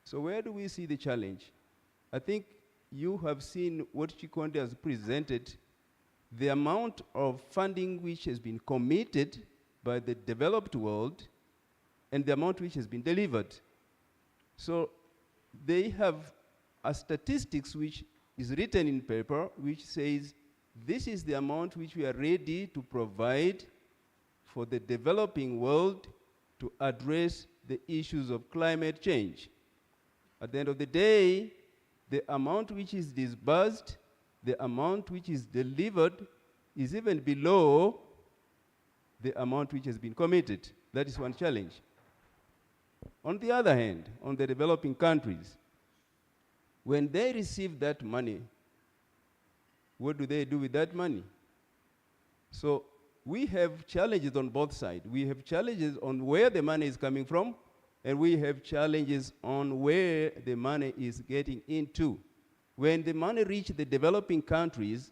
So where do we see the challenge? I think you have seen what Chikondi has presented, the amount of funding which has been committed by the developed world and the amount which has been delivered. So they have a statistics which is written in paper which says this is the amount which we are ready to provide for the developing world to address the issues of climate change. At the end of the day, the amount which is disbursed, the amount which is delivered is even below the amount which has been committed. That is one challenge. On the other hand, on the developing countries, when they receive that money, what do they do with that money? So we have challenges on both sides. We have challenges on where the money is coming from, and we have challenges on where the money is getting into. When the money reaches the developing countries,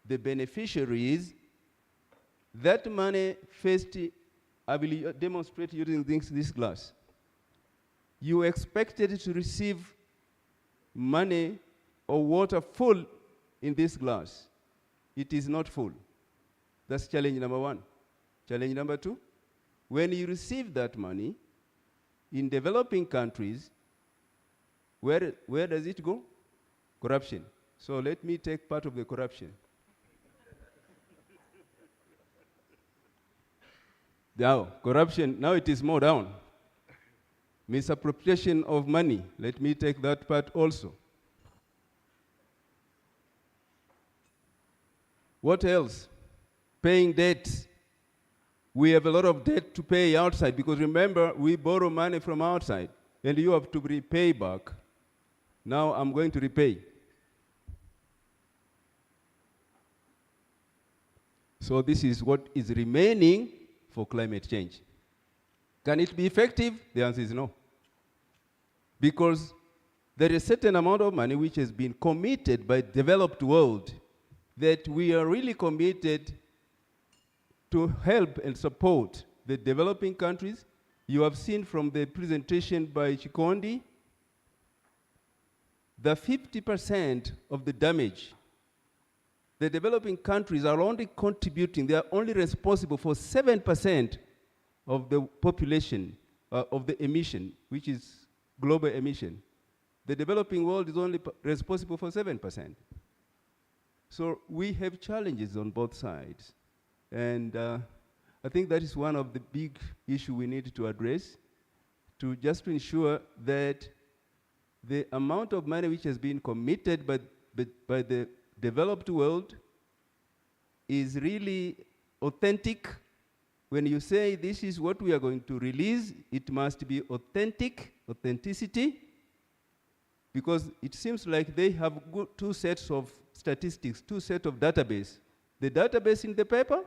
the beneficiaries, that money first, I will demonstrate using this glass. You expected to receive money or water full in this glass. It is not full. That's challenge number one. Challenge number two, when you receive that money, in developing countries, where does it go? Corruption. So let me take part of the corruption. Now, corruption, now it is more down. Misappropriation of money, let me take that part also. What else? Paying debts. We have a lot of debt to pay outside because remember, we borrow money from outside and you have to repay back. Now I'm going to repay. So this is what is remaining for climate change. Can it be effective? The answer is no. Because there is a certain amount of money which has been committed by the developed world that we are really committed to help and support the developing countries. You have seen from the presentation by Chikondi, the 50% of the damage, the developing countries are only contributing, they are only responsible for 7% of the population, of the emission, which is global emission. The developing world is only responsible for 7%. So we have challenges on both sides. And I think that is one of the big issues we need to address, just to ensure that the amount of money which has been committed by the developed world is really authentic. When you say this is what we are going to release, it must be authenticity, because it seems like they have two sets of statistics, two sets of database. The database in the paper,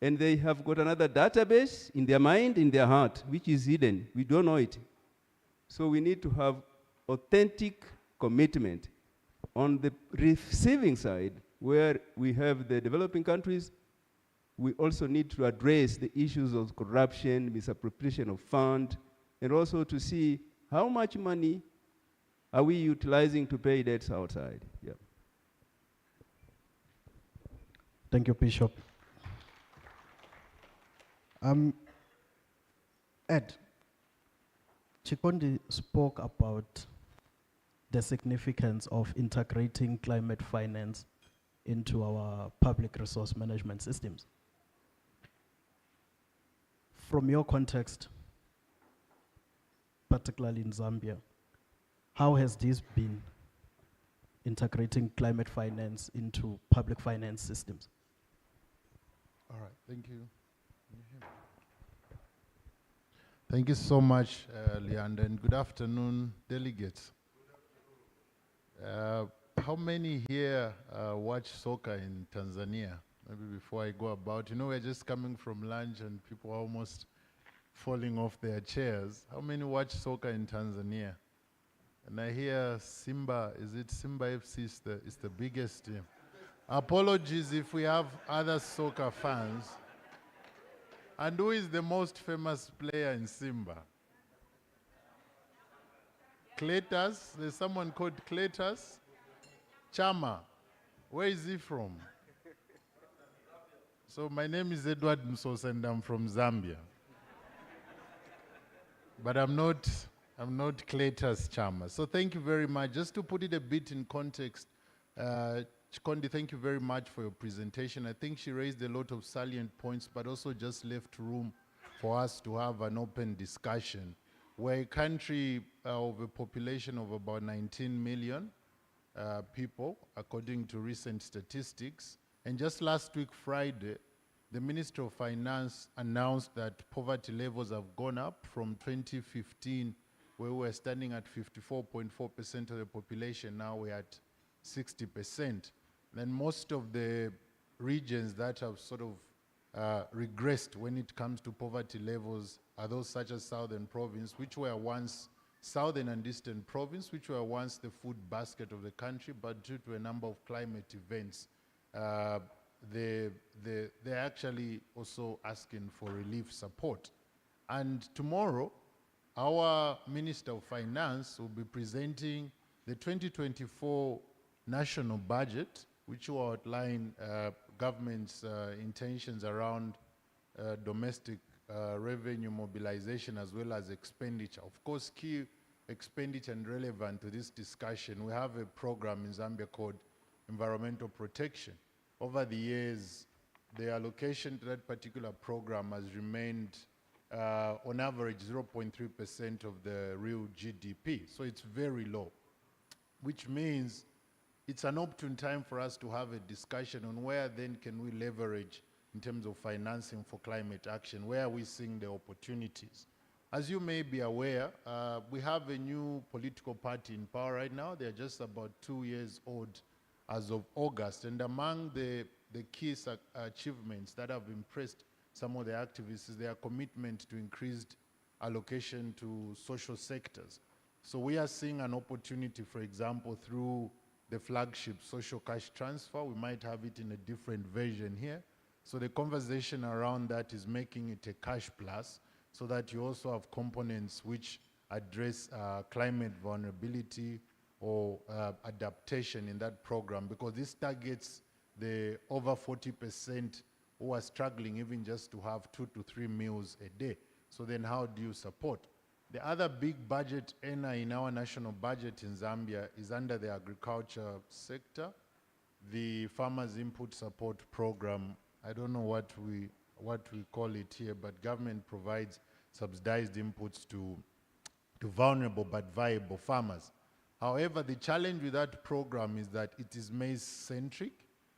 and they have got another database in their mind, in their heart, which is hidden. We don't know it. So we need to have authentic commitment. On the receiving side, where we have the developing countries, we also need to address the issues of corruption, misappropriation of fund, and also to see how much money are we utilizing to pay debts outside. Yeah. Thank you, Bishop. Ed, Chikondi spoke about the significance of integrating climate finance into our public resource management systems. From your context, particularly in Zambia, how has this been, integrating climate finance into public finance systems? All right, thank you. Can you hear me? Thank you so much, Leander, and good afternoon, delegates. How many here watch soccer in Tanzania? Maybe before I go about, you know, we're just coming from lunch and people are almost falling off their chairs. How many watch soccer in Tanzania? And I hear Simba, is it Simba FC is the biggest team? Apologies if we have other soccer fans. And who is the most famous player in Simba? Cletus, there's someone called Cletus. Chama, where is he from? So my name is Edward Msos and I'm from Zambia. But I'm not Cletus Chama. So thank you very much. Just to put it a bit in context, Chikondi, thank you very much for your presentation. I think she raised a lot of salient points, but also just left room for us to have an open discussion. We're a country of a population of about 19 million people, according to recent statistics. And just last week, Friday, the Minister of Finance announced that poverty levels have gone up from 2015, where we were standing at 54.4% of the population. Now we're at 60%. And most of the regions that have sort of regressed when it comes to poverty levels are those such as Southern Province, which were once Southern and Eastern Province, which were once the food basket of the country, but due to a number of climate events, they're actually also asking for relief support. And tomorrow, our Minister of Finance will be presenting the 2024 national budget, which will outline government's intentions around domestic revenue mobilization as well as expenditure. Of course, key expenditure and relevant to this discussion, we have a program in Zambia called environmental protection. Over the years, the allocation to that particular program has remained on average 0.3% of the real GDP. So it's very low, which means it's an opportune time for us to have a discussion on where then can we leverage in terms of financing for climate action, where are we seeing the opportunities. As you may be aware, we have a new political party in power right now. They're just about 2 years old as of August. And among the key achievements that have impressed some of the activists is their commitment to increased allocation to social sectors. So we are seeing an opportunity, for example, through the flagship social cash transfer. We might have it in a different version here. So the conversation around that is making it a cash plus so that you also have components which address climate vulnerability or adaptation in that program, because this targets the over 40% who are struggling even just to have 2 to 3 meals a day. So then how do you support? The other big budget earner in our national budget in Zambia is under the agriculture sector, the Farmers Input Support Program. I don't know what we call it here, but government provides subsidized inputs to vulnerable but viable farmers. However, the challenge with that program is that it is maize-centric.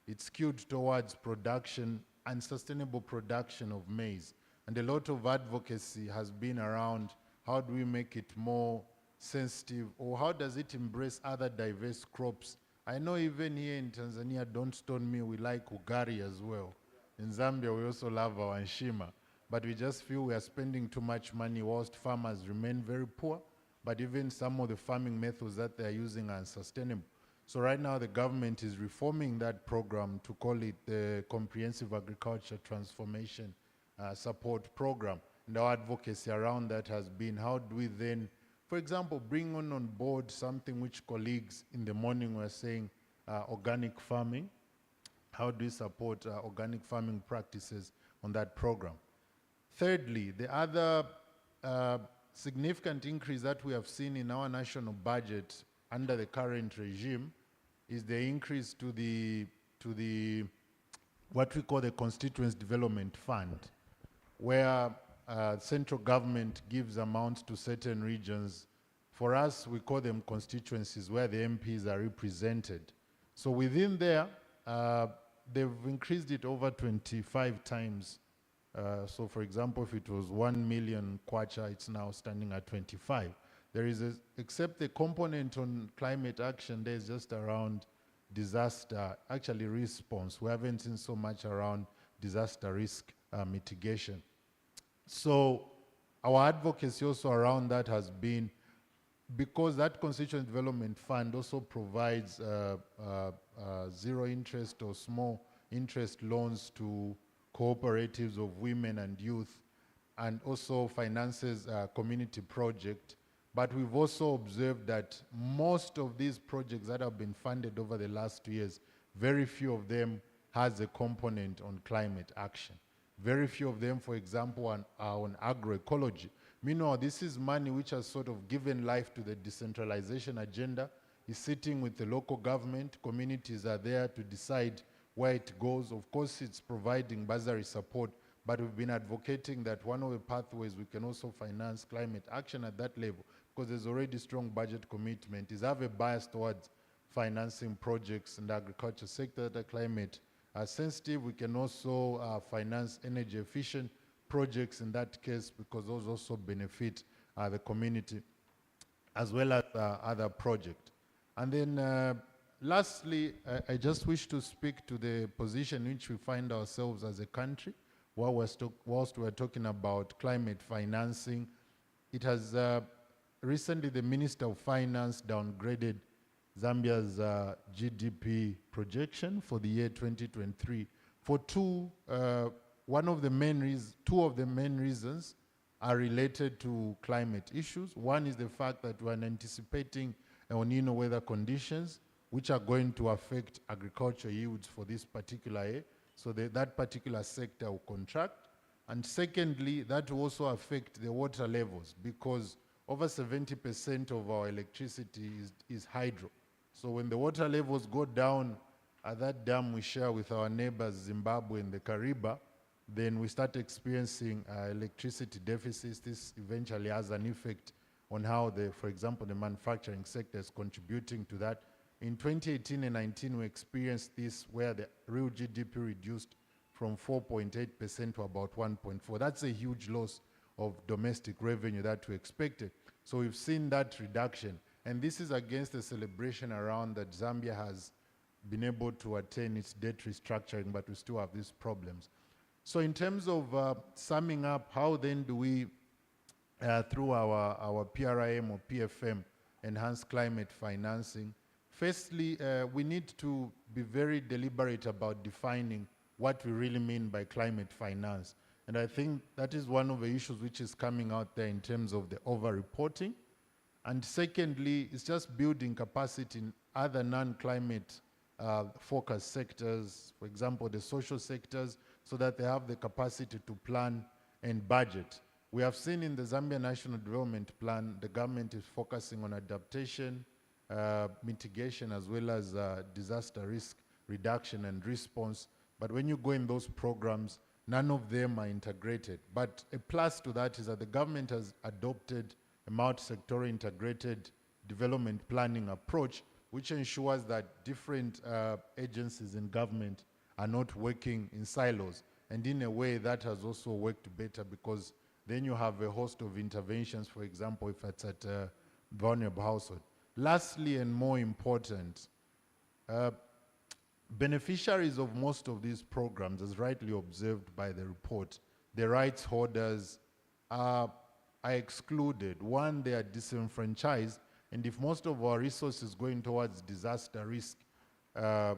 It's skewed towards production and sustainable production of maize. And a lot of advocacy has been around how do we make it more sensitive, or how does it embrace other diverse crops? I know even here in Tanzania, don't stone me, we like ugari as well. In Zambia, we also love our nshima. But we just feel we are spending too much money whilst farmers remain very poor, but even some of the farming methods that they are using are unsustainable. So right now the government is reforming that program to call it the Comprehensive Agriculture Transformation Support Program. And our advocacy around that has been, how do we then, for example, bring on board something which colleagues in the morning were saying, organic farming. How do we support organic farming practices on that program? Thirdly, the other significant increase that we have seen in our national budget under the current regime is the increase to the what we call the Constituency Development Fund, where central government gives amounts to certain regions. For us, we call them constituencies where the MPs are represented. So within there, they've increased it over 25 times. So for example, if it was 1 million kwacha, it's now standing at 25. There is, except the component on climate action, there's just around disaster, actually response. We haven't seen so much around disaster risk mitigation. So our advocacy also around that has been, because that Constituent Development Fund also provides zero interest or small interest loans to cooperatives of women and youth, and also finances community project. But we've also observed that most of these projects that have been funded over the last 2 years, very few of them has a component on climate action. Very few of them, for example, are on agroecology. Meanwhile, this is money which has sort of given life to the decentralization agenda. It's sitting with the local government. Communities are there to decide where it goes. Of course, it's providing bursary support, but we've been advocating that one of the pathways we can also finance climate action at that level, because there's already strong budget commitment, is have a bias towards financing projects in the agriculture sector that are climate sensitive. We can also finance energy efficient projects in that case, because those also benefit the community as well as other projects. And then lastly, I just wish to speak to the position in which we find ourselves as a country. Whilst we're talking about climate financing, it has recently the Minister of Finance downgraded Zambia's GDP projection for the year 2023 for two of the main reasons are related to climate issues. One is the fact that we're anticipating El Nino weather conditions, which are going to affect agriculture yields for this particular year. So that particular sector will contract. And secondly, that will also affect the water levels, because over 70% of our electricity is hydro. So when the water levels go down at that dam we share with our neighbors Zimbabwe and the Kariba, then we start experiencing electricity deficits. This eventually has an effect on how, for example, the manufacturing sector is contributing to that. In 2018 and 19, we experienced this where the real GDP reduced from 4.8% to about 1.4%. That's a huge loss of domestic revenue that we expected. So we've seen that reduction. And this is against the celebration around that Zambia has been able to attain its debt restructuring, but we still have these problems. So in terms of summing up, how then do we, through our PRIM or PFM, enhance climate financing? Firstly, we need to be very deliberate about defining what we really mean by climate finance. And I think that is one of the issues which is coming out there in terms of the over-reporting. And secondly, it's just building capacity in other non-climate focused sectors, for example, the social sectors, so that they have the capacity to plan and budget. We have seen in the Zambia National Development Plan, the government is focusing on adaptation, mitigation, as well as disaster risk reduction and response. But when you go in those programs, none of them are integrated. But a plus to that is that the government has adopted a multi-sectoral integrated development planning approach, which ensures that different agencies in government are not working in silos. And in a way that has also worked better, because then you have a host of interventions, for example, if it's at a vulnerable household. Lastly, and more important, beneficiaries of most of these programs, as rightly observed by the report, the rights holders are excluded. One, they are disenfranchised And if most of our resources going towards disaster risk,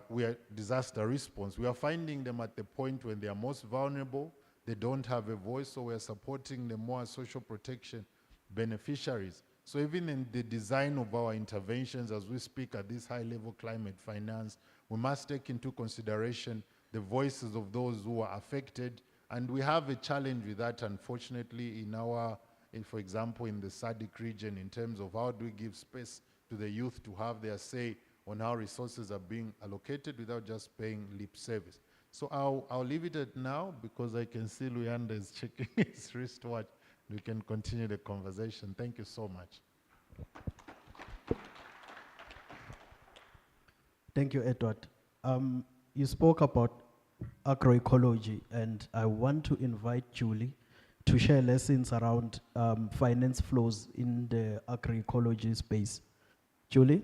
we are disaster response, we are finding them at the point when they are most vulnerable, they don't have a voice, so we are supporting them more as social protection beneficiaries. So even in the design of our interventions as we speak at this high-level climate finance, we must take into consideration the voices of those who are affected. And we have a challenge with that, unfortunately, for example, in the SADC region, in terms of how do we give space to the youth to have their say on how resources are being allocated without just paying lip service. So I'll leave it at now because I can see Luyanda is checking his wristwatch. We can continue the conversation. Thank you so much. Thank you, Edward. You spoke about agroecology, and I want to invite Julie to share lessons around finance flows in the agroecology space. Julie?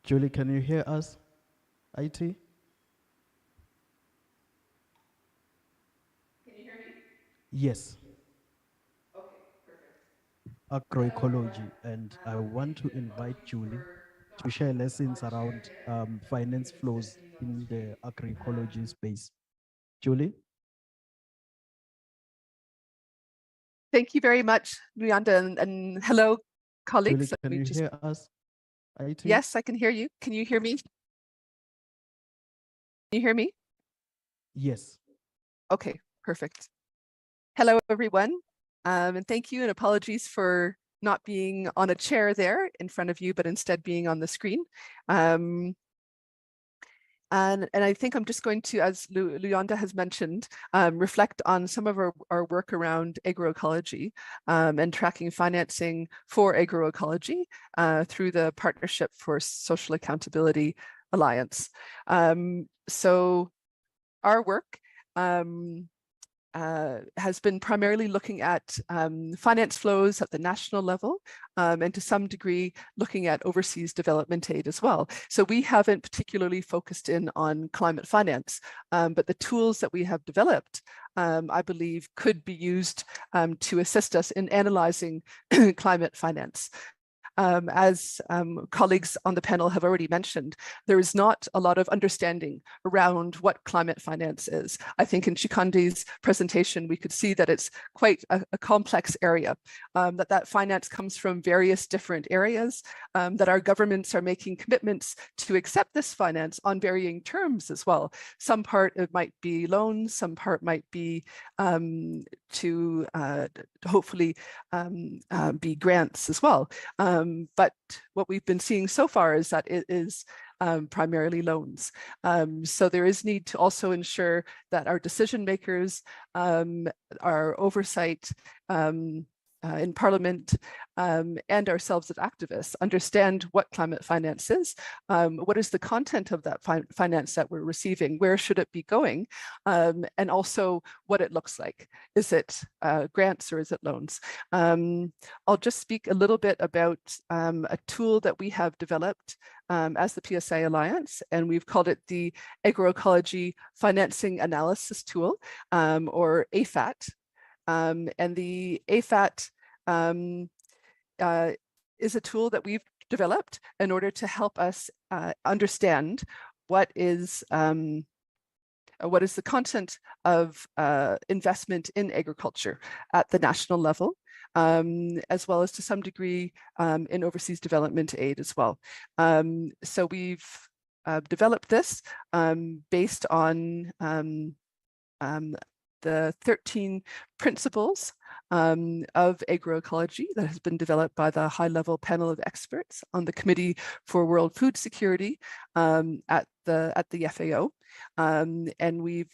Julie, can you hear us? IT? Can you hear me? Yes. Okay, perfect. Agroecology, and I want to invite Julie to share lessons around finance flows in the agroecology space. Julie? Thank you very much, Luyanda, and hello, colleagues. Julie, can you hear us? IT? Yes, I can hear you. Can you hear me? Can you hear me? Yes. Okay, perfect. Hello, everyone, and thank you and apologies for not being on a chair there in front of you, but instead being on the screen. And I think I'm just going to, as Luyanda has mentioned, reflect on some of our work around agroecology and tracking financing for agroecology through the Partnership for Social Accountability Alliance. So our work has been primarily looking at finance flows at the national level and to some degree looking at overseas development aid as well. So we haven't particularly focused in on climate finance, but the tools that we have developed, I believe, could be used to assist us in analyzing climate finance. As colleagues on the panel have already mentioned, there is not a lot of understanding around what climate finance is. I think in Chikandi's presentation, we could see that it's quite a complex area, that finance comes from various different areas, that our governments are making commitments to accept this finance on varying terms as well. Some part it might be loans, some part might be to hopefully be grants as well. But what we've been seeing so far is that it is primarily loans. So there is need to also ensure that our decision makers, our oversight in Parliament and ourselves as activists understand what climate finance is, what is the content of that finance that we're receiving, where should it be going, and also what it looks like. Is it grants or is it loans? I'll just speak a little bit about a tool that we have developed as the PSA Alliance, and we've called it the Agroecology Financing Analysis Tool, or AFAT. And the AFAT is a tool that we've developed in order to help us understand what is the content of investment in agriculture at the national level, as well as to some degree in overseas development aid as well. So we've developed this based on the 13 principles of agroecology that has been developed by the high-level panel of experts on the Committee for World Food Security at the FAO. And we've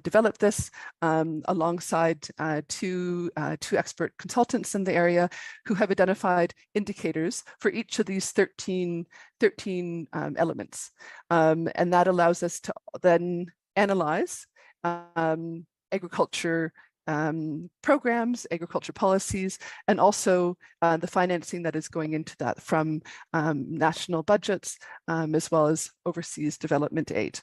developed this alongside two expert consultants in the area who have identified indicators for each of these 13 elements. And that allows us to then analyze agriculture programs, agriculture policies, and also the financing that is going into that from national budgets, as well as overseas development aid.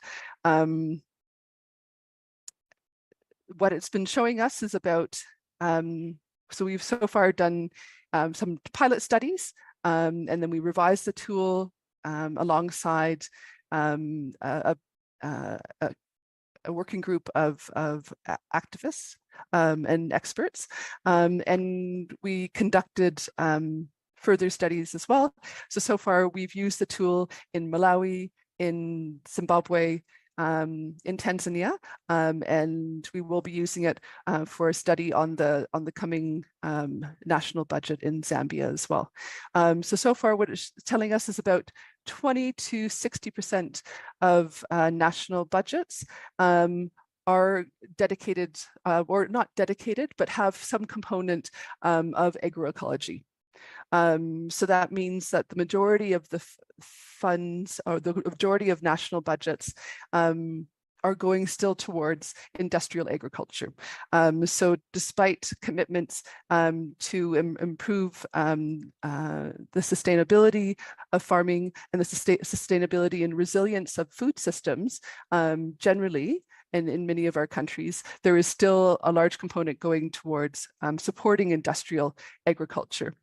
what it's been showing us is about, so we've so far done some pilot studies, and then we revised the tool alongside a working group of activists and experts, and we conducted further studies as well. So far we've used the tool in Malawi, in Zimbabwe, in Tanzania, and we will be using it for a study on the coming national budget in Zambia as well. So far what it's telling us is about 20 to 60% of national budgets are dedicated, or not dedicated, but have some component of agroecology. So that means that the majority of the funds, or the majority of national budgets, are going still towards industrial agriculture. So despite commitments to improve the sustainability of farming and the sustainability and resilience of food systems, generally, and in many of our countries, there is still a large component going towards supporting industrial agriculture.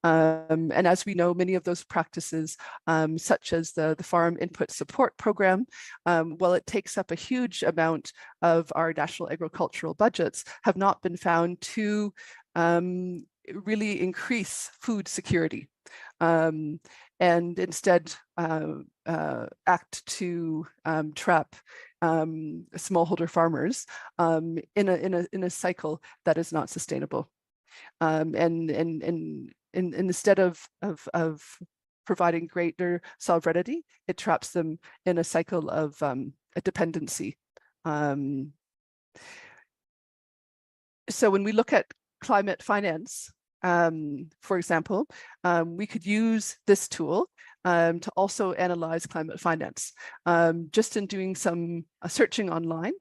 And as we know, many of those practices, such as the Farm Input Support Program, while it takes up a huge amount of our national agricultural budgets, have not been found to really increase food security, and instead act to trap smallholder farmers in a cycle that is not sustainable. And instead of providing greater sovereignty, it traps them in a cycle of a dependency. So when we look at climate finance, for example, we could use this tool to also analyze climate finance. Just in doing some searching online,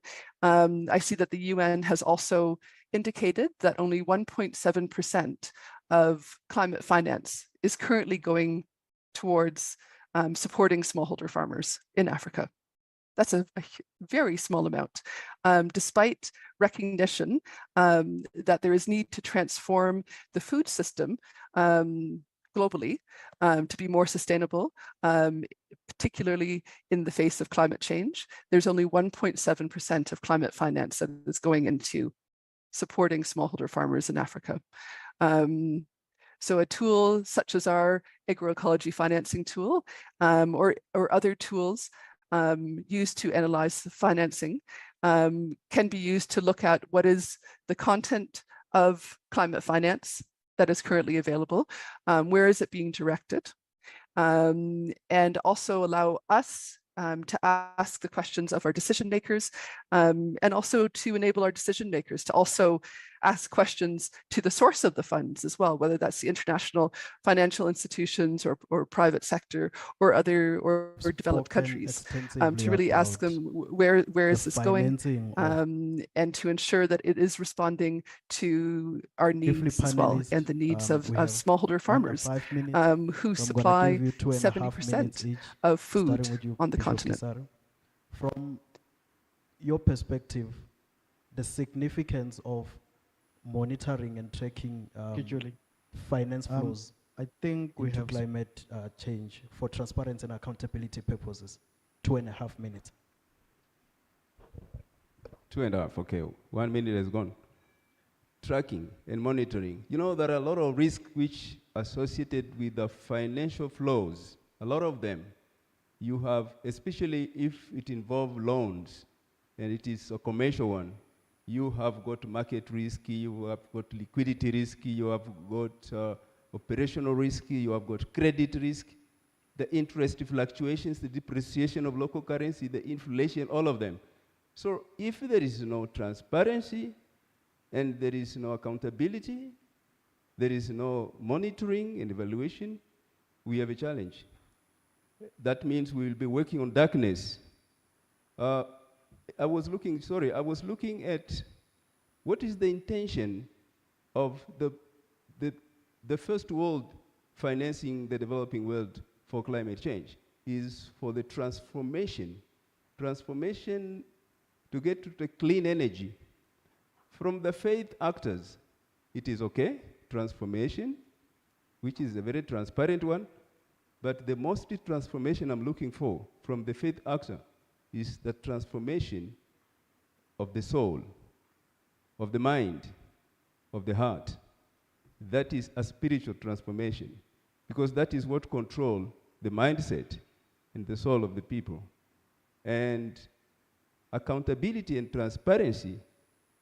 I see that the UN has also indicated that only 1.7% of climate finance is currently going towards supporting smallholder farmers in Africa. That's a very small amount, despite recognition that there is need to transform the food system globally to be more sustainable, particularly in the face of climate change. There's only 1.7% of climate finance that is going into supporting smallholder farmers in Africa. So a tool such as our agroecology financing tool, or other tools used to analyze the financing, can be used to look at what is the content of climate finance that is currently available, where is it being directed, and also allow us to ask the questions of our decision makers, and also to enable our decision makers to also ask questions to the source of the funds as well, whether that's the international financial institutions or private sector or other or developed countries, to really ask them where is this going, and to ensure that it is responding to our needs as well, and the needs of smallholder farmers who supply 70% of food on the continent. From your perspective, the significance of monitoring and tracking finance flows, I think we have climate change for transparency and accountability purposes. 2.5 minutes. 2.5, okay. 1 minute has gone. Tracking and monitoring. You know, there are a lot of risks which are associated with the financial flows. A lot of them. You have, especially if it involves loans, and it is a commercial one, you have got market risk, you have got liquidity risk, you have got operational risk, you have got credit risk, the interest fluctuations, the depreciation of local currency, the inflation, all of them. So if there is no transparency and there is no accountability, there is no monitoring and evaluation, we have a challenge. That means we will be working on darkness. I was looking at what is the intention of the first world financing the developing world for climate change is for the transformation to get to the clean energy. From the faith actors, it is okay, transformation, which is a very transparent one, but the most transformation I'm looking for from the faith actor is the transformation of the soul, of the mind, of the heart. That is a spiritual transformation, because that is what controls the mindset and the soul of the people. And accountability and transparency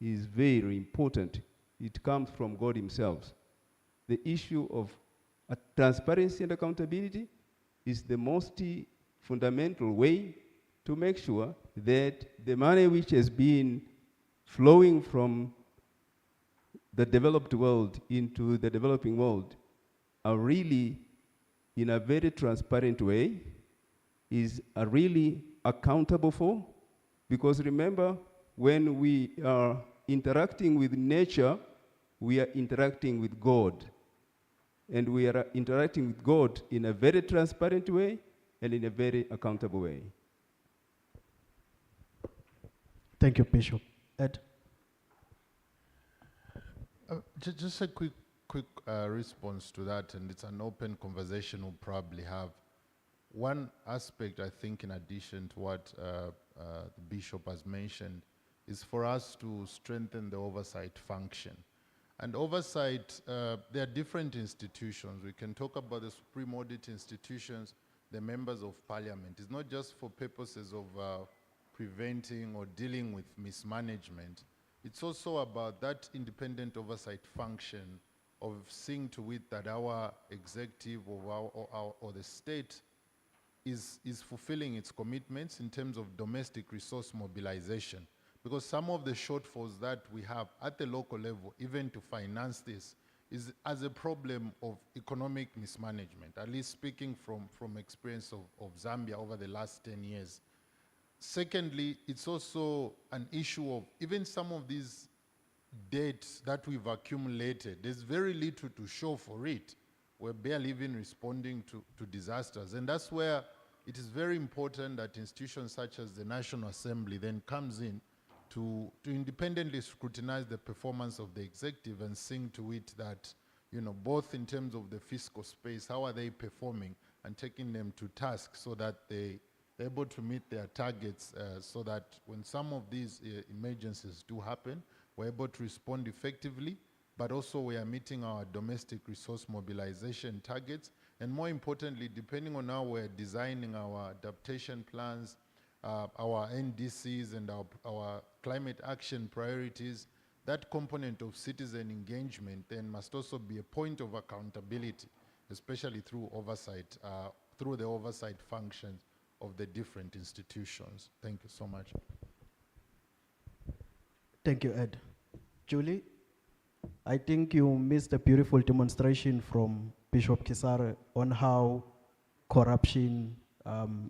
is very important. It comes from God himself. The issue of transparency and accountability is the most fundamental way to make sure that the money which has been flowing from the developed world into the developing world are really in a very transparent way, are really accountable for. Because remember, when we are interacting with nature, we are interacting with God. And we are interacting with God in a very transparent way and in a very accountable way. Thank you, Bishop. Ed? Just a quick response to that, and it's an open conversation we'll probably have. One aspect, I think, in addition to what the Bishop has mentioned, is for us to strengthen the oversight function. And oversight, there are different institutions. We can talk about the Supreme Audit institutions, the members of parliament. It's not just for purposes of preventing or dealing with mismanagement. It's also about that independent oversight function of seeing to it that our executive or the state is fulfilling its commitments in terms of domestic resource mobilization. Because some of the shortfalls that we have at the local level, even to finance this, is as a problem of economic mismanagement, at least speaking from experience of Zambia over the last 10 years. Secondly, it's also an issue of even some of these debts that we've accumulated, there's very little to show for it. We're barely even responding to disasters. And that's where it is very important that institutions such as the National Assembly then comes in to independently scrutinize the performance of the executive and seeing to it that, you know, both in terms of the fiscal space, how are they performing, and taking them to task so that they're able to meet their targets, so that when some of these emergencies do happen, we're able to respond effectively, but also we are meeting our domestic resource mobilization targets. And more importantly, depending on how we're designing our adaptation plans, our NDCs and our climate action priorities, that component of citizen engagement then must also be a point of accountability, especially through oversight, through the oversight functions of the different institutions. Thank you so much. Thank you, Ed. Julie, I think you missed a beautiful demonstration from Bishop Kisare on how corruption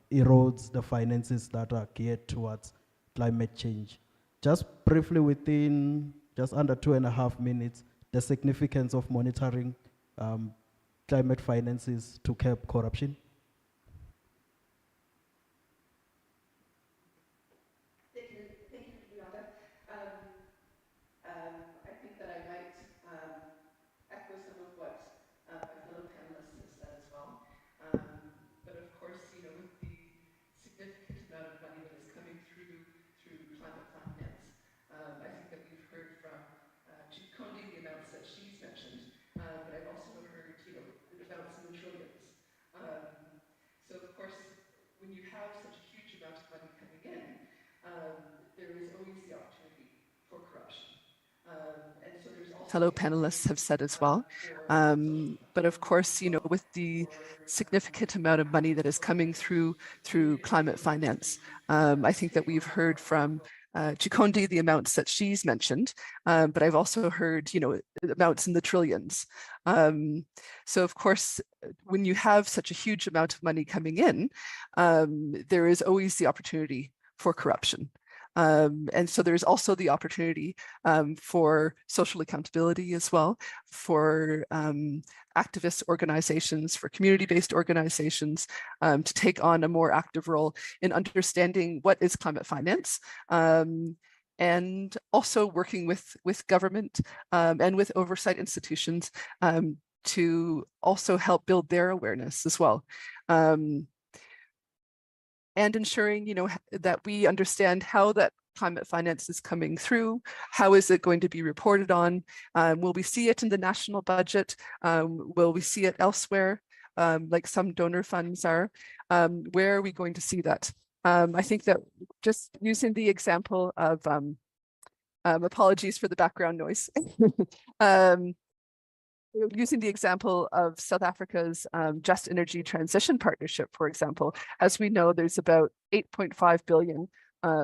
erodes the finances that are geared towards climate change. Just briefly, within just under 2.5 minutes, the significance of monitoring climate finances to curb corruption. I think that I might echo some of what my fellow panelists have said as well. But of course, you know, with the significant amount of money that is coming through climate finance, I think that we've heard from Chikondi the amounts that she's mentioned, but I've also heard, you know, the amounts in the trillions. So of course, when you have such a huge amount of money coming in, there is always the opportunity for corruption. And so there's also fellow panelists have said as well. But of course, you know, with the significant amount of money that is coming through climate finance, I think that we've heard from Chikondi the amounts that she's mentioned, but I've also heard, you know, amounts in the trillions. So of course, when you have such a huge amount of money coming in, there is always the opportunity for corruption. And so there's also the opportunity for social accountability as well, for activist organizations, for community-based organizations to take on a more active role in understanding what is climate finance and also working with government and with oversight institutions to also help build their awareness as well. And ensuring, that we understand how that climate finance is coming through. How is it going to be reported on? Will we see it in the national budget? Will we see it elsewhere, like some donor funds are? Where are we going to see that? I think that just using the example of, apologies for the background noise. Using the example of South Africa's Just Energy Transition Partnership, for example, as we know, there's about 8.5 billion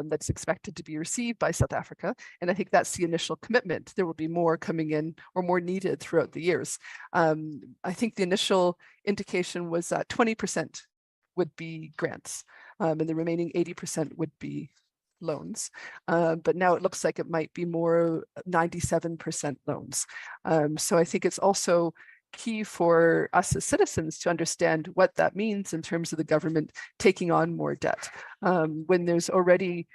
that's expected to be received by South Africa. And I think that's the initial commitment. There will be more coming in or more needed throughout the years. I think the initial indication was that 20% would be grants and the remaining 80% would be loans. But now it looks like it might be more 97% loans. So I think it's also key for us as citizens to understand what that means in terms of the government taking on more debt. When we're already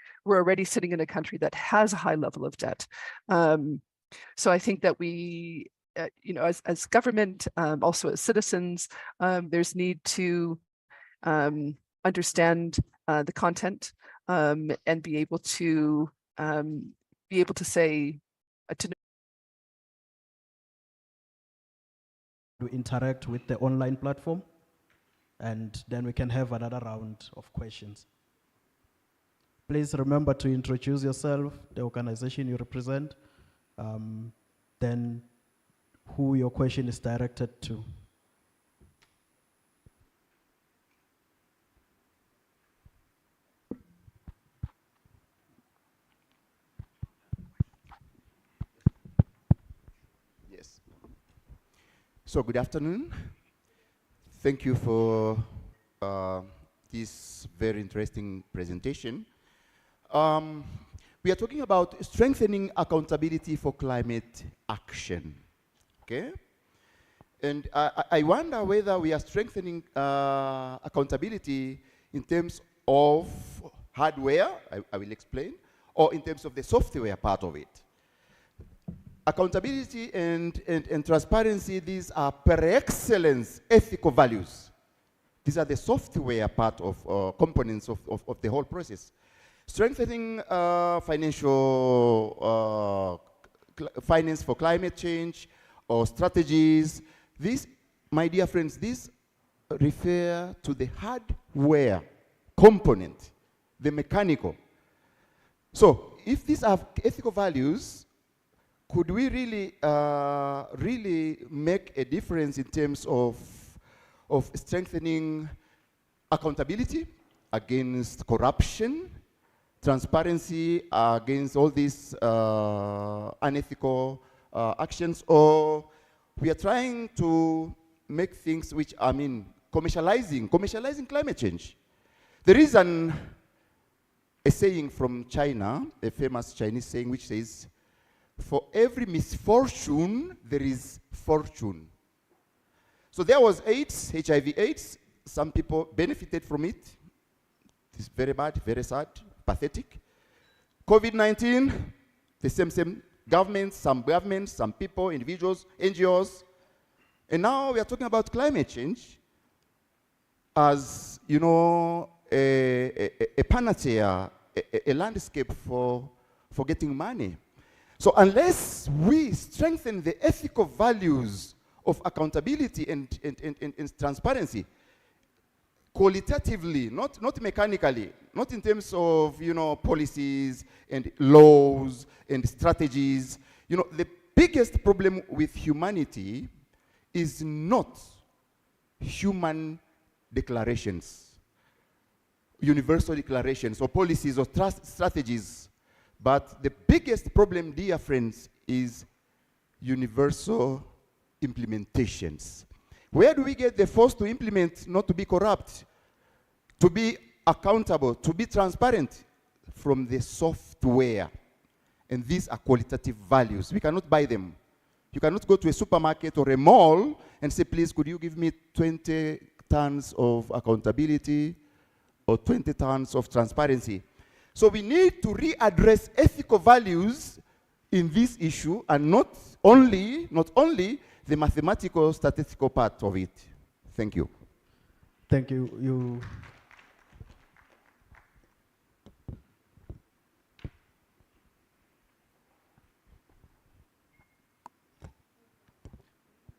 sitting in a country that has a high level of debt. So I think that we, as government, also as citizens, there's need to understand the content and be able to say to interact with the online platform, and then we can have another round of questions. Please remember to introduce yourself, the organization you represent, then who your question is directed to. So good afternoon. Thank you for this very interesting presentation. We are talking about strengthening accountability for climate action, okay? And I wonder whether we are strengthening accountability in terms of hardware, I will explain, or in terms of the software part of it. Accountability and transparency, these are per excellence ethical values. These are the software part of components of the whole process. Strengthening finance for climate change or strategies. These, my dear friends, these refer to the hardware component, the mechanical. So if these are ethical values, could we really make a difference in terms of strengthening accountability against corruption, transparency against all these unethical actions, or we are trying to make things which, commercializing climate change? There is a saying from China, a famous Chinese saying, which says, for every misfortune, there is fortune. So there was AIDS, HIV AIDS. Some people benefited from it. It's very bad, very sad, pathetic. COVID-19, the same governments, some people, individuals, NGOs. And now we are talking about climate change as, a panacea, a landscape for getting money. So unless we strengthen the ethical values of accountability and transparency, qualitatively, not mechanically, not in terms of policies and laws and strategies. The biggest problem with humanity is not human declarations, universal declarations or policies or strategies. But the biggest problem, dear friends, is universal implementations. Where do we get the force to implement, not to be corrupt, to be accountable, to be transparent? From the software. And these are qualitative values. We cannot buy them. You cannot go to a supermarket or a mall and say, please, could you give me 20 tons of accountability or 20 tons of transparency? So we need to readdress ethical values in this issue, and not only the mathematical statistical part of it. Thank you. Thank you.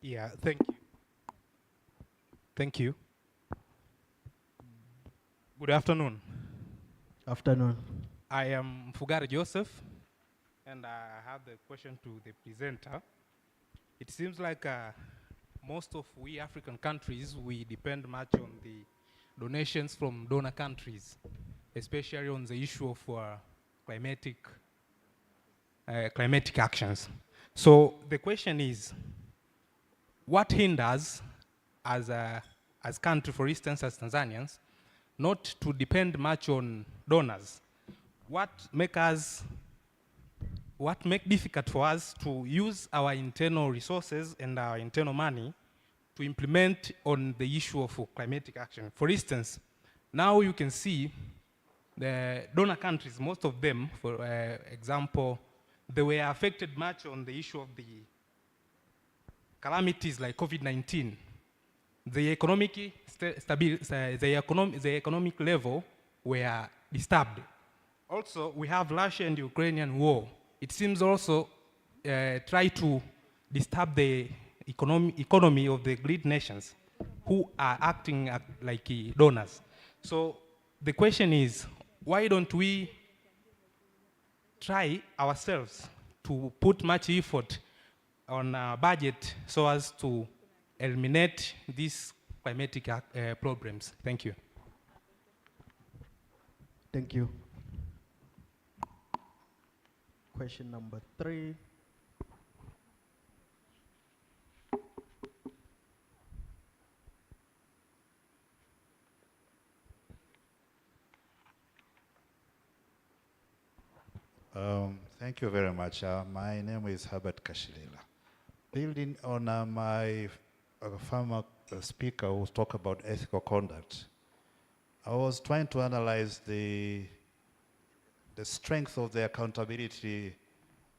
Yeah, thank you. Thank you. Good afternoon. Afternoon. I am Fugari Joseph, and I have the question to the presenter. It seems like most of we African countries, we depend much on the donations from donor countries, especially on the issue of climatic actions. So the question is, what hinders as country, for instance, as Tanzanians, not to depend much on donors? What make difficult for us to use our internal resources and our internal money to implement on the issue of climatic action? For instance, now you can see the donor countries, most of them, for example, they were affected much on the issue of the calamities like COVID-19. The economic level were disturbed. Also, we have Russia and Ukrainian war. It seems also try to disturb the economy of the great nations who are acting like donors. So the question is, why don't we try ourselves to put much effort on our budget so as to eliminate these climatic problems? Thank you. Thank you. Question number 3. Thank you very much. My name is Herbert Kashilila. Building on my former speaker who talked about ethical conduct, I was trying to analyze the strength of the accountability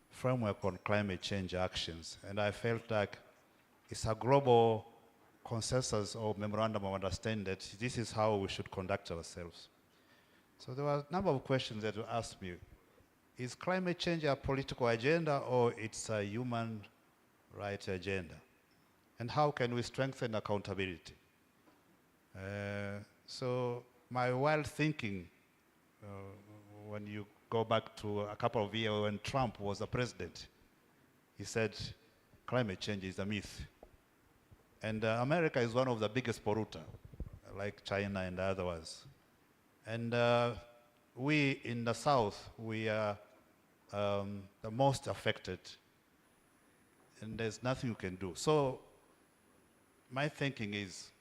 framework on climate change actions, and I felt like it's a global consensus or memorandum of understanding that this is how we should conduct ourselves. So there were a number of questions that were asked me. Is climate change a political agenda or it's a human rights agenda? And how can we strengthen accountability? So my wild thinking, when you go back to a couple of years when Trump was the president, he said climate change is a myth. And America is one of the biggest polluters, like China and others. And we in the South, we are the most affected, and there's nothing you can do. So my thinking is,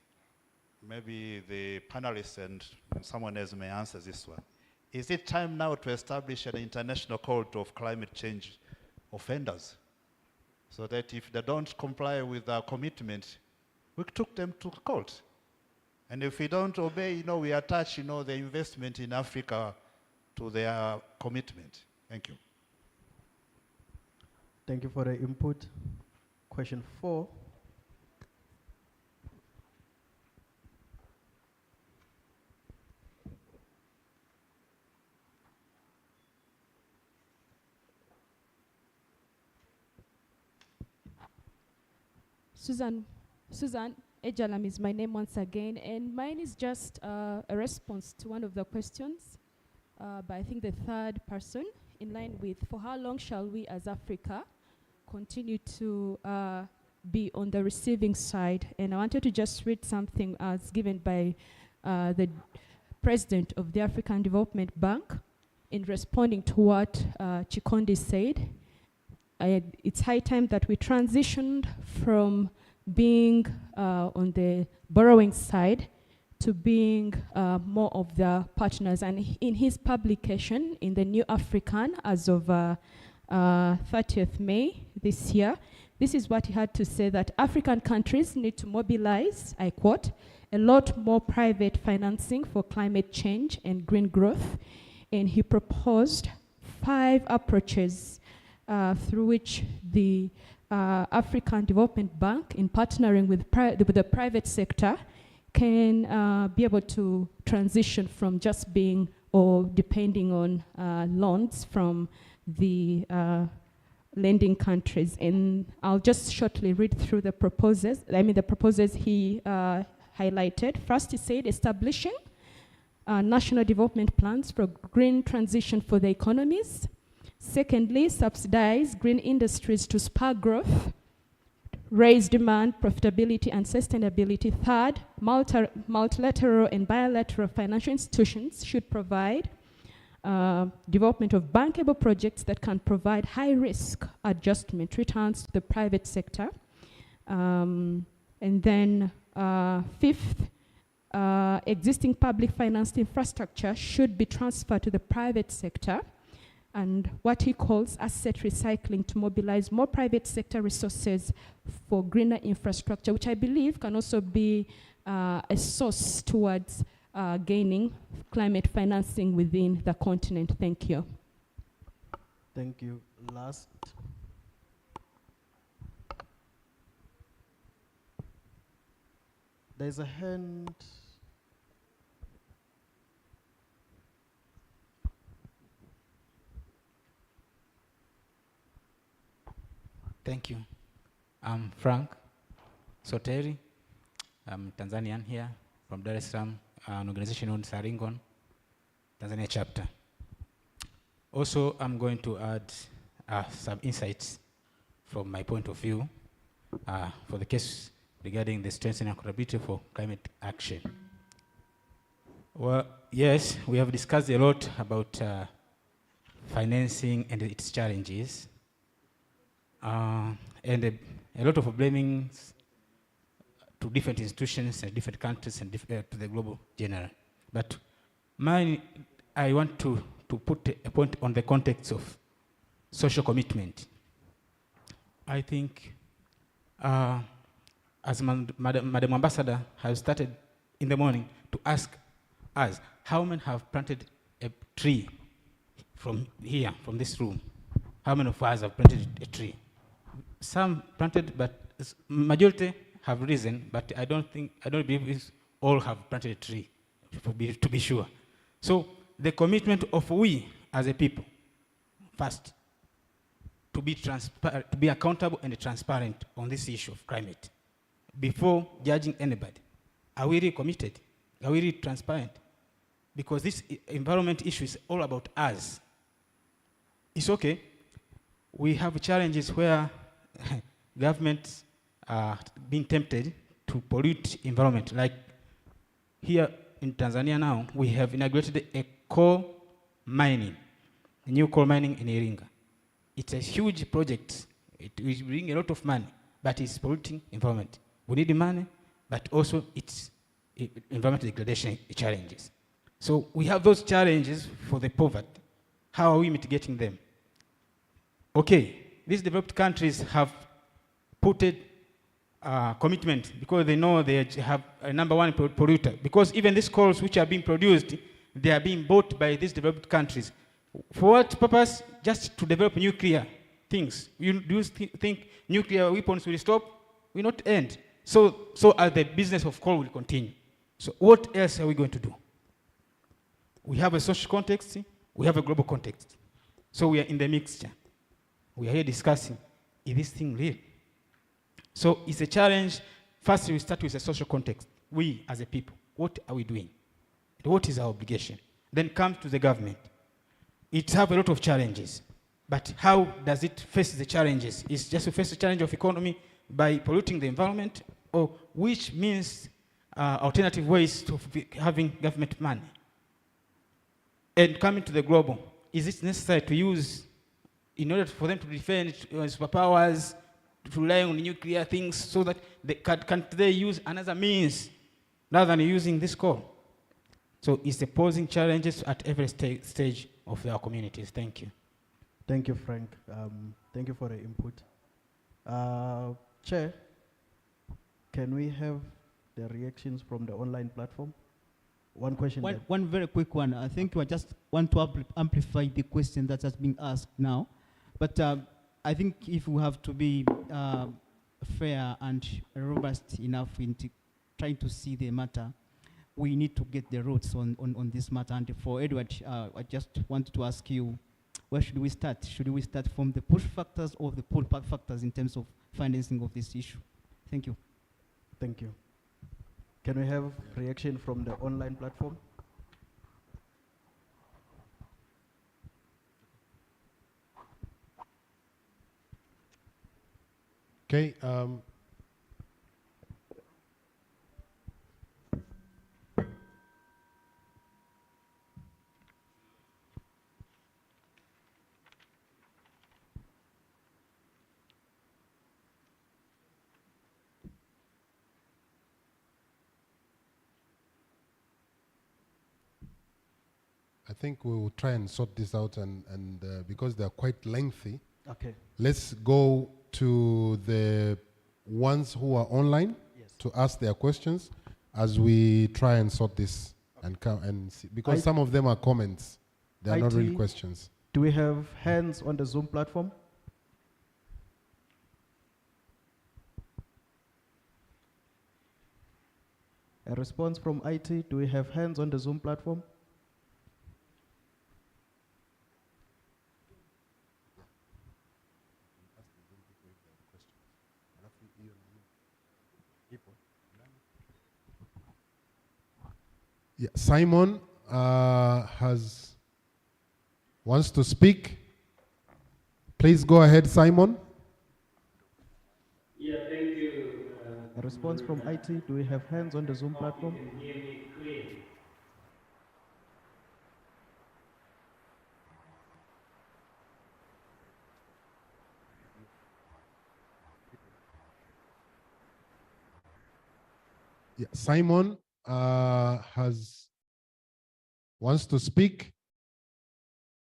maybe the panelists and someone else may answer this one. Is it time now to establish an international court of climate change offenders, so that if they don't comply with our commitment, we took them to court? And if we don't obey, we attach, the investment in Africa to their commitment. Thank you. Thank you for the input. Question 4. Susan Ejalam is my name once again, and mine is just a response to one of the questions by I think the third person, in line with, for how long shall we as Africa continue to be on the receiving side? And I wanted to just read something as given by the president of the African Development Bank in responding to what Chikondi said. It's high time that we transitioned from being on the borrowing side to being more of the partners. And in his publication in the New African as of 30th May this year, this is what he had to say, that African countries need to mobilize, I quote, a lot more private financing for climate change and green growth. and he proposed 5 approaches through which the African Development Bank, in partnering with the private sector, can be able to transition from just being or depending on loans from the lending countries. And I'll just shortly read through the proposals. The proposals he highlighted. First, he said establishing national development plans for green transition for the economies. Secondly, subsidize green industries to spur growth, raise demand, profitability, and sustainability. Third, multilateral and bilateral financial institutions should provide development of bankable projects that can provide high-risk adjustment returns to the private sector. And then fifth, existing public financed infrastructure should be transferred to the private sector, and what he calls asset recycling to mobilize more private sector resources for greener infrastructure, which I believe can also be a source towards gaining climate financing within the continent. Thank you. Thank you. Last. There's a hand. Thank you. I'm Frank Soteri. I'm Tanzanian here from Dar es Salaam, an organization on Saringon, Tanzania chapter. Also, I'm going to add some insights from my point of view for the case regarding the strengthening accountability for climate action. Well, yes, we have discussed a lot about financing and its challenges. And a lot of blaming to different institutions and different countries and to the global general. But I want to put a point on the context of social commitment. I think, as Madam Ambassador has started in the morning to ask us, how many have planted a tree from here, from this room? How many of us have planted a tree? Some planted, but majority have risen, but I don't believe all have planted a tree, to be sure. So the commitment of we as a people, first, to be accountable and transparent on this issue of climate, before judging anybody. Are we really committed? Are we really transparent? Because this environment issue is all about us. It's okay. We have challenges where governments are being tempted to pollute environment. Like here in Tanzania now, we have inaugurated a coal mining, a new coal mining in Iringa. It's a huge project. It will bring a lot of money, but it's polluting environment. We need money, but also it's environmental degradation challenges. So we have those challenges for the poverty. How are we mitigating them? Okay, these developed countries have put a commitment because they know they have a #1 polluter. Because even these coals which are being produced, they are being bought by these developed countries. For what purpose? Just to develop nuclear things. Do you think nuclear weapons will stop? Will not end. So the business of coal will continue. So what else are we going to do? We have a social context. We have a global context. So we are in the mixture. We are here discussing, is this thing real? So it's a challenge. First, we start with a social context. We, as a people, what are we doing? What is our obligation? Then come to the government. It has a lot of challenges. But how does it face the challenges? Is just to face the challenge of economy by polluting the environment, or which means alternative ways to having government money? And coming to the global, is it necessary to use, in order for them to defend superpowers, to rely on nuclear things, so that can they use another means rather than using this coal? So it's posing challenges at every stage of our communities. Thank you. Thank you, Frank. Thank you for the input. Chair, can we have the reactions from the online platform? one question. One very quick one. I think we just want to amplify the question that has been asked now. But I think if we have to be fair and robust enough in trying to see the matter, we need to get the roots on this matter. And for Edward, I just wanted to ask you, where should we start? Should we start from the push factors or the pull factors in terms of financing of this issue? Thank you. Thank you. Can we have reaction from the online platform? Okay. I think we will try and sort this out, and because they are quite lengthy, okay, let's go to the ones who are online to ask their questions as we try and sort this and come and see, because some of them are comments, they are not really questions. Do we have hands on the Zoom platform? A response from IT. Do we have hands on the Zoom platform? Yeah, Simon wants to speak. Please go ahead, Simon. Yeah, thank you. A response from IT. Do we have hands on the Zoom platform? You can hear me clearly. Yeah, Simon wants to speak.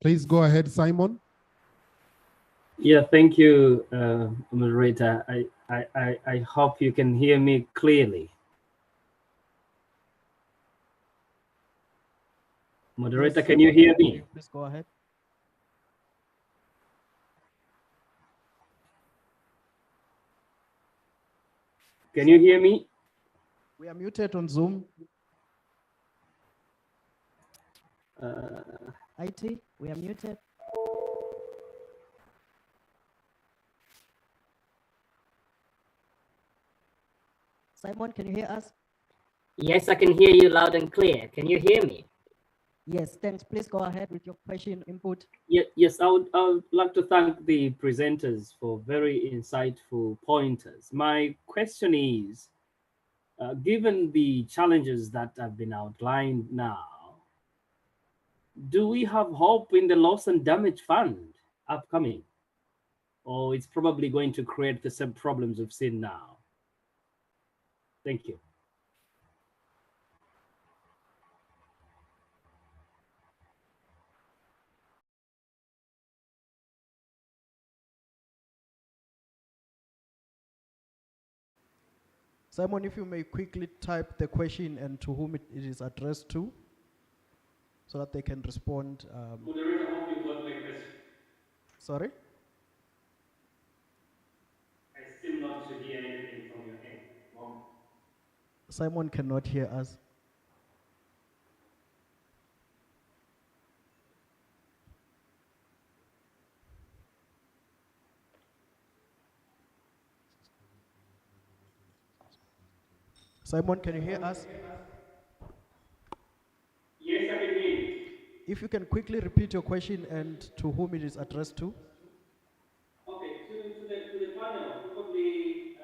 Please go ahead, Simon. Yeah, thank you, moderator. I hope you can hear me clearly. Moderator, Yes, can you hear me? Please go ahead. Can you hear me? We are muted on Zoom. IT, we are muted. Simon, can you hear us? Yes, I can hear you loud and clear. Can you hear me? Yes, thanks. Please go ahead with your question input. Yes, I would like to thank the presenters for very insightful pointers. My question is, given the challenges that have been outlined now, do we have hope in the loss and damage fund upcoming? Or it's probably going to create the same problems we've seen now? Thank you. Simon, if you may quickly type the question and to whom it is addressed to, so that they can respond. Moderator, I hope you got my question. Sorry? I seem not to hear anything from your end. Well, Simon cannot hear us. Simon, can you hear us? yes, I can hear you. If you can quickly repeat your question and to whom it is addressed to. Okay, to the panel, probably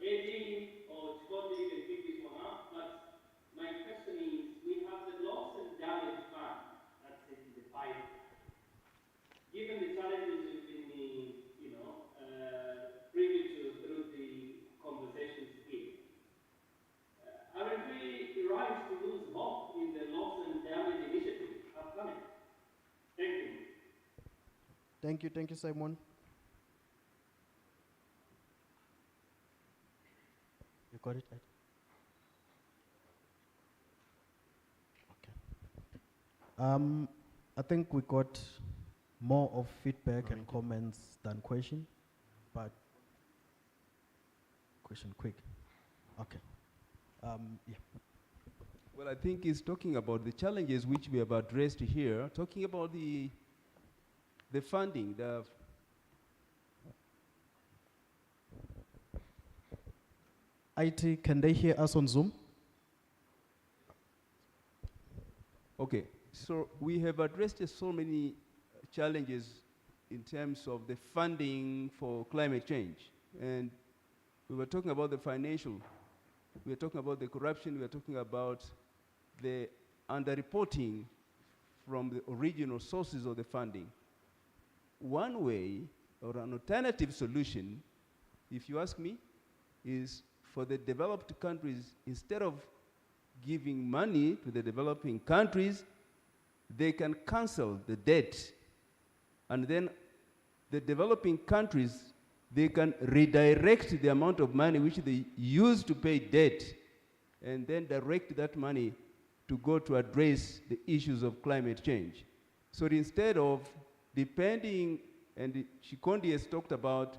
Eddie or Chikondi, you can pick this one up. But my question is, we have the loss and damage fund that's in the pipeline. Given the challenges we've been, privy to through the conversations here, aren't we right to lose hope in the loss and damage initiative upcoming? Thank you. Thank you, Simon. You got it, right? I think we got more of feedback and comments than question, but question quick. Okay. Yeah. Well, I think he's talking about the challenges which we have addressed here, talking about the funding, IT, can they hear us on Zoom? Okay, so we have addressed so many challenges in terms of the funding for climate change. And we were talking about the financial, we were talking about the corruption, we were talking about the underreporting from the original sources of the funding. One way or an alternative solution, if you ask me, is for the developed countries, instead of giving money to the developing countries, they can cancel the debt. And then the developing countries, they can redirect the amount of money which they use to pay debt, and then direct that money to go to address the issues of climate change. So instead of depending, and Chikondi has talked about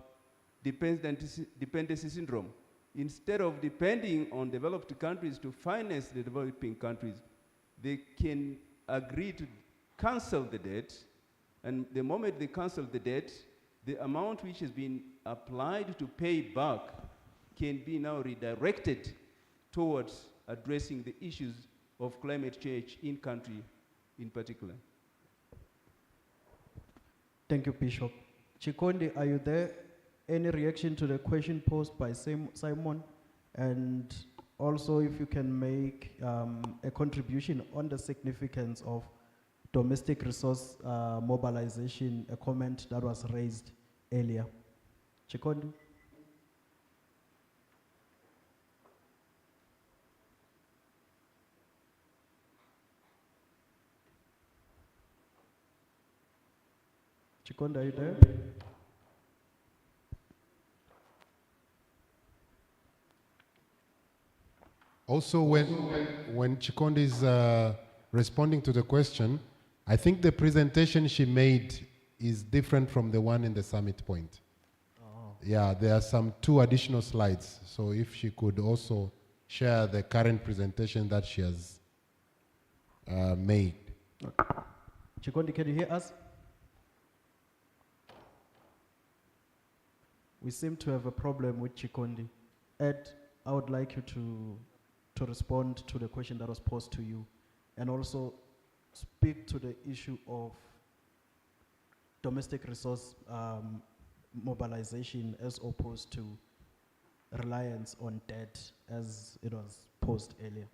dependency syndrome, instead of depending on developed countries to finance the developing countries, they can agree to cancel the debt, and the moment they cancel the debt, the amount which has been applied to pay back can be now redirected towards addressing the issues of climate change in country in particular. Thank you, Bishop. Chikondi, are you there? Any reaction to the question posed by Simon? And also if you can make a contribution on the significance of domestic resource mobilization, a comment that was raised earlier. Chikondi? Chikondi, are you there? Also, when Chikondi is responding to the question, I think the presentation she made is different from the one in the summit point. Oh. Yeah, there are two additional slides. So if she could also share the current presentation that she has made. Chikondi, can you hear us? We seem to have a problem with Chikondi. Ed, I would like you to respond to the question that was posed to you, and also speak to the issue of domestic resource mobilization as opposed to reliance on debt as it was posed earlier.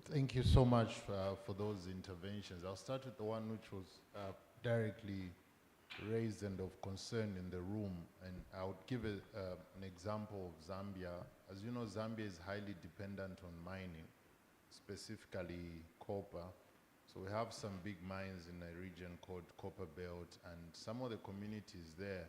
Thank you so much for those interventions. I'll start with the one which was directly raised and of concern in the room, and I would give an example of Zambia. As you know, Zambia is highly dependent on mining, specifically copper. So we have some big mines in a region called Copper Belt, and some of the communities there,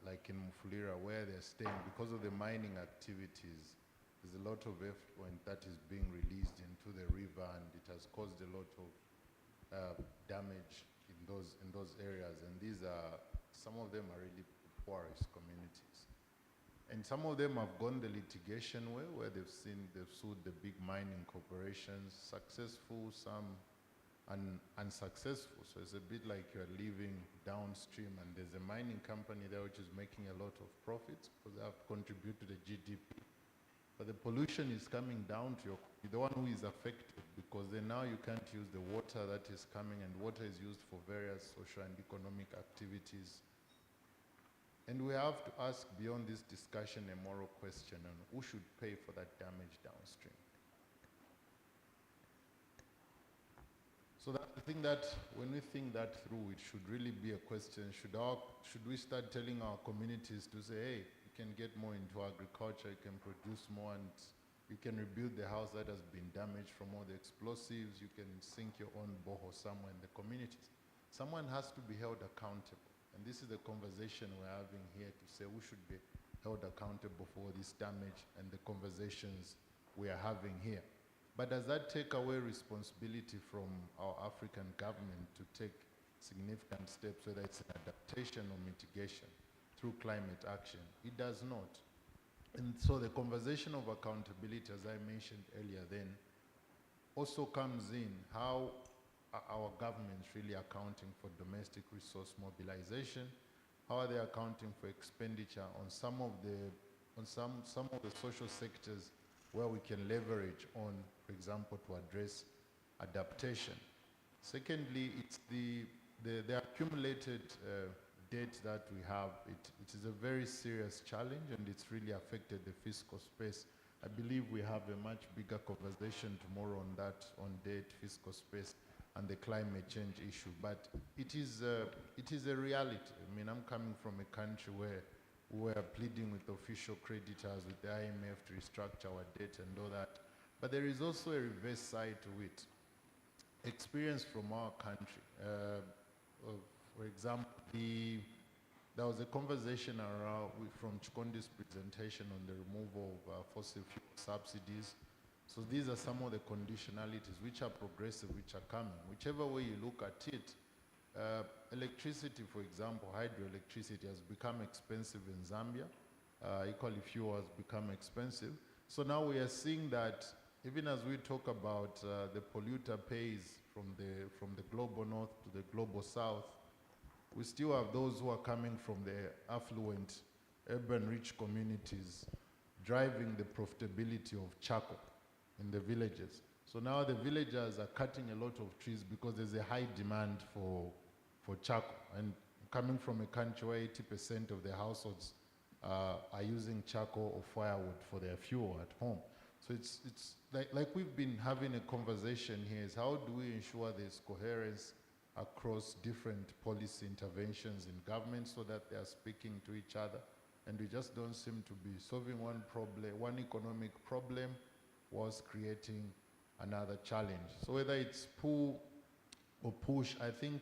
like in Mufulira, where they're staying, because of the mining activities, there's a lot of effluent that is being released into the river, and it has caused a lot of damage in those areas. And these are, some of them are really poorest communities. And some of them have gone the litigation way, where they've sued the big mining corporations, successful, some unsuccessful. So it's a bit like you're living downstream, and there's a mining company there which is making a lot of profits because they have to contribute to the GDP. But the pollution is coming down to the one who is affected, because then now you can't use the water that is coming, and water is used for various social and economic activities. And we have to ask, beyond this discussion, a moral question on who should pay for that damage downstream. So that, I think that when we think that through, it should really be a question, should we start telling our communities to say, hey, you can get more into agriculture, you can produce more, and you can rebuild the house that has been damaged from all the explosives, you can sink your own borehole somewhere in the communities. Someone has to be held accountable. And this is the conversation we're having here, to say who should be held accountable for this damage, and the conversations we are having here. But does that take away responsibility from our African government to take significant steps, whether it's an adaptation or mitigation through climate action? It does not. And so the conversation of accountability, as I mentioned earlier then, also comes in how are our governments really accounting for domestic resource mobilization? How are they accounting for expenditure on some of the social sectors where we can leverage on, for example, to address adaptation? Secondly, it's the accumulated debt that we have. It is a very serious challenge, and it's really affected the fiscal space. I believe we have a much bigger conversation tomorrow on that, on debt, fiscal space, and the climate change issue. But it is a reality. I mean, I'm coming from a country where we are pleading with official creditors, with the IMF to restructure our debt and all that. But there is also a reverse side to it. Experience from our country. For example, there was a conversation around from Chikondi's presentation on the removal of fossil fuel subsidies. So these are some of the conditionalities which are progressive, which are coming. Whichever way you look at it, electricity, for example, hydroelectricity has become expensive in Zambia. Equally, fuel has become expensive. So now we are seeing that even as we talk about the polluter pays from the global north to the global south, we still have those who are coming from the affluent, urban rich communities driving the profitability of charcoal in the villages. So now the villagers are cutting a lot of trees because there's a high demand for charcoal. And coming from a country where 80% of the households are using charcoal or firewood for their fuel at home. So it's like we've been having a conversation here, is how do we ensure there's coherence across different policy interventions in government so that they are speaking to each other, and we just don't seem to be solving one problem, one economic problem, was creating another challenge. So whether it's pull or push, I think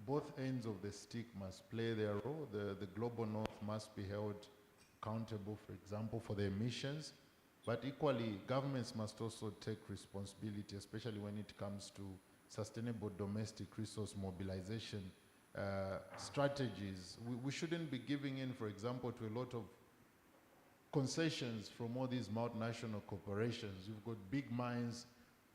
both ends of the stick must play their role. The global north must be held accountable, for example, for the emissions, but equally governments must also take responsibility, especially when it comes to sustainable domestic resource mobilization strategies. We shouldn't be giving in, for example, to a lot of concessions from all these multinational corporations. You've got big mines,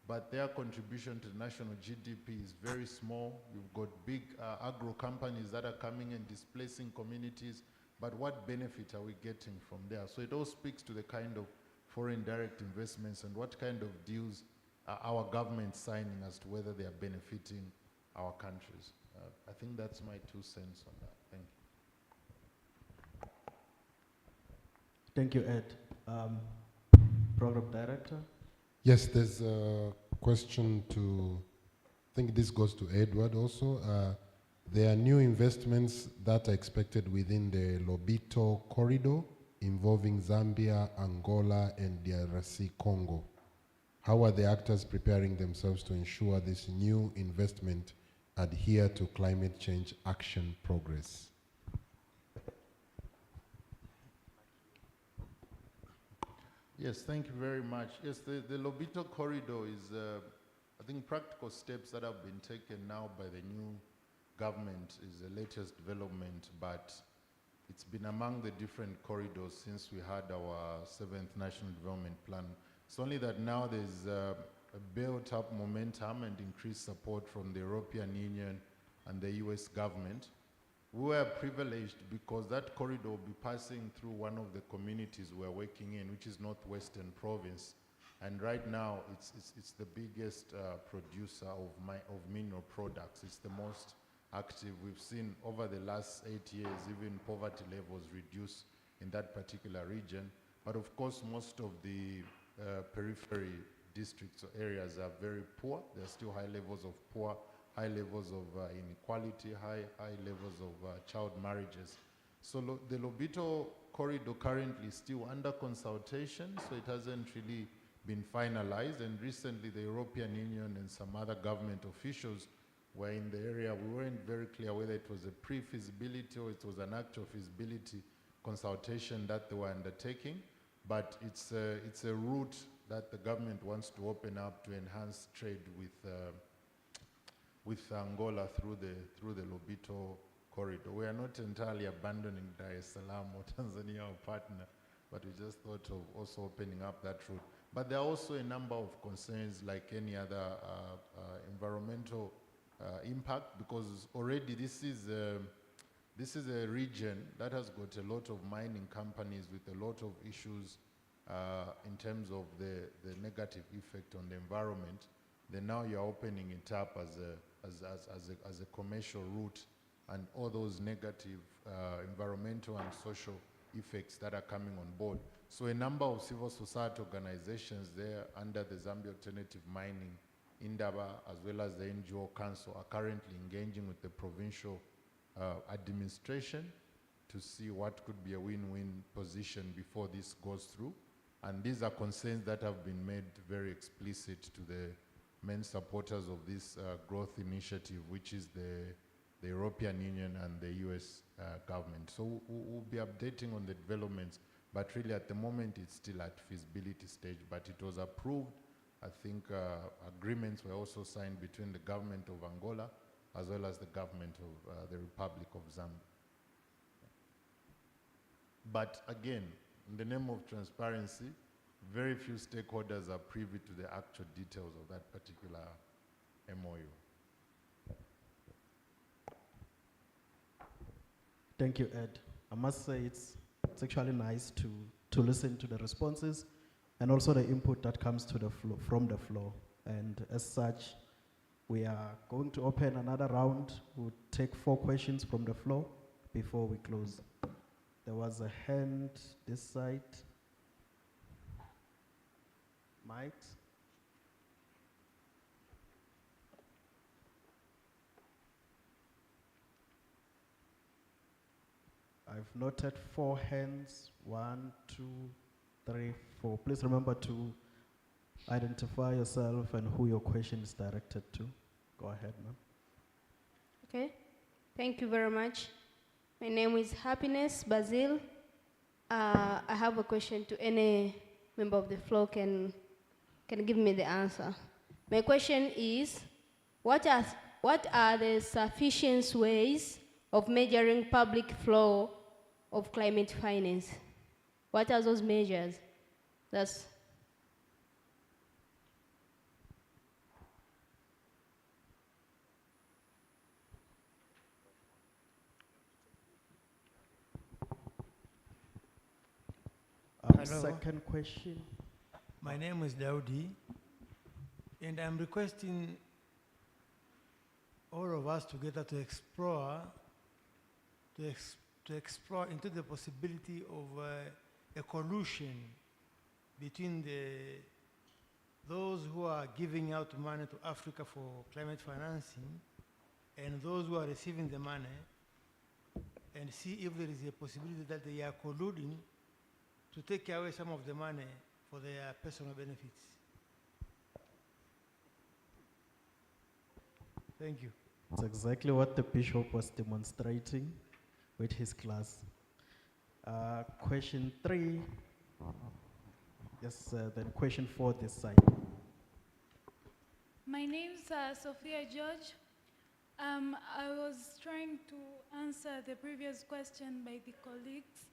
but their contribution to the national GDP is very small. You've got big agro companies that are coming and displacing communities, but what benefit are we getting from there? So it all speaks to the kind of foreign direct investments and what kind of deals our government signing as to whether they are benefiting our countries. I think that's my 2 cents on that. Thank you. Thank you, Ed. Program Director? Yes, there's a question to, I think this goes to Edward also. There are new investments that are expected within the Lobito corridor involving Zambia, Angola, and DRC Congo. How are the actors preparing themselves to ensure this new investment adhere to climate change action progress? Yes, thank you very much. Yes, the Lobito corridor is, I think, practical steps that have been taken now by the new government is the latest development, but it's been among the different corridors since we had our 7th National Development Plan. It's only that now there's a built-up momentum and increased support from the European Union and the US government. We were privileged because that corridor will be passing through one of the communities we're working in, which is Northwestern Province. And right now, it's the biggest producer of mineral products. It's the most active. We've seen over the last 8 years, even poverty levels reduce in that particular region. But of course, most of the periphery districts or areas are very poor. There are still high levels of poor, high levels of inequality, high levels of child marriages. So the Lobito corridor currently is still under consultation, so it hasn't really been finalized. And recently the European Union and some other government officials were in the area. We weren't very clear whether it was a pre-feasibility or it was an actual feasibility consultation that they were undertaking. But it's a route that the government wants to open up to enhance trade with Angola through the Lobito corridor. We are not entirely abandoning Dar es Salaam or Tanzania, our partner, but we just thought of also opening up that route. But there are also a number of concerns like any other environmental impact, because already this is a region that has got a lot of mining companies with a lot of issues in terms of the negative effect on the environment. Then now you're opening it up as a commercial route, and all those negative environmental and social effects that are coming on board. So a number of civil society organizations there under the Zambia Alternative Mining, Indaba, as well as the NGO Council, are currently engaging with the provincial administration to see what could be a win-win position before this goes through. And these are concerns that have been made very explicit to the main supporters of this growth initiative, which is the European Union and the US government. So we'll be updating on the developments, but really at the moment it's still at feasibility stage, but it was approved. I think agreements were also signed between the government of Angola as well as the government of the Republic of Zambia. But again, in the name of transparency, very few stakeholders are privy to the actual details of that particular MOU. Thank you, Ed. I must say it's actually nice to listen to the responses and also the input that comes to the floor, from the floor. And as such, we are going to open another round. We'll take 4 questions from the floor before we close. There was a hand this side. Mike? I've noted 4 hands. 1, 2, 3, 4. Please remember to identify yourself and who your question is directed to. Go ahead, ma'am. Okay. Thank you very much. My name is Happiness Basil. I have a question to any member of the floor can give me the answer. My question is, what are the sufficient ways of measuring public flow of climate finance? What are those measures? That's Hello. Second question. My name is Daudi, and I'm requesting all of us together to explore into the possibility of a collusion between those who are giving out money to Africa for climate financing and those who are receiving the money, and see if there is a possibility that they are colluding to take away some of the money for their personal benefits. Thank you. That's exactly what the bishop was demonstrating with his class. Question 3. Yes, then question 4 this side. My name's Sophia George. I was trying to answer the previous question by the colleagues.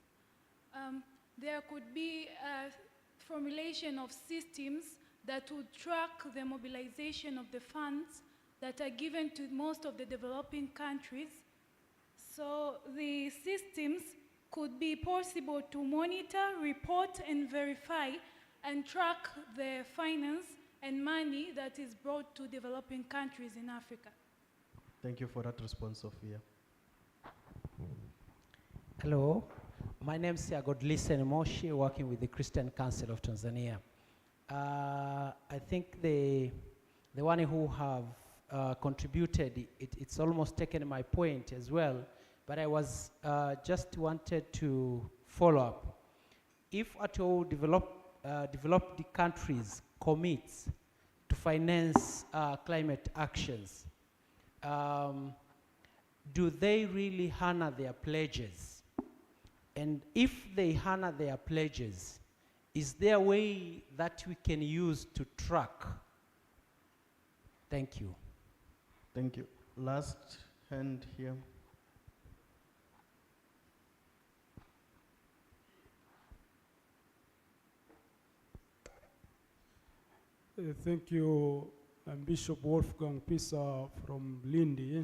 There could be a formulation of systems that would track the mobilization of the funds that are given to most of the developing countries. So the systems could be possible to monitor, report, and verify and track the finance and money that is brought to developing countries in Africa. Thank you for that response, Sophia. Hello, my name is Godlisten Moshi, working with the Christian Council of Tanzania. I think the one who have contributed, it's almost taken my point as well, but I was just wanted to follow up. If at all developed countries commits to finance climate actions, do they really honor their pledges? And if they honor their pledges, is there a way that we can use to track? Thank you. Thank you. Last hand here. Thank you, Bishop Wolfgang Pisa from Lindi.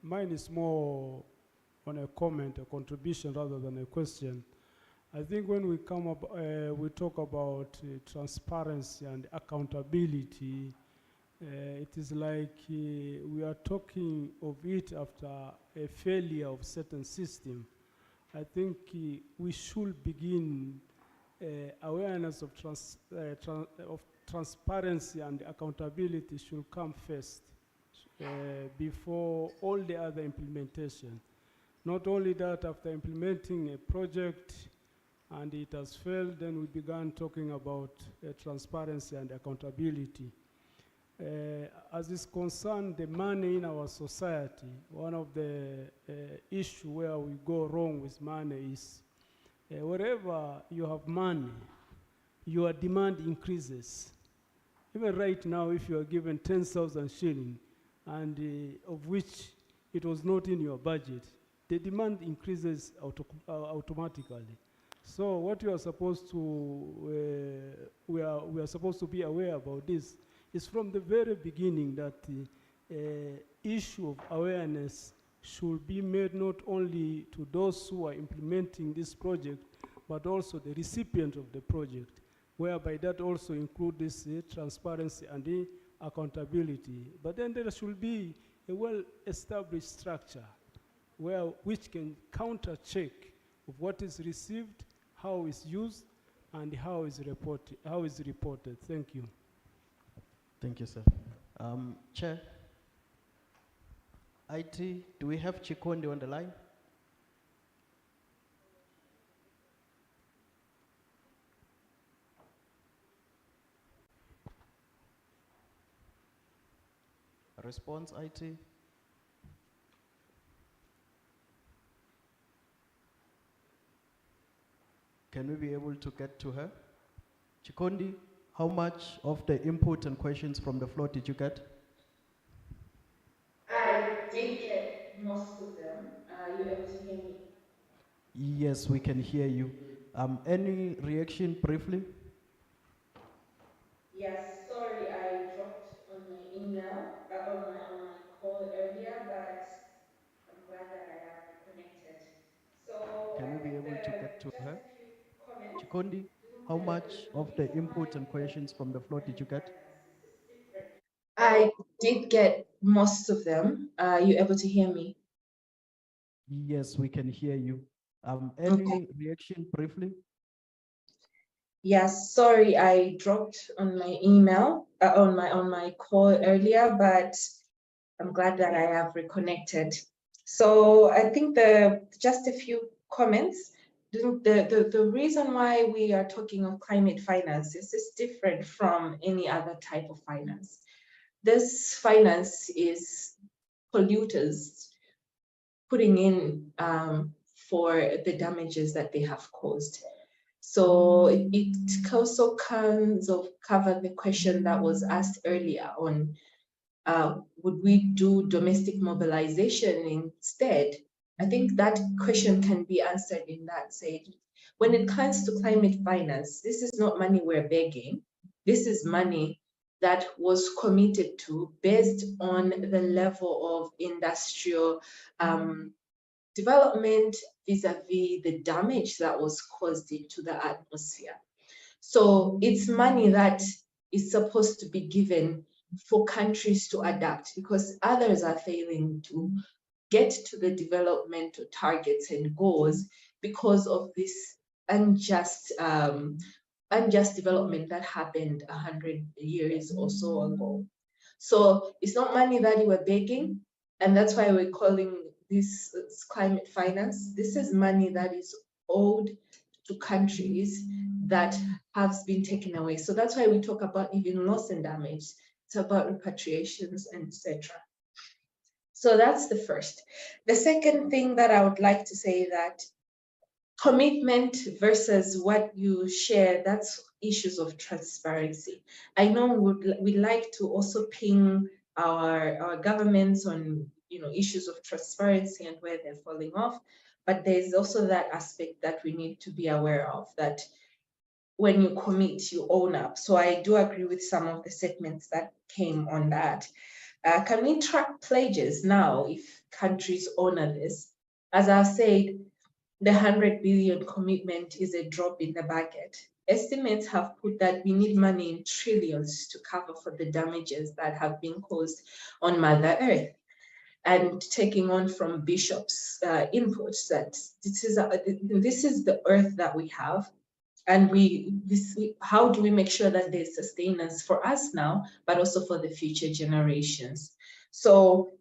Mine is more on a comment, a contribution rather than a question. I think when we come up, we talk about transparency and accountability. It is like we are talking of it after a failure of certain system. I think we should begin awareness of transparency and accountability should come first before all the other implementation. Not only that, after implementing a project and it has failed, then we began talking about transparency and accountability. As is concerned, the money in our society, one of the issues where we go wrong with money is wherever you have money, your demand increases. Even right now, if you are given 10,000 shillings, and of which it was not in your budget, the demand increases automatically. So what you are supposed to, we are supposed to be aware about this is from the very beginning that the issue of awareness should be made not only to those who are implementing this project, but also the recipient of the project, whereby that also include this transparency and the accountability. But then there should be a well-established structure which can counter-check of what is received, how it's used, and how is reported. Thank you. Thank you, sir. Chair, IT, do we have Chikondi on the line? A response, IT? Can we be able to get to her? Chikondi, how much of the input and questions from the floor did you get? I did get most of them. Are you able to hear me? Yes, we can hear you. Any reaction briefly? Yes, sorry, I dropped on my email, on my call earlier, but I'm glad that I have reconnected. So Can I we be think able to get to just her? a few comments. Chikondi, how much of the input and questions from the floor did you get? I did get most of them. Are you able to hear me? Yes, we can hear you. Any reaction briefly? Yes, sorry, I dropped on my email, on my call earlier, but I'm glad that I have reconnected. So I think just a few comments. The reason why we are talking of climate finance is different from any other type of finance. This finance is polluters putting in for the damages that they have caused. So it also kind of covered the question that was asked earlier on would we do domestic mobilization instead? I think that question can be answered in that say, when it comes to climate finance, this is not money we're begging. This is money that was committed to based on the level of industrial development vis-a-vis the damage that was caused into the atmosphere. So it's money that is supposed to be given for countries to adapt because others are failing to get to the developmental targets and goals because of this unjust development that happened 100 years or so ago. So it's not money that you were begging, and that's why we're calling this climate finance. This is money that is owed to countries that has been taken away. So that's why we talk about even loss and damage. It's about repatriations and etc. So that's the first. The second thing that I would like to say that commitment versus what you share, that's issues of transparency. I know we'd like to also ping our governments on issues of transparency and where they're falling off, but there's also that aspect that we need to be aware of, that when you commit, you own up. So I do agree with some of the statements that came on that. Can we track pledges now if countries honor this? As I said, the 100 billion commitment is a drop in the bucket. Estimates have put that we need money in trillions to cover for the damages that have been caused on Mother Earth. And taking on from Bishop's inputs, that this is the earth that we have, and how do we make sure that there's sustenance for us now, but also for the future generations? So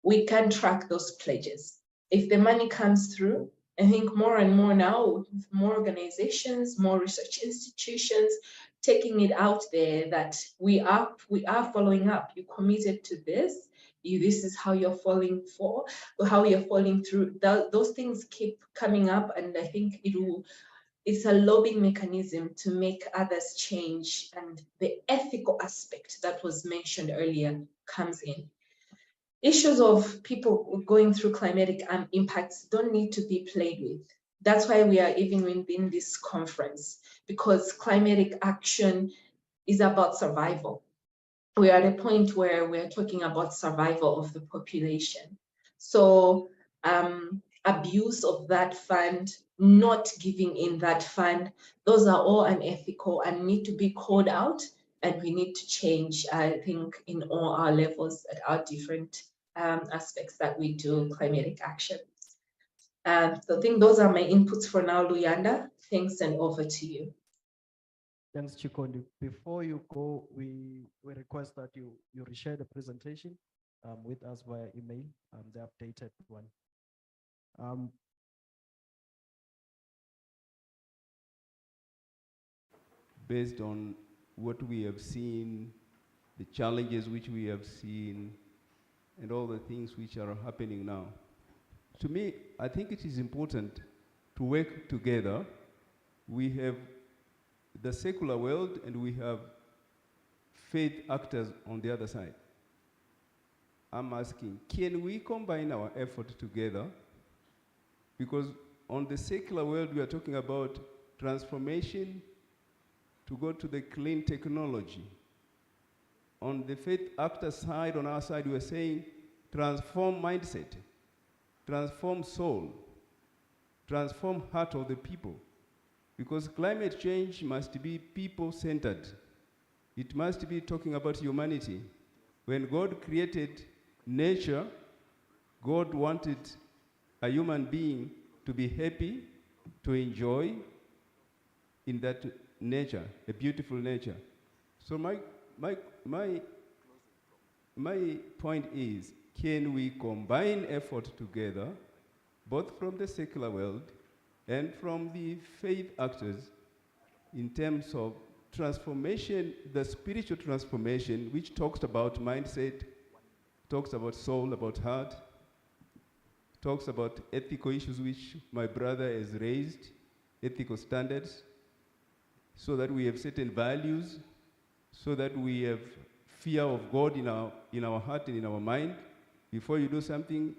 we can track those pledges. If the money comes through, I think more and more now, more organizations, more research institutions, taking it out there that we are following up. You committed to this. This is how you're falling for, or how you're falling through. Those things keep coming up, and I think it's a lobbying mechanism to make others change, and the ethical aspect that was mentioned earlier comes in. Issues of people going through climatic impacts don't need to be played with. That's why we are even within this conference, because climatic action is about survival. We are at a point where we're talking about survival of the population. So abuse of that fund, not giving in that fund, those are all unethical and need to be called out, and we need to change, I think, in all our levels at our different aspects that we do climatic action. So I think those are my inputs for now, Luyanda. Thanks, and over to you. Thanks, Chikondi. Before you go, we request that you reshare the presentation with us via email, the updated one. Based on what we have seen, the challenges which we have seen, and all the things which are happening now, to me, I think it is important to work together. We have the secular world and we have faith actors on the other side. I'm asking, can we combine our effort together? Because on the secular world, we are talking about transformation to go to the clean technology. On the faith actor side, on our side, we are saying transform mindset, transform soul, transform heart of the people. Because climate change must be people-centered. It must be talking about humanity. When God created nature, God wanted a human being to be happy, to enjoy in that nature, a beautiful nature. So my point is, can we combine effort together, both from the secular world and from the faith actors, in terms of transformation, the spiritual transformation, which talks about mindset, talks about soul, about heart, talks about ethical issues which my brother has raised, ethical standards, so that we have certain values, so that we have fear of God in our heart and in our mind. Before you do something,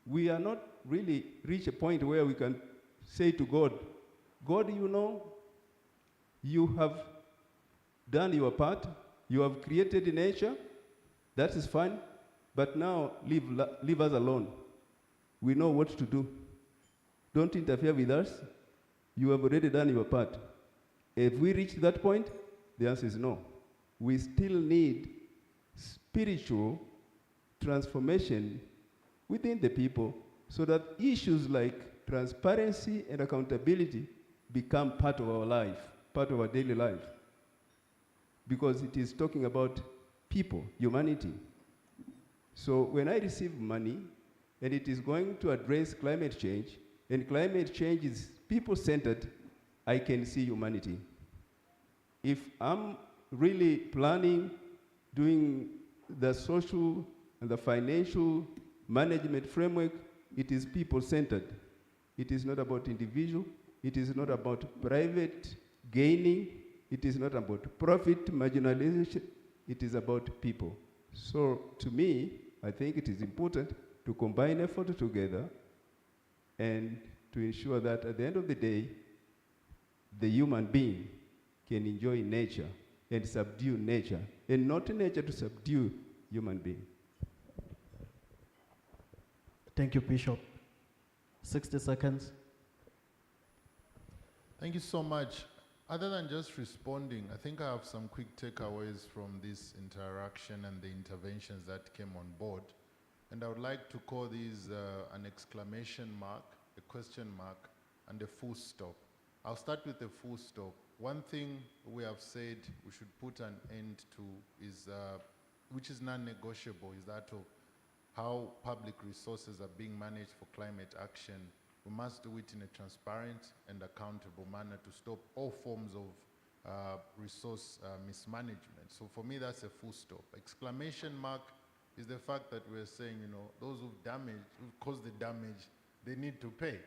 we are not really reach a point where we can say to God, God, you know, you have done your part, you have created nature, that is fine, but now leave us alone. We know what to do. Don't interfere with us. You have already done your part. If we reach that point, the answer is no. We still need spiritual transformation within the people so that issues like transparency and accountability become part of our life, part of our daily life. Because it is talking about people, humanity. So when I receive money and it is going to address climate change, and climate change is people-centered, I can see humanity. If I'm really planning, doing the social and the financial management framework, it is people-centered. It is not about individual. It is not about private gaining. It is not about profit marginalization. It is about people. So to me, I think it is important to combine effort together and to ensure that at the end of the day, the human being can enjoy nature and subdue nature, and not nature to subdue human being. Thank you, Bishop. 60 seconds. Thank you so much. Other than just responding, I think I have some quick takeaways from this interaction and the interventions that came on board. And I would like to call these an exclamation mark, a question mark, and a full stop. I'll start with a full stop. One thing we have said we should put an end to is, which is non-negotiable, is that of how public resources are being managed for climate action. We must do it in a transparent and accountable manner to stop all forms of resource mismanagement. So for me, that's a full stop. Exclamation mark is the fact that we're saying, you know, those who've caused the damage, they need to pay.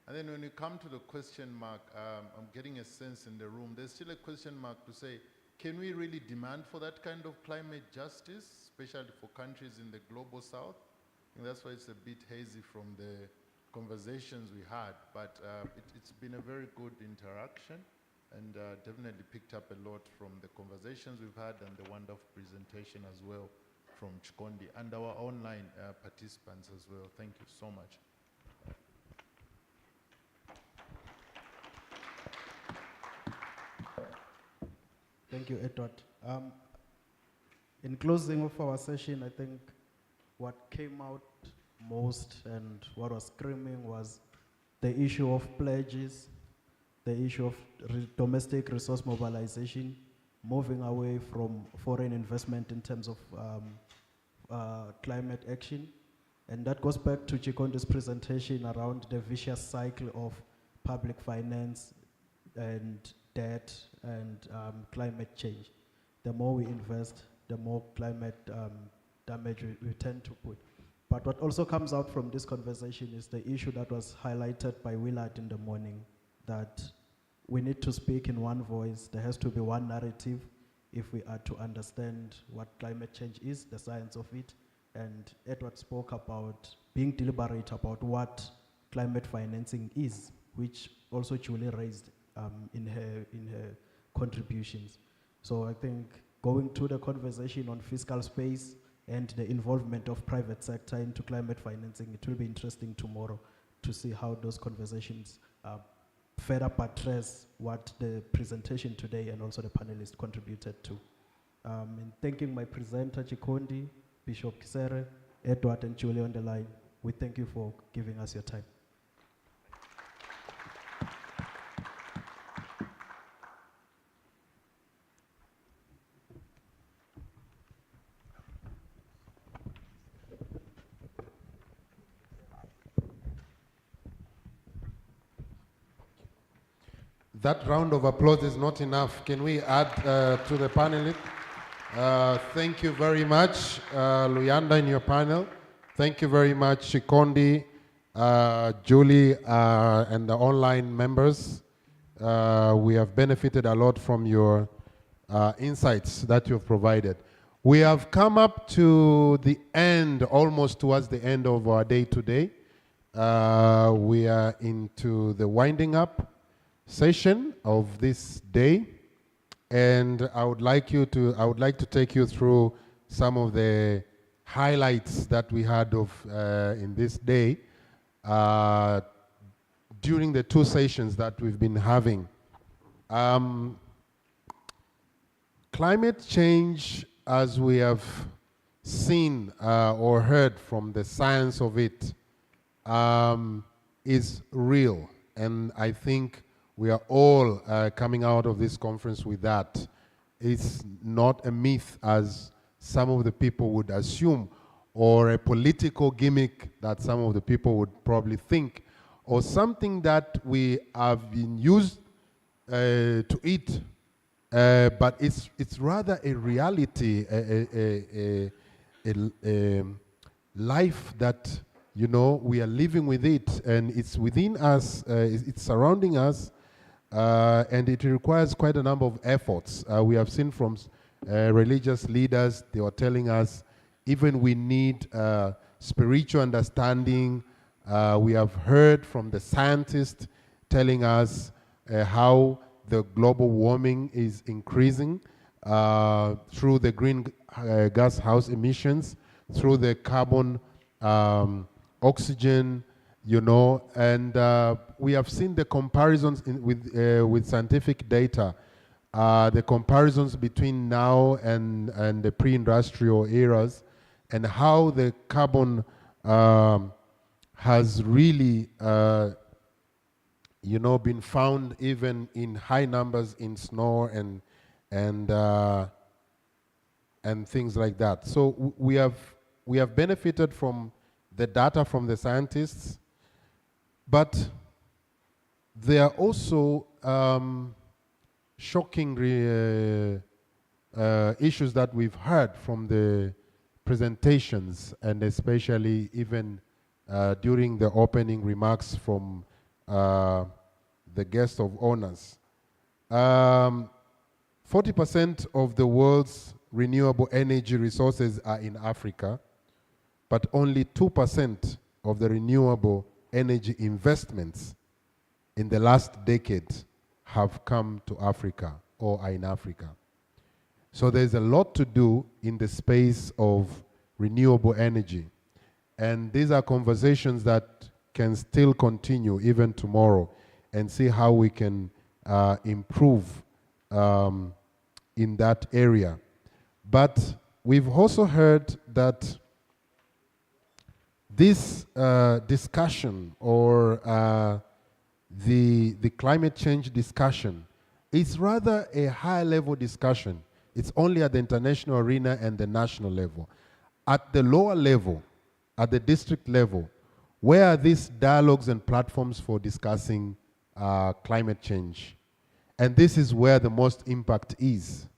And then when you come to the question mark, I'm getting a sense in the room, there's still a question mark to say, can we really demand for that kind of climate justice, especially for countries in the global south? And that's why it's a bit hazy from the conversations we had, but it's been a very good interaction, and definitely picked up a lot from the conversations we've had and the wonderful presentation as well from Chikondi and our online participants as well. Thank you so much. Thank you, Edward. In closing of our session, I think what came out most and what was screaming was the issue of pledges, the issue of domestic resource mobilization, moving away from foreign investment in terms of climate action. And that goes back to Chikondi's presentation around the vicious cycle of public finance and debt and climate change. The more we invest, the more climate damage we tend to put. But what also comes out from this conversation is the issue that was highlighted by Willard in the morning, that we need to speak in one voice. There has to be one narrative if we are to understand what climate change is, the science of it. And Edward spoke about being deliberate about what climate financing is, which also Julie raised in her contributions. So I think going to the conversation on fiscal space and the involvement of private sector into climate financing, it will be interesting tomorrow to see how those conversations further buttress what the presentation today and also the panelists contributed to. In thanking my presenter, Chikondi, Bishop Kisere, Edward and Julie on the line, we thank you for giving us your time. That round of applause is not enough. Can we add to the panelists? Thank you very much, Luyanda, in your panel. Thank you very much, Chikondi, Julie, and the online members. We have benefited a lot from your insights that you've provided. We have come up to the end, almost towards the end of our day today. We are into the winding up session of this day, and I would like to take you through some of the highlights that we had of in this day during the two sessions that we've been having. Climate change, as we have seen or heard from the science of it, is real, and I think we are all coming out of this conference with that. It's not a myth as some of the people would assume, or a political gimmick that some of the people would probably think, or something that we have been used to eat, but it's rather a reality, a life that You know, we are living with it, and it's within us, it's surrounding us, and it requires quite a number of efforts. We have seen from religious leaders, they were telling us, even we need spiritual understanding. We have heard from the scientists telling us how the global warming is increasing through the gas house emissions, through the carbon oxygen, you know, and we have seen the comparisons with scientific data, the comparisons between now and the pre-industrial eras, and how the carbon has really, you know, been found even in high numbers in snow and things like that. So we have benefited from the data from the scientists, but there are also shocking issues that we've heard from the presentations, and especially even during the opening remarks from the guest of honors. 40% of the world's renewable energy resources are in Africa, but only 2% of the renewable energy investments in the last decade have come to Africa or are in Africa. So there's a lot to do in the space of renewable energy. And these are conversations that can still continue even tomorrow, and see how we can improve in that area. But we've also heard that this discussion, or the climate change discussion, is rather a high-level discussion. It's only at the international arena and the national level. At the lower level, at the district level, where are these dialogues and platforms for discussing climate change? And this is where the most impact is.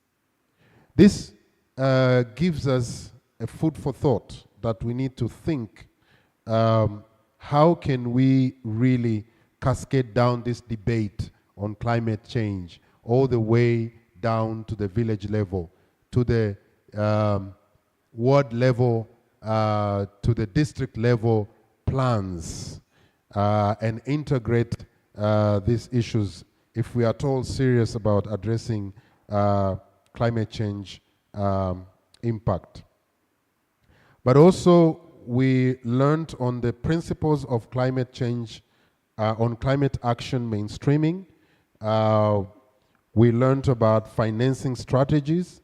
This gives us a food for thought that we need to think, how can we really cascade down this debate on climate change all the way down to the village level, to the ward level, to the district level plans, and integrate these issues if we are at all serious about addressing climate change impact. But also, we learned on the principles of climate change, on climate action mainstreaming. We learned about financing strategies.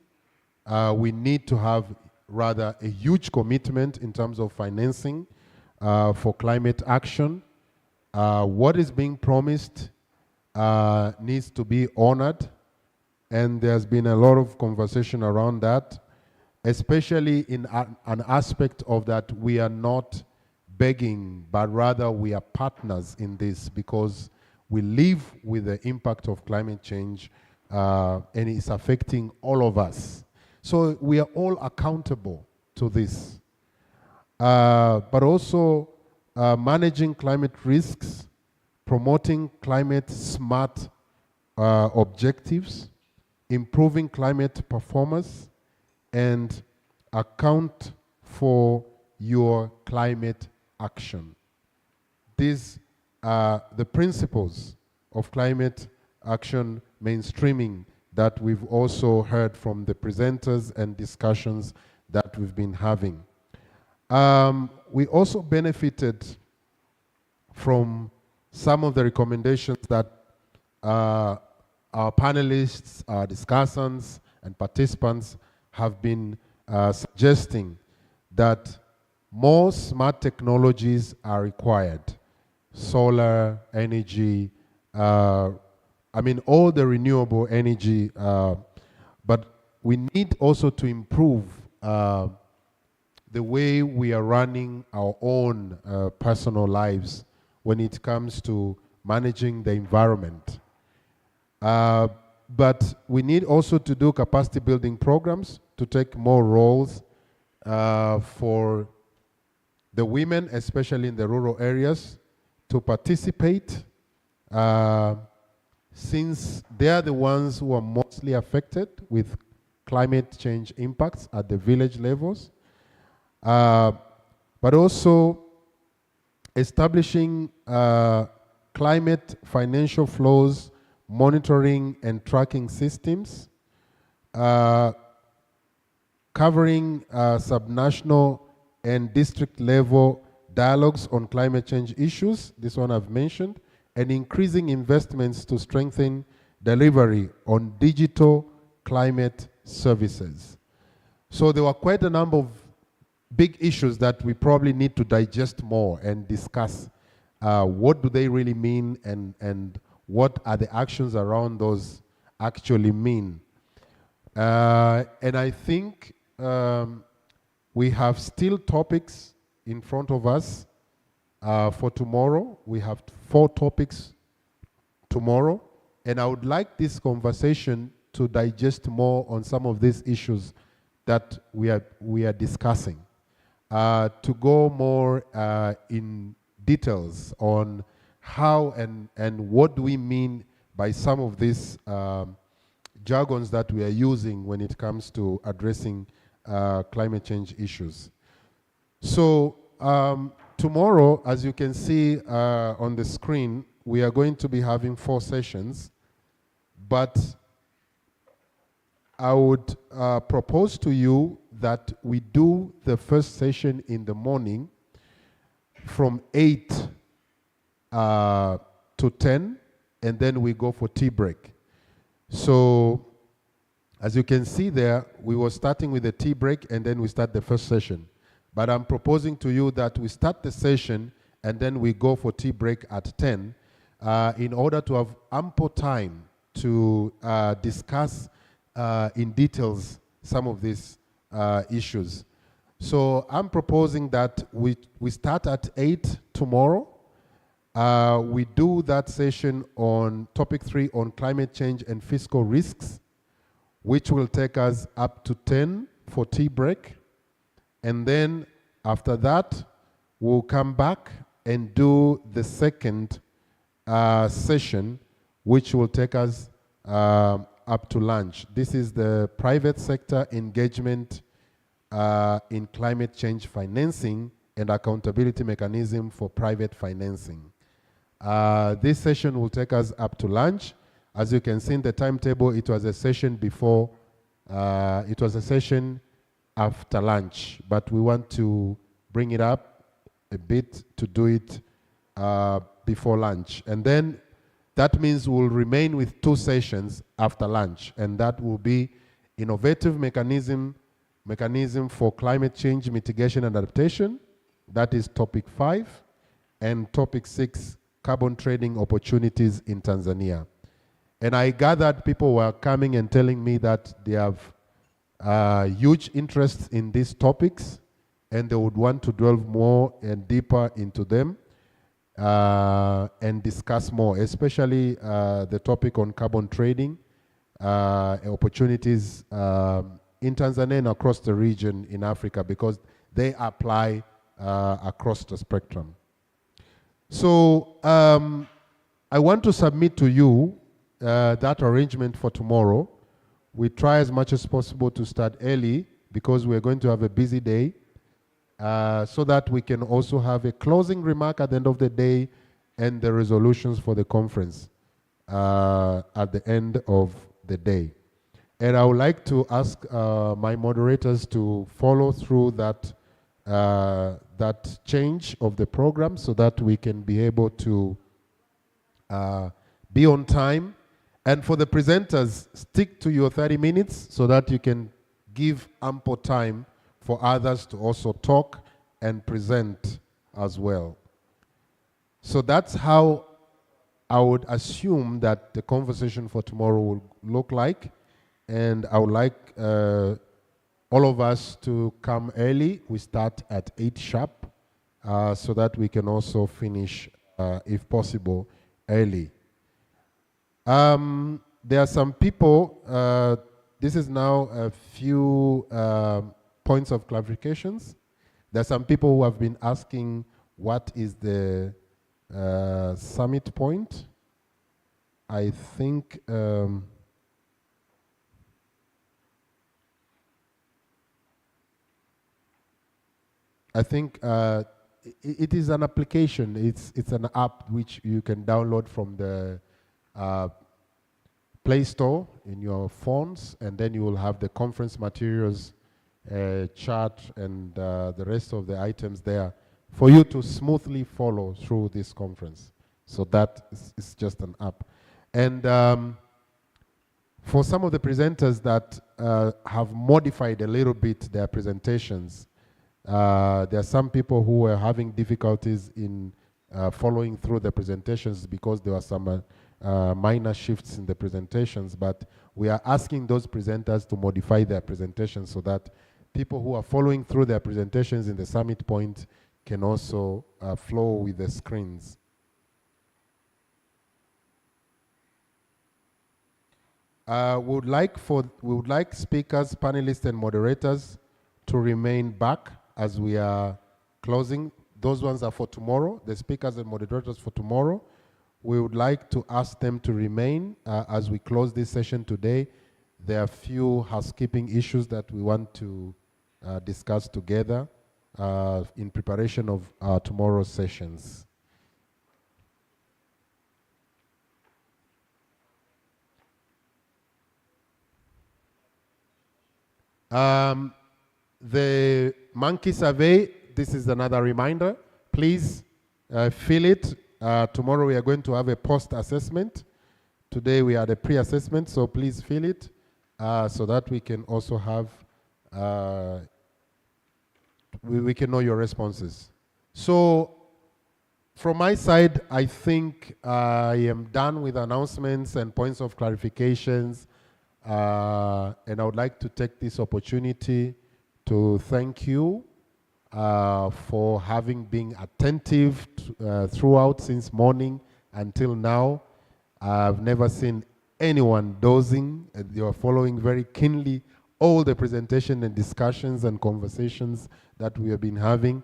We need to have rather a huge commitment in terms of financing for climate action. What is being promised needs to be honored, and there's been a lot of conversation around that, especially in an aspect of that we are not begging, but rather we are partners in this, because we live with the impact of climate change, and it's affecting all of us. So we are all accountable to this. But also managing climate risks, promoting climate smart objectives, improving climate performance, and account for your climate action. These are the principles of climate action mainstreaming that we've also heard from the presenters and discussions that we've been having. We also benefited from some of the recommendations that our panelists, our discussants, and participants have been suggesting, that more smart technologies are required. Solar energy, I mean all the renewable energy, but we need also to improve the way we are running our own personal lives when it comes to managing the environment. But we need also to do capacity building programs to take more roles for the women, especially in the rural areas, to participate, since they are the ones who are mostly affected with climate change impacts at the village levels, but also establishing climate financial flows, monitoring and tracking systems, covering subnational and district level dialogues on climate change issues, this one I've mentioned, and increasing investments to strengthen delivery on digital climate services. So there were quite a number of big issues that we probably need to digest more and discuss. What do they really mean, and what are the actions around those actually mean? And I think we have still topics in front of us for tomorrow. We have 4 topics tomorrow, and I would like this conversation to digest more on some of these issues that we are discussing, to go more in details on how and what do we mean by some of these jargons that we are using when it comes to addressing climate change issues. So tomorrow, as you can see on the screen, we are going to be having 4 sessions, but I would propose to you that we do the first session in the morning from 8 to 10, and then we go for tea break. So as you can see there, we were starting with the tea break and then we start the first session. But I'm proposing to you that we start the session and then we go for tea break at 10 in order to have ample time to discuss in details some of these issues. So I'm proposing that we start at 8 tomorrow. We do that session on topic 3 on climate change and fiscal risks, which will take us up to 10 for tea break. And then after that, we'll come back and do the second session, which will take us up to lunch. This is the private sector engagement in climate change financing and accountability mechanism for private financing. This session will take us up to lunch. As you can see in the timetable, it was a session before, it was a session after lunch, but we want to bring it up a bit to do it before lunch. And then that means we'll remain with 2 sessions after lunch, and that will be innovative mechanism for climate change mitigation and adaptation. That is topic 5, and topic 6, carbon trading opportunities in Tanzania. And I gathered people were coming and telling me that they have huge interest in these topics and they would want to delve more and deeper into them and discuss more, especially the topic on carbon trading opportunities in Tanzania and across the region in Africa, because they apply across the spectrum. So I want to submit to you that arrangement for tomorrow. We try as much as possible to start early because we're going to have a busy day, so that we can also have a closing remark at the end of the day and the resolutions for the conference at the end of the day. And I would like to ask my moderators to follow through that that change of the program so that we can be able to be on time. And for the presenters, stick to your 30 minutes so that you can give ample time for others to also talk and present as well. So that's how I would assume that the conversation for tomorrow will look like. And I would like all of us to come early. We start at 8 sharp so that we can also finish, if possible, early. There are some people, this is now a few points of clarifications. There are some people who have been asking what is the summit point. I think it is an application. It's an app which you can download from the Play Store in your phones, and then you will have the conference materials, chart, and the rest of the items there for you to smoothly follow through this conference. So that is just an app. And for some of the presenters that have modified a little bit their presentations, there are some people who were having difficulties in following through the presentations because there were some minor shifts in the presentations, but we are asking those presenters to modify their presentations so that people who are following through their presentations in the summit point can also flow with the screens. We would like speakers, panelists, and moderators to remain back as we are closing. Those ones are for tomorrow, the speakers and moderators for tomorrow. We would like to ask them to remain as we close this session today. There are a few housekeeping issues that we want to discuss together in preparation of tomorrow's sessions. The monkey survey, this is another reminder. Please fill it. Tomorrow we are going to have a post-assessment. Today we had a pre-assessment, so please fill it so that we can also have, we can know your responses. So from my side, I think I am done with announcements and points of clarifications. And I would like to take this opportunity to thank you for having been attentive throughout since morning until now. I've never seen anyone dozing. You are following very keenly all the presentation and discussions and conversations that we have been having.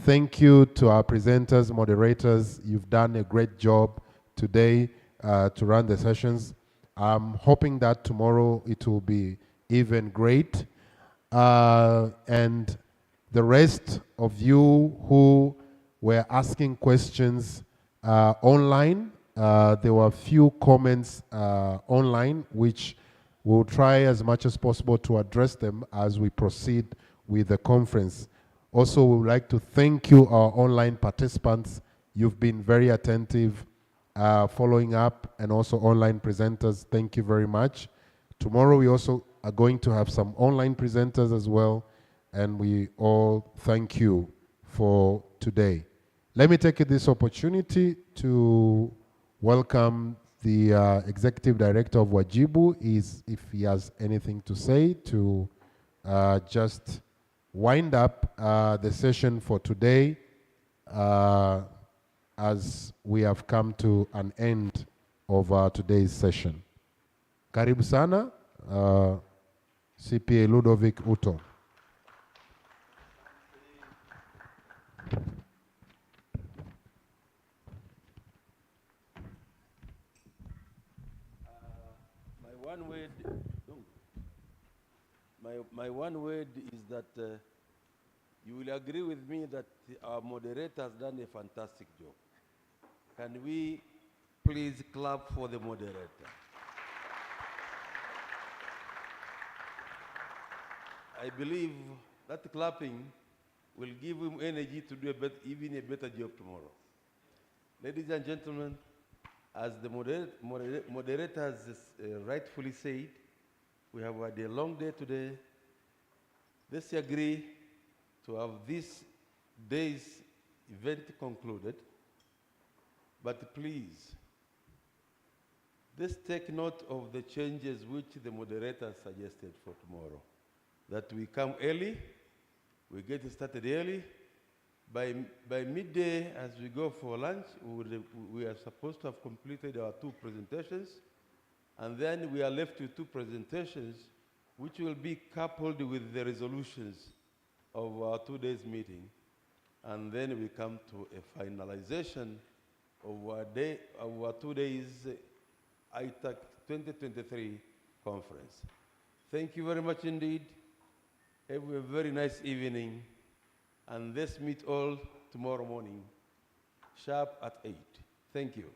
Thank you to our presenters, moderators. You've done a great job today to run the sessions. I'm hoping that tomorrow it will be even great. And the rest of you who were asking questions online, there were a few comments online which we'll try as much as possible to address them as we proceed with the conference. Also, we would like to thank you, our online participants. You've been very attentive, following up, and also online presenters. Thank you very much. Tomorrow we also are going to have some online presenters as well, and we all thank you for today. Let me take this opportunity to welcome the Executive Director of Wajibu, if he has anything to say, to just wind up the session for today as we have come to an end of today's session. Karibu sana, CPA Ludovick Utouh. My one word is that you will agree with me that our moderator has done a fantastic job. Can we please clap for the moderator? I believe that clapping will give him energy to do even a better job tomorrow. Ladies and gentlemen, as the moderator has rightfully said, we have had a long day today. Let's agree to have this day's event concluded. But please, let's take note of the changes which the moderator suggested for tomorrow. That we come early, we get started early. By midday, as we go for lunch, we are supposed to have completed our 2 presentations. And then we are left with 2 presentations, which will be coupled with the resolutions of our 2 days meeting, and then we come to a finalization of our 2 days ITAC 2023 conference. Thank you very much indeed. Have a very nice evening, and let's meet all tomorrow morning, sharp at 8. Thank you.